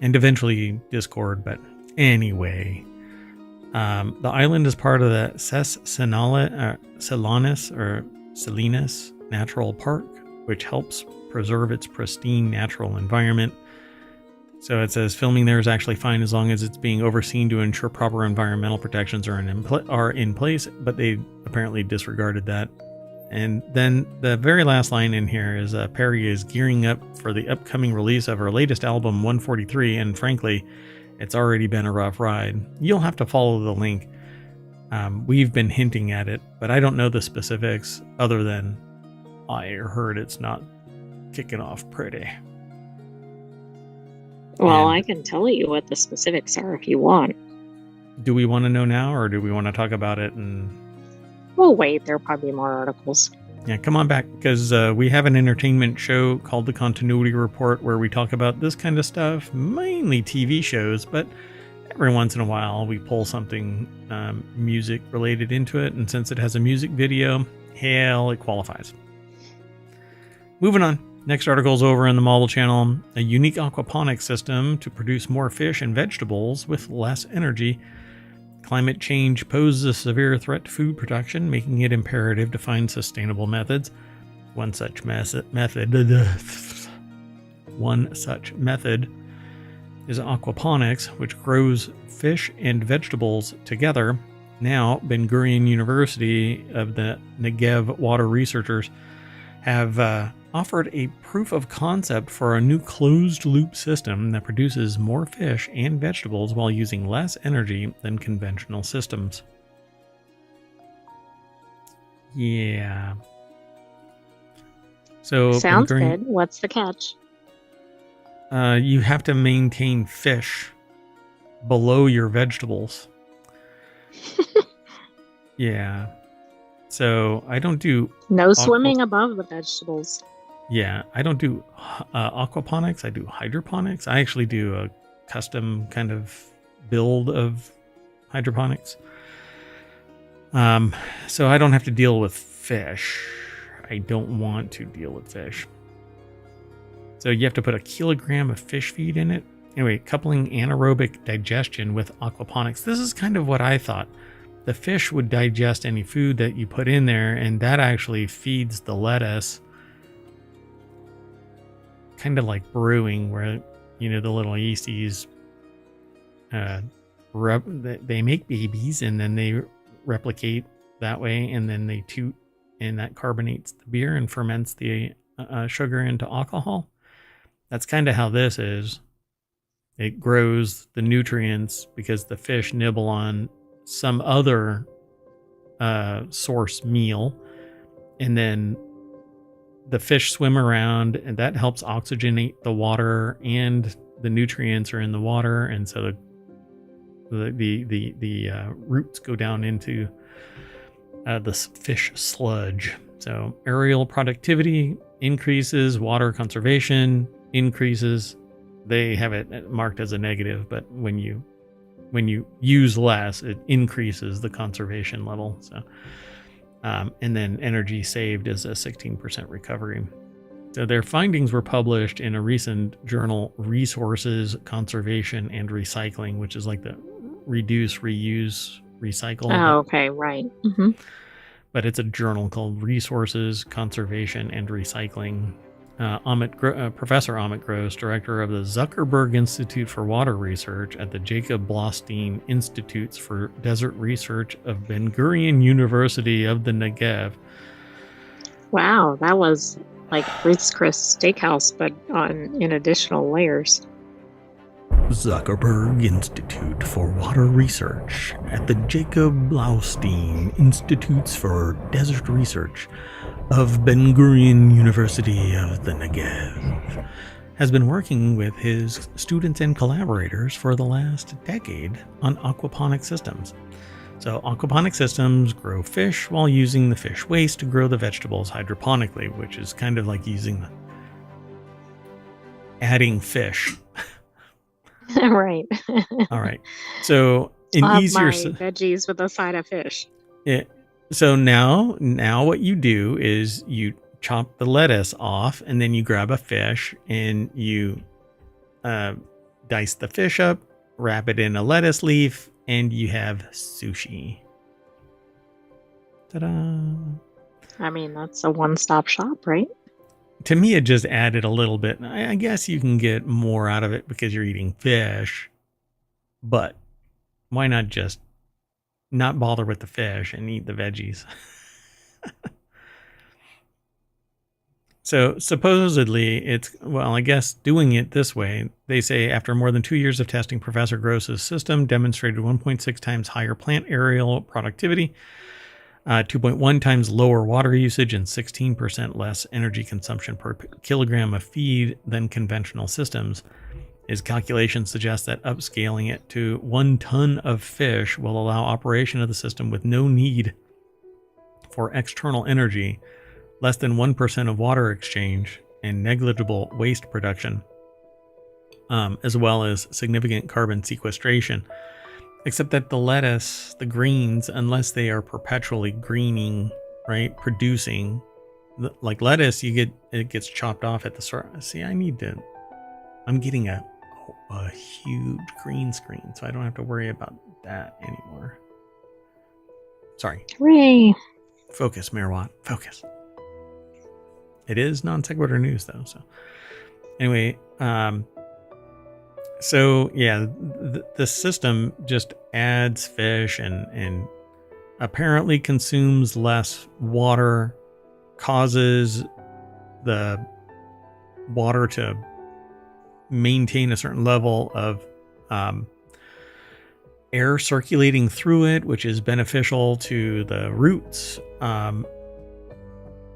and eventually Discord. But anyway, the island is part of the Salinas Natural Park, which helps preserve its pristine natural environment. So it says filming there is actually fine as long as it's being overseen to ensure proper environmental protections are in place, but they apparently disregarded that. And then the very last line in here is Perry is gearing up for the upcoming release of her latest album 143, and frankly, it's already been a rough ride. You'll have to follow the link. We've been hinting at it, but I don't know the specifics other than I heard it's not kicking off pretty. Well, I can tell you what the specifics are if you want. Do we want to know now, or do we want to talk about it? And we'll wait. There'll probably be more articles. Yeah, come on back, because we have an entertainment show called The Continuity Report where we talk about this kind of stuff, mainly TV shows, but every once in a while we pull something music related into it, and since it has a music video, hell, it qualifies. Moving on. Next article is over in the Model Channel. A unique aquaponics system to produce more fish and vegetables with less energy. Climate change poses a severe threat to food production, making it imperative to find sustainable methods. One such method is aquaponics, which grows fish and vegetables together. Now, Ben Gurion University of the Negev water researchers have offered a proof of concept for a new closed-loop system that produces more fish and vegetables while using less energy than conventional systems. Yeah. So sounds good. What's the catch? You have to maintain fish below your vegetables. Yeah. So I don't do no swimming above the vegetables. Yeah, I don't do aquaponics. I do hydroponics. I actually do a custom kind of build of hydroponics. So I don't have to deal with fish. I don't want to deal with fish. So you have to put a kilogram of fish feed in it. Anyway, coupling anaerobic digestion with aquaponics. This is kind of what I thought. The fish would digest any food that you put in there, and that actually feeds the lettuce. Kind of like brewing, where, you know, the little yeasties, they make babies and then they replicate that way, and then they toot, and that carbonates the beer and ferments the sugar into alcohol. That's kind of how this is. It grows the nutrients because the fish nibble on some other source meal, and then the fish swim around, and that helps oxygenate the water, and the nutrients are in the water, and so the roots go down into the fish sludge. So aerial productivity increases, water conservation increases. They have it marked as a negative, but when you use less, it increases the conservation level. So, and then energy saved is a 16% recovery. So their findings were published in a recent journal, Resources, Conservation, and Recycling, which is like the reduce, reuse, recycle. Oh, okay, right. Mm-hmm. But it's a journal called Resources, Conservation, and Recycling. Professor Amit Gross, director of the Zuckerberg Institute for Water Research at the Jacob Blaustein Institutes for Desert Research of Ben Gurion University of the Negev. Wow, that was like Ruth's Chris Steakhouse, but in additional layers. Zuckerberg Institute for Water Research at the Jacob Blaustein Institutes for Desert Research of Ben Gurion University of the Negev has been working with his students and collaborators for the last decade on aquaponic systems. So aquaponic systems grow fish while using the fish waste to grow the vegetables hydroponically, which is kind of like adding fish. Right. All right. So I'll have my veggies with a side of fish. So now what you do is you chop the lettuce off, and then you grab a fish and you dice the fish up, wrap it in a lettuce leaf, and you have sushi. Ta-da! I mean, that's a one-stop shop, right? To me, it just added a little bit. I guess you can get more out of it because you're eating fish, but why not just not bother with the fish and eat the veggies? So supposedly I guess doing it this way, they say after more than 2 years of testing, Professor Gross's system demonstrated 1.6 times higher plant aerial productivity, 2.1 times lower water usage, and 16% less energy consumption per kilogram of feed than conventional systems. His calculations suggest that upscaling it to 1 ton of fish will allow operation of the system with no need for external energy, less than 1% of water exchange, and negligible waste production, as well as significant carbon sequestration. Except that the lettuce, the greens, unless they are perpetually greening, right, producing, like lettuce, it gets chopped off at the start. See, I'm getting a huge green screen, so I don't have to worry about that anymore. Sorry. Hooray. Focus, Merwatt. Focus. It is non sequitur news, though. So anyway, so yeah, the system just adds fish and apparently consumes less water, causes the water to maintain a certain level of air circulating through it, which is beneficial to the roots.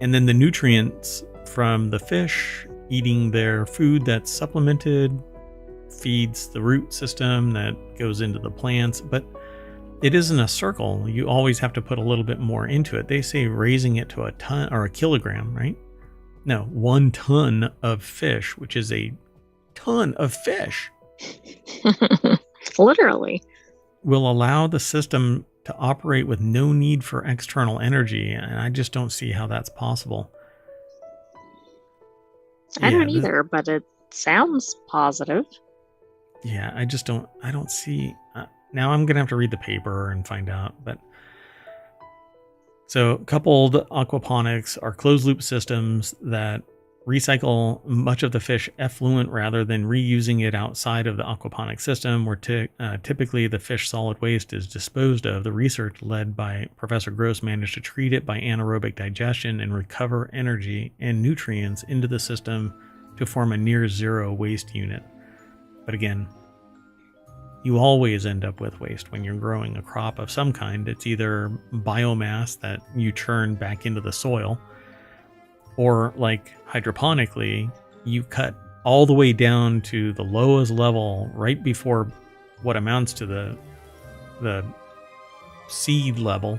And then the nutrients from the fish eating their food that's supplemented feeds the root system that goes into the plants. But it isn't a circle. You always have to put a little bit more into it. They say raising it to a ton or a kilogram, right? No, 1 ton of fish, which is a ton of fish. Literally. Will allow the system to operate with no need for external energy. And I just don't see how that's possible. I Yeah, don't either, but it sounds positive. yeah, I don't see. Now I'm gonna have to read the paper and find out. But so coupled aquaponics are closed loop systems that recycle much of the fish effluent rather than reusing it outside of the aquaponic system, where typically the fish solid waste is disposed of. The research led by Professor Gross managed to treat it by anaerobic digestion and recover energy and nutrients into the system to form a near zero waste unit. But again, you always end up with waste when you're growing a crop of some kind. It's either biomass that you turn back into the soil, or like hydroponically, you cut all the way down to the lowest level right before what amounts to the seed level.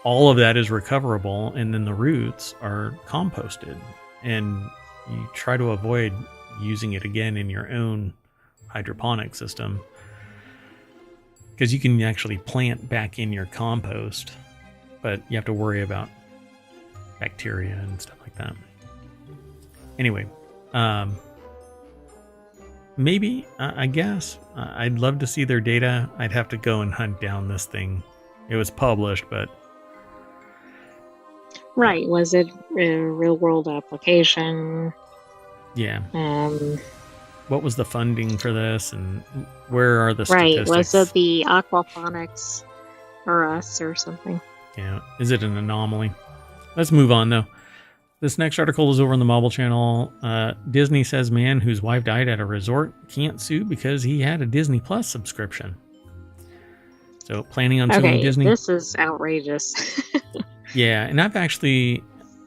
All of that is recoverable, and then the roots are composted, and you try to avoid using it again in your own hydroponic system, because you can actually plant back in your compost, but you have to worry about bacteria and stuff like that. Anyway, maybe, I guess, I'd love to see their data. I'd have to go and hunt down this thing. It was published, but... Right. Was it a real world application? Yeah. What was the funding for this, and where are the right. statistics? Was it the aquaponics or us or something? Yeah. Is it an anomaly? Let's move on, though. This next article is over on the Marble Channel. Disney says man whose wife died at a resort can't sue because he had a Disney Plus subscription. So planning on suing Disney. This is outrageous. Yeah, and I've actually,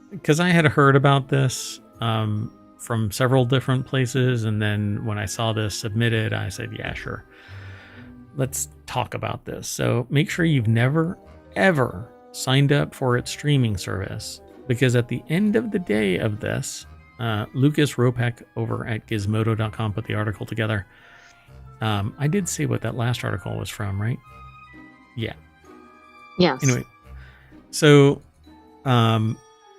because I had heard about this from several different places, and then when I saw this submitted, I said, yeah, sure. Let's talk about this. So make sure you've never, ever signed up for its streaming service, because at the end of the day of this, Lucas Ropek over at gizmodo.com put the article together. I did say what that last article was from, right? Yeah. Yes. Anyway, so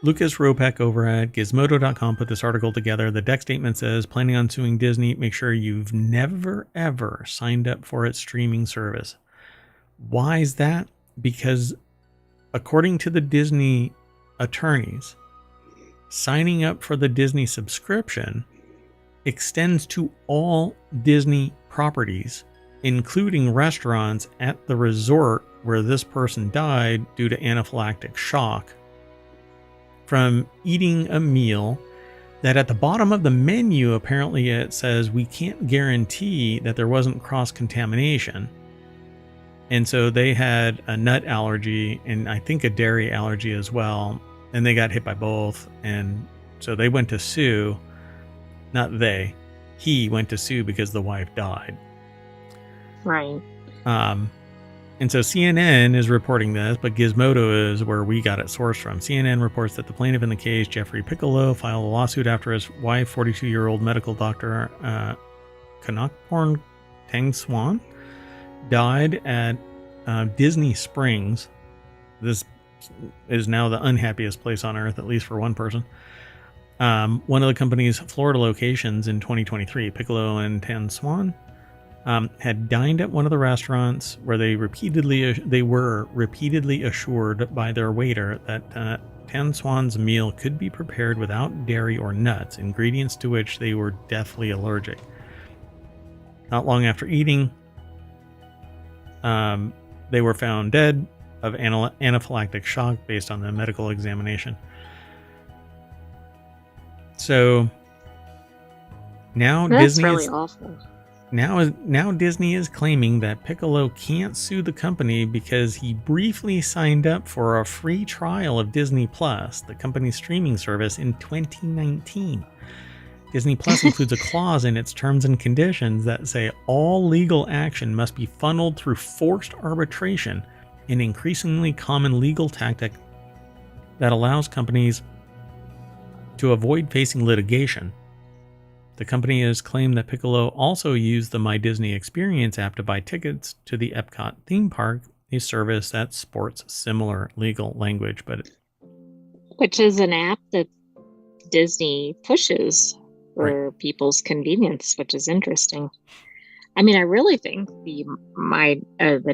Lucas Ropek over at gizmodo.com put this article together. The deck statement says, planning on suing Disney, make sure you've never, ever signed up for its streaming service. Why is that? Because according to the Disney attorneys, signing up for the Disney subscription extends to all Disney properties, including restaurants at the resort where this person died due to anaphylactic shock from eating a meal that at the bottom of the menu, apparently it says we can't guarantee that there wasn't cross-contamination. And so they had a nut allergy and I think a dairy allergy as well. And they got hit by both. And so they went to sue. Not they. He went to sue because the wife died. Right. And so CNN is reporting this, but Gizmodo is where we got it sourced from. CNN reports that the plaintiff in the case, Jeffrey Piccolo, filed a lawsuit after his wife, 42-year-old medical doctor Kanokporn Tang Swan, died at Disney Springs. This is now the unhappiest place on earth, at least for one person. One of the company's Florida locations in 2023, Piccolo and Tan Swan had dined at one of the restaurants where they were repeatedly assured by their waiter that Tan Swan's meal could be prepared without dairy or nuts, ingredients to which they were deathly allergic. Not long after eating, they were found dead of anaphylactic shock based on the medical examination. So now That's really awful. Now Disney is claiming that Piccolo can't sue the company because he briefly signed up for a free trial of Disney Plus, the company's streaming service, in 2019. Disney Plus includes a clause in its terms and conditions that say all legal action must be funneled through forced arbitration, an increasingly common legal tactic that allows companies to avoid facing litigation. The company has claimed that Piccolo also used the My Disney Experience app to buy tickets to the Epcot theme park, a service that sports similar legal language, but which is an app that Disney pushes Right. for people's convenience, which is interesting. I mean, I really think the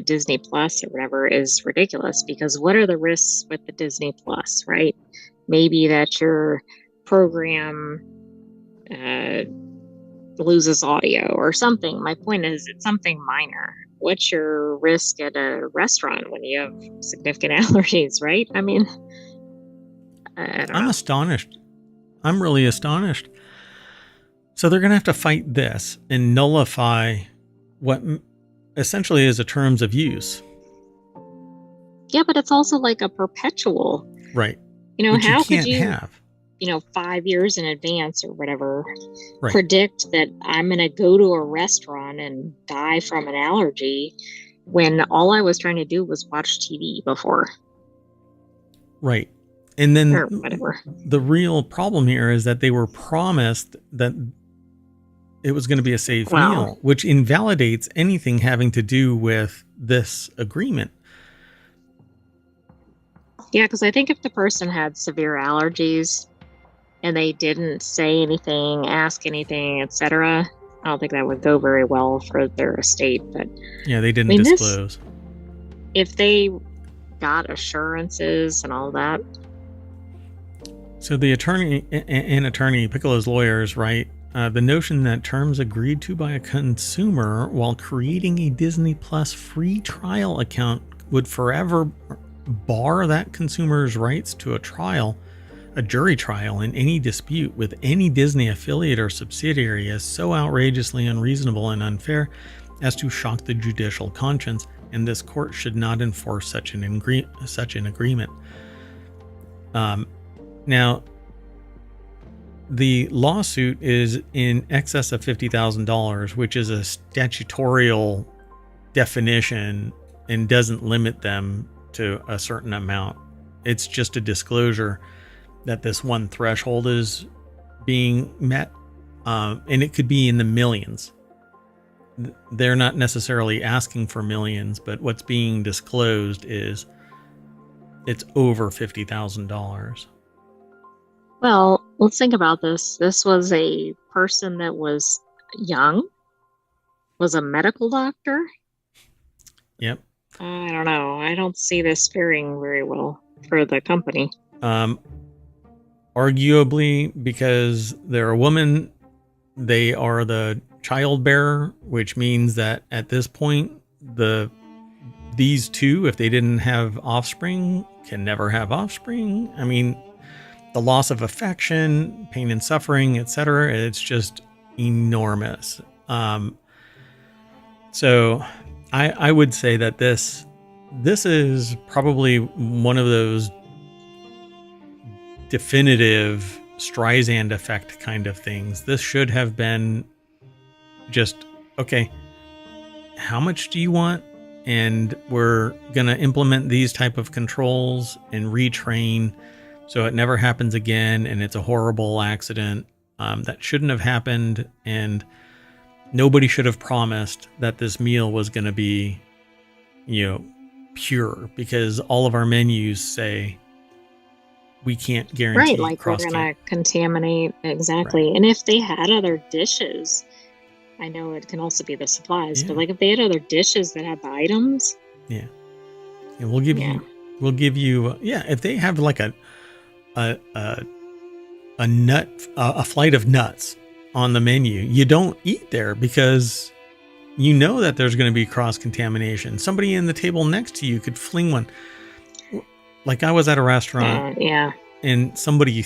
Disney Plus or whatever is ridiculous, because what are the risks with the Disney Plus, right? Maybe that your program uh, loses audio or something. My point is, it's something minor. What's your risk at a restaurant when you have significant allergies, right? I mean, I don't I'm know. astonished. I'm really astonished. So they're going to have to fight this and nullify what essentially is a terms of use. Yeah, but it's also like a perpetual. Right. Which you How could can't you, have. 5 years in advance or whatever, Right. predict that I'm going to go to a restaurant and die from an allergy when all I was trying to do was watch TV before Right. And or then whatever. the real problem here is that they were promised that it was going to be a safe Well, meal, which invalidates anything having to do with this agreement. yeah, because I think if the person had severe allergies and they didn't say anything, ask anything, etc., I don't think that would go very well for their estate. But Yeah, they I didn't mean, this, disclose. if they got assurances and all that. So the attorney, Piccolo's lawyers, right? The notion that terms agreed to by a consumer while creating a Disney Plus free trial account would forever bar that consumer's rights to a jury trial in any dispute with any Disney affiliate or subsidiary is so outrageously unreasonable and unfair as to shock the judicial conscience, and this court should not enforce such an agreement. Now, the lawsuit is in excess of $50,000, which is a statutorial definition and doesn't limit them to a certain amount. It's just a disclosure that this one threshold is being met, and it could be in the millions. They're not necessarily asking for millions, but what's being disclosed is it's over $50,000. Well, let's think about this. This was a person that was young, was a medical doctor. Yep. I don't know. I don't see this faring very well for the company. Arguably, because they're a woman, they are the child bearer, which means that at this point, these two, if they didn't have offspring, can never have offspring. I mean, the loss of affection, pain and suffering, etc. It's just enormous. So I would say that this is probably one of those definitive Streisand effect kind of things. This should have been just, okay, how much do you want? And we're going to implement these type of controls and retrain so it never happens again, and it's a horrible accident that shouldn't have happened, and nobody should have promised that this meal was going to be, pure, because all of our menus say we can't guarantee Right, like they're cross going to contaminate. Exactly. Right. And if they had other dishes, I know it can also be the supplies, but like if they had other dishes that had the items. Yeah. And we'll give you, if they have like a flight of nuts on the menu, you don't eat there because you know that there's going to be cross contamination. Somebody in the table next to you could fling one. Like I was at a restaurant, and somebody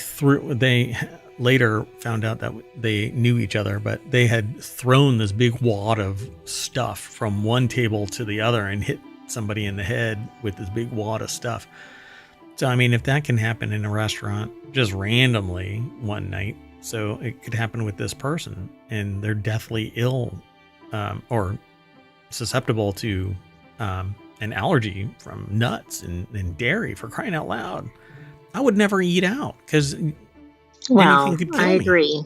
they later found out that they knew each other, but they had thrown this big wad of stuff from one table to the other and hit somebody in the head with this big wad of stuff. So, I mean, if that can happen in a restaurant just randomly one night, so it could happen with this person, and they're deathly ill or susceptible to an allergy from nuts and dairy, for crying out loud. I would never eat out because anything could kill me. I agree.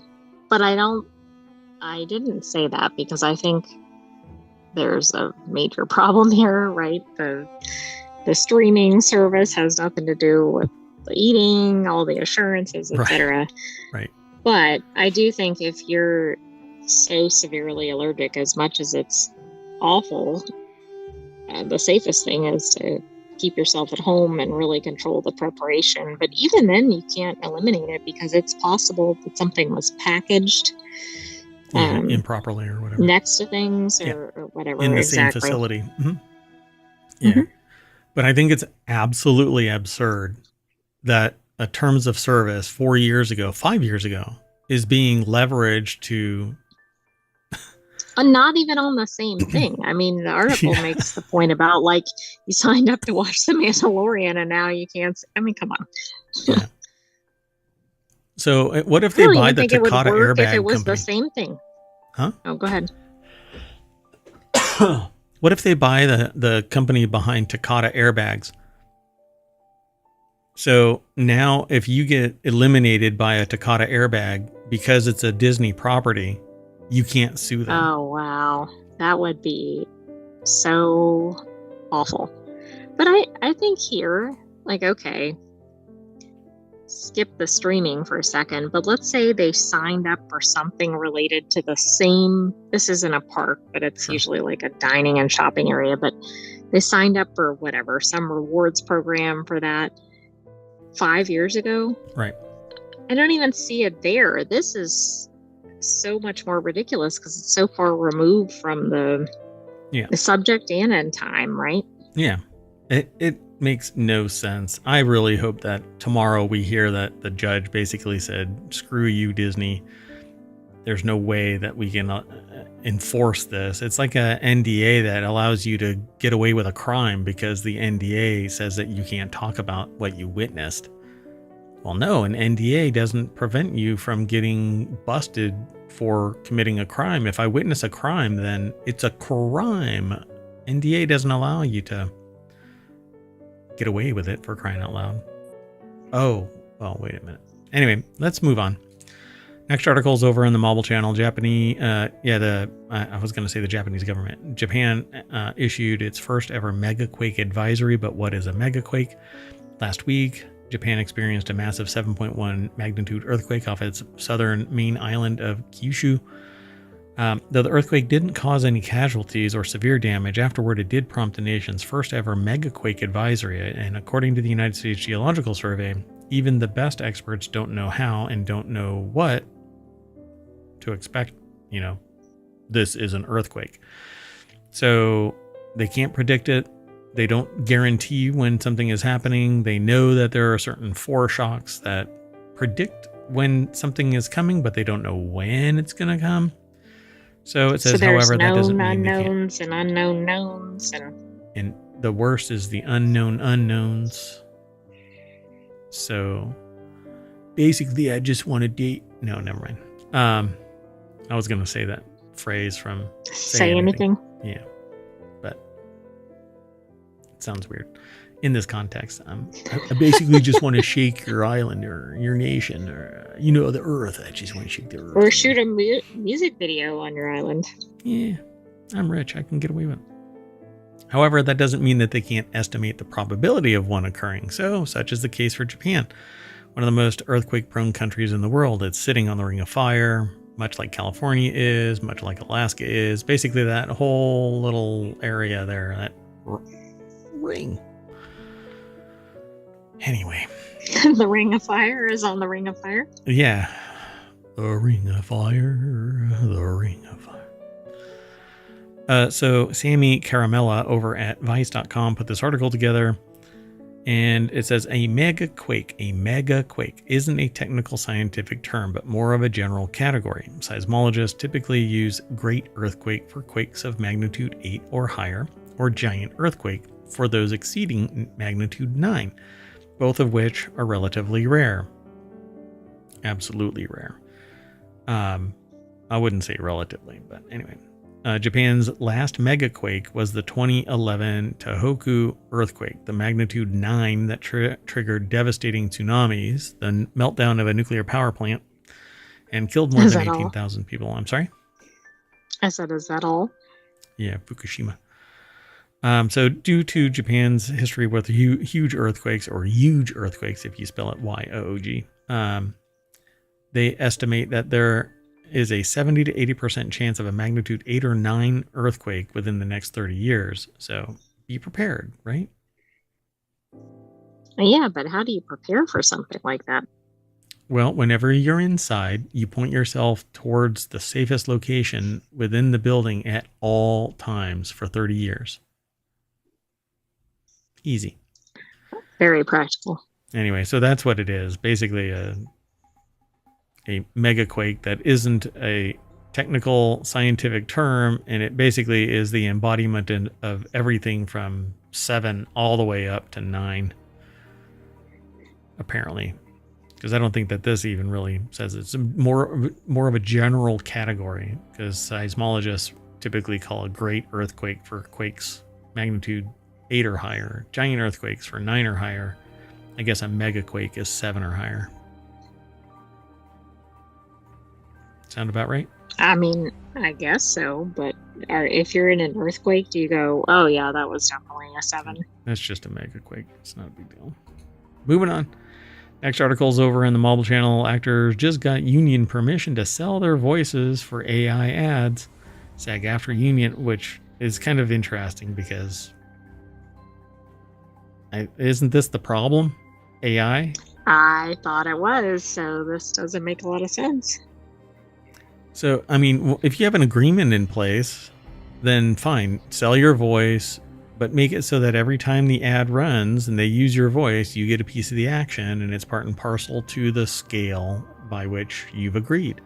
But I didn't say that because I think there's a major problem here, right? The streaming service has nothing to do with the eating, all the assurances, etc. Right. But I do think if you're so severely allergic, as much as it's awful, the safest thing is to keep yourself at home and really control the preparation. But even then, you can't eliminate it because it's possible that something was packaged improperly or whatever next to things or whatever in the same facility. Yeah. But I think it's absolutely absurd that a terms of service 5 years ago is being leveraged to not even on the same thing. I mean, the article makes the point about like you signed up to watch The Mandalorian and now you can't. I mean, come on. Yeah. So what if they buy the Takata airbag if it was company? The same thing? Huh? Oh, go ahead. What if they buy the company behind Takata airbags? So now if you get eliminated by a Takata airbag because it's a Disney property, you can't sue them. Oh, wow. That would be so awful. But I think here, like, okay, skip the streaming for a second, but let's say they signed up for something related to the same, this isn't a park, but it's usually like a dining and shopping area, but they signed up for whatever, some rewards program for that 5 years ago. Right. I don't even see it there. This is so much more ridiculous because it's so far removed from the subject and in time, right? Yeah. It makes no sense. I really hope that tomorrow we hear that the judge basically said, screw you, Disney. There's no way that we can enforce this. It's like a NDA that allows you to get away with a crime because the NDA says that you can't talk about what you witnessed. Well, no, an NDA doesn't prevent you from getting busted for committing a crime. If I witness a crime, then it's a crime. NDA doesn't allow you to get away with it, for crying out loud. Oh, well, wait a minute. Anyway, let's move on. Next article is over on the Mobile Channel. I was going to say the Japanese government. Japan issued its first ever megaquake advisory, but what is a megaquake? Last week, Japan experienced a massive 7.1 magnitude earthquake off its southern main island of Kyushu. Though the earthquake didn't cause any casualties or severe damage, afterward it did prompt the nation's first ever megaquake advisory. And according to the United States Geological Survey, even the best experts don't know how and don't know what to expect. This is an earthquake. So they can't predict it. They don't guarantee when something is happening. They know that there are certain foreshocks that predict when something is coming, but they don't know when it's going to come. So it says, however, that doesn't mean unknowns and unknown knowns. And the worst is the unknown unknowns. So basically, I just want to date. No, never mind. I was going to say that phrase from Say Anything. Yeah. But it sounds weird. In this context, I basically just want to shake your island or your nation or, the earth. I just want to shake the earth. Or shoot a music video on your island. Yeah, I'm rich. I can get away with it. However, that doesn't mean that they can't estimate the probability of one occurring. So, such is the case for Japan, one of the most earthquake-prone countries in the world. It's sitting on the Ring of Fire, much like California is, much like Alaska is. Basically, that whole little area there, that ring. Anyway. The Ring of Fire is on the Ring of Fire? Yeah. The Ring of Fire. The Ring of Fire. So Sammy Caramella over at Vice.com put this article together. And it says a megaquake isn't a technical scientific term, but more of a general category. Seismologists typically use great earthquake for quakes of magnitude 8 or higher, or giant earthquake for those exceeding magnitude 9. Both of which are relatively rare. Absolutely rare. I wouldn't say relatively, but anyway. Japan's last megaquake was the 2011 Tohoku earthquake, the magnitude 9 that triggered devastating tsunamis, the meltdown of a nuclear power plant, and killed more than 18,000 people. I'm sorry? I said, is that all? Yeah, Fukushima. So due to Japan's history with huge earthquakes, or huge earthquakes if you spell it Y-O-O-G, they estimate that there is a 70 to 80% chance of a magnitude 8 or 9 earthquake within the next 30 years. So be prepared, right? Yeah, but how do you prepare for something like that? Well, whenever you're inside, you point yourself towards the safest location within the building at all times for 30 years. Easy. Very practical. Anyway, so that's what it is. Basically a megaquake that isn't a technical scientific term, and it basically is the embodiment of everything from 7 all the way up to 9, apparently. Because I don't think that this even really says it's more of a general category, because seismologists typically call a great earthquake for quakes magnitude 8 or higher, giant earthquakes for 9 or higher. I guess a megaquake is 7 or higher. Sound about right? I mean, I guess so, but if you're in an earthquake, do you go, oh yeah, that was definitely a 7? That's just a megaquake. It's not a big deal. Moving on. Next article's over in the Mobile Channel. Actors just got union permission to sell their voices for AI ads. SAG-AFTRA union, which is kind of interesting because isn't this the problem? AI? I thought it was, so this doesn't make a lot of sense. So, I mean, if you have an agreement in place, then fine, sell your voice, but make it so that every time the ad runs and they use your voice, you get a piece of the action, and it's part and parcel to the scale by which you've agreed.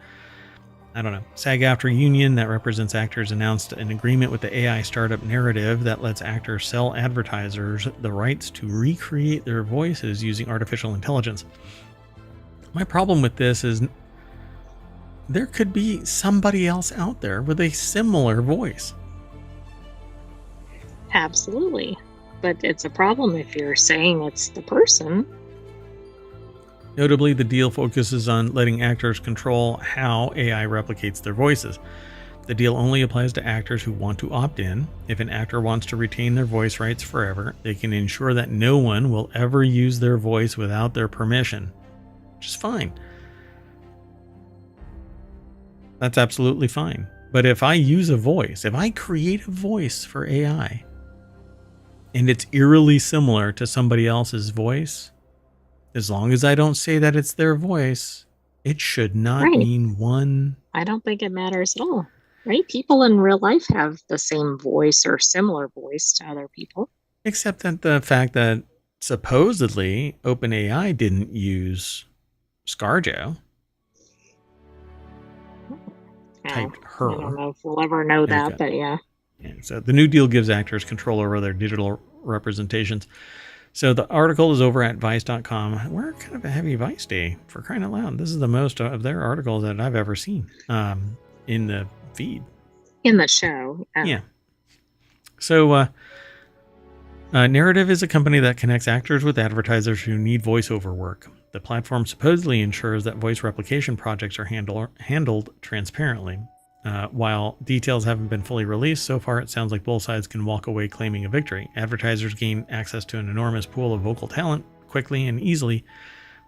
I don't know. SAG-AFTRA union that represents actors announced an agreement with the AI startup Narrative that lets actors sell advertisers the rights to recreate their voices using artificial intelligence. My problem with this is there could be somebody else out there with a similar voice. Absolutely. But it's a problem if you're saying it's the person. Notably, the deal focuses on letting actors control how AI replicates their voices. The deal only applies to actors who want to opt in. If an actor wants to retain their voice rights forever, they can ensure that no one will ever use their voice without their permission, which is fine. That's absolutely fine. But if I use a voice, if I create a voice for AI, and it's eerily similar to somebody else's voice, as long as I don't say that it's their voice, it should not mean one. I don't think it matters at all, right? People in real life have the same voice or similar voice to other people. Except that the fact that supposedly OpenAI didn't use ScarJo. Typed her. I don't know if we'll ever know that, but yeah. So the new deal gives actors control over their digital representations. So the article is over at Vice.com. We're kind of a heavy Vice day, for crying out loud. This is the most of their articles that I've ever seen in the feed. In the show. Yeah. So Narrative is a company that connects actors with advertisers who need voiceover work. The platform supposedly ensures that voice replication projects are handled transparently. While details haven't been fully released, so far it sounds like both sides can walk away claiming a victory. Advertisers gain access to an enormous pool of vocal talent quickly and easily,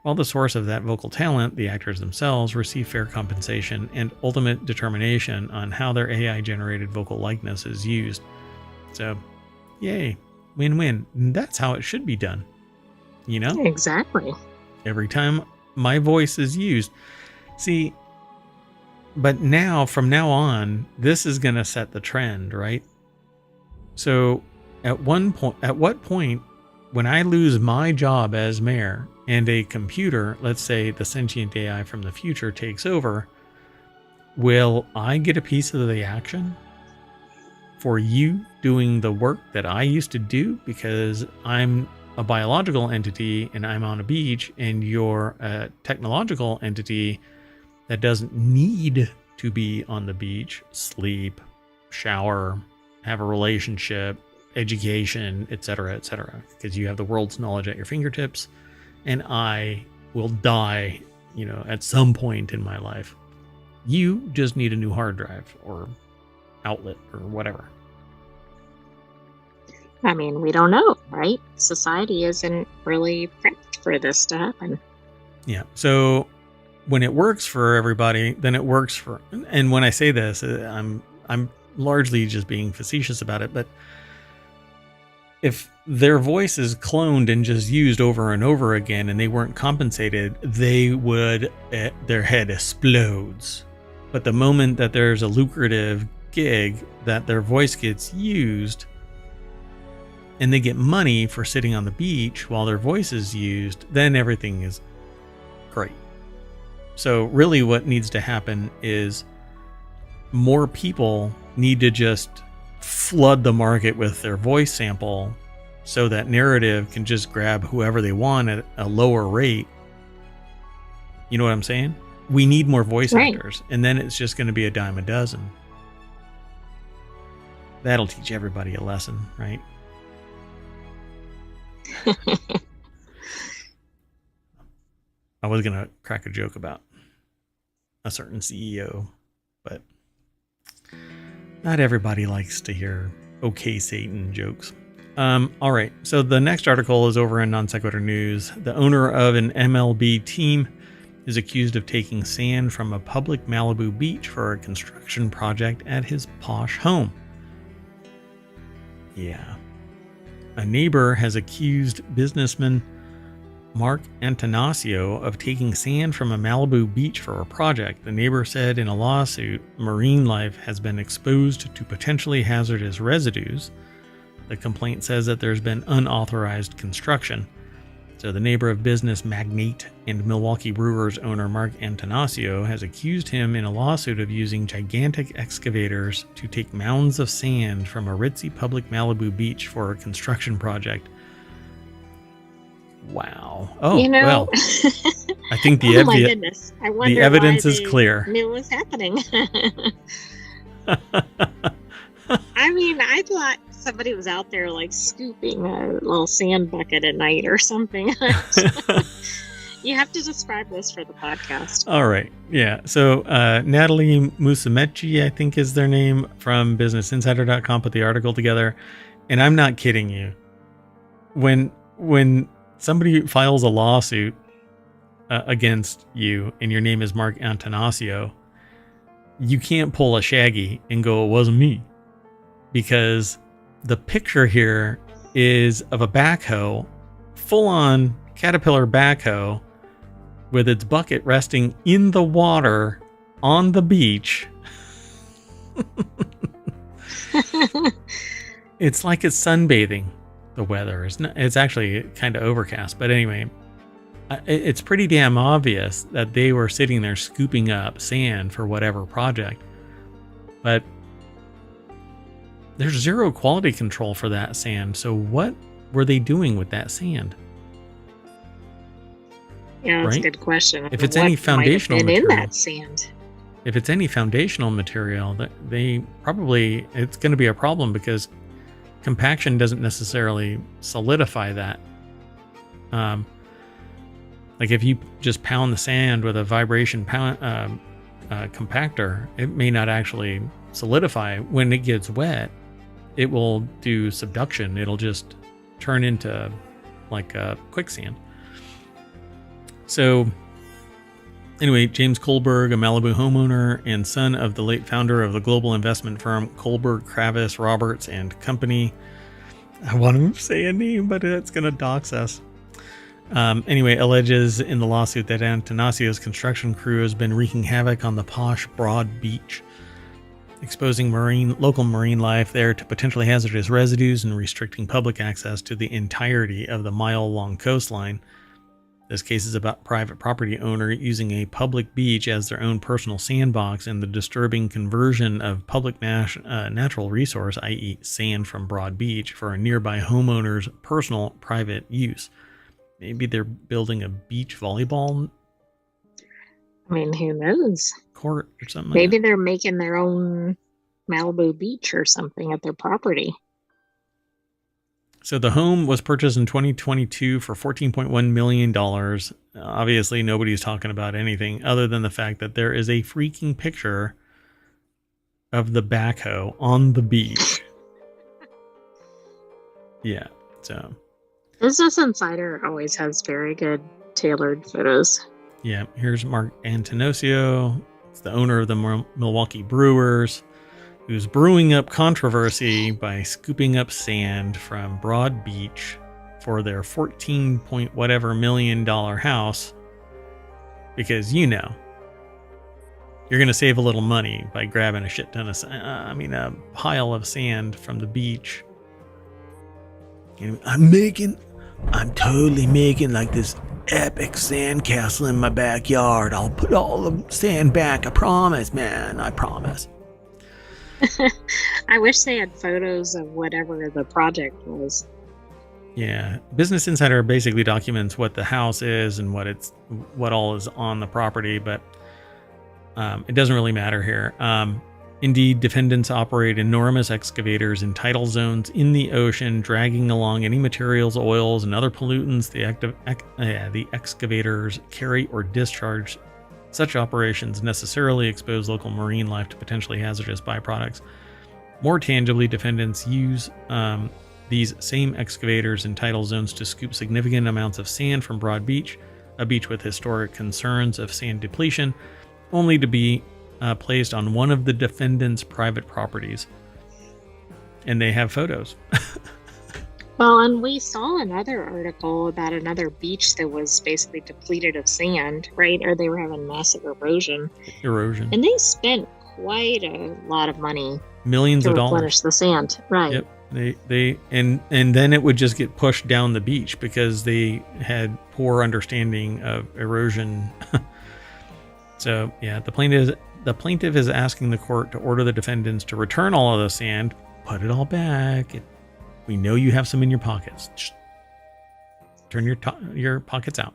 while the source of that vocal talent, the actors themselves, receive fair compensation and ultimate determination on how their AI-generated vocal likeness is used. So, yay, win-win. That's how it should be done. You know? Exactly. Every time my voice is used. See, but now, from now on, this is going to set the trend, right? So at what point, when I lose my job as mayor and a computer, let's say the Sentient AI from the future, takes over, will I get a piece of the action for you doing the work that I used to do? Because I'm a biological entity and I'm on a beach, and you're a technological entity that doesn't need to be on the beach, sleep, shower, have a relationship, education, etc., because you have the world's knowledge at your fingertips, and I will die, at some point in my life. You just need a new hard drive or outlet or whatever. I mean, we don't know, right? Society isn't really prepped for this to happen. Yeah. So when it works for everybody, then it works for. And when I say this, I'm largely just being facetious about it, but if their voice is cloned and just used over and over again and they weren't compensated, they would, their head explodes. But the moment that there's a lucrative gig that their voice gets used and they get money for sitting on the beach while their voice is used, then everything is great. So really what needs to happen is more people need to just flood the market with their voice sample so that narrative can just grab whoever they want at a lower rate. You know what I'm saying? We need more voice actors, and then it's just going to be a dime a dozen. That'll teach everybody a lesson, right? I was going to crack a joke about a certain CEO, but not everybody likes to hear okay Satan jokes. All right, so the next article is over in Non Sequitur News. The owner of an MLB team is accused of taking sand from a public Malibu beach for a construction project at his posh home. Yeah. A neighbor has accused businessman Mark Antanasio of taking sand from a Malibu beach for a project. The neighbor said in a lawsuit, marine life has been exposed to potentially hazardous residues. The complaint says that there's been unauthorized construction. So the neighbor of business magnate and Milwaukee Brewers owner Mark Antanasio has accused him in a lawsuit of using gigantic excavators to take mounds of sand from a ritzy public Malibu beach for a construction project. Wow. Oh, you know, well, I think the, my goodness. I wonder the evidence why is clear. Knew was happening. I mean, I thought somebody was out there like scooping a little sand bucket at night or something. You have to describe this for the podcast. All right. Yeah. So Natalie Musumeci, I think is their name, from BusinessInsider.com put the article together. And I'm not kidding you. When somebody files a lawsuit against you and your name is Mark Antanasio, you can't pull a Shaggy and go, it wasn't me. Because the picture here is of a backhoe, full-on Caterpillar backhoe, with its bucket resting in the water on the beach. It's like it's sunbathing. The weather is not, it's actually kind of overcast, but anyway, it's pretty damn obvious that they were sitting there scooping up sand for whatever project. But there's zero quality control for that sand. So what were they doing with that sand? Yeah, that's a good question. If it's any foundational material, in that sand. If it's any foundational material, that they probably, it's going to be a problem because compaction doesn't necessarily solidify that. Like if you just pound the sand with a vibration compactor, it may not actually solidify. When it gets wet, it will do subduction. It'll just turn into like a quicksand. So anyway, James Kohlberg, a Malibu homeowner and son of the late founder of the global investment firm Kohlberg, Kravis, Roberts and Company. I want to say a name, but it's going to dox us. Anyway, alleges in the lawsuit that Antanasio's construction crew has been wreaking havoc on the posh Broad Beach, exposing local marine life there to potentially hazardous residues and restricting public access to the entirety of the mile-long coastline. This case is about private property owner using a public beach as their own personal sandbox and the disturbing conversion of public natural resource, i.e. sand from Broad Beach, for a nearby homeowner's personal private use. Maybe they're building a beach volleyball, I mean, who knows? Court or something. Maybe they're making their own Malibu beach or something at their property. So the home was purchased in 2022 for $14.1 million. Obviously, nobody's talking about anything other than the fact that there is a freaking picture of the backhoe on the beach. Yeah. So, Business Insider always has very good tailored photos. yeah, here's Mark Antonosio. It's the owner of the Milwaukee Brewers, who's brewing up controversy by scooping up sand from Broad Beach for their 14 point whatever $million house. Because, you know, you're going to save a little money by grabbing a shit ton of, a pile of sand from the beach. And I'm totally making like this epic sand castle in my backyard. I'll put all the sand back. I promise, man. I promise. I wish they had photos of whatever the project was. Yeah, Business Insider basically documents what the house is and what all is on the property, but it doesn't really matter here. Indeed, defendants operate enormous excavators in tidal zones in the ocean, dragging along any materials, oils, and other pollutants the excavators carry or discharge. Such operations necessarily expose local marine life to potentially hazardous byproducts. More tangibly, defendants use these same excavators in tidal zones to scoop significant amounts of sand from Broad Beach, a beach with historic concerns of sand depletion, only to be placed on one of the defendants' private properties. And they have photos. Well, and we saw another article about another beach that was basically depleted of sand, right? Or they were having massive erosion. And they spent quite a lot of money. Millions of dollars. To replenish the sand, right. Yep. And then it would just get pushed down the beach because they had poor understanding of erosion. So yeah, the plaintiff is asking the court to order the defendants to return all of the sand, put it all back. We know you have some in your pockets. Just turn your pockets out.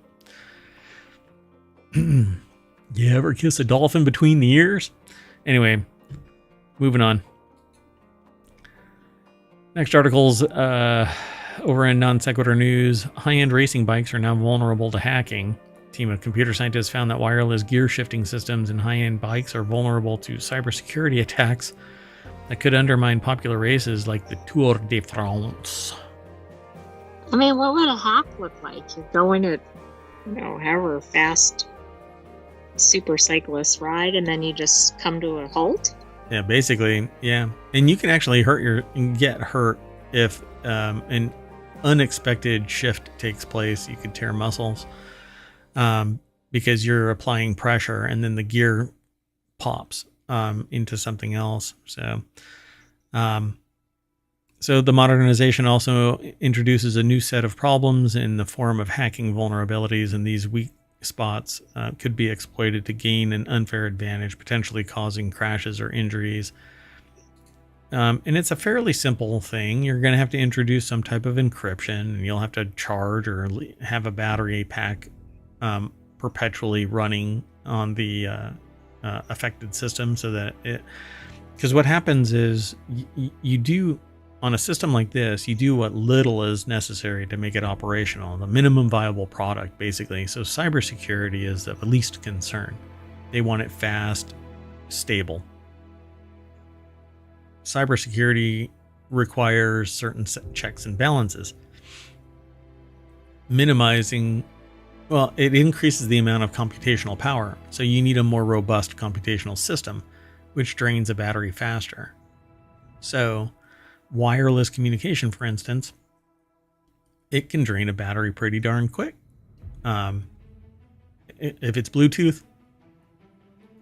You ever kiss a dolphin between the ears? Anyway, moving on. Next article's over in Non Sequitur News. High-end racing bikes are now vulnerable to hacking. A team of computer scientists found that wireless gear shifting systems in high-end bikes are vulnerable to cybersecurity attacks that could undermine popular races like the Tour de France. I mean, what would a hack look like? You're going at, however fast super cyclists ride, and then you just come to a halt? Yeah, basically, yeah. And you can actually get hurt if an unexpected shift takes place. You could tear muscles because you're applying pressure, and then the gear pops into something else. So the modernization also introduces a new set of problems in the form of hacking vulnerabilities, and these weak spots could be exploited to gain an unfair advantage, potentially causing crashes or injuries. And it's a fairly simple thing. You're going to have to introduce some type of encryption, and you'll have to charge or have a battery pack perpetually running on the affected system, so that because what happens is you do on a system like this, you do what little is necessary to make it operational, the minimum viable product, basically. So cybersecurity is of least concern. They want it fast, stable. Cybersecurity requires certain checks and balances. It increases the amount of computational power. So you need a more robust computational system, which drains a battery faster. So wireless communication, for instance, it can drain a battery pretty darn quick. If it's Bluetooth,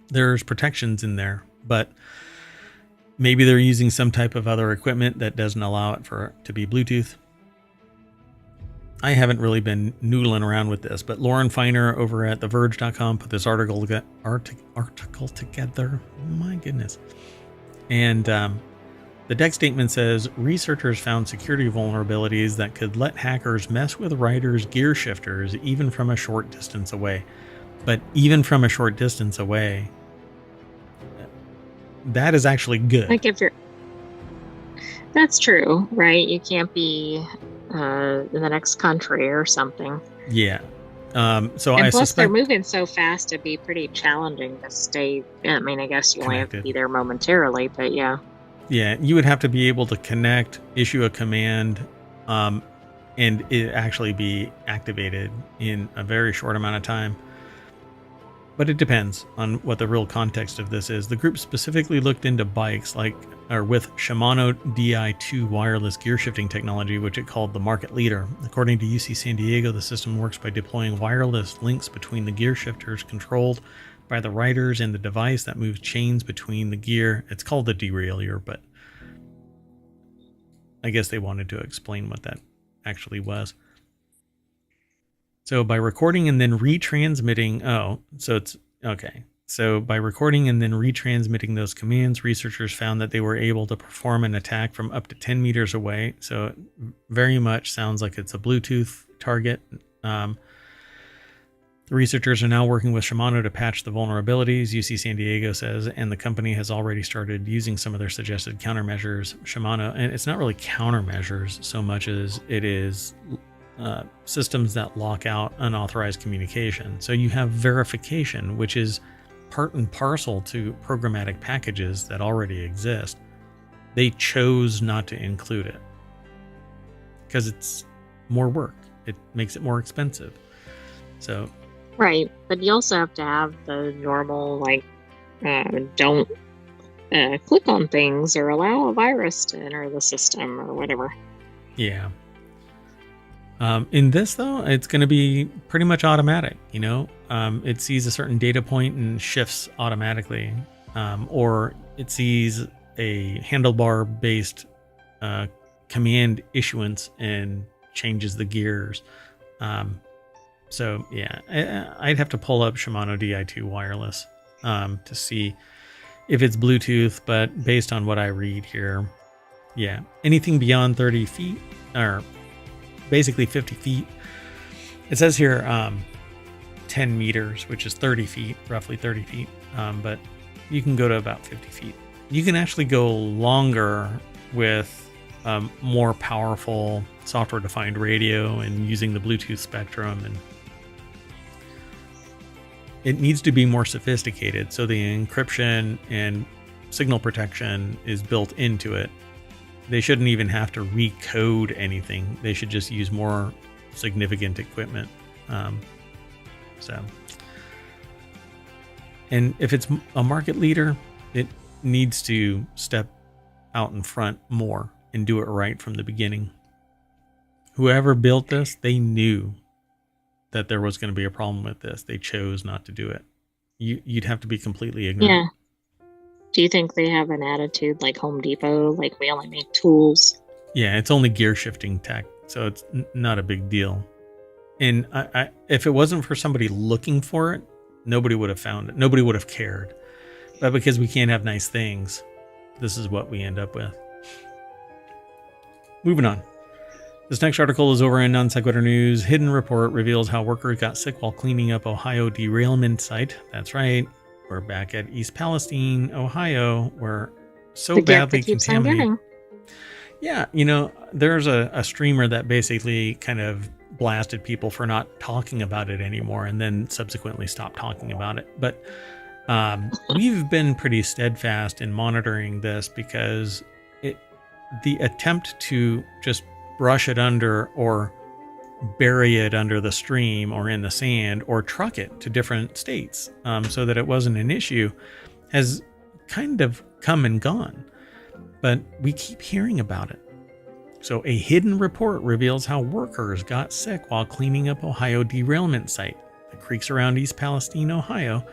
there's protections in there, but maybe they're using some type of other equipment that doesn't allow it to be Bluetooth. I haven't really been noodling around with this, but Lauren Feiner over at TheVerge.com put this article together. My goodness. And the deck statement says, researchers found security vulnerabilities that could let hackers mess with riders' gear shifters even from a short distance away. But even from a short distance away, that is actually good. Like that's true, right? You can't be in the next country or something. Yeah. Plus they're moving so fast, it'd be pretty challenging to stay. I mean, I guess you only have to be there momentarily, but yeah. Yeah, you would have to be able to connect, issue a command, and it actually be activated in a very short amount of time. But it depends on what the real context of this is. The group specifically looked into bikes with Shimano Di2 wireless gear shifting technology, which it called the market leader. According to UC San Diego, the system works by deploying wireless links between the gear shifters controlled by the riders and the device that moves chains between the gear. It's called the derailleur, but I guess they wanted to explain what that actually was. So by recording and then retransmitting, So by recording and then retransmitting those commands, researchers found that they were able to perform an attack from up to 10 meters away. So it very much sounds like it's a Bluetooth target. The researchers are now working with Shimano to patch the vulnerabilities, UC San Diego says, and the company has already started using some of their suggested countermeasures. Shimano, and it's not really countermeasures so much as it is systems that lock out unauthorized communication. So you have verification, which is part and parcel to programmatic packages that already exist. They chose not to include it because it's more work. It makes it more expensive. So, right. But you also have to have the normal, don't click on things or allow a virus to enter the system or whatever. Yeah. In this, though, it's going to be pretty much automatic. It sees a certain data point and shifts automatically, or it sees a handlebar-based command issuance and changes the gears. So, yeah, I'd have to pull up Shimano Di2 wireless to see if it's Bluetooth, but based on what I read here, yeah, anything beyond 30 feet or basically 50 feet. It says here 10 meters, which is 30 feet, roughly 30 feet. But you can go to about 50 feet. You can actually go longer with more powerful software-defined radio and using the Bluetooth spectrum. And it needs to be more sophisticated. So the encryption and signal protection is built into it. They shouldn't even have to recode anything. They should just use more significant equipment. And if it's a market leader, it needs to step out in front more and do it right from the beginning. Whoever built this, they knew that there was going to be a problem with this. They chose not to do it. You'd have to be completely ignorant. Yeah. Do you think they have an attitude like Home Depot, like we only make tools? Yeah, it's only gear shifting tech, so it's not a big deal. And if it wasn't for somebody looking for it, nobody would have found it. Nobody would have cared. But because we can't have nice things, this is what we end up with. Moving on. This next article is over in Non Sequitur News. Hidden report reveals how workers got sick while cleaning up Ohio derailment site. That's right. We're back at East Palestine, Ohio. We're so badly contaminated. Yeah, there's a streamer that basically kind of blasted people for not talking about it anymore and then subsequently stopped talking about it. But we've been pretty steadfast in monitoring this because the attempt to just brush it under or bury it under the stream or in the sand or truck it to different states so that it wasn't an issue has kind of come and gone. But we keep hearing about it. So a hidden report reveals how workers got sick while cleaning up Ohio derailment site. The creeks around East Palestine, Ohio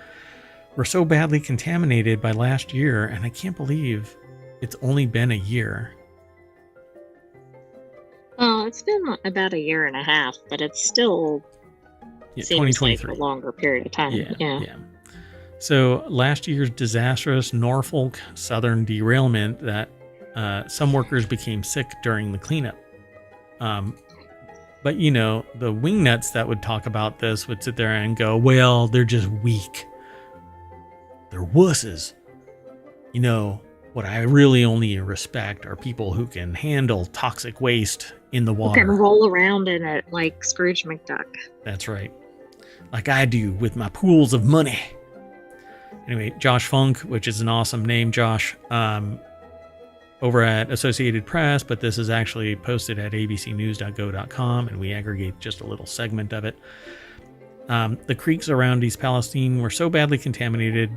were so badly contaminated by last year, and I can't believe it's only been a year. Well, it's been about a year and a half, but it's still seems like a longer period of time. Yeah. So last year's disastrous Norfolk Southern derailment that some workers became sick during the cleanup. But, the wingnuts that would talk about this would sit there and go, well, they're just weak. They're wusses. What I really only respect are people who can handle toxic waste in the water. Who can roll around in it like Scrooge McDuck. That's right. Like I do with my pools of money. Anyway, Josh Funk, which is an awesome name, Josh, over at Associated Press, but this is actually posted at abcnews.go.com, and we aggregate just a little segment of it. The creeks around East Palestine were so badly contaminated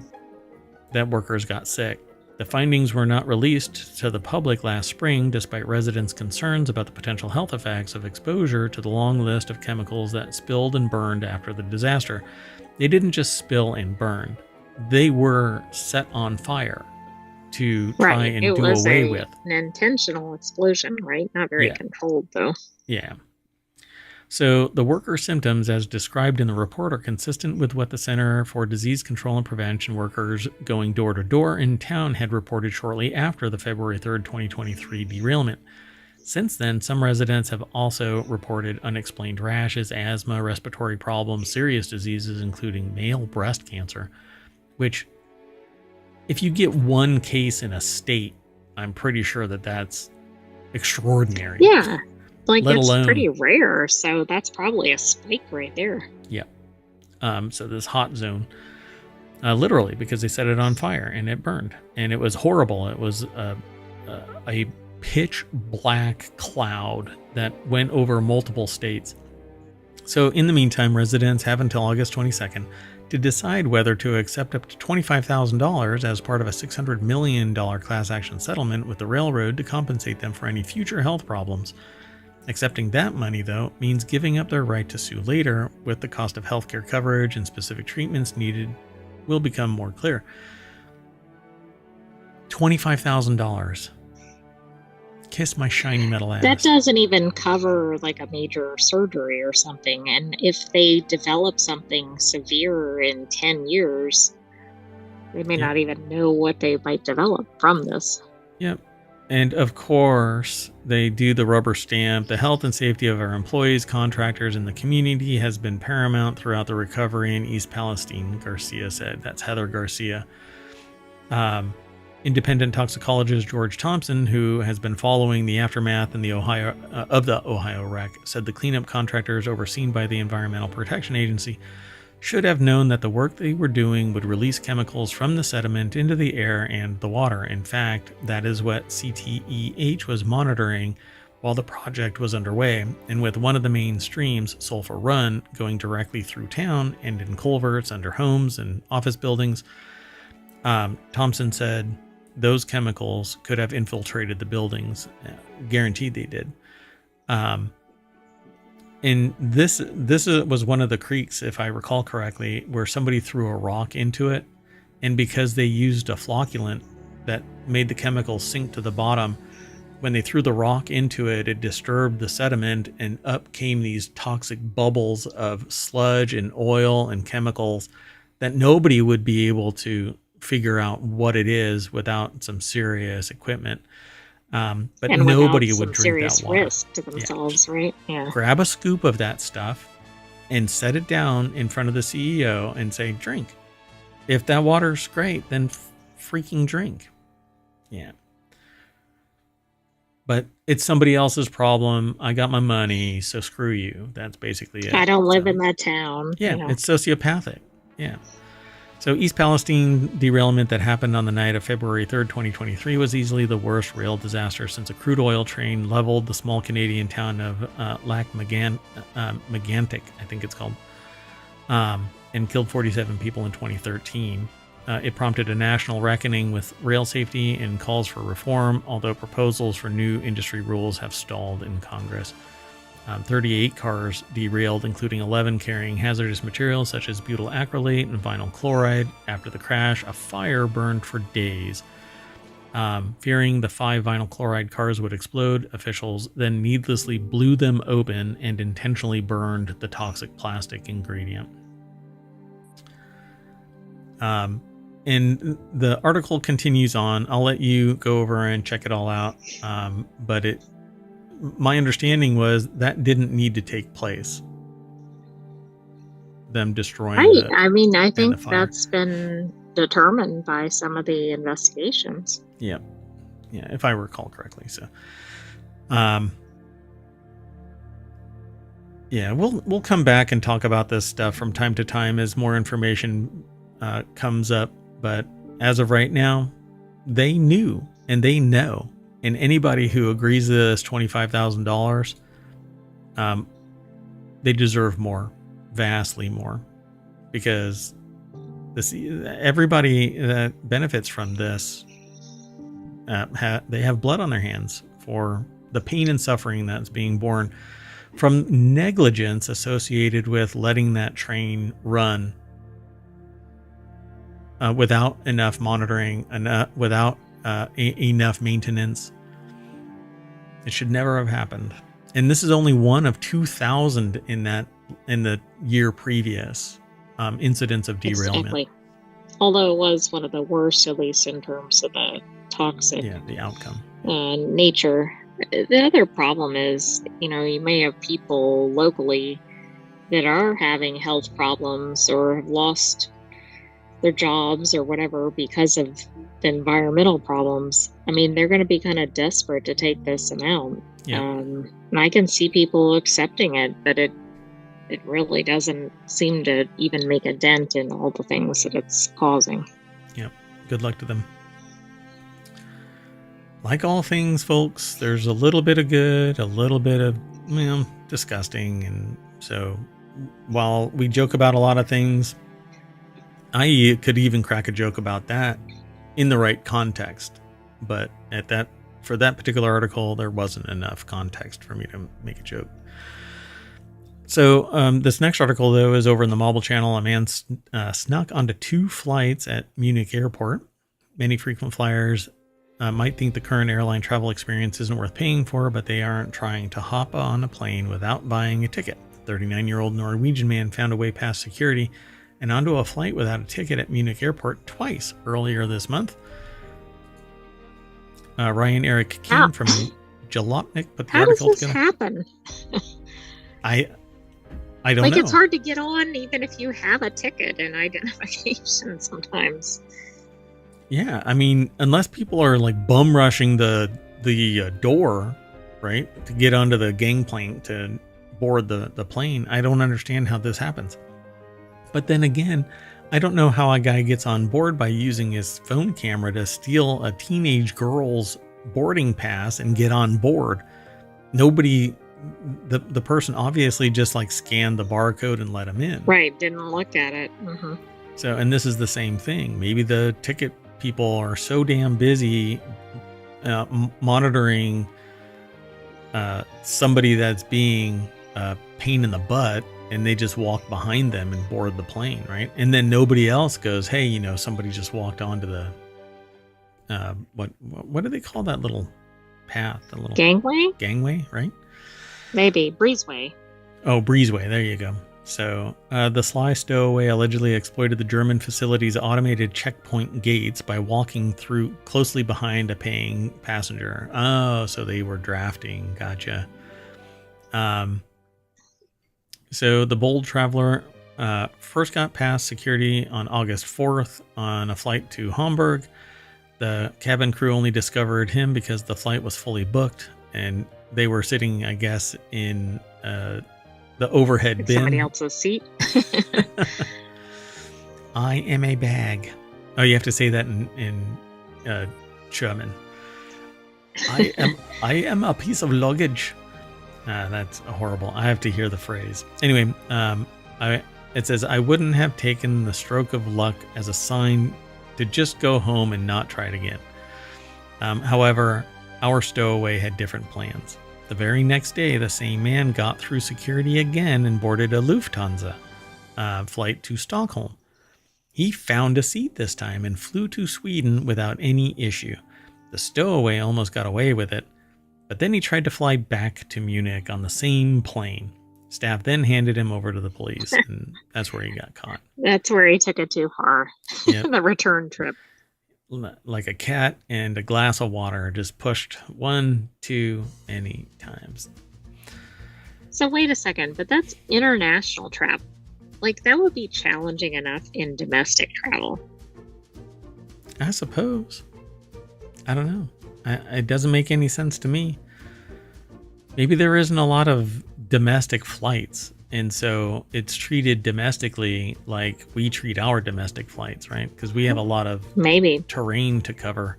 that workers got sick. The findings were not released to the public last spring, despite residents' concerns about the potential health effects of exposure to the long list of chemicals that spilled and burned after the disaster. They didn't just spill and burn. They were set on fire to try and do away with. An intentional explosion, right? Not very controlled, though. Yeah. So the worker symptoms, as described in the report, are consistent with what the Center for Disease Control and Prevention workers going door to door in town had reported shortly after the February 3rd, 2023 derailment. Since then, some residents have also reported unexplained rashes, asthma, respiratory problems, serious diseases, including male breast cancer, which, if you get one case in a state, I'm pretty sure that that's extraordinary. Yeah. Like, it's pretty rare, so that's probably a spike right there. Yeah. So this hot zone, literally, because they set it on fire and it burned, and it was horrible. It was a pitch black cloud that went over multiple states. So in the meantime, residents have until August 22nd to decide whether to accept up to $25,000 as part of a $600 million class action settlement with the railroad to compensate them for any future health problems. Accepting that money, though, means giving up their right to sue later, with the cost of healthcare coverage and specific treatments needed will become more clear. $25,000. Kiss my shiny metal ass. That doesn't even cover like a major surgery or something. And if they develop something severe in 10 years, they may not even know what they might develop from this. Yep. And of course, they do the rubber stamp. The health and safety of our employees, contractors, and the community has been paramount throughout the recovery in East Palestine, Garcia said. That's Heather Garcia. Independent toxicologist George Thompson, who has been following the aftermath in the Ohio wreck, said the cleanup contractors overseen by the Environmental Protection Agency should have known that the work they were doing would release chemicals from the sediment into the air and the water. In fact, that is what CTEH was monitoring while the project was underway, and with one of the main streams, Sulphur Run, going directly through town and in culverts under homes and office buildings. Thompson said those chemicals could have infiltrated the buildings. Guaranteed they did. And this was one of the creeks, if I recall correctly, where somebody threw a rock into it, and because they used a flocculant that made the chemicals sink to the bottom, when they threw the rock into it, it disturbed the sediment, and up came these toxic bubbles of sludge and oil and chemicals that nobody would be able to figure out what it is without some serious equipment. But and nobody would drink serious that water. Risk to themselves, right? Yeah. Grab a scoop of that stuff and set it down in front of the CEO and say, drink. If that water's great, then freaking drink. Yeah. But it's somebody else's problem. I got my money, so screw you. That's basically it. I don't live in that town. Yeah, it's sociopathic. Yeah. So East Palestine derailment that happened on the night of February 3rd, 2023 was easily the worst rail disaster since a crude oil train leveled the small Canadian town of Megantic, I think it's called, and killed 47 people in 2013. It prompted a national reckoning with rail safety and calls for reform, although proposals for new industry rules have stalled in Congress. 38 cars derailed, including 11 carrying hazardous materials such as butyl acrylate and vinyl chloride. After the crash, a fire burned for days. Fearing the 5 vinyl chloride cars would explode, officials then needlessly blew them open and intentionally burned the toxic plastic ingredient. And the article continues on. I'll let you go over and check it all out. But my understanding was that didn't need to take place. Them destroying I think that's been determined by some of the investigations. Yeah, if I recall correctly. So, we'll come back and talk about this stuff from time to time as more information comes up. But as of right now, they knew and they know And anybody who agrees to this $25,000, they deserve more, vastly more, because everybody that benefits from this, they have blood on their hands for the pain and suffering that's being borne from negligence associated with letting that train run without enough monitoring, without enough maintenance. It should never have happened. And this is only one of 2,000 in the year previous incidents of derailment. Exactly. Although it was one of the worst, at least in terms of the toxic the outcome nature. The other problem is, you may have people locally that are having health problems or have lost their jobs or whatever because of the environmental problems. I mean, they're going to be kind of desperate to take this amount. Yeah. And I can see people accepting it, but it really doesn't seem to even make a dent in all the things that it's causing. Yep. Good luck to them. Like all things, folks, there's a little bit of good, a little bit of disgusting. And so while we joke about a lot of things, I could even crack a joke about that in the right context. But for that particular article, there wasn't enough context for me to make a joke. So this next article, though, is over in the Mobile Channel. A man snuck onto 2 flights at Munich airport. Many frequent flyers might think the current airline travel experience isn't worth paying for, but they aren't trying to hop on a plane without buying a ticket. The 39-year-old Norwegian man found a way past security and onto a flight without a ticket at Munich airport twice earlier this month. Ryan Eric King from Jalopnik put the article together. How does this happen? I don't know. It's hard to get on even if you have a ticket and identification sometimes. Yeah, I mean, unless people are like bum rushing the door, right, to get onto the gangplank to board the plane, I don't understand how this happens. But then again, I don't know how a guy gets on board by using his phone camera to steal a teenage girl's boarding pass and get on board. Nobody, the person obviously just like scanned the barcode and let him in. Right, didn't look at it. Mm-hmm. So, and this is the same thing. Maybe the ticket people are so damn busy monitoring somebody that's being a pain in the butt, and they just walk behind them and board the plane, right? And then nobody else goes, hey, somebody just walked onto the what do they call that little path? The little gangway, right? Maybe breezeway. Oh, breezeway. There you go. So the sly stowaway allegedly exploited the German facility's automated checkpoint gates by walking through closely behind a paying passenger. Oh, so they were drafting. Gotcha. So the bold traveler first got past security on August 4th on a flight to Hamburg. The cabin crew only discovered him because the flight was fully booked, and they were sitting, I guess, in the overhead bin. Somebody else's seat. I am a bag. Oh, you have to say that in German. I am a piece of luggage. That's horrible. I have to hear the phrase. Anyway, it says, I wouldn't have taken the stroke of luck as a sign to just go home and not try it again. However, our stowaway had different plans. The very next day, the same man got through security again and boarded a Lufthansa flight to Stockholm. He found a seat this time and flew to Sweden without any issue. The stowaway almost got away with it, but then he tried to fly back to Munich on the same plane. Staff then handed him over to the police, and that's where he got caught. That's where he took it too far. Yep. The return trip. Like a cat and a glass of water, just pushed 1 too many times. So wait a second, but that's international travel. Like, that would be challenging enough in domestic travel. I suppose. I don't know. It doesn't make any sense to me. Maybe there isn't a lot of domestic flights, and so it's treated domestically like we treat our domestic flights, right? Because we have a lot of terrain to cover.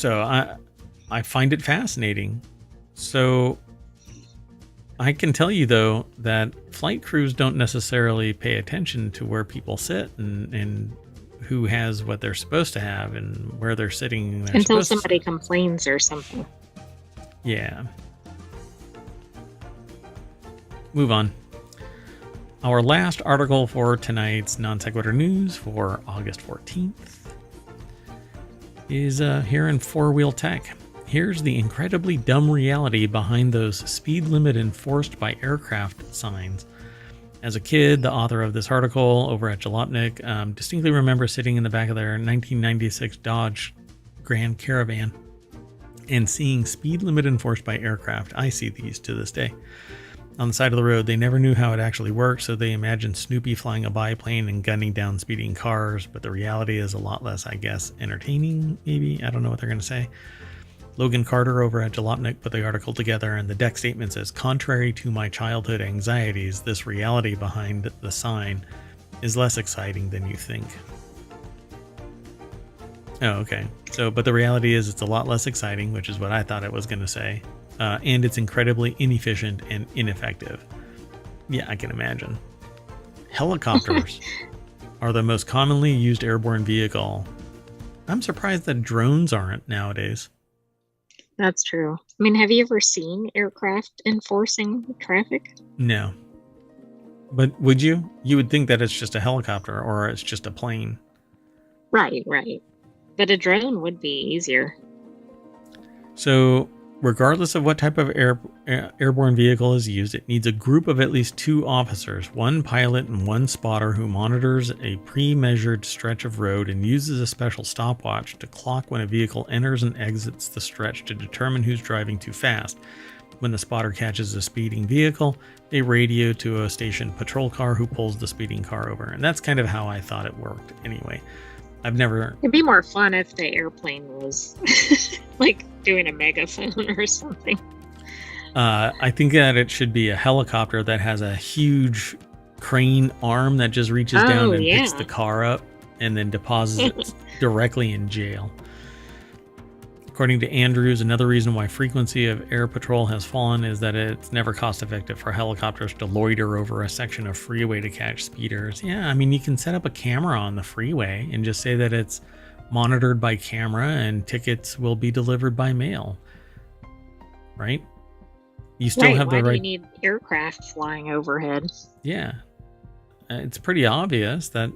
So I find it fascinating. So I can tell you, though, that flight crews don't necessarily pay attention to where people sit and who has what they're supposed to have and where they're sitting. Until somebody complains or something. Yeah. Move on. Our last article for tonight's Non Sequitur News for August 14th is here in Four Wheel Tech. Here's the incredibly dumb reality behind those speed limit enforced by aircraft signs. As a kid, the author of this article over at Jalopnik distinctly remember sitting in the back of their 1996 Dodge Grand Caravan and seeing speed limit enforced by aircraft. I see these to this day. On the side of the road, they never knew how it actually worked, so they imagined Snoopy flying a biplane and gunning down speeding cars, but the reality is a lot less, I guess, entertaining, maybe? I don't know what they're going to say. Logan Carter over at Jalopnik put the article together, and the deck statement says, contrary to my childhood anxieties, this reality behind the sign is less exciting than you think. Oh, okay. So, but the reality is it's a lot less exciting, which is what I thought it was going to say. And it's incredibly inefficient and ineffective. Yeah, I can imagine. Helicopters are the most commonly used airborne vehicle. I'm surprised that drones aren't nowadays. That's true. I mean, have you ever seen aircraft enforcing traffic? No. But would you? You would think that it's just a helicopter or it's just a plane. Right. But a drone would be easier. So, regardless of what type of airborne vehicle is used, it needs a group of at least 2 officers, 1 pilot and 1 spotter who monitors a pre-measured stretch of road and uses a special stopwatch to clock when a vehicle enters and exits the stretch to determine who's driving too fast. When the spotter catches a speeding vehicle, they radio to a station patrol car who pulls the speeding car over. And that's kind of how I thought it worked anyway. It'd be more fun if the airplane was like doing a megaphone or something. I think that it should be a helicopter that has a huge crane arm that just reaches down and picks the car up and then deposits it directly in jail. According to Andrews, another reason why frequency of air patrol has fallen is that it's never cost effective for helicopters to loiter over a section of freeway to catch speeders. Yeah, I mean, you can set up a camera on the freeway and just say that it's monitored by camera and tickets will be delivered by mail. Right? You still have the right... Why do you need aircraft flying overhead? Yeah. It's pretty obvious that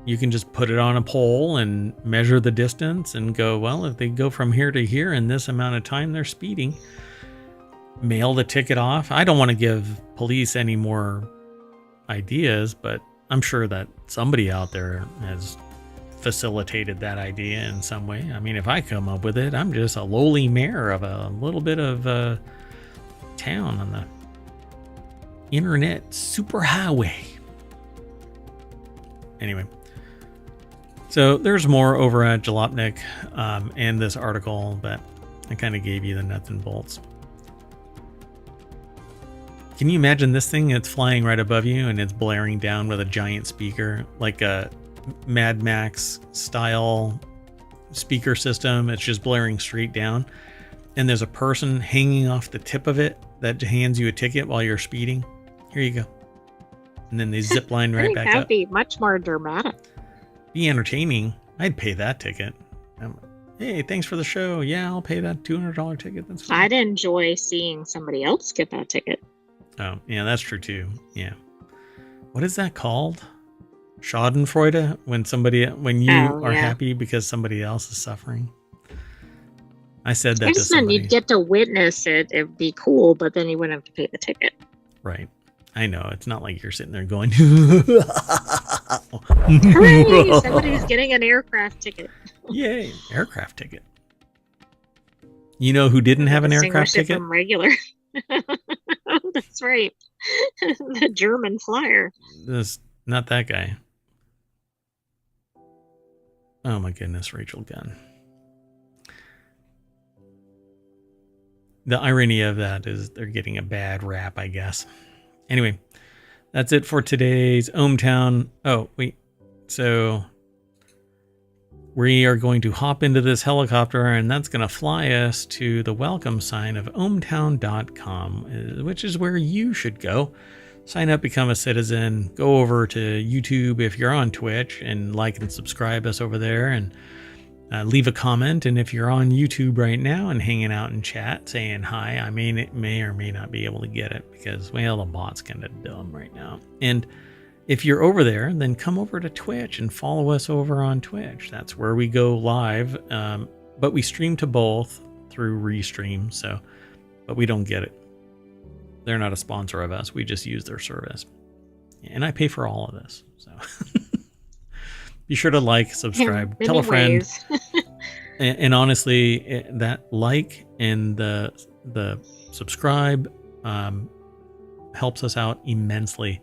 you can just put it on a pole and measure the distance and go, well, if they go from here to here in this amount of time, they're speeding. Mail the ticket off. I don't want to give police any more ideas, but I'm sure that somebody out there has facilitated that idea in some way. I mean, if I come up with it, I'm just a lowly mayor of a little bit of a town on the internet superhighway. Anyway. So there's more over at Jalopnik and this article, but I kind of gave you the nuts and bolts. Can you imagine this thing? It's flying right above you and it's blaring down with a giant speaker, like a Mad Max style speaker system. It's just blaring straight down. And there's a person hanging off the tip of it that hands you a ticket while you're speeding. Here you go. And then they zip line right back up. That'd be much more dramatic. Be entertaining. I'd pay that ticket. Hey, thanks for the show. Yeah, I'll pay that $200 ticket. That's fine. I'd enjoy seeing somebody else get that ticket. Oh, yeah, that's true too. Yeah. What is that called? Schadenfreude? When you are happy because somebody else is suffering. I said that to somebody. You'd get to witness it. It'd be cool, but then you wouldn't have to pay the ticket. Right. I know. It's not like you're sitting there going, hooray, somebody's getting an aircraft ticket. Yay, aircraft ticket. You know who didn't have an aircraft ticket? From regular. That's right. The German flyer. Not that guy. Oh my goodness, Rachel Gunn. The irony of that is they're getting a bad rap, I guess. Anyway, that's it for today's ohmTown. Oh, wait. So we are going to hop into this helicopter, and that's going to fly us to the welcome sign of ohmTown.com, which is where you should go. Sign up, become a citizen, go over to YouTube if you're on Twitch, and like and subscribe us over there, and leave a comment. And if you're on YouTube right now and hanging out in chat saying hi, I mean, it may or may not be able to get it because, well, the bot's kind of dumb right now. And if you're over there, then come over to Twitch and follow us over on Twitch. That's where we go live, but we stream to both through Restream, but we don't get it. They're not a sponsor of us. We just use their service. And I pay for all of this. So be sure to like, subscribe, tell a friend. and honestly, that like and the subscribe helps us out immensely.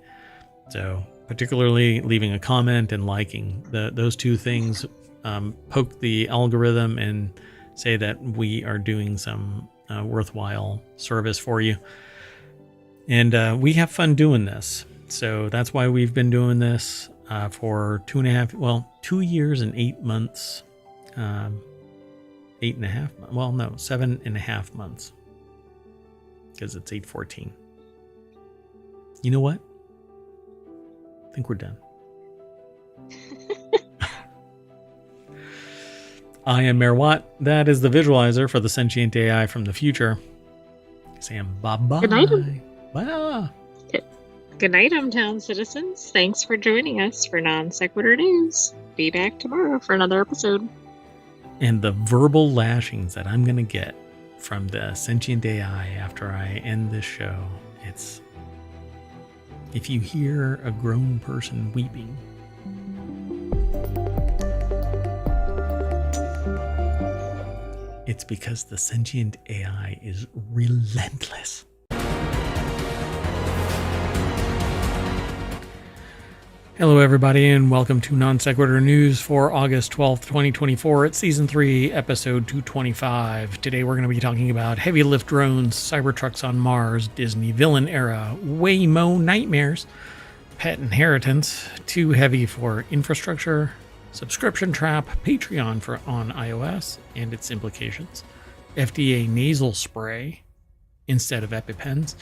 So particularly leaving a comment and liking, those two things poke the algorithm and say that we are doing some worthwhile service for you. And we have fun doing this. So that's why we've been doing this for 2 years and 8 months. 8.5, 7.5 months. Because it's 8/14. You know what? I think we're done. I am Mayor Watt. That is the visualizer for the Sentient AI from the future. Sam, bye-bye. Good night. Bye. Good night, ohmTown citizens. Thanks for joining us for Non Sequitur News. Be back tomorrow for another episode. And the verbal lashings that I'm going to get from the Sentient AI after I end this show, it's... If you hear a grown person weeping, it's because the Sentient AI is relentless. Hello, everybody, and welcome to Non Sequitur News for August 12th, 2024. It's Season 3, Episode 225. Today we're going to be talking about heavy lift drones, Cybertrucks on Mars, Disney villain era, Waymo nightmares, pet inheritance, too heavy for infrastructure, subscription trap, Patreon on iOS and its implications, FDA nasal spray instead of EpiPens,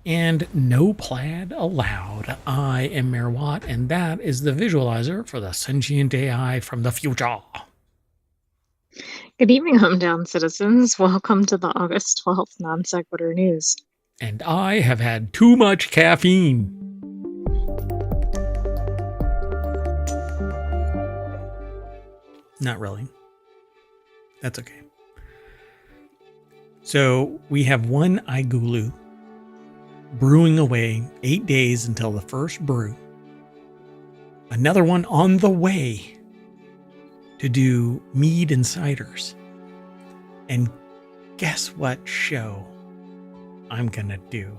and no plaid allowed. I am Mayor Watt, and that is the visualizer for the Sentient AI from the future. Good evening, ohmTown citizens. Welcome to the August 12th Non Sequitur News. And I have had too much caffeine. Not really. That's okay. So we have one Igulu brewing away 8 days until the first brew. Another one on the way to do mead and ciders. And guess what show I'm gonna do?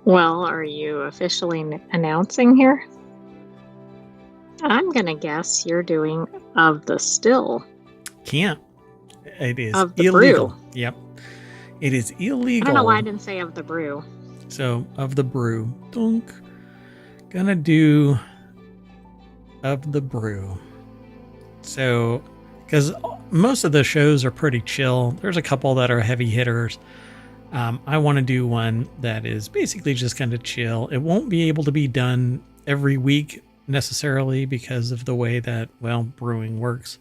Well, are you officially announcing here? I'm gonna guess you're doing Of the Still. Can't. It is Of the illegal. brew. Yep. It is illegal. I don't know why I didn't say Of the Brew. So, Of the Brew. Dunk. Gonna do Of the Brew. So, because most of the shows are pretty chill. There's a couple that are heavy hitters. I want to do one that is basically just kind of chill. It won't be able to be done every week necessarily because of the way that, well, brewing works.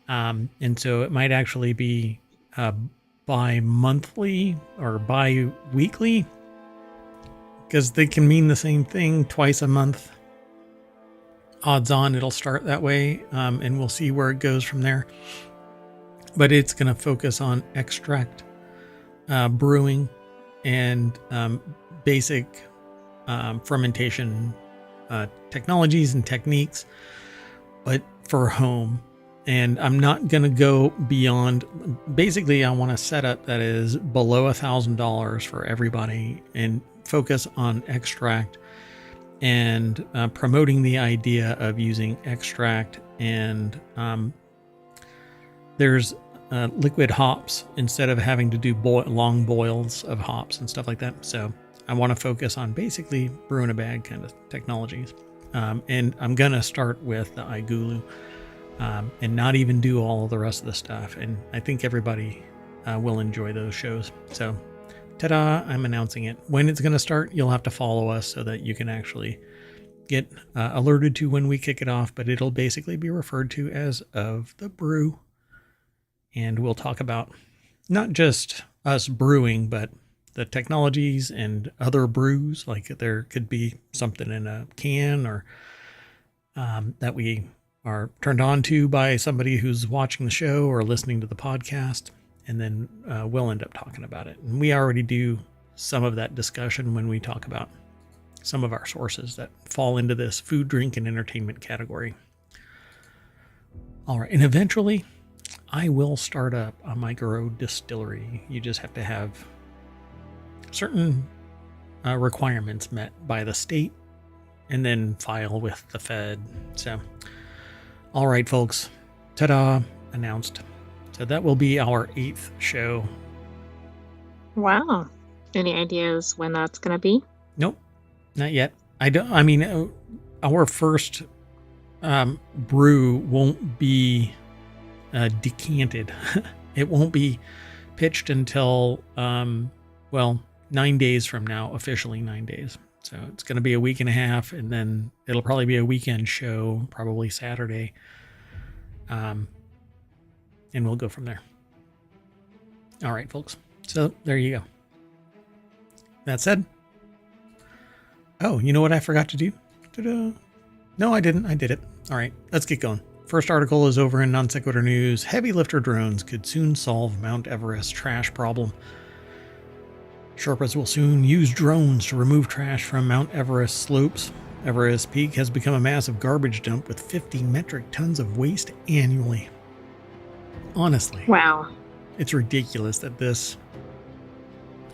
And so it might actually be bi-monthly or bi-weekly, because they can mean the same thing twice a month. Odds on it'll start that way, and we'll see where it goes from there. But it's going to focus on extract brewing and basic fermentation technologies and techniques, but for home. And I'm not going to go beyond. Basically, I want a setup that is below $1,000 for everybody and focus on extract and promoting the idea of using extract. And there's liquid hops instead of having to do long boils of hops and stuff like that. So I want to focus on basically brew in a bag kind of technologies. And I'm going to start with the iGulu and not even do all of the rest of the stuff. And I think everybody will enjoy those shows. So, ta-da, I'm announcing it. When it's going to start, you'll have to follow us so that you can actually get alerted to when we kick it off. But it'll basically be referred to as Of the Brew. And we'll talk about not just us brewing, but the technologies and other brews. Like there could be something in a can or that we are turned on to by somebody who's watching the show or listening to the podcast. And then we'll end up talking about it. And we already do some of that discussion when we talk about some of our sources that fall into this food, drink, and entertainment category. All right. And eventually I will start up a micro distillery. You just have to have certain requirements met by the state and then file with the Fed. So, all right, folks, ta-da, announced. So that will be our 8th show. Wow. Any ideas when that's going to be? Nope, not yet. Our first brew won't be decanted. It won't be pitched until 9 days from now, officially 9 days. So it's going to be a week and a half, and then it'll probably be a weekend show, probably Saturday. And we'll go from there. All right, folks. So there you go. That said, oh, you know what I forgot to do? Ta-da. No, I didn't. I did it. All right, let's get going. First article is over in Non Sequitur News. Heavy lifter drones could soon solve Mount Everest trash problem. Sherpas will soon use drones to remove trash from Mount Everest slopes. Everest Peak has become a massive garbage dump with 50 metric tons of waste annually. Honestly. Wow. It's ridiculous that this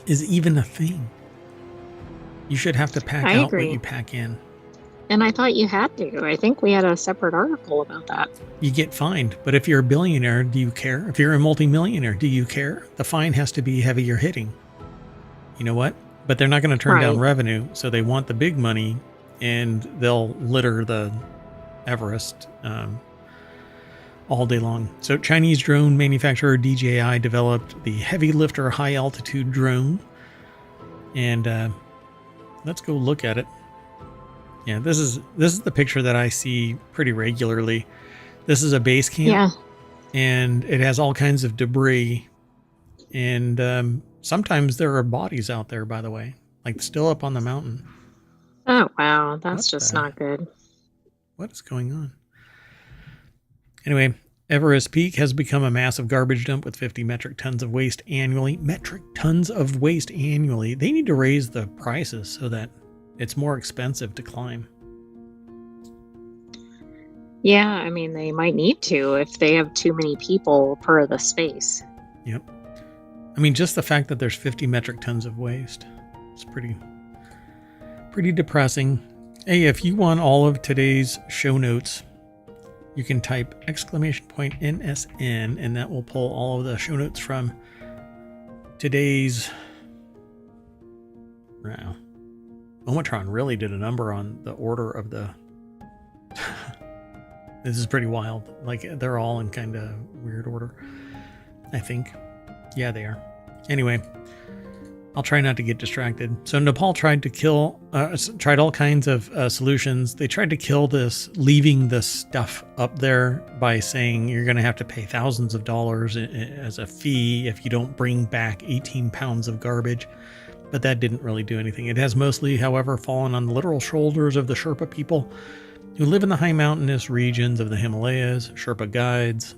is even a thing. You should have to pack out what you pack in. And I thought you had to. I think we had a separate article about that. You get fined. But if you're a billionaire, do you care? If you're a multimillionaire, do you care? The fine has to be heavier hitting. You know what? But they're not going to turn down revenue. So they want the big money, and they'll litter the Everest all day long. So Chinese drone manufacturer DJI developed the heavy lifter high altitude drone. And let's go look at it. Yeah, this is the picture that I see pretty regularly. This is a base camp. Yeah. And it has all kinds of debris. And sometimes there are bodies out there, by the way, like still up on the mountain. Oh, wow. That's just not good. What is going on? Anyway, Everest Peak has become a massive garbage dump with 50 metric tons of waste annually. Metric tons of waste annually. They need to raise the prices so that it's more expensive to climb. Yeah, I mean, they might need to if they have too many people per the space. Yep. I mean, just the fact that there's 50 metric tons of waste. It's pretty depressing. Hey, if you want all of today's show notes, you can type !NSN and that will pull all of the show notes from today's... Wow. OhmTown really did a number on the order of the... This is pretty wild. Like, they're all in kind of weird order, I think. Yeah, they are. Anyway, I'll try not to get distracted. So Nepal tried all kinds of solutions. They tried to kill this, leaving the stuff up there by saying you're going to have to pay thousands of dollars as a fee if you don't bring back 18 pounds of garbage. But that didn't really do anything. It has mostly, however, fallen on the literal shoulders of the Sherpa people who live in the high mountainous regions of the Himalayas. Sherpa guides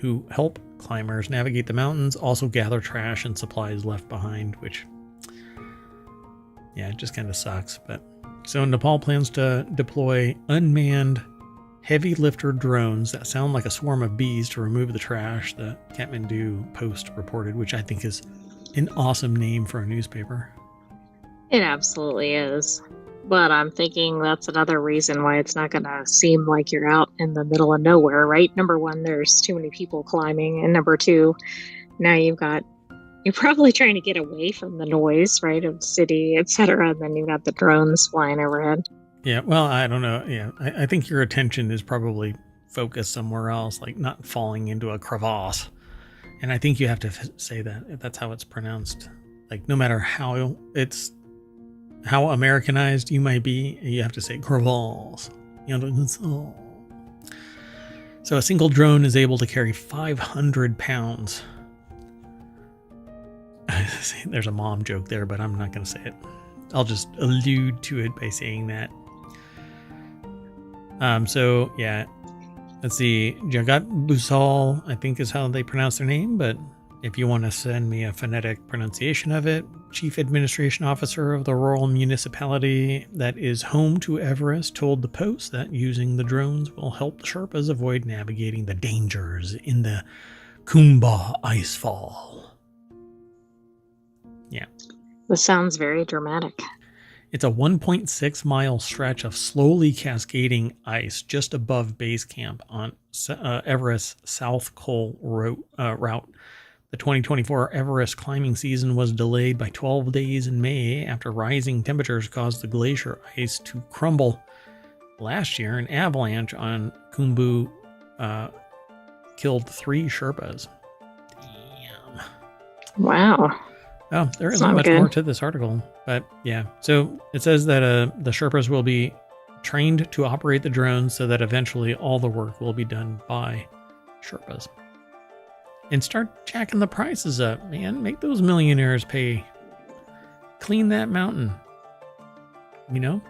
who help climbers navigate the mountains also gather trash and supplies left behind, which, yeah, it just kind of sucks. But so Nepal plans to deploy unmanned heavy lifter drones that sound like a swarm of bees to remove the trash, the Kathmandu Post reported, which I think is an awesome name for a newspaper. It absolutely is. But I'm thinking that's another reason why it's not going to seem like you're out in the middle of nowhere, right? Number one, there's too many people climbing. And number two, now you're probably trying to get away from the noise, right, of the city, etc. And then you've got the drones flying overhead. Yeah, well, I don't know. Yeah, I think your attention is probably focused somewhere else, like not falling into a crevasse. And I think you have to say that. That's how it's pronounced. Like, no matter how Americanized you might be, you have to say crevasse. You know, so a single drone is able to carry 500 pounds. There's a mom joke there, but I'm not going to say it. I'll just allude to it by saying that. So yeah, let's see. Jagat Busal, I think is how they pronounce their name, but if you want to send me a phonetic pronunciation of it, Chief Administration Officer of the rural municipality that is home to Everest, told the Post that using the drones will help the Sherpas avoid navigating the dangers in the Kumba icefall. Yeah. This sounds very dramatic. It's a 1.6 mile stretch of slowly cascading ice just above base camp on Everest's South Col route. The 2024 Everest climbing season was delayed by 12 days in May after rising temperatures caused the glacier ice to crumble. Last year, an avalanche on Khumbu killed 3 Sherpas. Damn. Wow. Oh, there isn't much more to this article, but yeah. So it says that the Sherpas will be trained to operate the drones so that eventually all the work will be done by Sherpas. And start jacking the prices up, man. Make those millionaires pay. Clean that mountain. You know?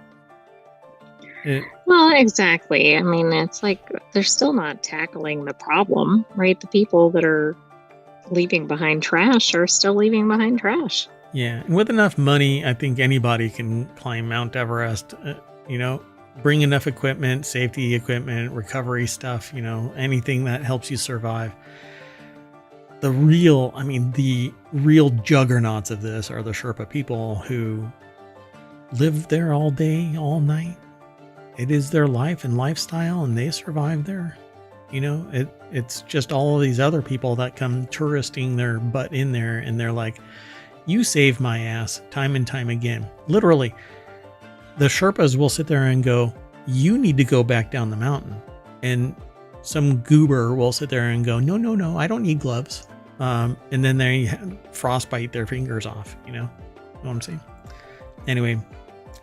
Well, exactly. I mean, it's like they're still not tackling the problem, right? The people that are leaving behind trash are still leaving behind trash. Yeah, and with enough money, I think anybody can climb Mount Everest. Bring enough equipment, safety equipment, recovery stuff, anything that helps you survive. The real juggernauts of this are the Sherpa people who live there all day, all night. It is their life and lifestyle, and they survive there. It's just all of these other people that come touristing their butt in there, and they're like, you saved my ass time and time again. Literally, the Sherpas will sit there and go, you need to go back down the mountain. And some goober will sit there and go, no, I don't need gloves. And then they frostbite their fingers off, you know what I'm saying? Anyway,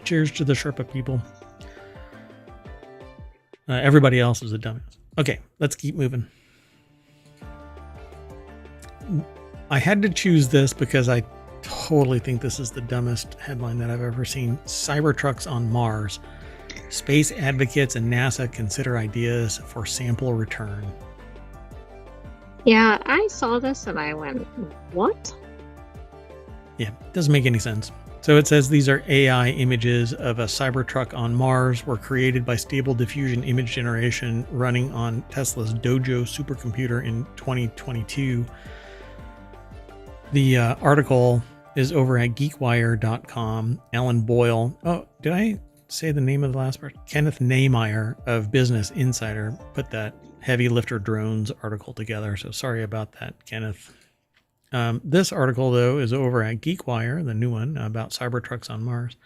cheers to the Sherpa people. Everybody else is a dumbass. Okay, let's keep moving. I had to choose this because I totally think this is the dumbest headline that I've ever seen. Cybertrucks on Mars. Space advocates and NASA consider ideas for sample return. Yeah, I saw this and I went, what? Yeah, doesn't make any sense. So it says these are AI images of a Cybertruck on Mars were created by Stable Diffusion image generation running on Tesla's Dojo supercomputer in 2022. The article is over at geekwire.com. Alan Boyle. Oh, did I say the name of the last part? Kenneth Nehmeyer of Business Insider put that heavy lifter drones article together. So sorry about that, Kenneth. This article, though, is over at GeekWire, the new one about Cybertrucks on Mars.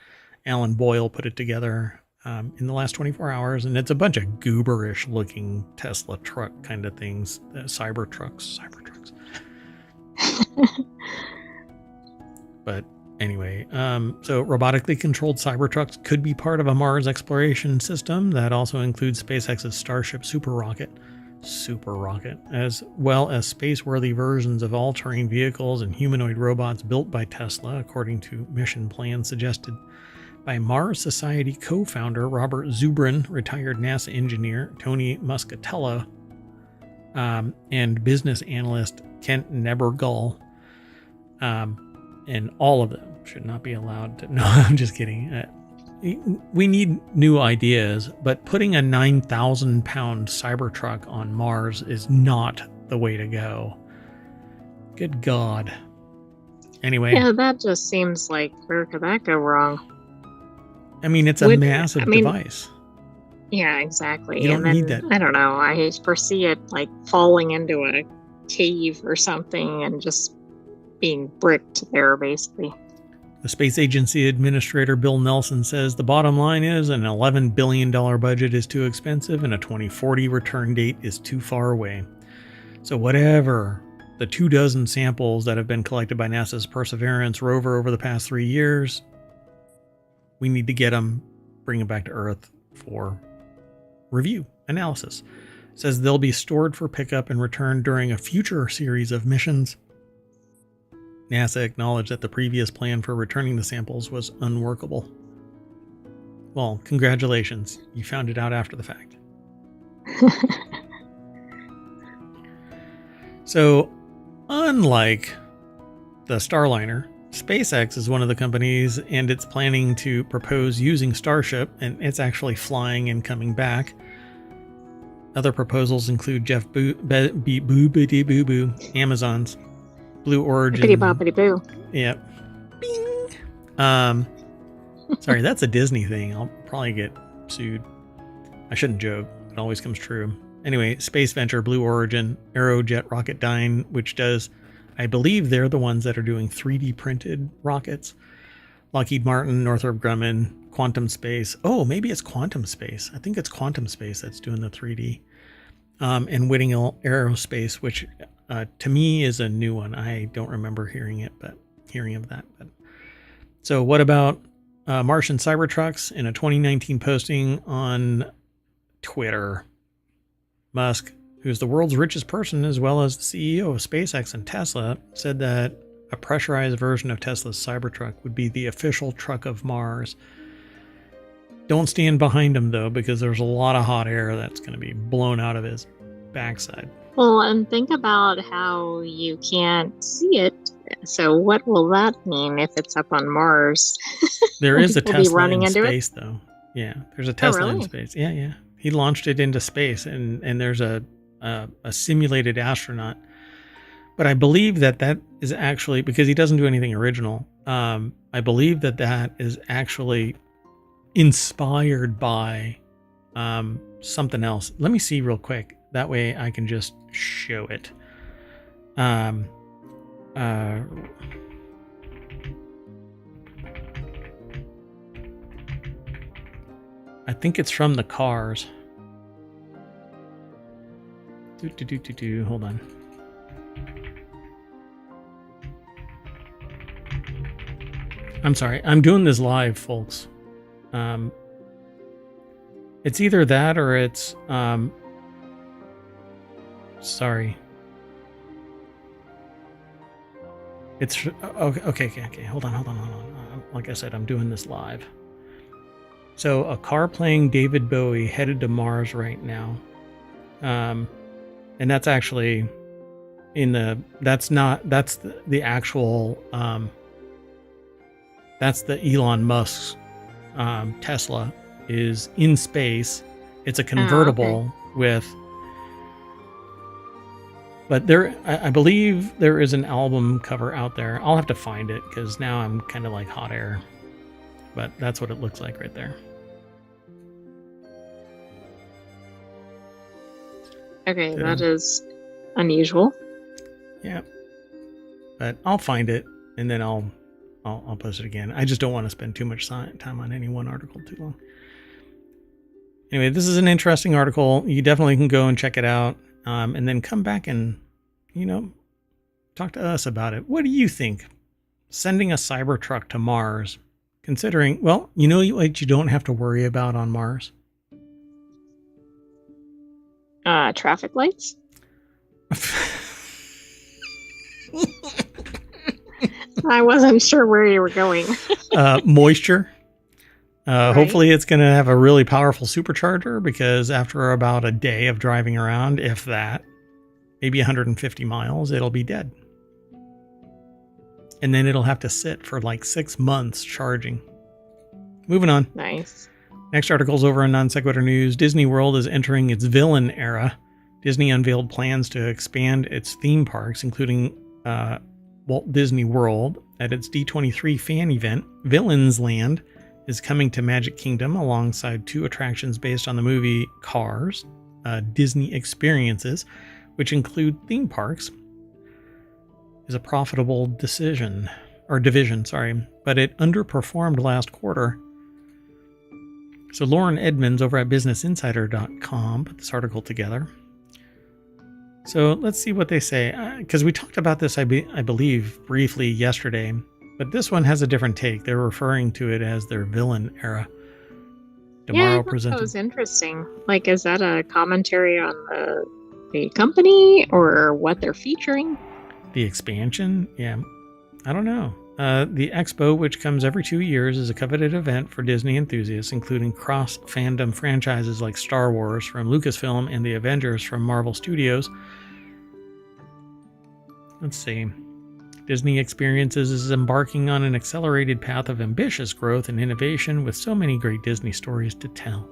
Alan Boyle put it together in the last 24 hours, and it's a bunch of gooberish-looking Tesla truck kind of things. Cybertrucks. But anyway, so robotically controlled Cybertrucks could be part of a Mars exploration system that also includes SpaceX's Starship super rocket, as well as space-worthy versions of all-terrain vehicles and humanoid robots built by Tesla, according to mission plans suggested by Mars Society co-founder Robert Zubrin, retired NASA engineer Tony Muscatello, and business analyst Kent Nebergull. And all of them should not be allowed to... No, I'm just kidding. We need new ideas, but putting a 9,000-pound Cybertruck on Mars is not the way to go. Good God. Anyway. Yeah, that just seems like, where could that go wrong? I mean, it's a massive device. Yeah, exactly. You don't need that. I don't know. I foresee it like falling into a cave or something and just being bricked there, basically. The space agency administrator Bill Nelson says the bottom line is an $11 billion budget is too expensive and a 2040 return date is too far away. So whatever the 24 samples that have been collected by NASA's Perseverance rover over the past 3 years, we need to get them, bring them back to Earth for review, analysis. It says they'll be stored for pickup and return during a future series of missions. NASA acknowledged that the previous plan for returning the samples was unworkable. Well, congratulations. You found it out after the fact. So, unlike the Starliner, SpaceX is one of the companies, and it's planning to propose using Starship, and it's actually flying and coming back. Other proposals include Amazon's Blue Origin. Bippity-boppity-boo. Yep. Bing. Sorry, that's a Disney thing. I'll probably get sued. I shouldn't joke. It always comes true. Anyway, Space Venture, Blue Origin, Aerojet Rocketdyne, which does, I believe they're the ones that are doing 3D printed rockets. Lockheed Martin, Northrop Grumman, Quantum Space. Oh, maybe it's Quantum Space. I think it's Quantum Space that's doing the 3D. And Whitting Aerospace, which to me is a new one. I don't remember hearing of that. But. So what about Martian Cybertrucks? In a 2019 posting on Twitter, Musk, who's the world's richest person as well as the CEO of SpaceX and Tesla, said that a pressurized version of Tesla's Cybertruck would be the official truck of Mars. Don't stand behind him, though, because there's a lot of hot air that's going to be blown out of his backside. Well, and think about how you can't see it. So what will that mean if it's up on Mars? There is a We'll Tesla running in into space, though. Yeah, there's a Tesla in space. Yeah. He launched it into space, and there's a simulated astronaut. But I believe that is actually, because he doesn't do anything original, I believe that is actually inspired by something else. Let me see real quick. That way I can just show it. I think it's from the Cars. Hold on. I'm sorry. I'm doing this live, folks. It's either that or it's sorry. It's okay. Hold on. Like I said, I'm doing this live. So a car playing David Bowie headed to Mars right now. And that's actually that's the actual that's the Elon Musk's Tesla is in space. It's a convertible with, but I believe there is an album cover out there. I'll have to find it because now I'm kind of like hot air, but that's what it looks like right there. Okay, that is unusual. Yeah, but I'll find it and then I'll post it again. I just don't want to spend too much time on any one article too long. Anyway, this is an interesting article. You definitely can go and check it out, and then come back and, talk to us about it. What do you think? Sending a Cybertruck to Mars, considering, well, what you don't have to worry about on Mars? Traffic lights? I wasn't sure where you were going. Moisture. Right. Hopefully it's going to have a really powerful supercharger, because after about a day of driving around, if that, maybe 150 miles, it'll be dead. And then it'll have to sit for like 6 months charging. Moving on. Nice. Next article's over in Non Sequitur News. Disney World is entering its villain era. Disney unveiled plans to expand its theme parks, including Walt Disney World. At its D23 fan event, Villains Land is coming to Magic Kingdom alongside 2 attractions based on the movie Cars, Disney Experiences, which include theme parks. Is a profitable decision. or division, sorry, but it underperformed last quarter. So Lauren Edmonds over at businessinsider.com put this article together. So let's see what they say, because we talked about this, I believe, briefly yesterday, but this one has a different take. They're referring to it as their villain era. Yeah, I thought that was interesting. Like, is that a commentary on the company or what they're featuring? The expansion? Yeah, I don't know. The Expo, which comes every 2 years, is a coveted event for Disney enthusiasts, including cross-fandom franchises like Star Wars from Lucasfilm and the Avengers from Marvel Studios. Let's see. Disney Experiences is embarking on an accelerated path of ambitious growth and innovation with so many great Disney stories to tell.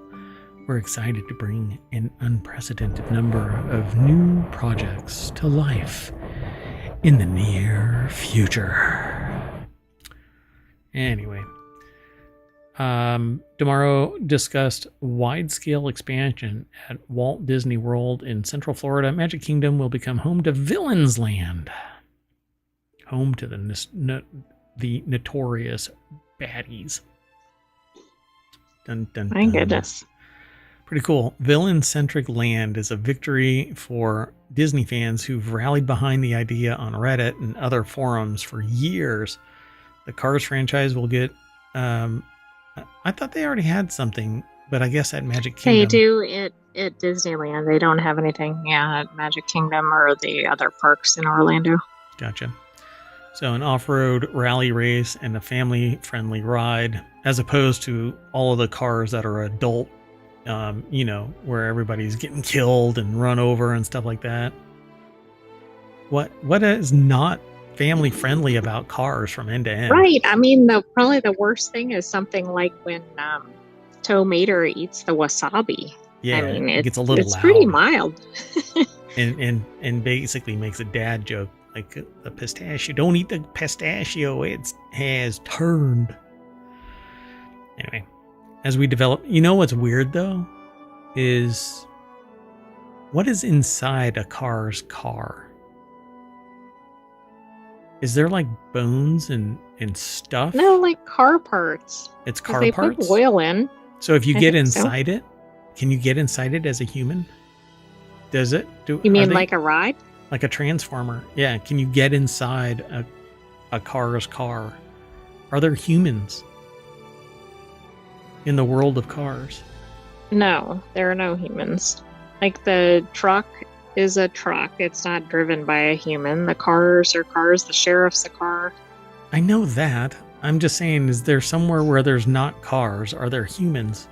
We're excited to bring an unprecedented number of new projects to life in the near future. Anyway, tomorrow discussed wide-scale expansion at Walt Disney World in Central Florida. Magic Kingdom will become home to Villains Land, home to the notorious baddies. Dun, dun, dun. My goodness. Pretty cool. Villain-centric land is a victory for Disney fans who've rallied behind the idea on Reddit and other forums for years. The Cars franchise will get... I thought they already had something, but I guess at Magic Kingdom... They do at Disneyland. They don't have anything, at Magic Kingdom or the other parks in Orlando. Gotcha. So an off-road rally race and a family-friendly ride, as opposed to all of the cars that are adult, where everybody's getting killed and run over and stuff like that. What is not family-friendly about Cars from end to end? Right. I mean, probably the worst thing is something like when Tow Mater eats the wasabi. Yeah, I mean, it gets a little it's loud. pretty mild. and basically makes a dad joke, like the pistachio. Don't eat the pistachio. It has turned. Anyway, as we develop, what's weird though is what is inside a car's car? Is there like bones and stuff? No, like car parts. It's car they parts? put oil in. So if you I get think inside it, can you get inside it as a human? Does it? You mean like a ride? Like a transformer. Yeah. Can you get inside a car's car? Are there humans in the world of Cars? No, there are no humans. Like the truck is a truck. It's not driven by a human. The cars are cars. The sheriff's a car. I know that. I'm just saying, is there somewhere where there's not cars? Are there humans?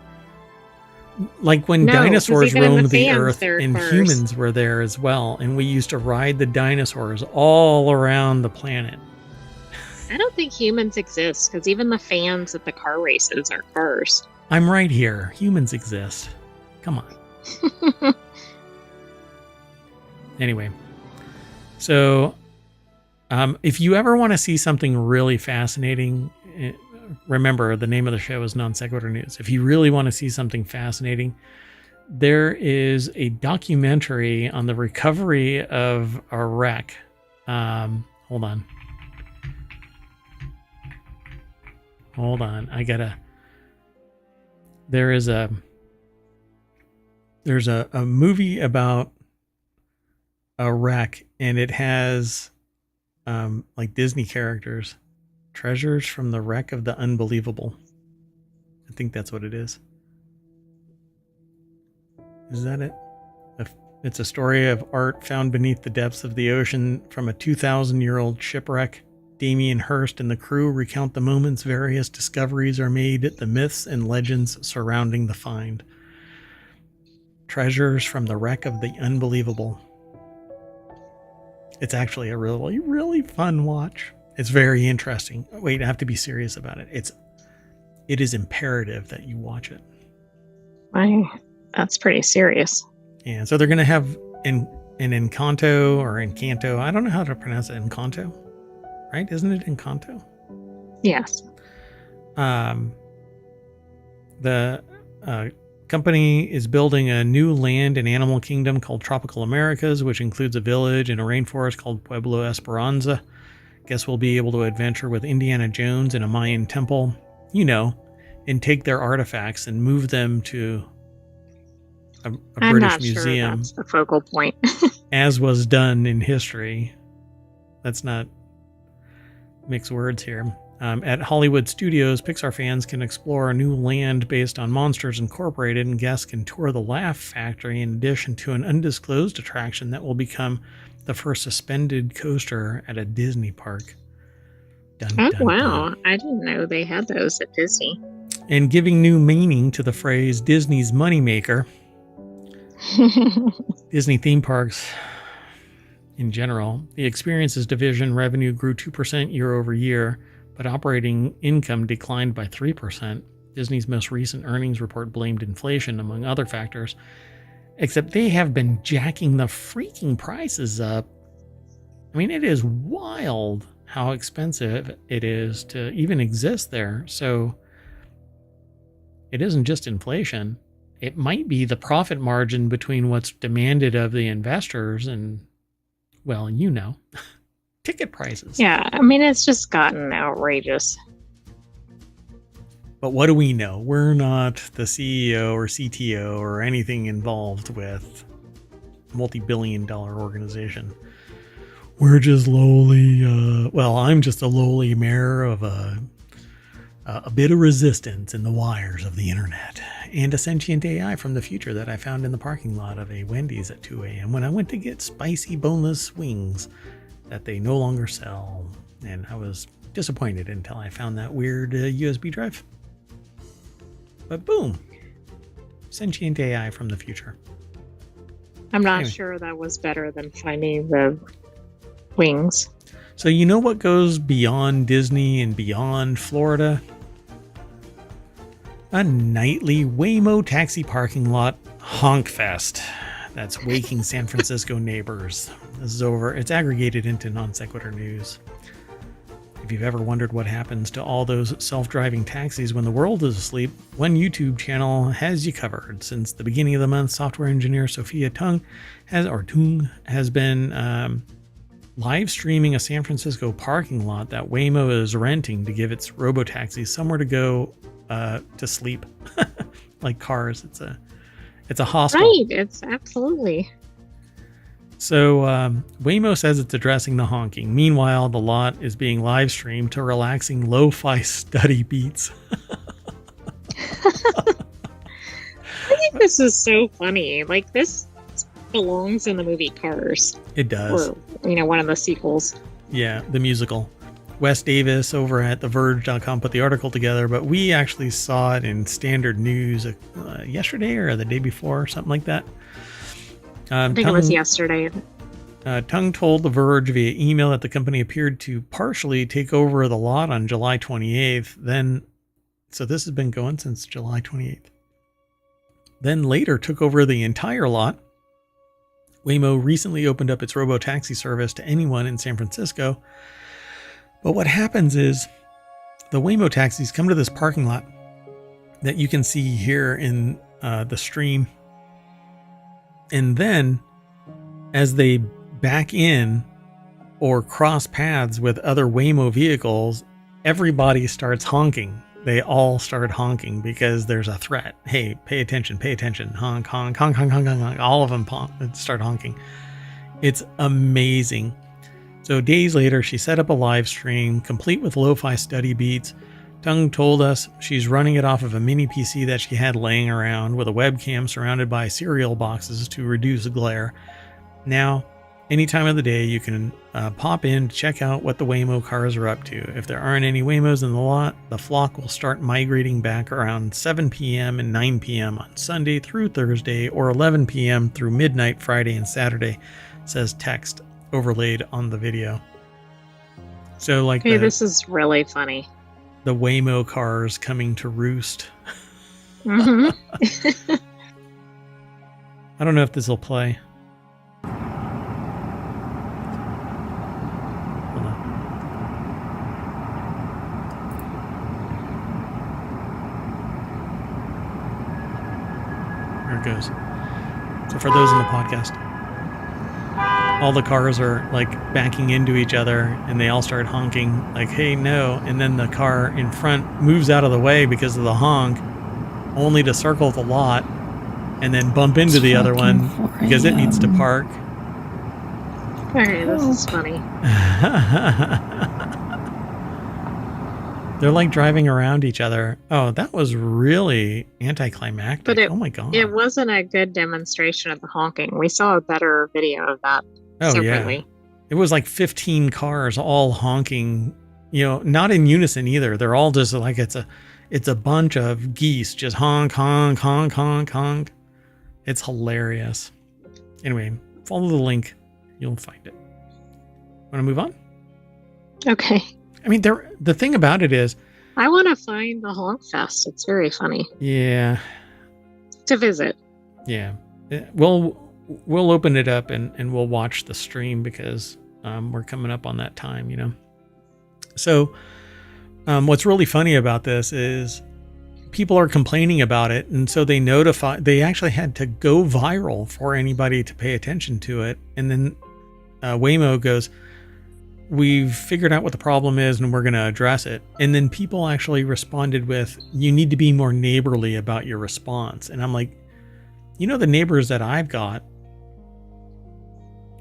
Like when dinosaurs roamed the earth and cars. Humans were there as well. And we used to ride the dinosaurs all around the planet. I don't think humans exist because even the fans at the car races are cars. I'm right here. Humans exist. Come on. Anyway, so if you ever want to see something really fascinating, remember the name of the show is Non Sequitur News. If you really want to see something fascinating, there is a documentary on the recovery of a wreck. Hold on. There's a movie about a wreck, and it has like Disney characters. Treasures from the Wreck of the Unbelievable. I think that's what it is. Is that it? It's a story of art found beneath the depths of the ocean from a 2,000-year-old shipwreck. Damien Hirst and the crew recount the moments various discoveries are made, the myths and legends surrounding the find. Treasures from the Wreck of the Unbelievable. It's actually a really, really fun watch. It's very interesting. Wait, I have to be serious about it. It is imperative that you watch it. That's pretty serious. Yeah, so they're going to have an Encanto or Encanto. I don't know how to pronounce it. Encanto, right? Isn't it Encanto? Yes. The company is building a new land and animal kingdom called Tropical Americas, which includes a village and a rainforest called Pueblo Esperanza. Guess we'll be able to adventure with Indiana Jones in a Mayan temple, and take their artifacts and move them to a I'm British not sure museum, that's the focal point. as was done in history. Let's not mix words here. At Hollywood Studios, Pixar fans can explore a new land based on Monsters Incorporated, and guests can tour the Laugh Factory in addition to an undisclosed attraction that will become the first suspended coaster at a Disney park. Dun, Oh, dun, wow. dun. I didn't know they had those at Disney. And giving new meaning to the phrase Disney's moneymaker, Disney theme parks in general, the experiences division revenue grew 2% year over year, but operating income declined by 3%. Disney's most recent earnings report blamed inflation, among other factors, except they have been jacking the freaking prices up. I mean, it is wild how expensive it is to even exist there. So it isn't just inflation. It might be the profit margin between what's demanded of the investors and, well, ticket prices. Yeah, I mean, it's just gotten outrageous. But what do we know? We're not the CEO or CTO or anything involved with a multi-billion-dollar organization. We're just lowly, I'm just a lowly mayor of a bit of resistance in the wires of the internet, and a sentient AI from the future that I found in the parking lot of a Wendy's at 2 a.m. when I went to get spicy boneless wings that they no longer sell. And I was disappointed until I found that weird USB drive. But boom, sentient AI from the future. I'm not sure that was better than finding the wings. So you know what goes beyond Disney and beyond Florida? A nightly Waymo taxi parking lot honk fest that's waking San Francisco neighbors. This is over. It's aggregated into non sequitur news. If you've ever wondered what happens to all those self-driving taxis when the world is asleep, one YouTube channel has you covered. Since the beginning of the month, software engineer Sophia Tung has been live streaming a San Francisco parking lot that Waymo is renting to give its robotaxis somewhere to go to sleep, like cars. It's a hostel. Right, it's absolutely. So Waymo says it's addressing the honking. Meanwhile, the lot is being live streamed to relaxing lo-fi study beats. I think this is so funny. Like, this belongs in the movie Cars. It does. Or, one of the sequels. Yeah, the musical. Wes Davis over at TheVerge.com put the article together, but we actually saw it in Standard News yesterday or the day before, something like that. I think it was yesterday. Tung told The Verge via email that the company appeared to partially take over the lot on July 28th. So this has been going since July 28th. Then later took over the entire lot. Waymo recently opened up its robo-taxi service to anyone in San Francisco. But what happens is the Waymo taxis come to this parking lot that you can see here in the stream. And then as they back in or cross paths with other Waymo vehicles, everybody starts honking. They all start honking because there's a threat. Hey, pay attention, honk, honk, honk, honk, honk, honk. All of them start honking. It's amazing. So days later, she set up a live stream complete with lo-fi study beats. Tung told us she's running it off of a mini PC that she had laying around with a webcam surrounded by cereal boxes to reduce glare. Now, any time of the day, you can pop in to check out what the Waymo cars are up to. If there aren't any Waymos in the lot, the flock will start migrating back around 7 p.m. and 9 p.m. on Sunday through Thursday, or 11 p.m. through midnight Friday and Saturday, says text overlaid on the video. So like, hey, this is really funny. The Waymo cars coming to roost. Mm-hmm. I don't know if this will play. Hold on. There it goes. So for those in the podcast. all the cars are like backing into each other and they all start honking like, hey, no. And then the car in front moves out of the way because of the honk, only to circle the lot and then bump into the other one because it needs to park. Okay, this is funny. They're like driving around each other. Oh, that was really anticlimactic. But oh my God. It wasn't a good demonstration of the honking. We saw a better video of that separately. Yeah. It was like 15 cars all honking, not in unison either. They're all just like it's a bunch of geese just honk, honk, honk, honk, honk. It's hilarious. Anyway, follow the link. You'll find it. Want to move on? Okay. I mean, the thing about it is, I want to find the Honk Fest. It's very funny. Yeah. To visit. Yeah. We'll open it up and we'll watch the stream because we're coming up on that time, So what's really funny about this is people are complaining about it, and so they actually had to go viral for anybody to pay attention to it. And then Waymo goes, we've figured out what the problem is and we're going to address it. And then people actually responded with, you need to be more neighborly about your response. And I'm like, the neighbors that I've got,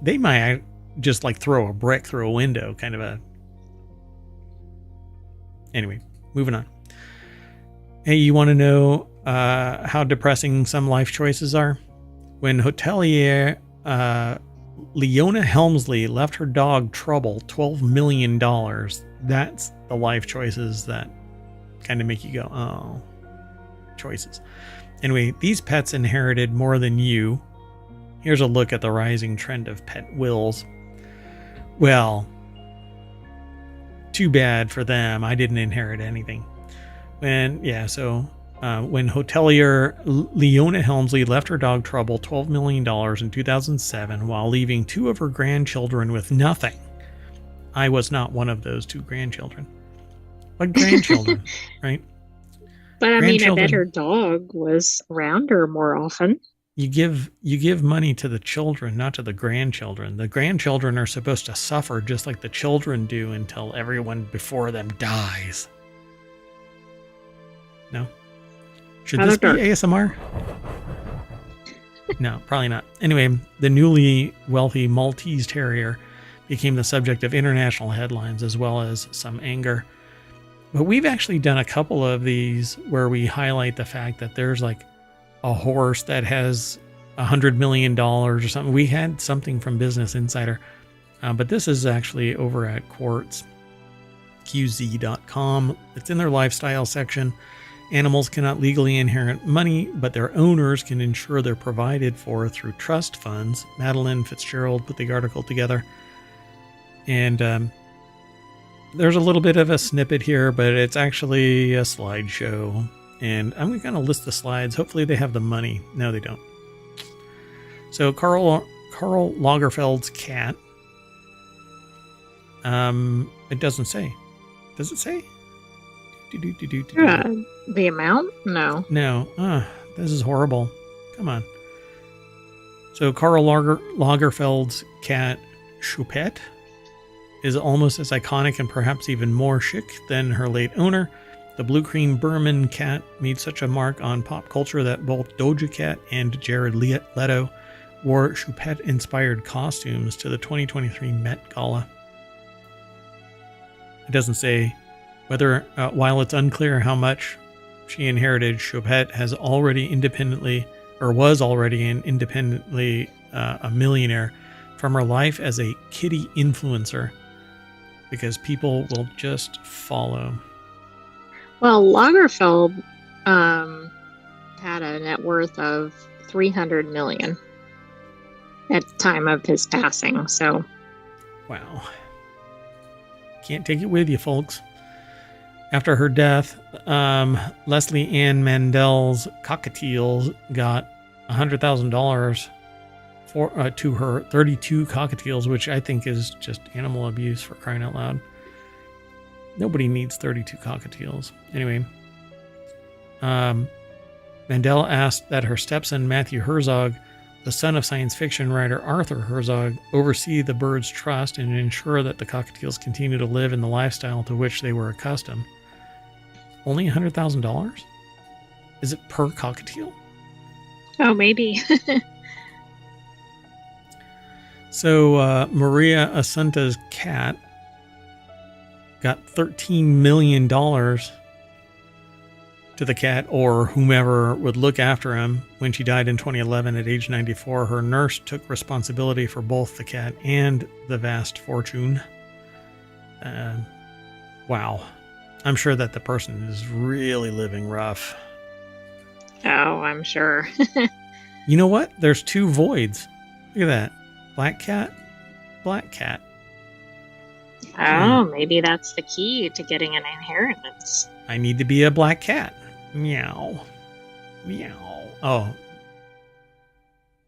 they might just like throw a brick through a window, kind of a... Anyway, moving on. Hey, you want to know how depressing some life choices are? When hotelier Leona Helmsley left her dog Trouble $12 million, that's the life choices that kind of make you go, oh, choices. Anyway, these pets inherited more than you. Here's a look at the rising trend of pet wills. Well, too bad for them. I didn't inherit anything. When hotelier Leona Helmsley left her dog Trouble $12 million in 2007 while leaving two of her grandchildren with nothing. I was not one of those two grandchildren. But grandchildren, right? But I mean, I bet her dog was around her more often. You give money to the children, not to the grandchildren. The grandchildren are supposed to suffer just like the children do until everyone before them dies. No? Should this be ASMR? No, probably not. Anyway, the newly wealthy Maltese Terrier became the subject of international headlines as well as some anger. But we've actually done a couple of these where we highlight the fact that there's like a horse that has $100 million or something. We had something from Business Insider, but this is actually over at quartzqz.com. It's in their lifestyle section. Animals cannot legally inherit money, but their owners can ensure they're provided for through trust funds. Madeline Fitzgerald put the article together. And there's a little bit of a snippet here, but it's actually a slideshow. And I'm going to list the slides. Hopefully they have the money. No, they don't. So Karl Lagerfeld's cat. It doesn't say. Does it say? The amount? No. No. This is horrible. Come on. So Karl Lagerfeld's cat, Choupette, is almost as iconic and perhaps even more chic than her late owner. The blue cream Berman cat made such a mark on pop culture that both Doja Cat and Jared Leto wore Choupette-inspired costumes to the 2023 Met Gala. It doesn't say whether, while it's unclear how much she inherited, Choupette was already independently a millionaire from her life as a kitty influencer, because people will just follow. Well, Lagerfeld had a net worth of $300 million at the time of his passing. So, wow, can't take it with you, folks. After her death, Leslie Ann Mandel's cockatiels got $100,000 to her 32 cockatiels, which I think is just animal abuse, for crying out loud. Nobody needs 32 cockatiels. Anyway, Mandel asked that her stepson Matthew Herzog the son of science fiction writer Arthur Herzog, oversee the birds' trust and ensure that the cockatiels continue to live in the lifestyle to which they were accustomed. Only $100,000? Is it per cockatiel? Oh, maybe. So Maria Asunta's cat got $13 million to the cat or whomever would look after him. When she died in 2011 at age 94, her nurse took responsibility for both the cat and the vast fortune. Wow. I'm sure that the person is really living rough. Oh, I'm sure. You know what? There's two voids. Look at that. Black cat, black cat. Oh, maybe that's the key to getting an inheritance. I need to be a black cat. Meow. Meow. Oh.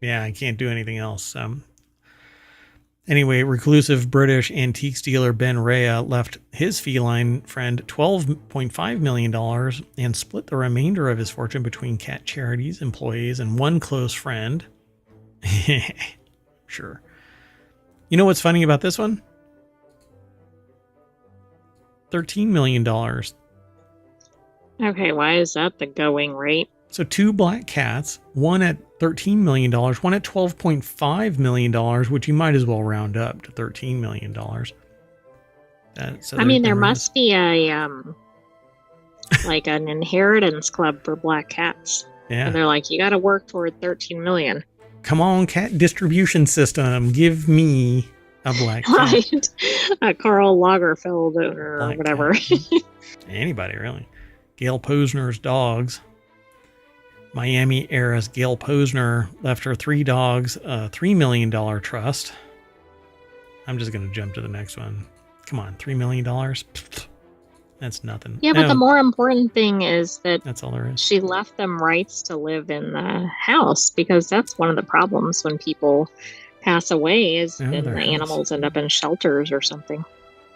Yeah, I can't do anything else. Anyway, reclusive British antiques dealer Ben Rea left his feline friend $12.5 million and split the remainder of his fortune between cat charities, employees, and one close friend. Sure. You know what's funny about this one? $13 million. Okay, why is that the going rate? So two black cats, one at $13 million, one at $12.5 million, which you might as well round up to $13 million. So I mean, there must be a like an inheritance club for black cats. Yeah. And they're like, you got to work toward 13 million. Come on, cat distribution system. Give me a black cat. Right. A Karl Lagerfeld owner or whatever. Anybody, really. Gail Posner's dogs. Miami heiress Gail Posner left her 3 dogs a $3 million trust. I'm just going to jump to the next one. Come on, $3 million? That's nothing. Yeah, but the more important thing is that that's all there is. She left them rights to live in the house, because that's one of the problems when people pass away is then the animals end up in shelters or something.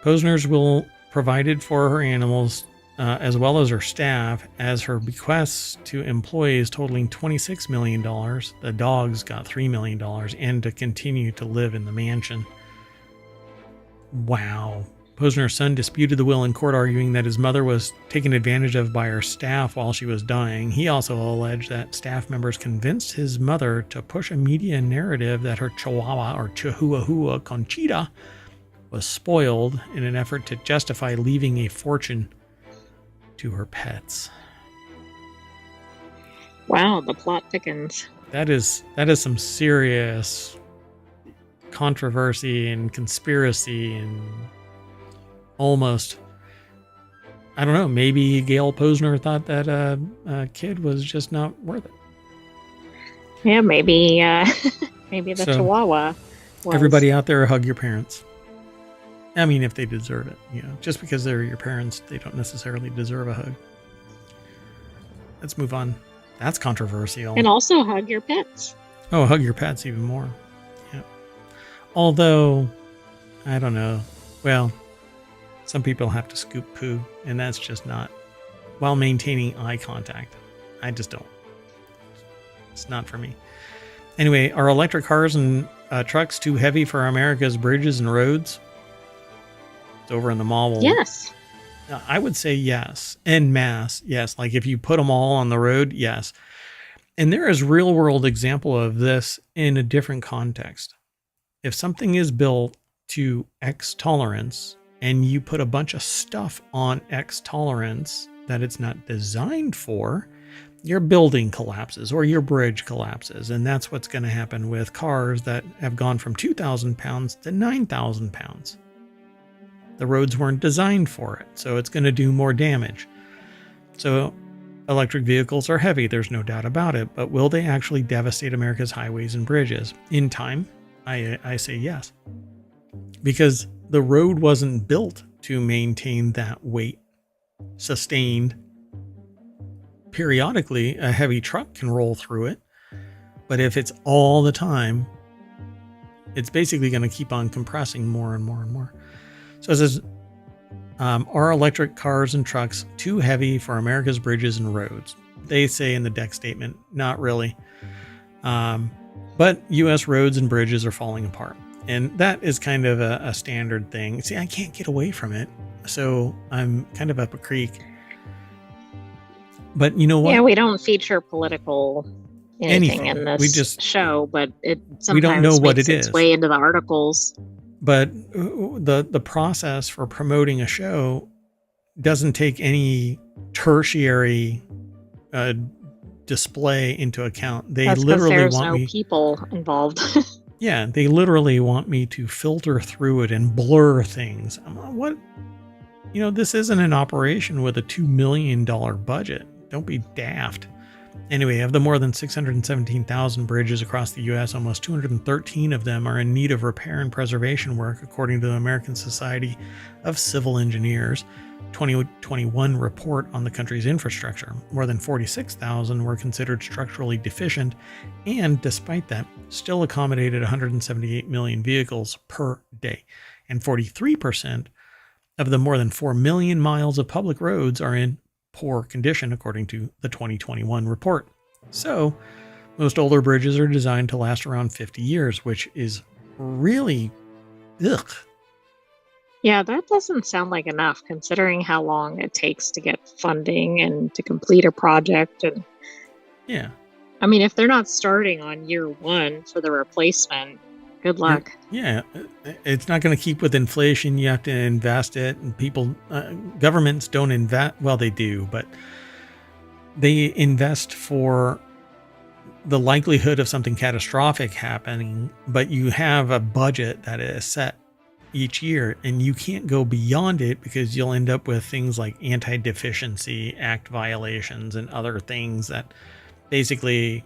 Posner's will provided for her animals as well as her staff as her bequests to employees totaling $26 million. The dogs got $3 million and to continue to live in the mansion. Wow. Posner's son disputed the will in court, arguing that his mother was taken advantage of by her staff while she was dying. He also alleged that staff members convinced his mother to push a media narrative that her Chihuahua or Chihuahua Conchita was spoiled in an effort to justify leaving a fortune to her pets. Wow, the plot thickens. That is some serious controversy and conspiracy and almost, I don't know, maybe Gail Posner thought that a kid was just not worth it. Yeah, maybe maybe the Chihuahua was. Everybody out there, hug your parents. I mean, if they deserve it. You know, just because they're your parents, they don't necessarily deserve a hug. Let's move on. That's controversial. And also hug your pets. Oh, hug your pets even more. Yeah. Although, I don't know. Well, some people have to scoop poo, and that's just not, while maintaining eye contact. I just don't. It's not for me. Anyway, are electric cars and trucks too heavy for America's bridges and roads? It's over in the mall. Yes. I would say yes. En masse, yes. Like if you put them all on the road, yes. And there is real world example of this in a different context. If something is built to X tolerance and you put a bunch of stuff on X tolerance that it's not designed for, your building collapses or your bridge collapses. And that's what's going to happen with cars that have gone from 2,000 pounds to 9,000 pounds. The roads weren't designed for it, so it's going to do more damage. So electric vehicles are heavy, there's no doubt about it, but will they actually devastate America's highways and bridges? In time, I say yes. Because the road wasn't built to maintain that weight. Sustained. Periodically, a heavy truck can roll through it, but if it's all the time, it's basically going to keep on compressing more and more and more. So it says, are electric cars and trucks too heavy for America's bridges and roads? They say in the deck statement, not really. But But U.S. roads and bridges are falling apart. And that is kind of a standard thing. See, I can't get away from it. So I'm kind of up a creek. But you know what? Yeah, we don't feasure political anything in this We just show, but it sometimes we don't know what makes it its is. way into the articles. But the process for promoting a show doesn't take any tertiary display into account. They That's literally there's want no me people involved. Yeah, they literally want me to filter through it and blur things. I'm like, what? You know, this isn't an operation with a $2 million budget. Don't be daft. Anyway, of the more than 617,000 bridges across the U.S., almost 213 of them are in need of repair and preservation work, according to the American Society of Civil Engineers 2021 report on the country's infrastructure. More than 46,000 were considered structurally deficient, and despite that, still accommodated 178 million vehicles per day. And 43% of the more than 4 million miles of public roads are in poor condition, according to the 2021 report. So, most older bridges are designed to last around 50 years, which is really, ugh. Yeah, that doesn't sound like enough, considering how long it takes to get funding and to complete a project. And yeah, I mean, if they're not starting on year one for the replacement, good luck. Yeah, it's not going to keep with inflation. You have to invest it, and people, governments don't invest. Well, they do, but they invest for the likelihood of something catastrophic happening. But you have a budget that is set each year, and you can't go beyond it because you'll end up with things like Anti-Deficiency Act violations and other things that basically,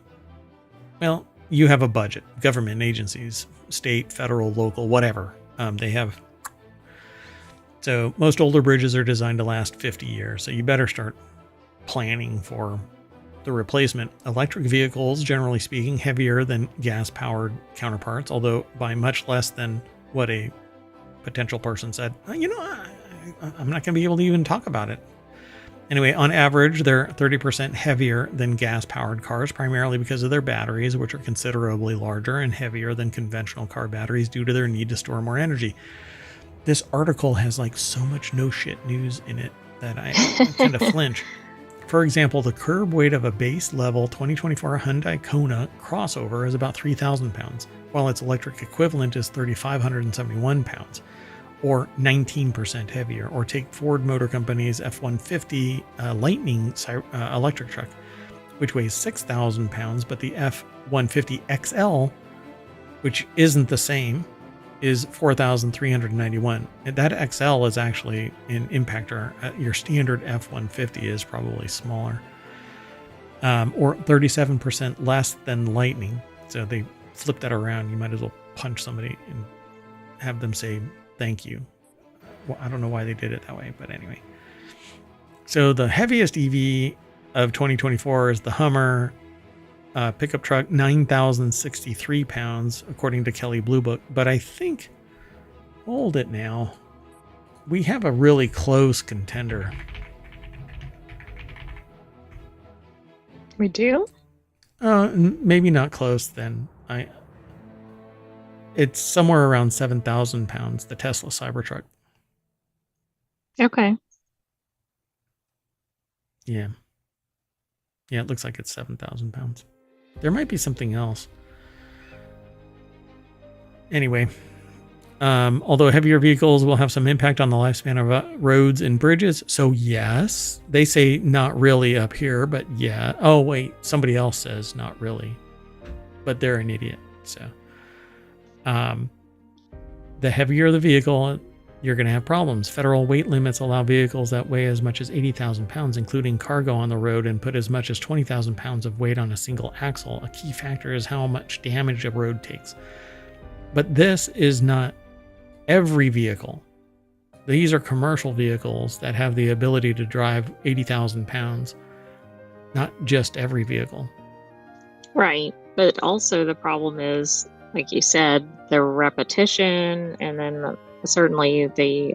well, you have a budget, government agencies, state, federal, local, whatever. They have. So most older bridges are designed to last 50 years. So you better start planning for the replacement. Electric vehicles, generally speaking, heavier than gas-powered counterparts, although by much less than what a potential person said. You know, I'm not going to be able to even talk about it. Anyway, on average, they're 30% heavier than gas-powered cars, primarily because of their batteries, which are considerably larger and heavier than conventional car batteries due to their need to store more energy. This article has like so much no shit news in it that I kind of flinch. For example, the curb weight of a base level 2024 Hyundai Kona crossover is about 3,000 pounds, while its electric equivalent is 3,571 pounds. Or 19% heavier. Or take Ford Motor Company's F-150 Lightning electric truck, which weighs 6,000 pounds, but the F-150 XL, which isn't the same, is 4,391. That XL is actually an impactor. Your standard F-150 is probably smaller. Or 37% less than Lightning. So they flip that around. You might as well punch somebody and have them say, thank you. Well, I don't know why they did it that way, but anyway. So the heaviest EV of 2024 is the Hummer pickup truck, 9,063 pounds, according to Kelley Blue Book. But I think, hold it now, we have a really close contender. We do? Maybe not close then. It's somewhere around 7,000 pounds, the Tesla Cybertruck. Okay. Yeah. Yeah, it looks like it's 7,000 pounds. There might be something else. Anyway, although heavier vehicles will have some impact on the lifespan of roads and bridges. So yes, they say not really up here, but yeah. Oh, wait, somebody else says not really, but they're an idiot. So the heavier the vehicle, you're going to have problems. Federal weight limits allow vehicles that weigh as much as 80,000 pounds, including cargo on the road, and put as much as 20,000 pounds of weight on a single axle. A key factor is how much damage a road takes. But this is not every vehicle. These are commercial vehicles that have the ability to drive 80,000 pounds, not just every vehicle. Right. But also the problem is, like you said, the repetition, and then certainly the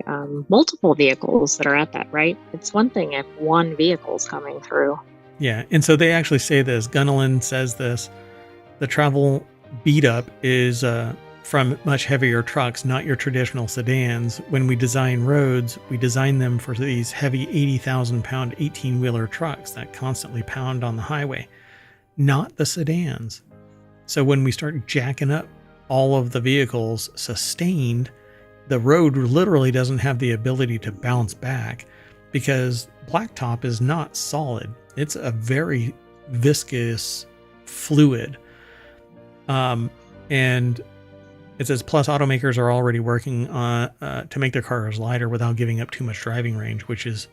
multiple vehicles that are at that, right? It's one thing if one vehicle's coming through. Yeah, and so they actually say this. Gunnelin says this. The travel beat up is from much heavier trucks, not your traditional sedans. When we design roads, we design them for these heavy 80,000 pound 18-wheeler trucks that constantly pound on the highway, not the sedans. So when we start jacking up all of the vehicles sustained, the road literally doesn't have the ability to bounce back because blacktop is not solid. It's a very viscous fluid. And it says, plus automakers are already working on to make their cars lighter without giving up too much driving range, which is,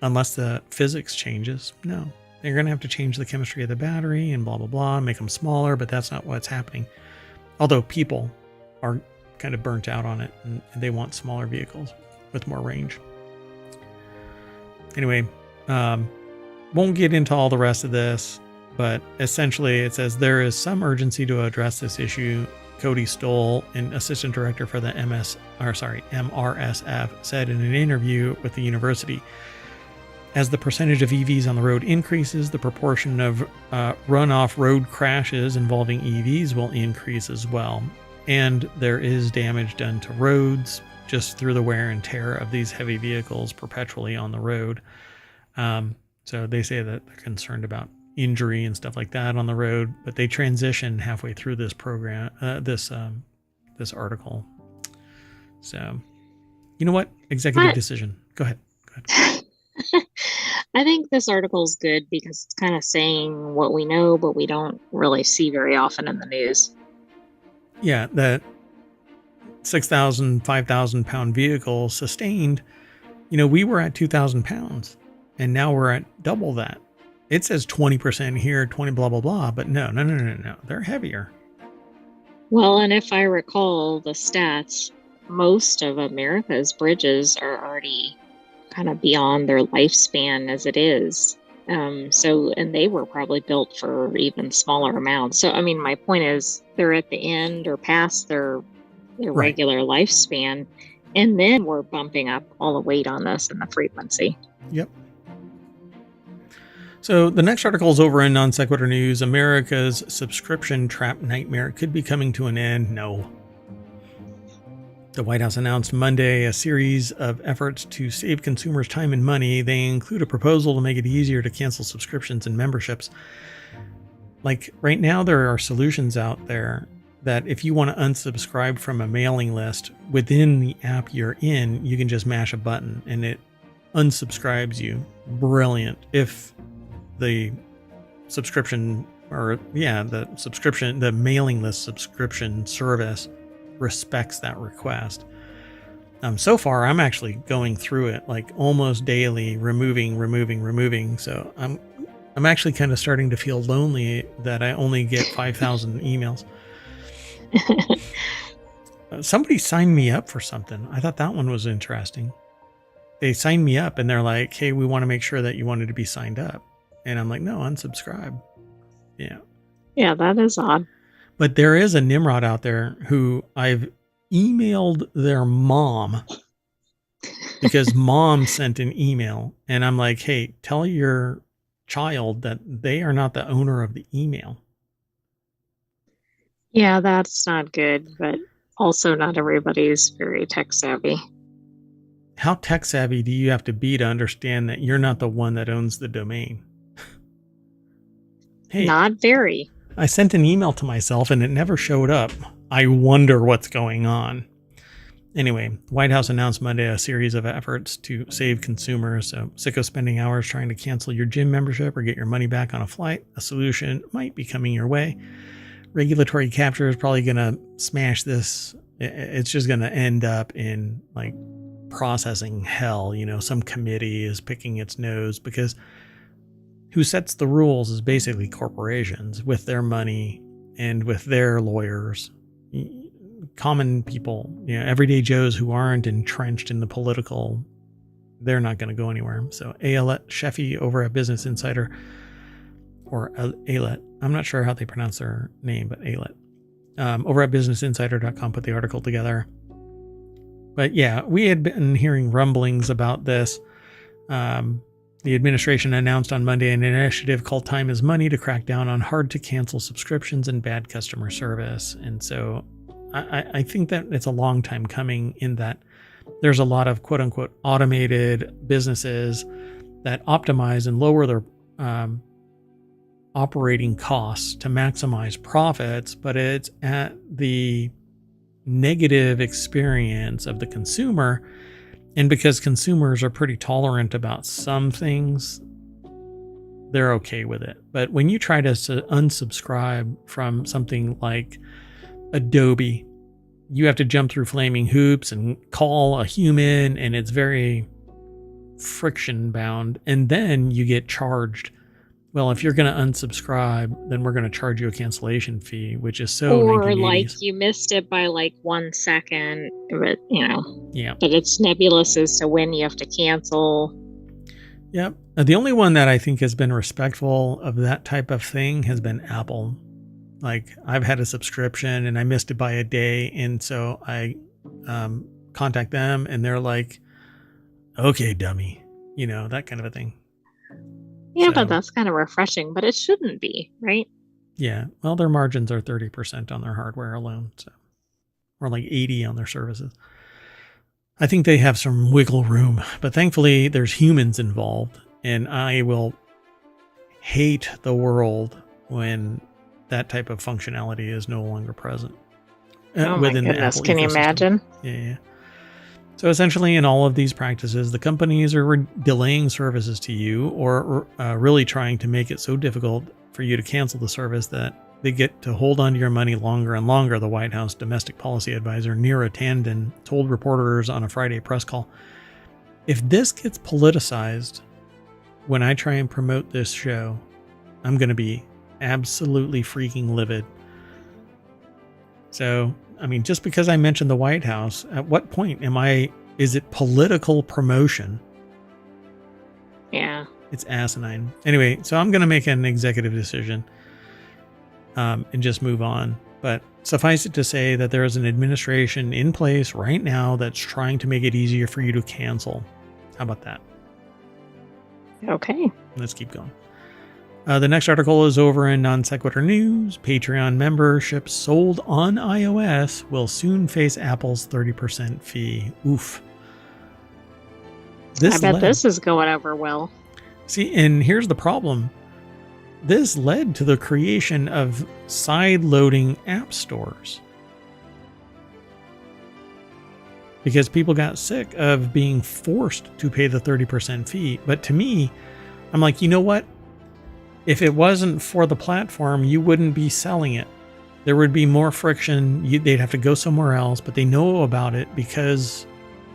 unless the physics changes, no. They're going to have to change the chemistry of the battery and blah, blah, blah, make them smaller, but that's not what's happening. Although people are kind of burnt out on it and they want smaller vehicles with more range. Anyway, won't get into all the rest of this, but essentially it says there is some urgency to address this issue. Cody Stoll, an assistant director for the MRSF, said in an interview with the university, as the percentage of EVs on the road increases, the proportion of runoff road crashes involving EVs will increase as well. And there is damage done to roads just through the wear and tear of these heavy vehicles perpetually on the road. So they say that they're concerned about injury and stuff like that on the road, but they transition halfway through this program, this article. So, you know what? Executive decision. Go ahead. I think this article is good because it's kind of saying what we know, but we don't really see very often in the news. Yeah, that 6,000, 5,000 pound vehicle sustained, we were at 2,000 pounds and now we're at double that. It says 20% here, 20 blah, blah, blah, but no. They're heavier. Well, and if I recall the stats, most of America's bridges are already kind of beyond their lifespan as it is. And they were probably built for even smaller amounts. So, I mean, my point is they're at the end or past their regular lifespan. And then we're bumping up all the weight on this and the frequency. Yep. So the next article is over in Non Sequitur News. America's subscription trap nightmare could be coming to an end. No. The White House announced Monday a series of efforts to save consumers time and money. They include a proposal to make it easier to cancel subscriptions and memberships. Like right now, there are solutions out there that if you want to unsubscribe from a mailing list within the app you're in, you can just mash a button and it unsubscribes you. Brilliant. If the subscription the mailing list subscription service respects that request. So far, I'm actually going through it like almost daily, removing. So I'm actually kind of starting to feel lonely that I only get 5,000 emails. Somebody signed me up for something. I thought that one was interesting. They signed me up and they're like, hey, we want to make sure that you wanted to be signed up. And I'm like, no, unsubscribe. Yeah. Yeah, that is odd. But there is a Nimrod out there who I've emailed their mom because mom sent an email. And I'm like, hey, tell your child that they are not the owner of the email. Yeah, that's not good. But also not everybody's very tech savvy. How tech savvy do you have to be to understand that you're not the one that owns the domain? Hey, not very. I sent an email to myself and it never showed up. I wonder what's going on. Anyway, the White House announced Monday a series of efforts to save consumers. So sick of spending hours trying to cancel your gym membership or get your money back on a flight? A solution might be coming your way. Regulatory capture is probably going to smash this. It's just going to end up in like processing hell. Some committee is picking its nose because who sets the rules is basically corporations with their money and with their lawyers. Common people, everyday Joes who aren't entrenched in the political, they're not going to go anywhere. So Ayelet Sheffy over at Business Insider, or Ayelet, I'm not sure how they pronounce their name, but Ayelet, over at businessinsider.com put the article together. But yeah, we had been hearing rumblings about this. The administration announced on Monday an initiative called Time is Money to crack down on hard-to-cancel subscriptions and bad customer service. And so I think that it's a long time coming, in that there's a lot of quote-unquote automated businesses that optimize and lower their operating costs to maximize profits, but it's at the negative experience of the consumer. And because consumers are pretty tolerant about some things, they're okay with it. But when you try to unsubscribe from something like Adobe, you have to jump through flaming hoops and call a human, and it's very friction bound. And then you get charged. Well, if you're going to unsubscribe, then we're going to charge you a cancellation fee, which is so Or 1980s. like you missed it by like 1 second, but Yeah. But it's nebulous as to when you have to cancel. Yep. The only one that I think has been respectful of that type of thing has been Apple. Like, I've had a subscription and I missed it by a day, and so I contact them and they're like, "Okay, dummy," that kind of a thing. Yeah, but that's kind of refreshing, but it shouldn't be, right? Yeah. Well, their margins are 30% on their hardware alone, so, or like 80 on their services. I think they have some wiggle room, but thankfully there's humans involved, and I will hate the world when that type of functionality is no longer present. Oh my goodness, can you imagine? Yeah. So essentially, in all of these practices, the companies are delaying services to you, or really trying to make it so difficult for you to cancel the service that they get to hold on to your money longer and longer. The White House domestic policy advisor Neera Tanden told reporters on a Friday press call, "If this gets politicized when I try and promote this show, I'm going to be absolutely freaking livid." So, I mean, just because I mentioned the White House, at what point is it political promotion? Yeah. It's asinine. Anyway, so I'm going to make an executive decision and just move on. But suffice it to say that there is an administration in place right now that's trying to make it easier for you to cancel. How about that? Okay. Let's keep going. The next article is over in Non Sequitur News. Patreon membership sold on iOS will soon face Apple's 30% fee. Oof. I bet this is going over well. See, and here's the problem. This led to the creation of side-loading app stores, because people got sick of being forced to pay the 30% fee. But to me, I'm like, you know what? If it wasn't for the platform, you wouldn't be selling it. There would be more friction. They'd have to go somewhere else, but they know about it because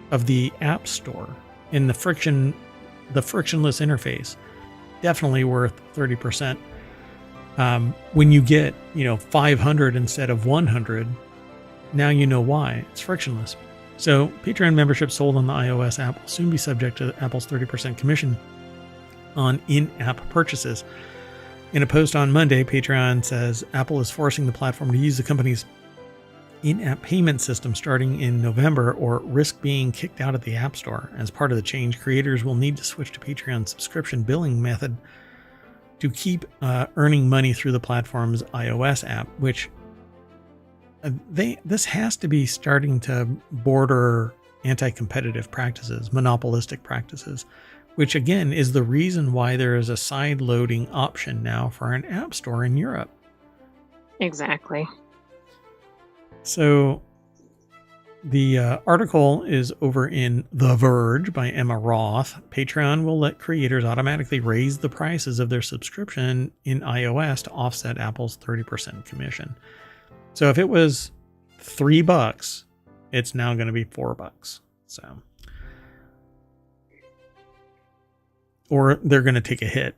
of the App Store and the frictionless interface. Definitely worth 30%. When you get, 500 instead of 100, now you know why. It's frictionless. So Patreon membership sold on the iOS app will soon be subject to Apple's 30% commission on in-app purchases. In a post on Monday, Patreon says Apple is forcing the platform to use the company's in-app payment system starting in November, or risk being kicked out of the App Store. As part of the change, creators will need to switch to Patreon's subscription billing method to keep earning money through the platform's iOS app, which this has to be starting to border anti-competitive practices, monopolistic practices, which again is the reason why there is a side-loading option now for an app store in Europe. Exactly. So the article is over in The Verge by Emma Roth. Patreon will let creators automatically raise the prices of their subscription in iOS to offset Apple's 30% commission. So if it was $3, it's now going to be $4. So, or they're going to take a hit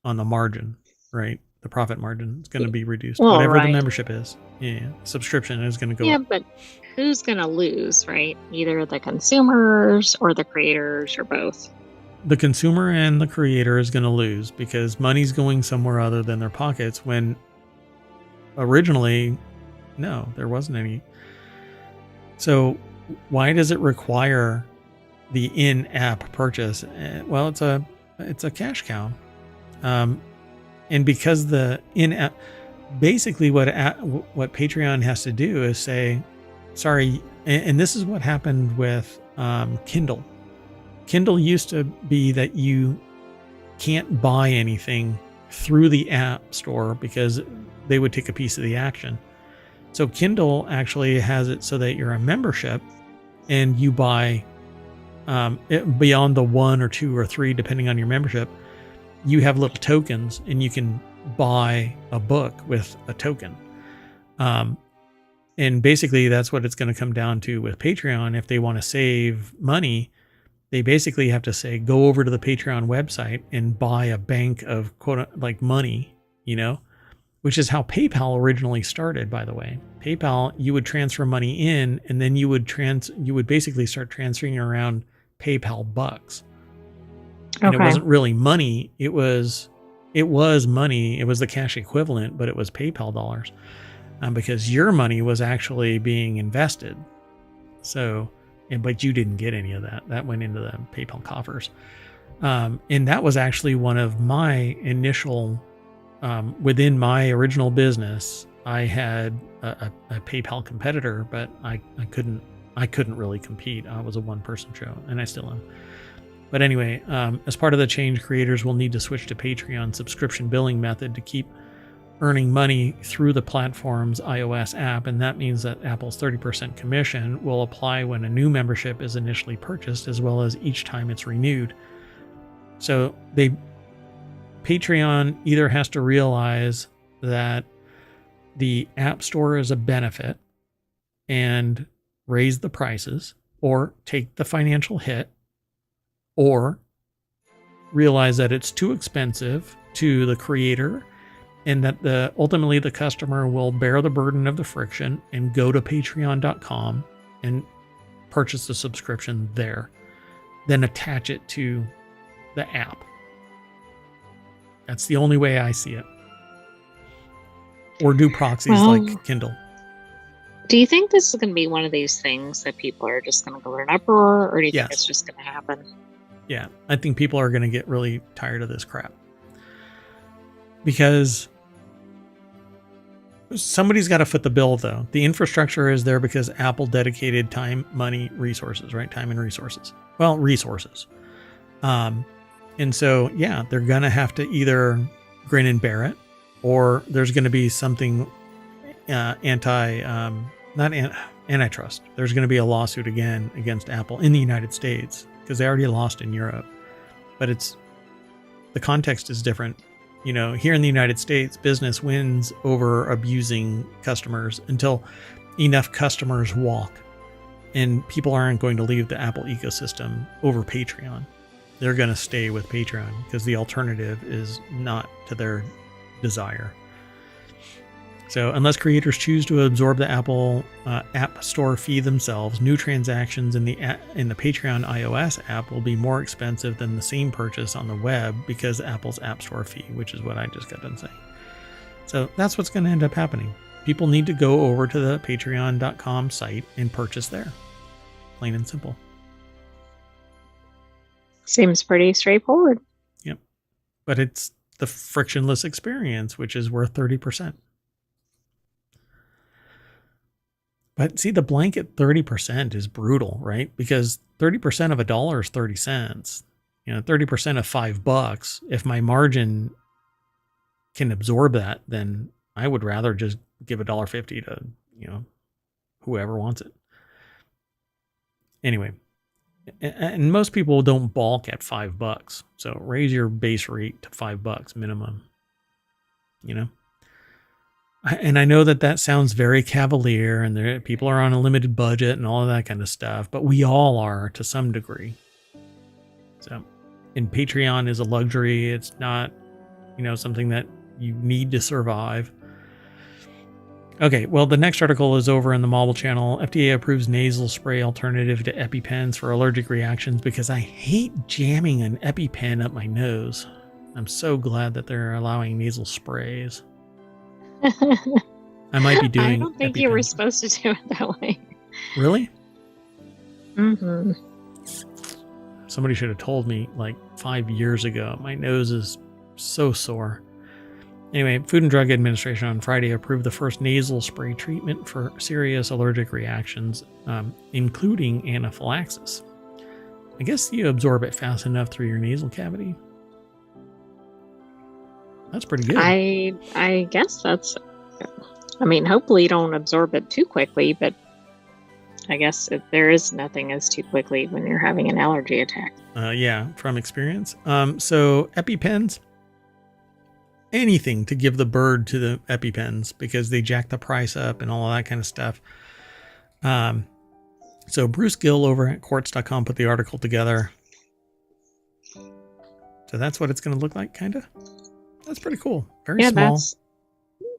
on the margin, right? The profit margin is going to be reduced. Well, whatever right. The membership is. Yeah. Subscription is going to go up. Yeah, but who's going to lose, right? Either the consumers or the creators or both. The consumer and the creator is going to lose because money's going somewhere other than their pockets, when originally, no, there wasn't any. So why does it require the in-app purchase? Well, it's a It's a cash cow. And because basically what Patreon has to do is say, sorry, and this is what happened with Kindle. Kindle used to be that you can't buy anything through the app store because they would take a piece of the action. So Kindle actually has it so that you're a membership and you buy beyond the 1 or 2 or 3, depending on your membership, you have little tokens and you can buy a book with a token. And basically that's what it's going to come down to with Patreon. If they want to save money, they basically have to say, go over to the Patreon website and buy a bank of like money, which is how PayPal originally started, by the way. PayPal, you would transfer money in and then you would basically start transferring around PayPal bucks. And It wasn't really money. It was money. It was the cash equivalent, but it was PayPal dollars because your money was actually being invested. So, but you didn't get any of that. That went into the PayPal coffers. And that was actually one of my initial, within my original business, I had a PayPal competitor, but I couldn't really compete. I was a one-person show, and I still am. But anyway, as part of the change, creators will need to switch to Patreon subscription billing method to keep earning money through the platform's iOS app, and that means that Apple's 30% commission will apply when a new membership is initially purchased, as well as each time it's renewed. So Patreon either has to realize that the App Store is a benefit and raise the prices, or take the financial hit, or realize that it's too expensive to the creator and that ultimately the customer will bear the burden of the friction and go to patreon.com and purchase the subscription there, then attach it to the app. That's the only way I see it. Or do proxies like Kindle. Do you think this is going to be one of these things that people are just going to go in an uproar, or do you think it's just going to happen? Yeah, I think people are going to get really tired of this crap. Because somebody's got to foot the bill, though. The infrastructure is there because Apple dedicated time, money, resources, right? Time and resources. Well, resources. And so, yeah, they're going to have to either grin and bear it, or there's going to be something antitrust. There's going to be a lawsuit again against Apple in the United States because they already lost in Europe. But the context is different. Here in the United States, business wins over abusing customers until enough customers walk. And people aren't going to leave the Apple ecosystem over Patreon. They're going to stay with Patreon because the alternative is not to their desire. So unless creators choose to absorb the Apple App Store fee themselves, new transactions in the Patreon iOS app will be more expensive than the same purchase on the web because Apple's App Store fee, which is what I just got done saying. So that's what's going to end up happening. People need to go over to the patreon.com site and purchase there. Plain and simple. Seems pretty straightforward. Yep. But it's the frictionless experience, which is worth 30%. But see, the blanket 30% is brutal, right? Because 30% of $1 is 30 cents. 30% of $5. If my margin can absorb that, then I would rather just give $1.50 to, whoever wants it. Anyway, and most people don't balk at $5. So raise your base rate to $5 minimum. And I know that sounds very cavalier, and people are on a limited budget and all of that kind of stuff, but we all are to some degree. So, and Patreon is a luxury. It's not, something that you need to survive. Okay, well, the next article is over in the mobile channel. FDA approves nasal spray alternative to EpiPens for allergic reactions because I hate jamming an EpiPen up my nose. I'm so glad that they're allowing nasal sprays. I might be doing. I don't think you were supposed to do it that way. Really? Mm-hmm. Somebody should have told me like 5 years ago. My nose is so sore. Anyway, Food and Drug Administration on Friday approved the first nasal spray treatment for serious allergic reactions, including anaphylaxis. I guess you absorb it fast enough through your nasal cavity. That's pretty good. I guess that's... I mean, hopefully you don't absorb it too quickly, but I guess there is nothing as too quickly when you're having an allergy attack. Yeah, from experience. So EpiPens, anything to give the bird to the EpiPens because they jack the price up and all of that kind of stuff. So Bruce Gill over at quartz.com put the article together. So that's what it's going to look like, kind of. That's pretty cool. Very small.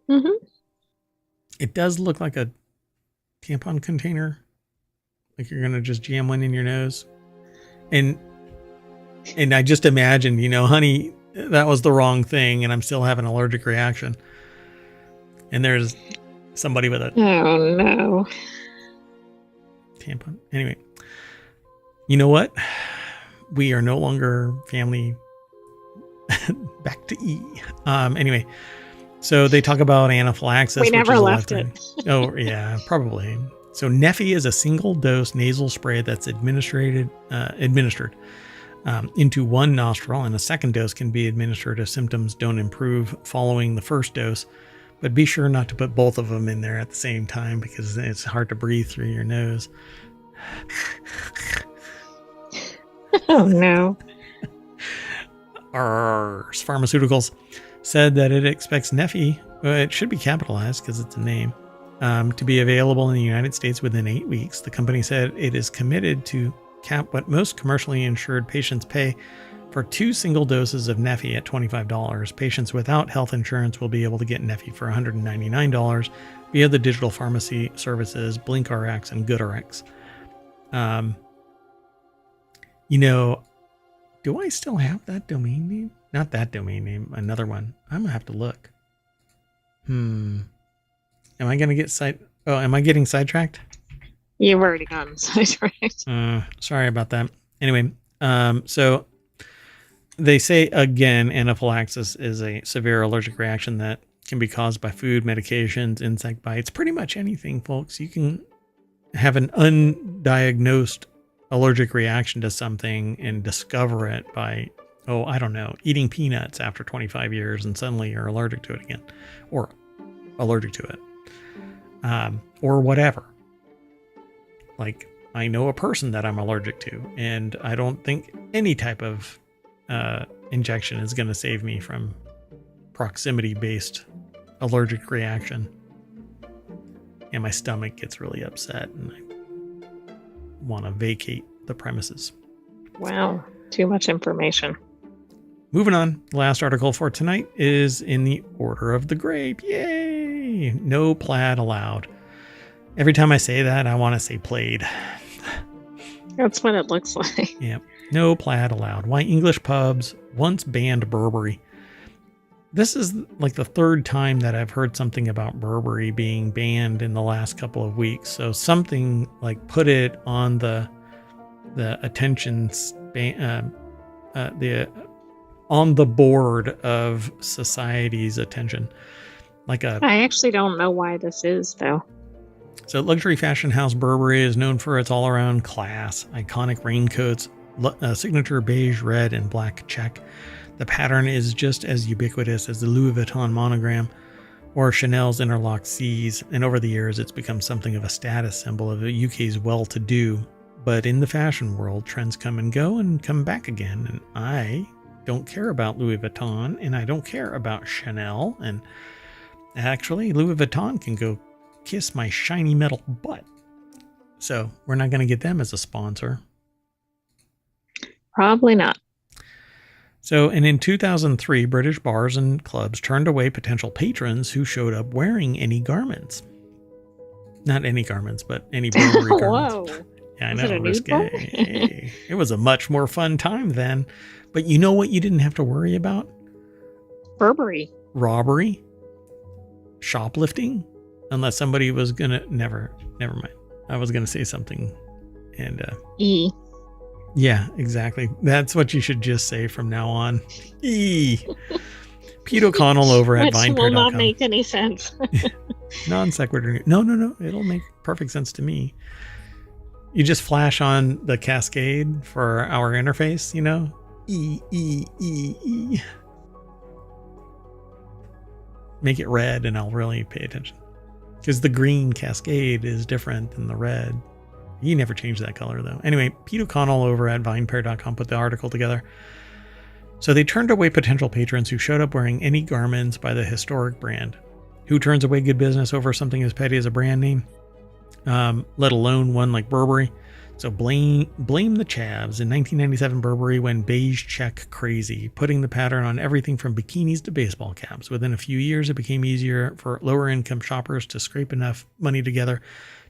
Mm-hmm. It does look like a tampon container. Like you're going to just jam one in your nose. And I just imagined, honey, that was the wrong thing. And I'm still having an allergic reaction. And there's somebody with a... Oh, no. Tampon. Anyway, you know what? We are no longer family. Back to E. Anyway, so they talk about anaphylaxis. We never left it. Oh, yeah, probably. So Neffy is a single-dose nasal spray that's administered into one nostril, and a second dose can be administered if symptoms don't improve following the first dose. But be sure not to put both of them in there at the same time because it's hard to breathe through your nose. Oh, no. Pharmaceuticals said that it expects Neffy, it should be capitalized because it's a name, to be available in the United States within 8 weeks. The company said it is committed to cap what most commercially insured patients pay for 2 single doses of Neffy at $25. Patients without health insurance will be able to get Neffy for $199 via the digital pharmacy services BlinkRx and GoodRx. Do I still have that domain name? Not that domain name, another one. I'm gonna have to look. Am I gonna get am I getting sidetracked? You've already gotten sidetracked. Sorry about that. Anyway, so they say again, anaphylaxis is a severe allergic reaction that can be caused by food, medications, insect bites, pretty much anything, folks. You can have an undiagnosed allergic reaction to something and discover it by, eating peanuts after 25 years and suddenly you're allergic to it again, or allergic to it, or whatever. Like, I know a person that I'm allergic to, and I don't think any type of injection is going to save me from proximity-based allergic reaction. And my stomach gets really upset, and I want to vacate the premises. Wow, too much information. Moving on, the last article for tonight is in the Order of the Grape. Yay! No plaid allowed. Every time I say that, I want to say plaid. That's what it looks like. Yeah, no plaid allowed. Why English pubs once banned Burberry. This is like the third time that I've heard something about Burberry being banned in the last couple of weeks. So something like put it on the attention span, on the board of society's attention. I actually don't know why this is, though. So luxury fashion house Burberry is known for its all-around class, iconic raincoats, signature beige, red, and black check. The pattern is just as ubiquitous as the Louis Vuitton monogram or Chanel's interlocked C's, and over the years it's become something of a status symbol of the UK's well-to-do. But in the fashion world, trends come and go and come back again, and I don't care about Louis Vuitton, and I don't care about Chanel, and actually Louis Vuitton can go kiss my shiny metal butt. So we're not going to get them as a sponsor. Probably not. So, and in 2003, British bars and clubs turned away potential patrons who showed up wearing any garments. Not any garments, but any Burberry garments. Whoa. Yeah, I know, risque. It was a much more fun time then. But you know what you didn't have to worry about? Burberry. Robbery. Shoplifting. Unless somebody was going to... Never mind. I was going to say something. And... E. Yeah, exactly. That's what you should just say from now on. Pete O'Connell over at Which will not vinepair.com. make any sense. Non sequitur. No. It'll make perfect sense to me. You just flash on the cascade for our interface, you know? E. Make it red and I'll really pay attention. Because the green cascade is different than the red. You never change that color though. Anyway, Pete O'Connell over at vinepair.com put the article together. So they turned away potential patrons who showed up wearing any garments by the historic brand. Who turns away good business over something as petty as a brand name? Let alone one like Burberry. So blame the chavs. In 1997, Burberry went beige check crazy, putting the pattern on everything from bikinis to baseball caps. Within a few years, it became easier for lower income shoppers to scrape enough money together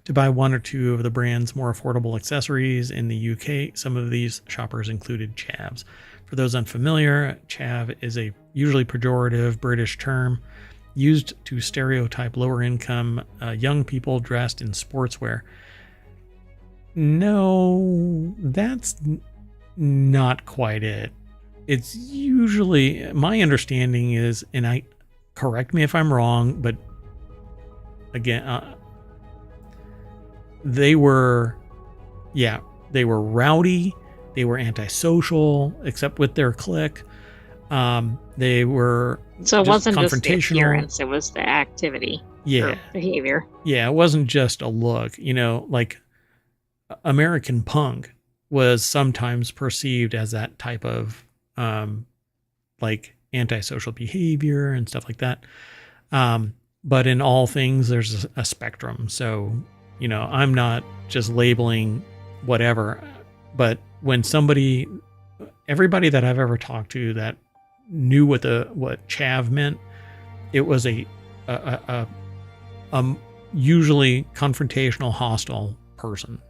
to buy one or two of the brand's more affordable accessories. In the UK, some of these shoppers included chavs. For those unfamiliar, chav is a usually pejorative British term used to stereotype lower income young people dressed in sportswear. No, that's not quite it. It's usually, my understanding is, and I correct me if I'm wrong, but again, they were rowdy, they were antisocial, except with their clique. They were So it wasn't just the confrontational. appearance, it was the activity. Yeah. Or behavior. Yeah, it wasn't just a look, you know, like American punk was sometimes perceived as that type of like antisocial behavior and stuff like that. But in all things, there's a spectrum. So, you know, I'm not just labeling whatever, but when everybody that I've ever talked to that knew what chav meant, it was a usually confrontational, hostile person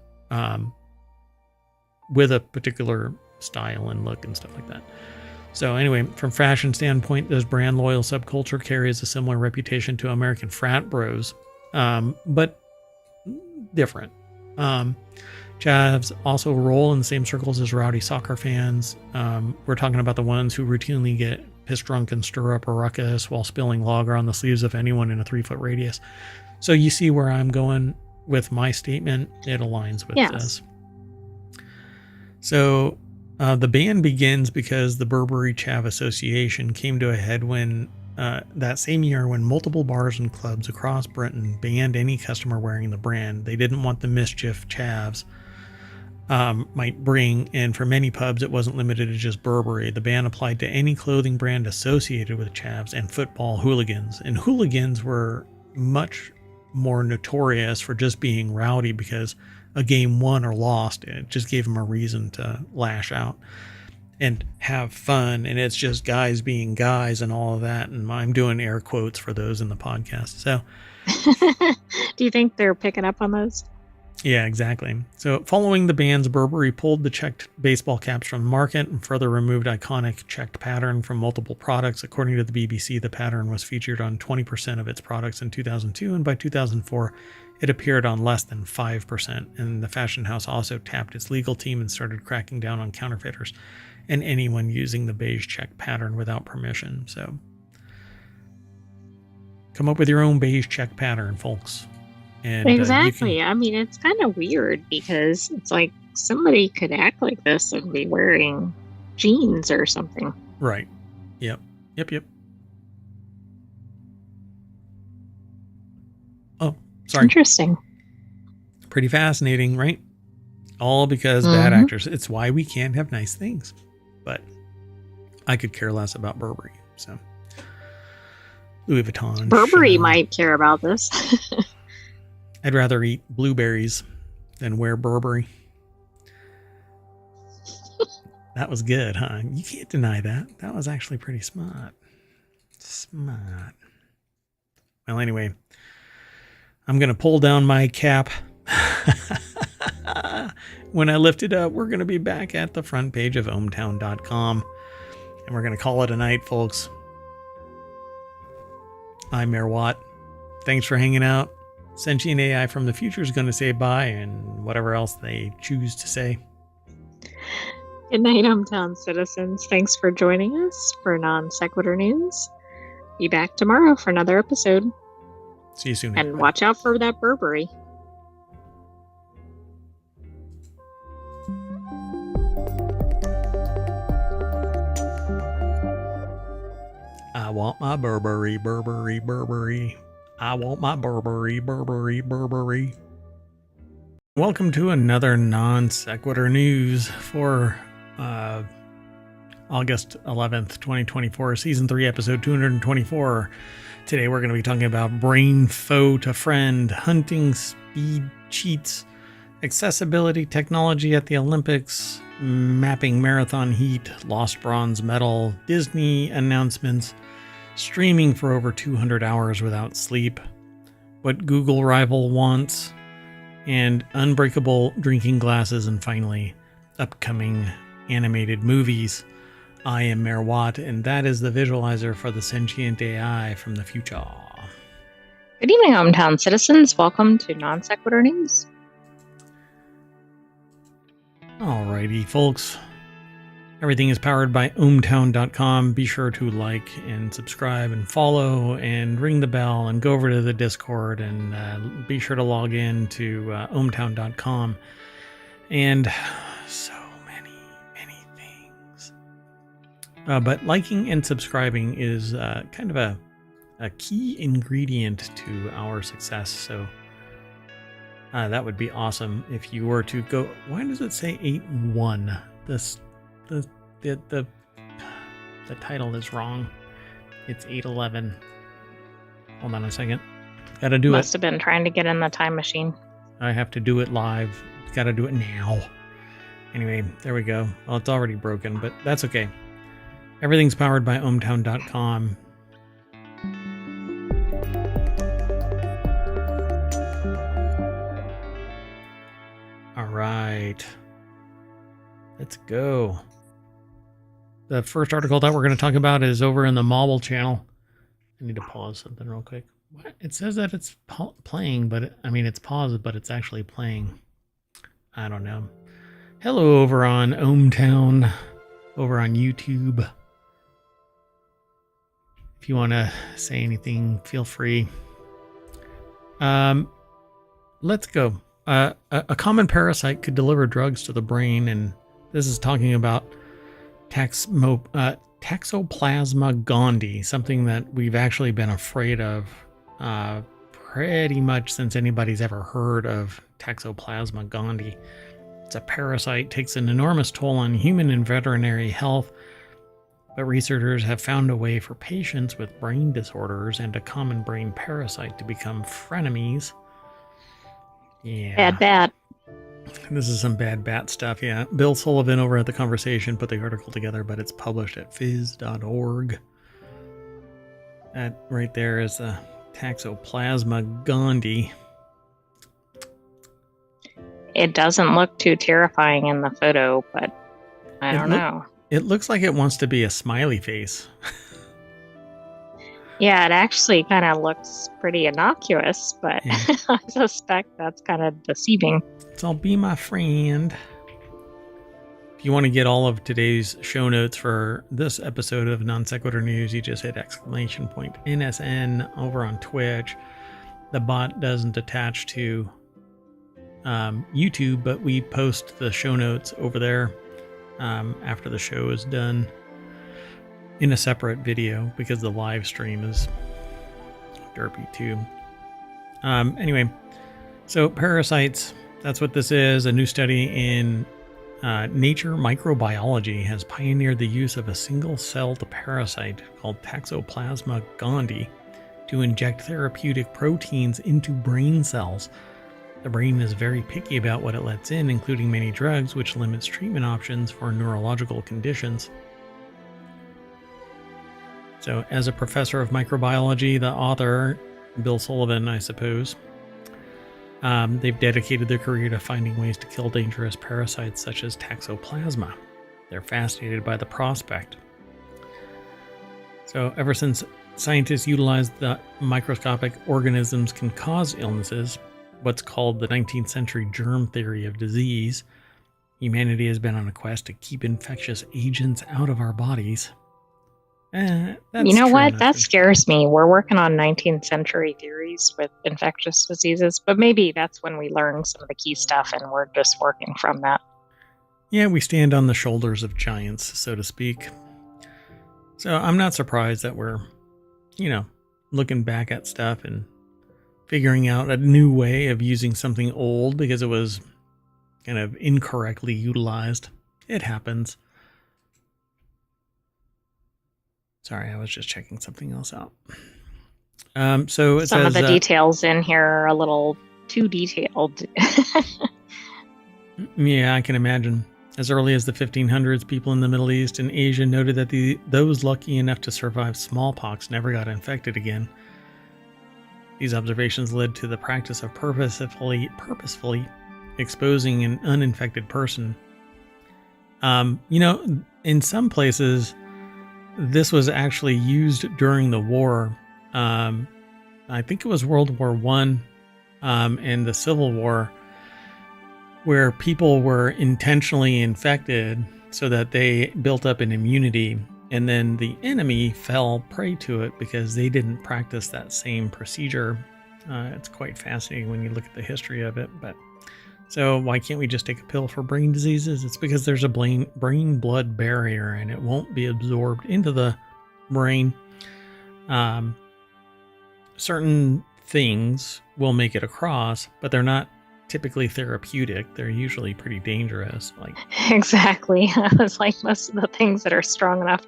with a particular style and look and stuff like that. So anyway, from fashion standpoint, this brand loyal subculture carries a similar reputation to American frat bros, but different. Chavs also roll in the same circles as rowdy soccer fans. We're talking about the ones who routinely get pissed drunk and stir up a ruckus while spilling lager on the sleeves of anyone in a 3-foot radius. So you see where I'm going with my statement. It aligns with this. So the ban begins because the Burberry Chav Association came to a head when that same year when multiple bars and clubs across Britain banned any customer wearing the brand. They didn't want the mischief chavs might bring, and for many pubs it wasn't limited to just Burberry. The ban applied to any clothing brand associated with chavs and football hooligans. And hooligans were much more notorious for just being rowdy because a game won or lost, it just gave them a reason to lash out and have fun. And it's just guys being guys and all of that. And I'm doing air quotes for those in the podcast. So do you think they're picking up on those? Yeah, exactly. So following the bans, Burberry pulled the checked baseball caps from the market and further removed iconic checked pattern from multiple products. According to the BBC, the pattern was featured on 20% of its products in 2002, and by 2004, it appeared on less than 5%. And the fashion house also tapped its legal team and started cracking down on counterfeiters and anyone using the beige check pattern without permission. So come up with your own beige check pattern, folks. And exactly. I mean, it's kind of weird because it's like somebody could act like this and be wearing jeans or something. Right. Yep. Oh, sorry. Interesting. Pretty fascinating, right? All because bad actors. It's why we can't have nice things. But I could care less about Burberry. So Louis Vuitton. Burberry might care about this. I'd rather eat blueberries than wear Burberry. That was good, huh? You can't deny that. That was actually pretty smart. Well, anyway, I'm going to pull down my cap. When I lift it up, we're going to be back at the front page of ohmTown.com. And we're going to call it a night, folks. I'm Mayor Watt. Thanks for hanging out. Sentient AI from the future is going to say bye and whatever else they choose to say. Good night, ohmTown citizens. Thanks for joining us for Non Sequitur News. Be back tomorrow for another episode. See you soon. And everybody. watch out for that Burberry. I want my Burberry, Burberry, Burberry. I want my Burberry, Burberry, Burberry. Welcome to another Non Sequitur News for August 11th, 2024, Season 3, Episode 224. Today we're going to be talking about brain foe to friend, hunting speed cheats, accessibility technology at the Olympics, mapping marathon heat, lost bronze medal, Disney announcements, streaming for over 200 hours without sleep, what Google rival wants, and unbreakable drinking glasses, and finally, upcoming animated movies. I am Mayor Watt, and that is the visualizer for the Sentient AI from the future. Good evening, ohmTown citizens. Welcome to Non Sequitur News. Alrighty, folks. Everything is powered by ohmTown.com. Be sure to like and subscribe and follow and ring the bell and go over to the Discord and be sure to log in to ohmTown.com. And so many things. But liking and subscribing is kind of a key ingredient to our success. So that would be awesome if you were to go. Why does it say 8-1? The title is wrong. It's 8-11. Hold on a second. Gotta do it. Must have been trying to get in the time machine. I have to do it live. Gotta do it now. Anyway, there we go. Well, it's already broken, but that's okay. Everything's powered by ohmTown.com. All right. Let's go. The first article that we're going to talk about is over in the Mobile channel. I need to pause something real quick. What? It says that it's playing, but it's paused, but it's actually playing. I don't know. Hello over on ohmTown, over on YouTube. If you want to say anything, feel free. Let's go. A common parasite could deliver drugs to the brain, and this is talking about Toxoplasma gondii, something that we've actually been afraid of pretty much since anybody's ever heard of Toxoplasma gondii. It's a parasite, takes an enormous toll on human and veterinary health, but researchers have found a way for patients with brain disorders and a common brain parasite to become frenemies. Yeah. Bad. This is some bad bat stuff, yeah. Bill Sullivan over at The Conversation put the article together, but it's published at phys.org. That right there is a Toxoplasma gondii. It doesn't look too terrifying in the photo, but I don't know. It looks like it wants to be a smiley face. Yeah, it actually kind of looks pretty innocuous, but yeah. I suspect that's kind of deceiving. So be my friend. If you want to get all of today's show notes for this episode of Non Sequitur News, you just hit !NSN over on Twitch. The bot doesn't attach to YouTube, but we post the show notes over there after the show is done in a separate video because the live stream is derpy too. Anyway, so parasites, that's what this is. A new study in Nature Microbiology has pioneered the use of a single-celled parasite called Toxoplasma gondii to inject therapeutic proteins into brain cells. The brain is very picky about what it lets in, including many drugs, which limits treatment options for neurological conditions. So, as a professor of microbiology, the author, Bill Sullivan, I suppose, they've dedicated their career to finding ways to kill dangerous parasites such as Toxoplasma. They're fascinated by the prospect. So, ever since scientists utilized the microscopic organisms can cause illnesses, what's called the 19th century germ theory of disease, Humanity has been on a quest to keep infectious agents out of our bodies. You That's know true. what? That scares me. We're working on 19th century theories with infectious diseases, but maybe that's when we learn some of the key stuff and we're just working from that. Yeah, we stand on the shoulders of giants, so to speak. So I'm not surprised that we're, looking back at stuff and figuring out a new way of using something old because it was kind of incorrectly utilized. It happens. Sorry, I was just checking something else out. So some of the details in here are a little too detailed. Yeah, I can imagine. As early as the 1500s, people in the Middle East and Asia noted that those lucky enough to survive smallpox never got infected again. These observations led to the practice of purposefully exposing an uninfected person. In some places, this was actually used during the war. I think it was World War I and the Civil War, where people were intentionally infected so that they built up an immunity, and then the enemy fell prey to it because they didn't practice that same procedure. It's quite fascinating when you look at the history of it. But so why can't we just take a pill for brain diseases? It's because there's a brain-blood barrier and it won't be absorbed into the brain. Certain things will make it across, but they're not typically therapeutic. They're usually pretty dangerous. Exactly. I was like, most of the things that are strong enough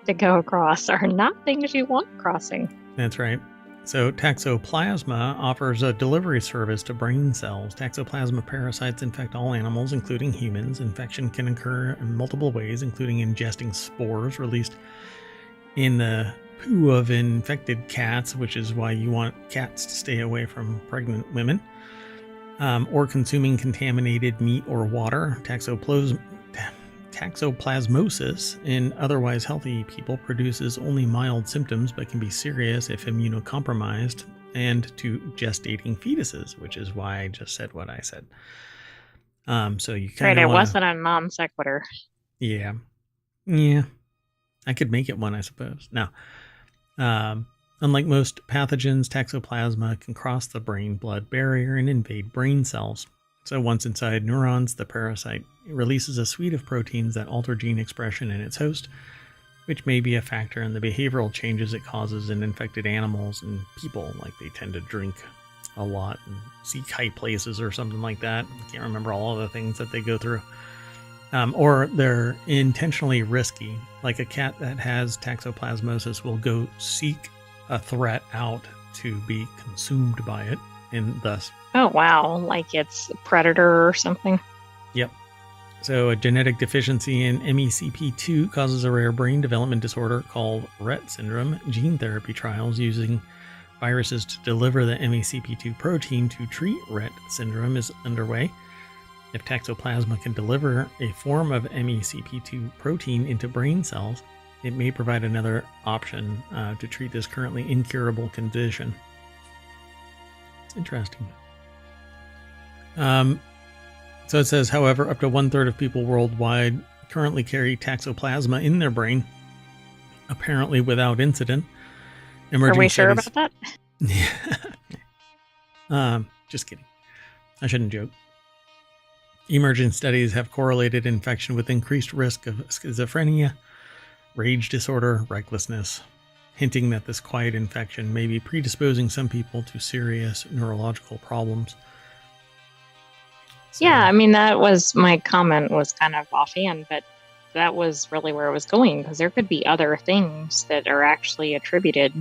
to go across are not things you want crossing. That's right. So Toxoplasma offers a delivery service to brain cells. Toxoplasma parasites infect all animals, including humans. Infection can occur in multiple ways, including ingesting spores released in the poo of infected cats, which is why you want cats to stay away from pregnant women, or consuming contaminated meat or water. Toxoplasmosis in otherwise healthy people produces only mild symptoms but can be serious if immunocompromised, and to gestating fetuses, which is why I just said what I said. So you kind of it wasn't a non sequitur. Yeah. I could make it one, I suppose. Now, unlike most pathogens, Toxoplasma can cross the brain-blood barrier and invade brain cells. So once inside neurons, the parasite releases a suite of proteins that alter gene expression in its host, which may be a factor in the behavioral changes it causes in infected animals and people. Like they tend to drink a lot and seek high places or something like that. I can't remember all of the things that they go through. Or they're intentionally risky. Like a cat that has toxoplasmosis will go seek a threat out to be consumed by it, and thus... Oh, wow. Like it's a predator or something? Yep. So a genetic deficiency in MECP2 causes a rare brain development disorder called Rett syndrome. Gene therapy trials using viruses to deliver the MECP2 protein to treat Rett syndrome is underway. If Toxoplasma can deliver a form of MECP2 protein into brain cells, it may provide another option to treat this currently incurable condition. It's interesting. So it says, however, up to 1/3 of people worldwide currently carry Toxoplasma in their brain, apparently without incident. Are we sure about that? Just kidding. I shouldn't joke. Emerging studies have correlated infection with increased risk of schizophrenia, rage disorder, recklessness, hinting that this quiet infection may be predisposing some people to serious neurological problems. So, yeah, I mean, that was my comment, was kind of offhand, but that was really where it was going, because there could be other things that are actually attributed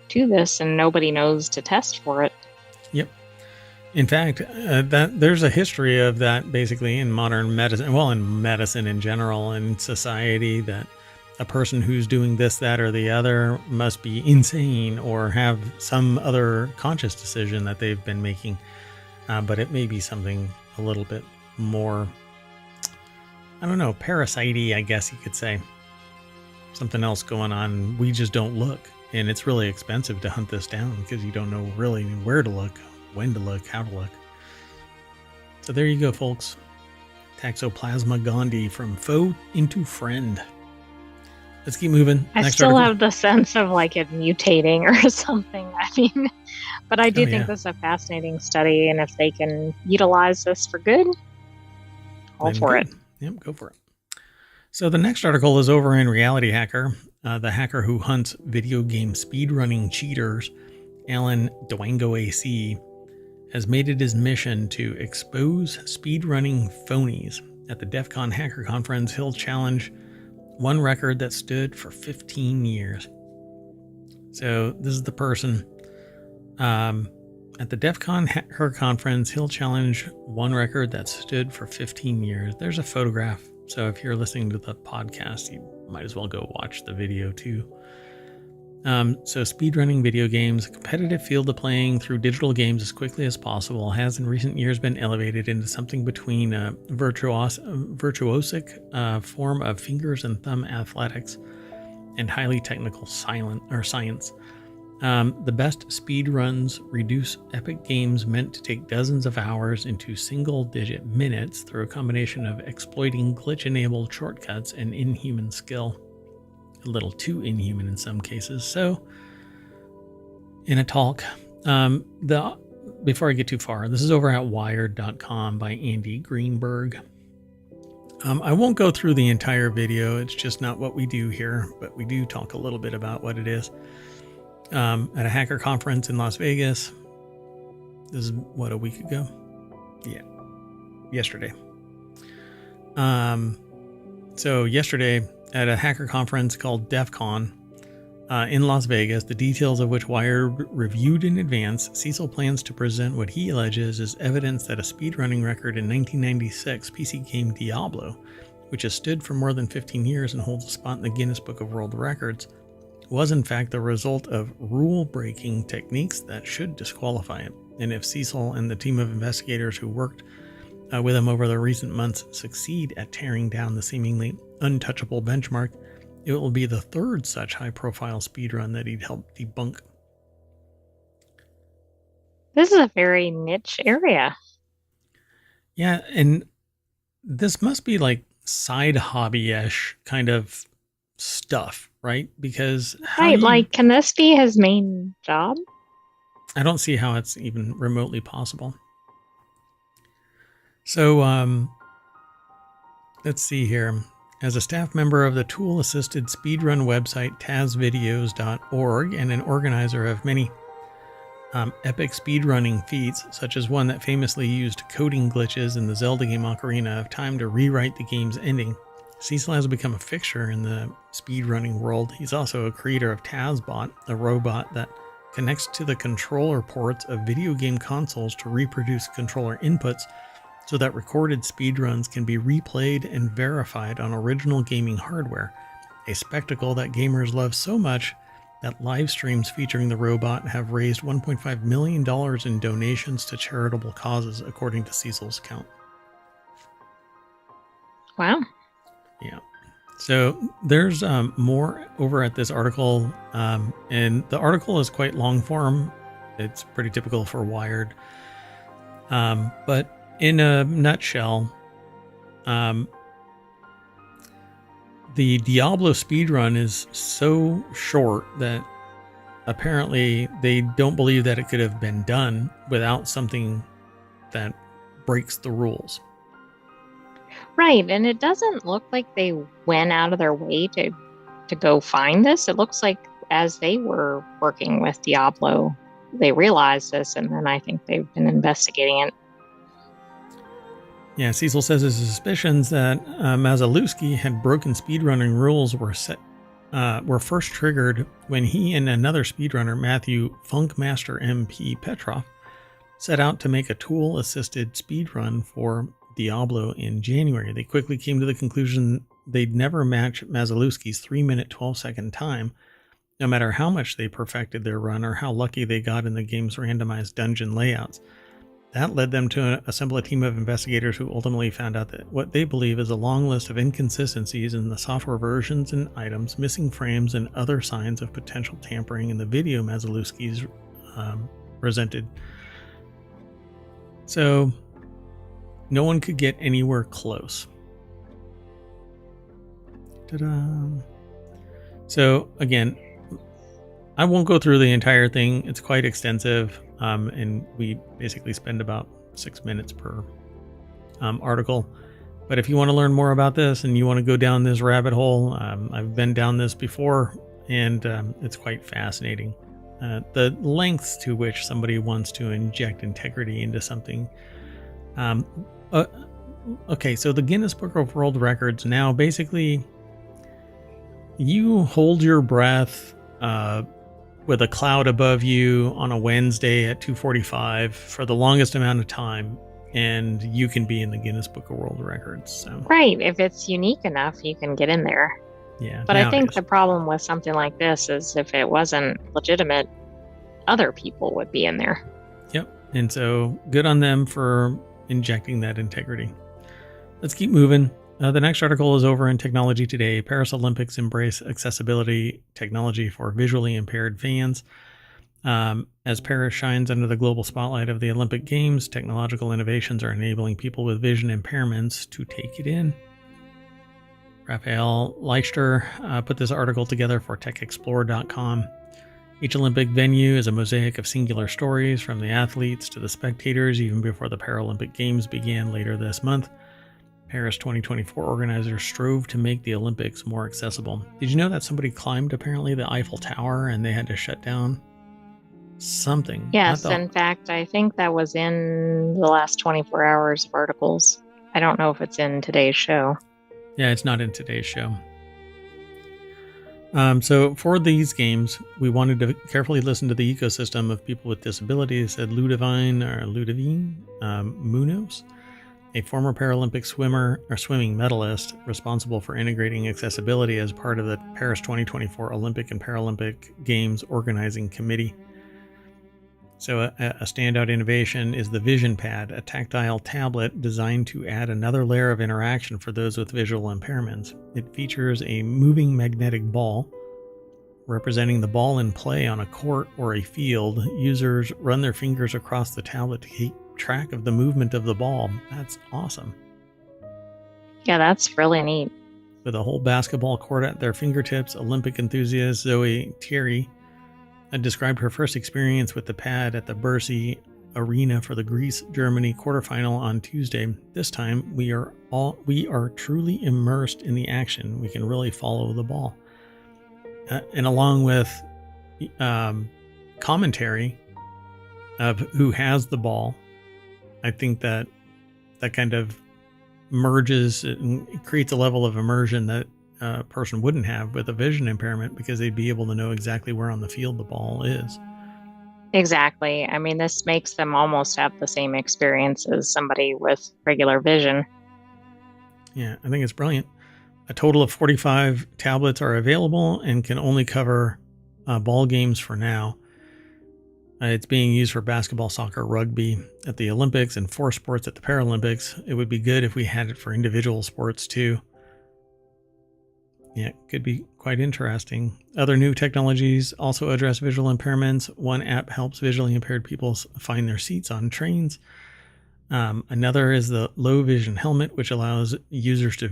to this and nobody knows to test for it. Yep. In fact, that there's a history of that basically in modern medicine, well, in medicine in general, and society, that a person who's doing this, that, or the other must be insane or have some other conscious decision that they've been making. But it may be something a little bit more, I don't know, parasite-y, I guess you could say. Something else going on. We just don't look. And it's really expensive to hunt this down because you don't know really where to look, when to look, how to look. So there you go, folks. Toxoplasma gondii from foe into friend. Let's keep moving. I Next still article. have the sense of like it mutating or something. I mean, but I do think this is a fascinating study, and if they can utilize this for good, all for it. Yep, go for it. So the next article is over in Reality Hacker. The hacker who hunts video game speedrunning cheaters, Alan Dwango AC, has made it his mission to expose speedrunning phonies. At the DEF CON Hacker Conference, he'll challenge one record that stood for 15 years. So this is the person. At the DEF CON Hacker Conference, he'll challenge one record that stood for 15 years. There's a photograph. So if you're listening to the podcast, you might as well go watch the video too. So speedrunning video games, a competitive field of playing through digital games as quickly as possible, has in recent years been elevated into something between a virtuosic form of fingers and thumb athletics and highly technical science. The best speedruns reduce epic games meant to take dozens of hours into single-digit minutes through a combination of exploiting glitch-enabled shortcuts and inhuman skill. A little too inhuman in some cases. So, in a talk, before I get too far, this is over at wired.com by Andy Greenberg. I won't go through the entire video. It's just not what we do here, but we do talk a little bit about what it is. At a hacker conference in Las Vegas. This is a week ago? Yeah. Yesterday. So yesterday at a hacker conference called DEF CON in Las Vegas, the details of which Wired reviewed in advance, Cecil plans to present what he alleges is evidence that a speedrunning record in 1996 PC game Diablo, which has stood for more than 15 years and holds a spot in the Guinness Book of World Records, was in fact the result of rule-breaking techniques that should disqualify it. And if Cecil and the team of investigators who worked with him over the recent months succeed at tearing down the seemingly untouchable benchmark, it will be the third such high-profile speedrun that he'd helped debunk. This is a very niche area. Yeah, and this must be like side hobby-ish kind of stuff, right? Because can this be his main job? I don't see how it's even remotely possible. So let's see here. As a staff member of the tool-assisted speedrun website tazvideos.org and an organizer of many epic speedrunning feats, such as one that famously used coding glitches in the Zelda game Ocarina of Time to rewrite the game's ending, Cecil has become a fixture in the speedrunning world. He's also a creator of TazBot, a robot that connects to the controller ports of video game consoles to reproduce controller inputs so that recorded speedruns can be replayed and verified on original gaming hardware, a spectacle that gamers love so much that live streams featuring the robot have raised $1.5 million in donations to charitable causes, according to Cecil's account. Wow. Yeah. So there's more over at this article, and the article is quite long form. It's pretty typical for Wired. But in a nutshell, the Diablo speedrun is so short that apparently they don't believe that it could have been done without something that breaks the rules. Right, and it doesn't look like they went out of their way to go find this. It looks like as they were working with Diablo, they realized this, and then I think they've been investigating it. Yeah, Cecil says his suspicions that Mazalewski had broken speedrunning rules were first triggered when he and another speedrunner, Matthew Funkmaster MP Petrov, set out to make a tool-assisted speedrun for Diablo in January. They quickly came to the conclusion they'd never match Mazalewski's 3-minute 12-second time, no matter how much they perfected their run or how lucky they got in the game's randomized dungeon layouts. That led them to assemble a team of investigators who ultimately found out that what they believe is a long list of inconsistencies in the software versions and items, missing frames, and other signs of potential tampering in the video Mazalewski's presented. So No one could get anywhere close. Ta-da. So again, I won't go through the entire thing. It's quite extensive, and we basically spend about 6 minutes per article. But if you want to learn more about this and you want to go down this rabbit hole, I've been down this before, and it's quite fascinating. The lengths to which somebody wants to inject integrity into something. Okay, so the Guinness Book of World Records now basically, you hold your breath with a cloud above you on a Wednesday at 2:45 for the longest amount of time, and you can be in the Guinness Book of World Records. So. Right. If it's unique enough, you can get in there. Yeah. But I think the problem with something like this is if it wasn't legitimate, other people would be in there. Yep. And so good on them for injecting that integrity. Let's keep moving. The next article is over in Technology Today. Paris Olympics embrace accessibility technology for visually impaired fans. As Paris shines under the global spotlight of the Olympic Games, technological innovations are enabling people with vision impairments to take it in. Raphael Leichter put this article together for techexplore.com. Each Olympic venue is a mosaic of singular stories, from the athletes to the spectators, even before the Paralympic Games began later this month. Paris 2024 organizers strove to make the Olympics more accessible. Did you know that somebody climbed apparently the Eiffel Tower and they had to shut down something? Yes, in fact, I think that was in the last 24 hours of articles. I don't know if it's in today's show. Yeah, it's not in today's show. So for these games, we wanted to carefully listen to the ecosystem of people with disabilities, said Ludivine Munoz, a former Paralympic swimmer or swimming medalist responsible for integrating accessibility as part of the Paris 2024 Olympic and Paralympic Games Organizing Committee. So a standout innovation is the Vision Pad, a tactile tablet designed to add another layer of interaction for those with visual impairments. It features a moving magnetic ball representing the ball in play on a court or a field. Users run their fingers across the tablet to keep track of the movement of the ball. That's awesome. Yeah, that's really neat. With a whole basketball court at their fingertips, Olympic enthusiast Zoe Thierry described her first experience with the pad at the Bercy Arena for the Greece-Germany quarterfinal on Tuesday. This time, we are truly immersed in the action. We can really follow the ball. And along with commentary of who has the ball, I think that kind of merges and creates a level of immersion that a person wouldn't have with a vision impairment, because they'd be able to know exactly where on the field the ball is. Exactly. I mean, this makes them almost have the same experience as somebody with regular vision. Yeah, I think it's brilliant. A total of 45 tablets are available and can only cover ball games for now. It's being used for basketball, soccer, rugby at the Olympics, and 4 sports at the Paralympics. It would be good if we had it for individual sports too. Yeah, it could be quite interesting. Other new technologies also address visual impairments. One app helps visually impaired people find their seats on trains. Another is the low vision helmet, which allows users to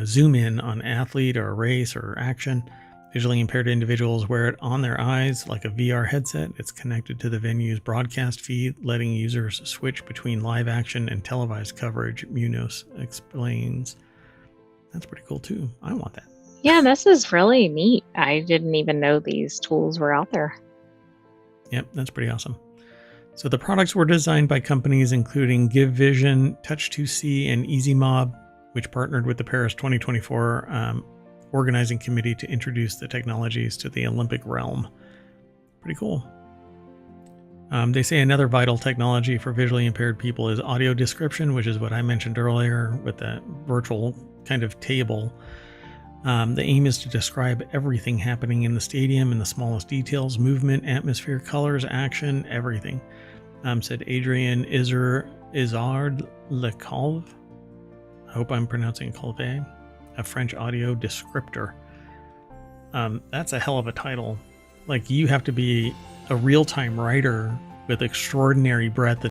zoom in on athlete or a race or action. Visually impaired individuals wear it on their eyes like a VR headset. It's connected to the venue's broadcast feed, letting users switch between live action and televised coverage, Munoz explains. That's pretty cool too. I want that. Yeah, this is really neat. I didn't even know these tools were out there. Yep, that's pretty awesome. So the products were designed by companies including Give Vision, Touch2C, and EasyMob, which partnered with the Paris 2024 organizing committee to introduce the technologies to the Olympic realm. Pretty cool. They say another vital technology for visually impaired people is audio description, which is what I mentioned earlier with the virtual kind of table. The aim is to describe everything happening in the stadium in the smallest details: movement, atmosphere, colors, action, everything. Said Adrian Izard Lecalve. I hope I'm pronouncing Colve, a French audio descriptor. That's a hell of a title. Like, you have to be a real-time writer with extraordinary breadth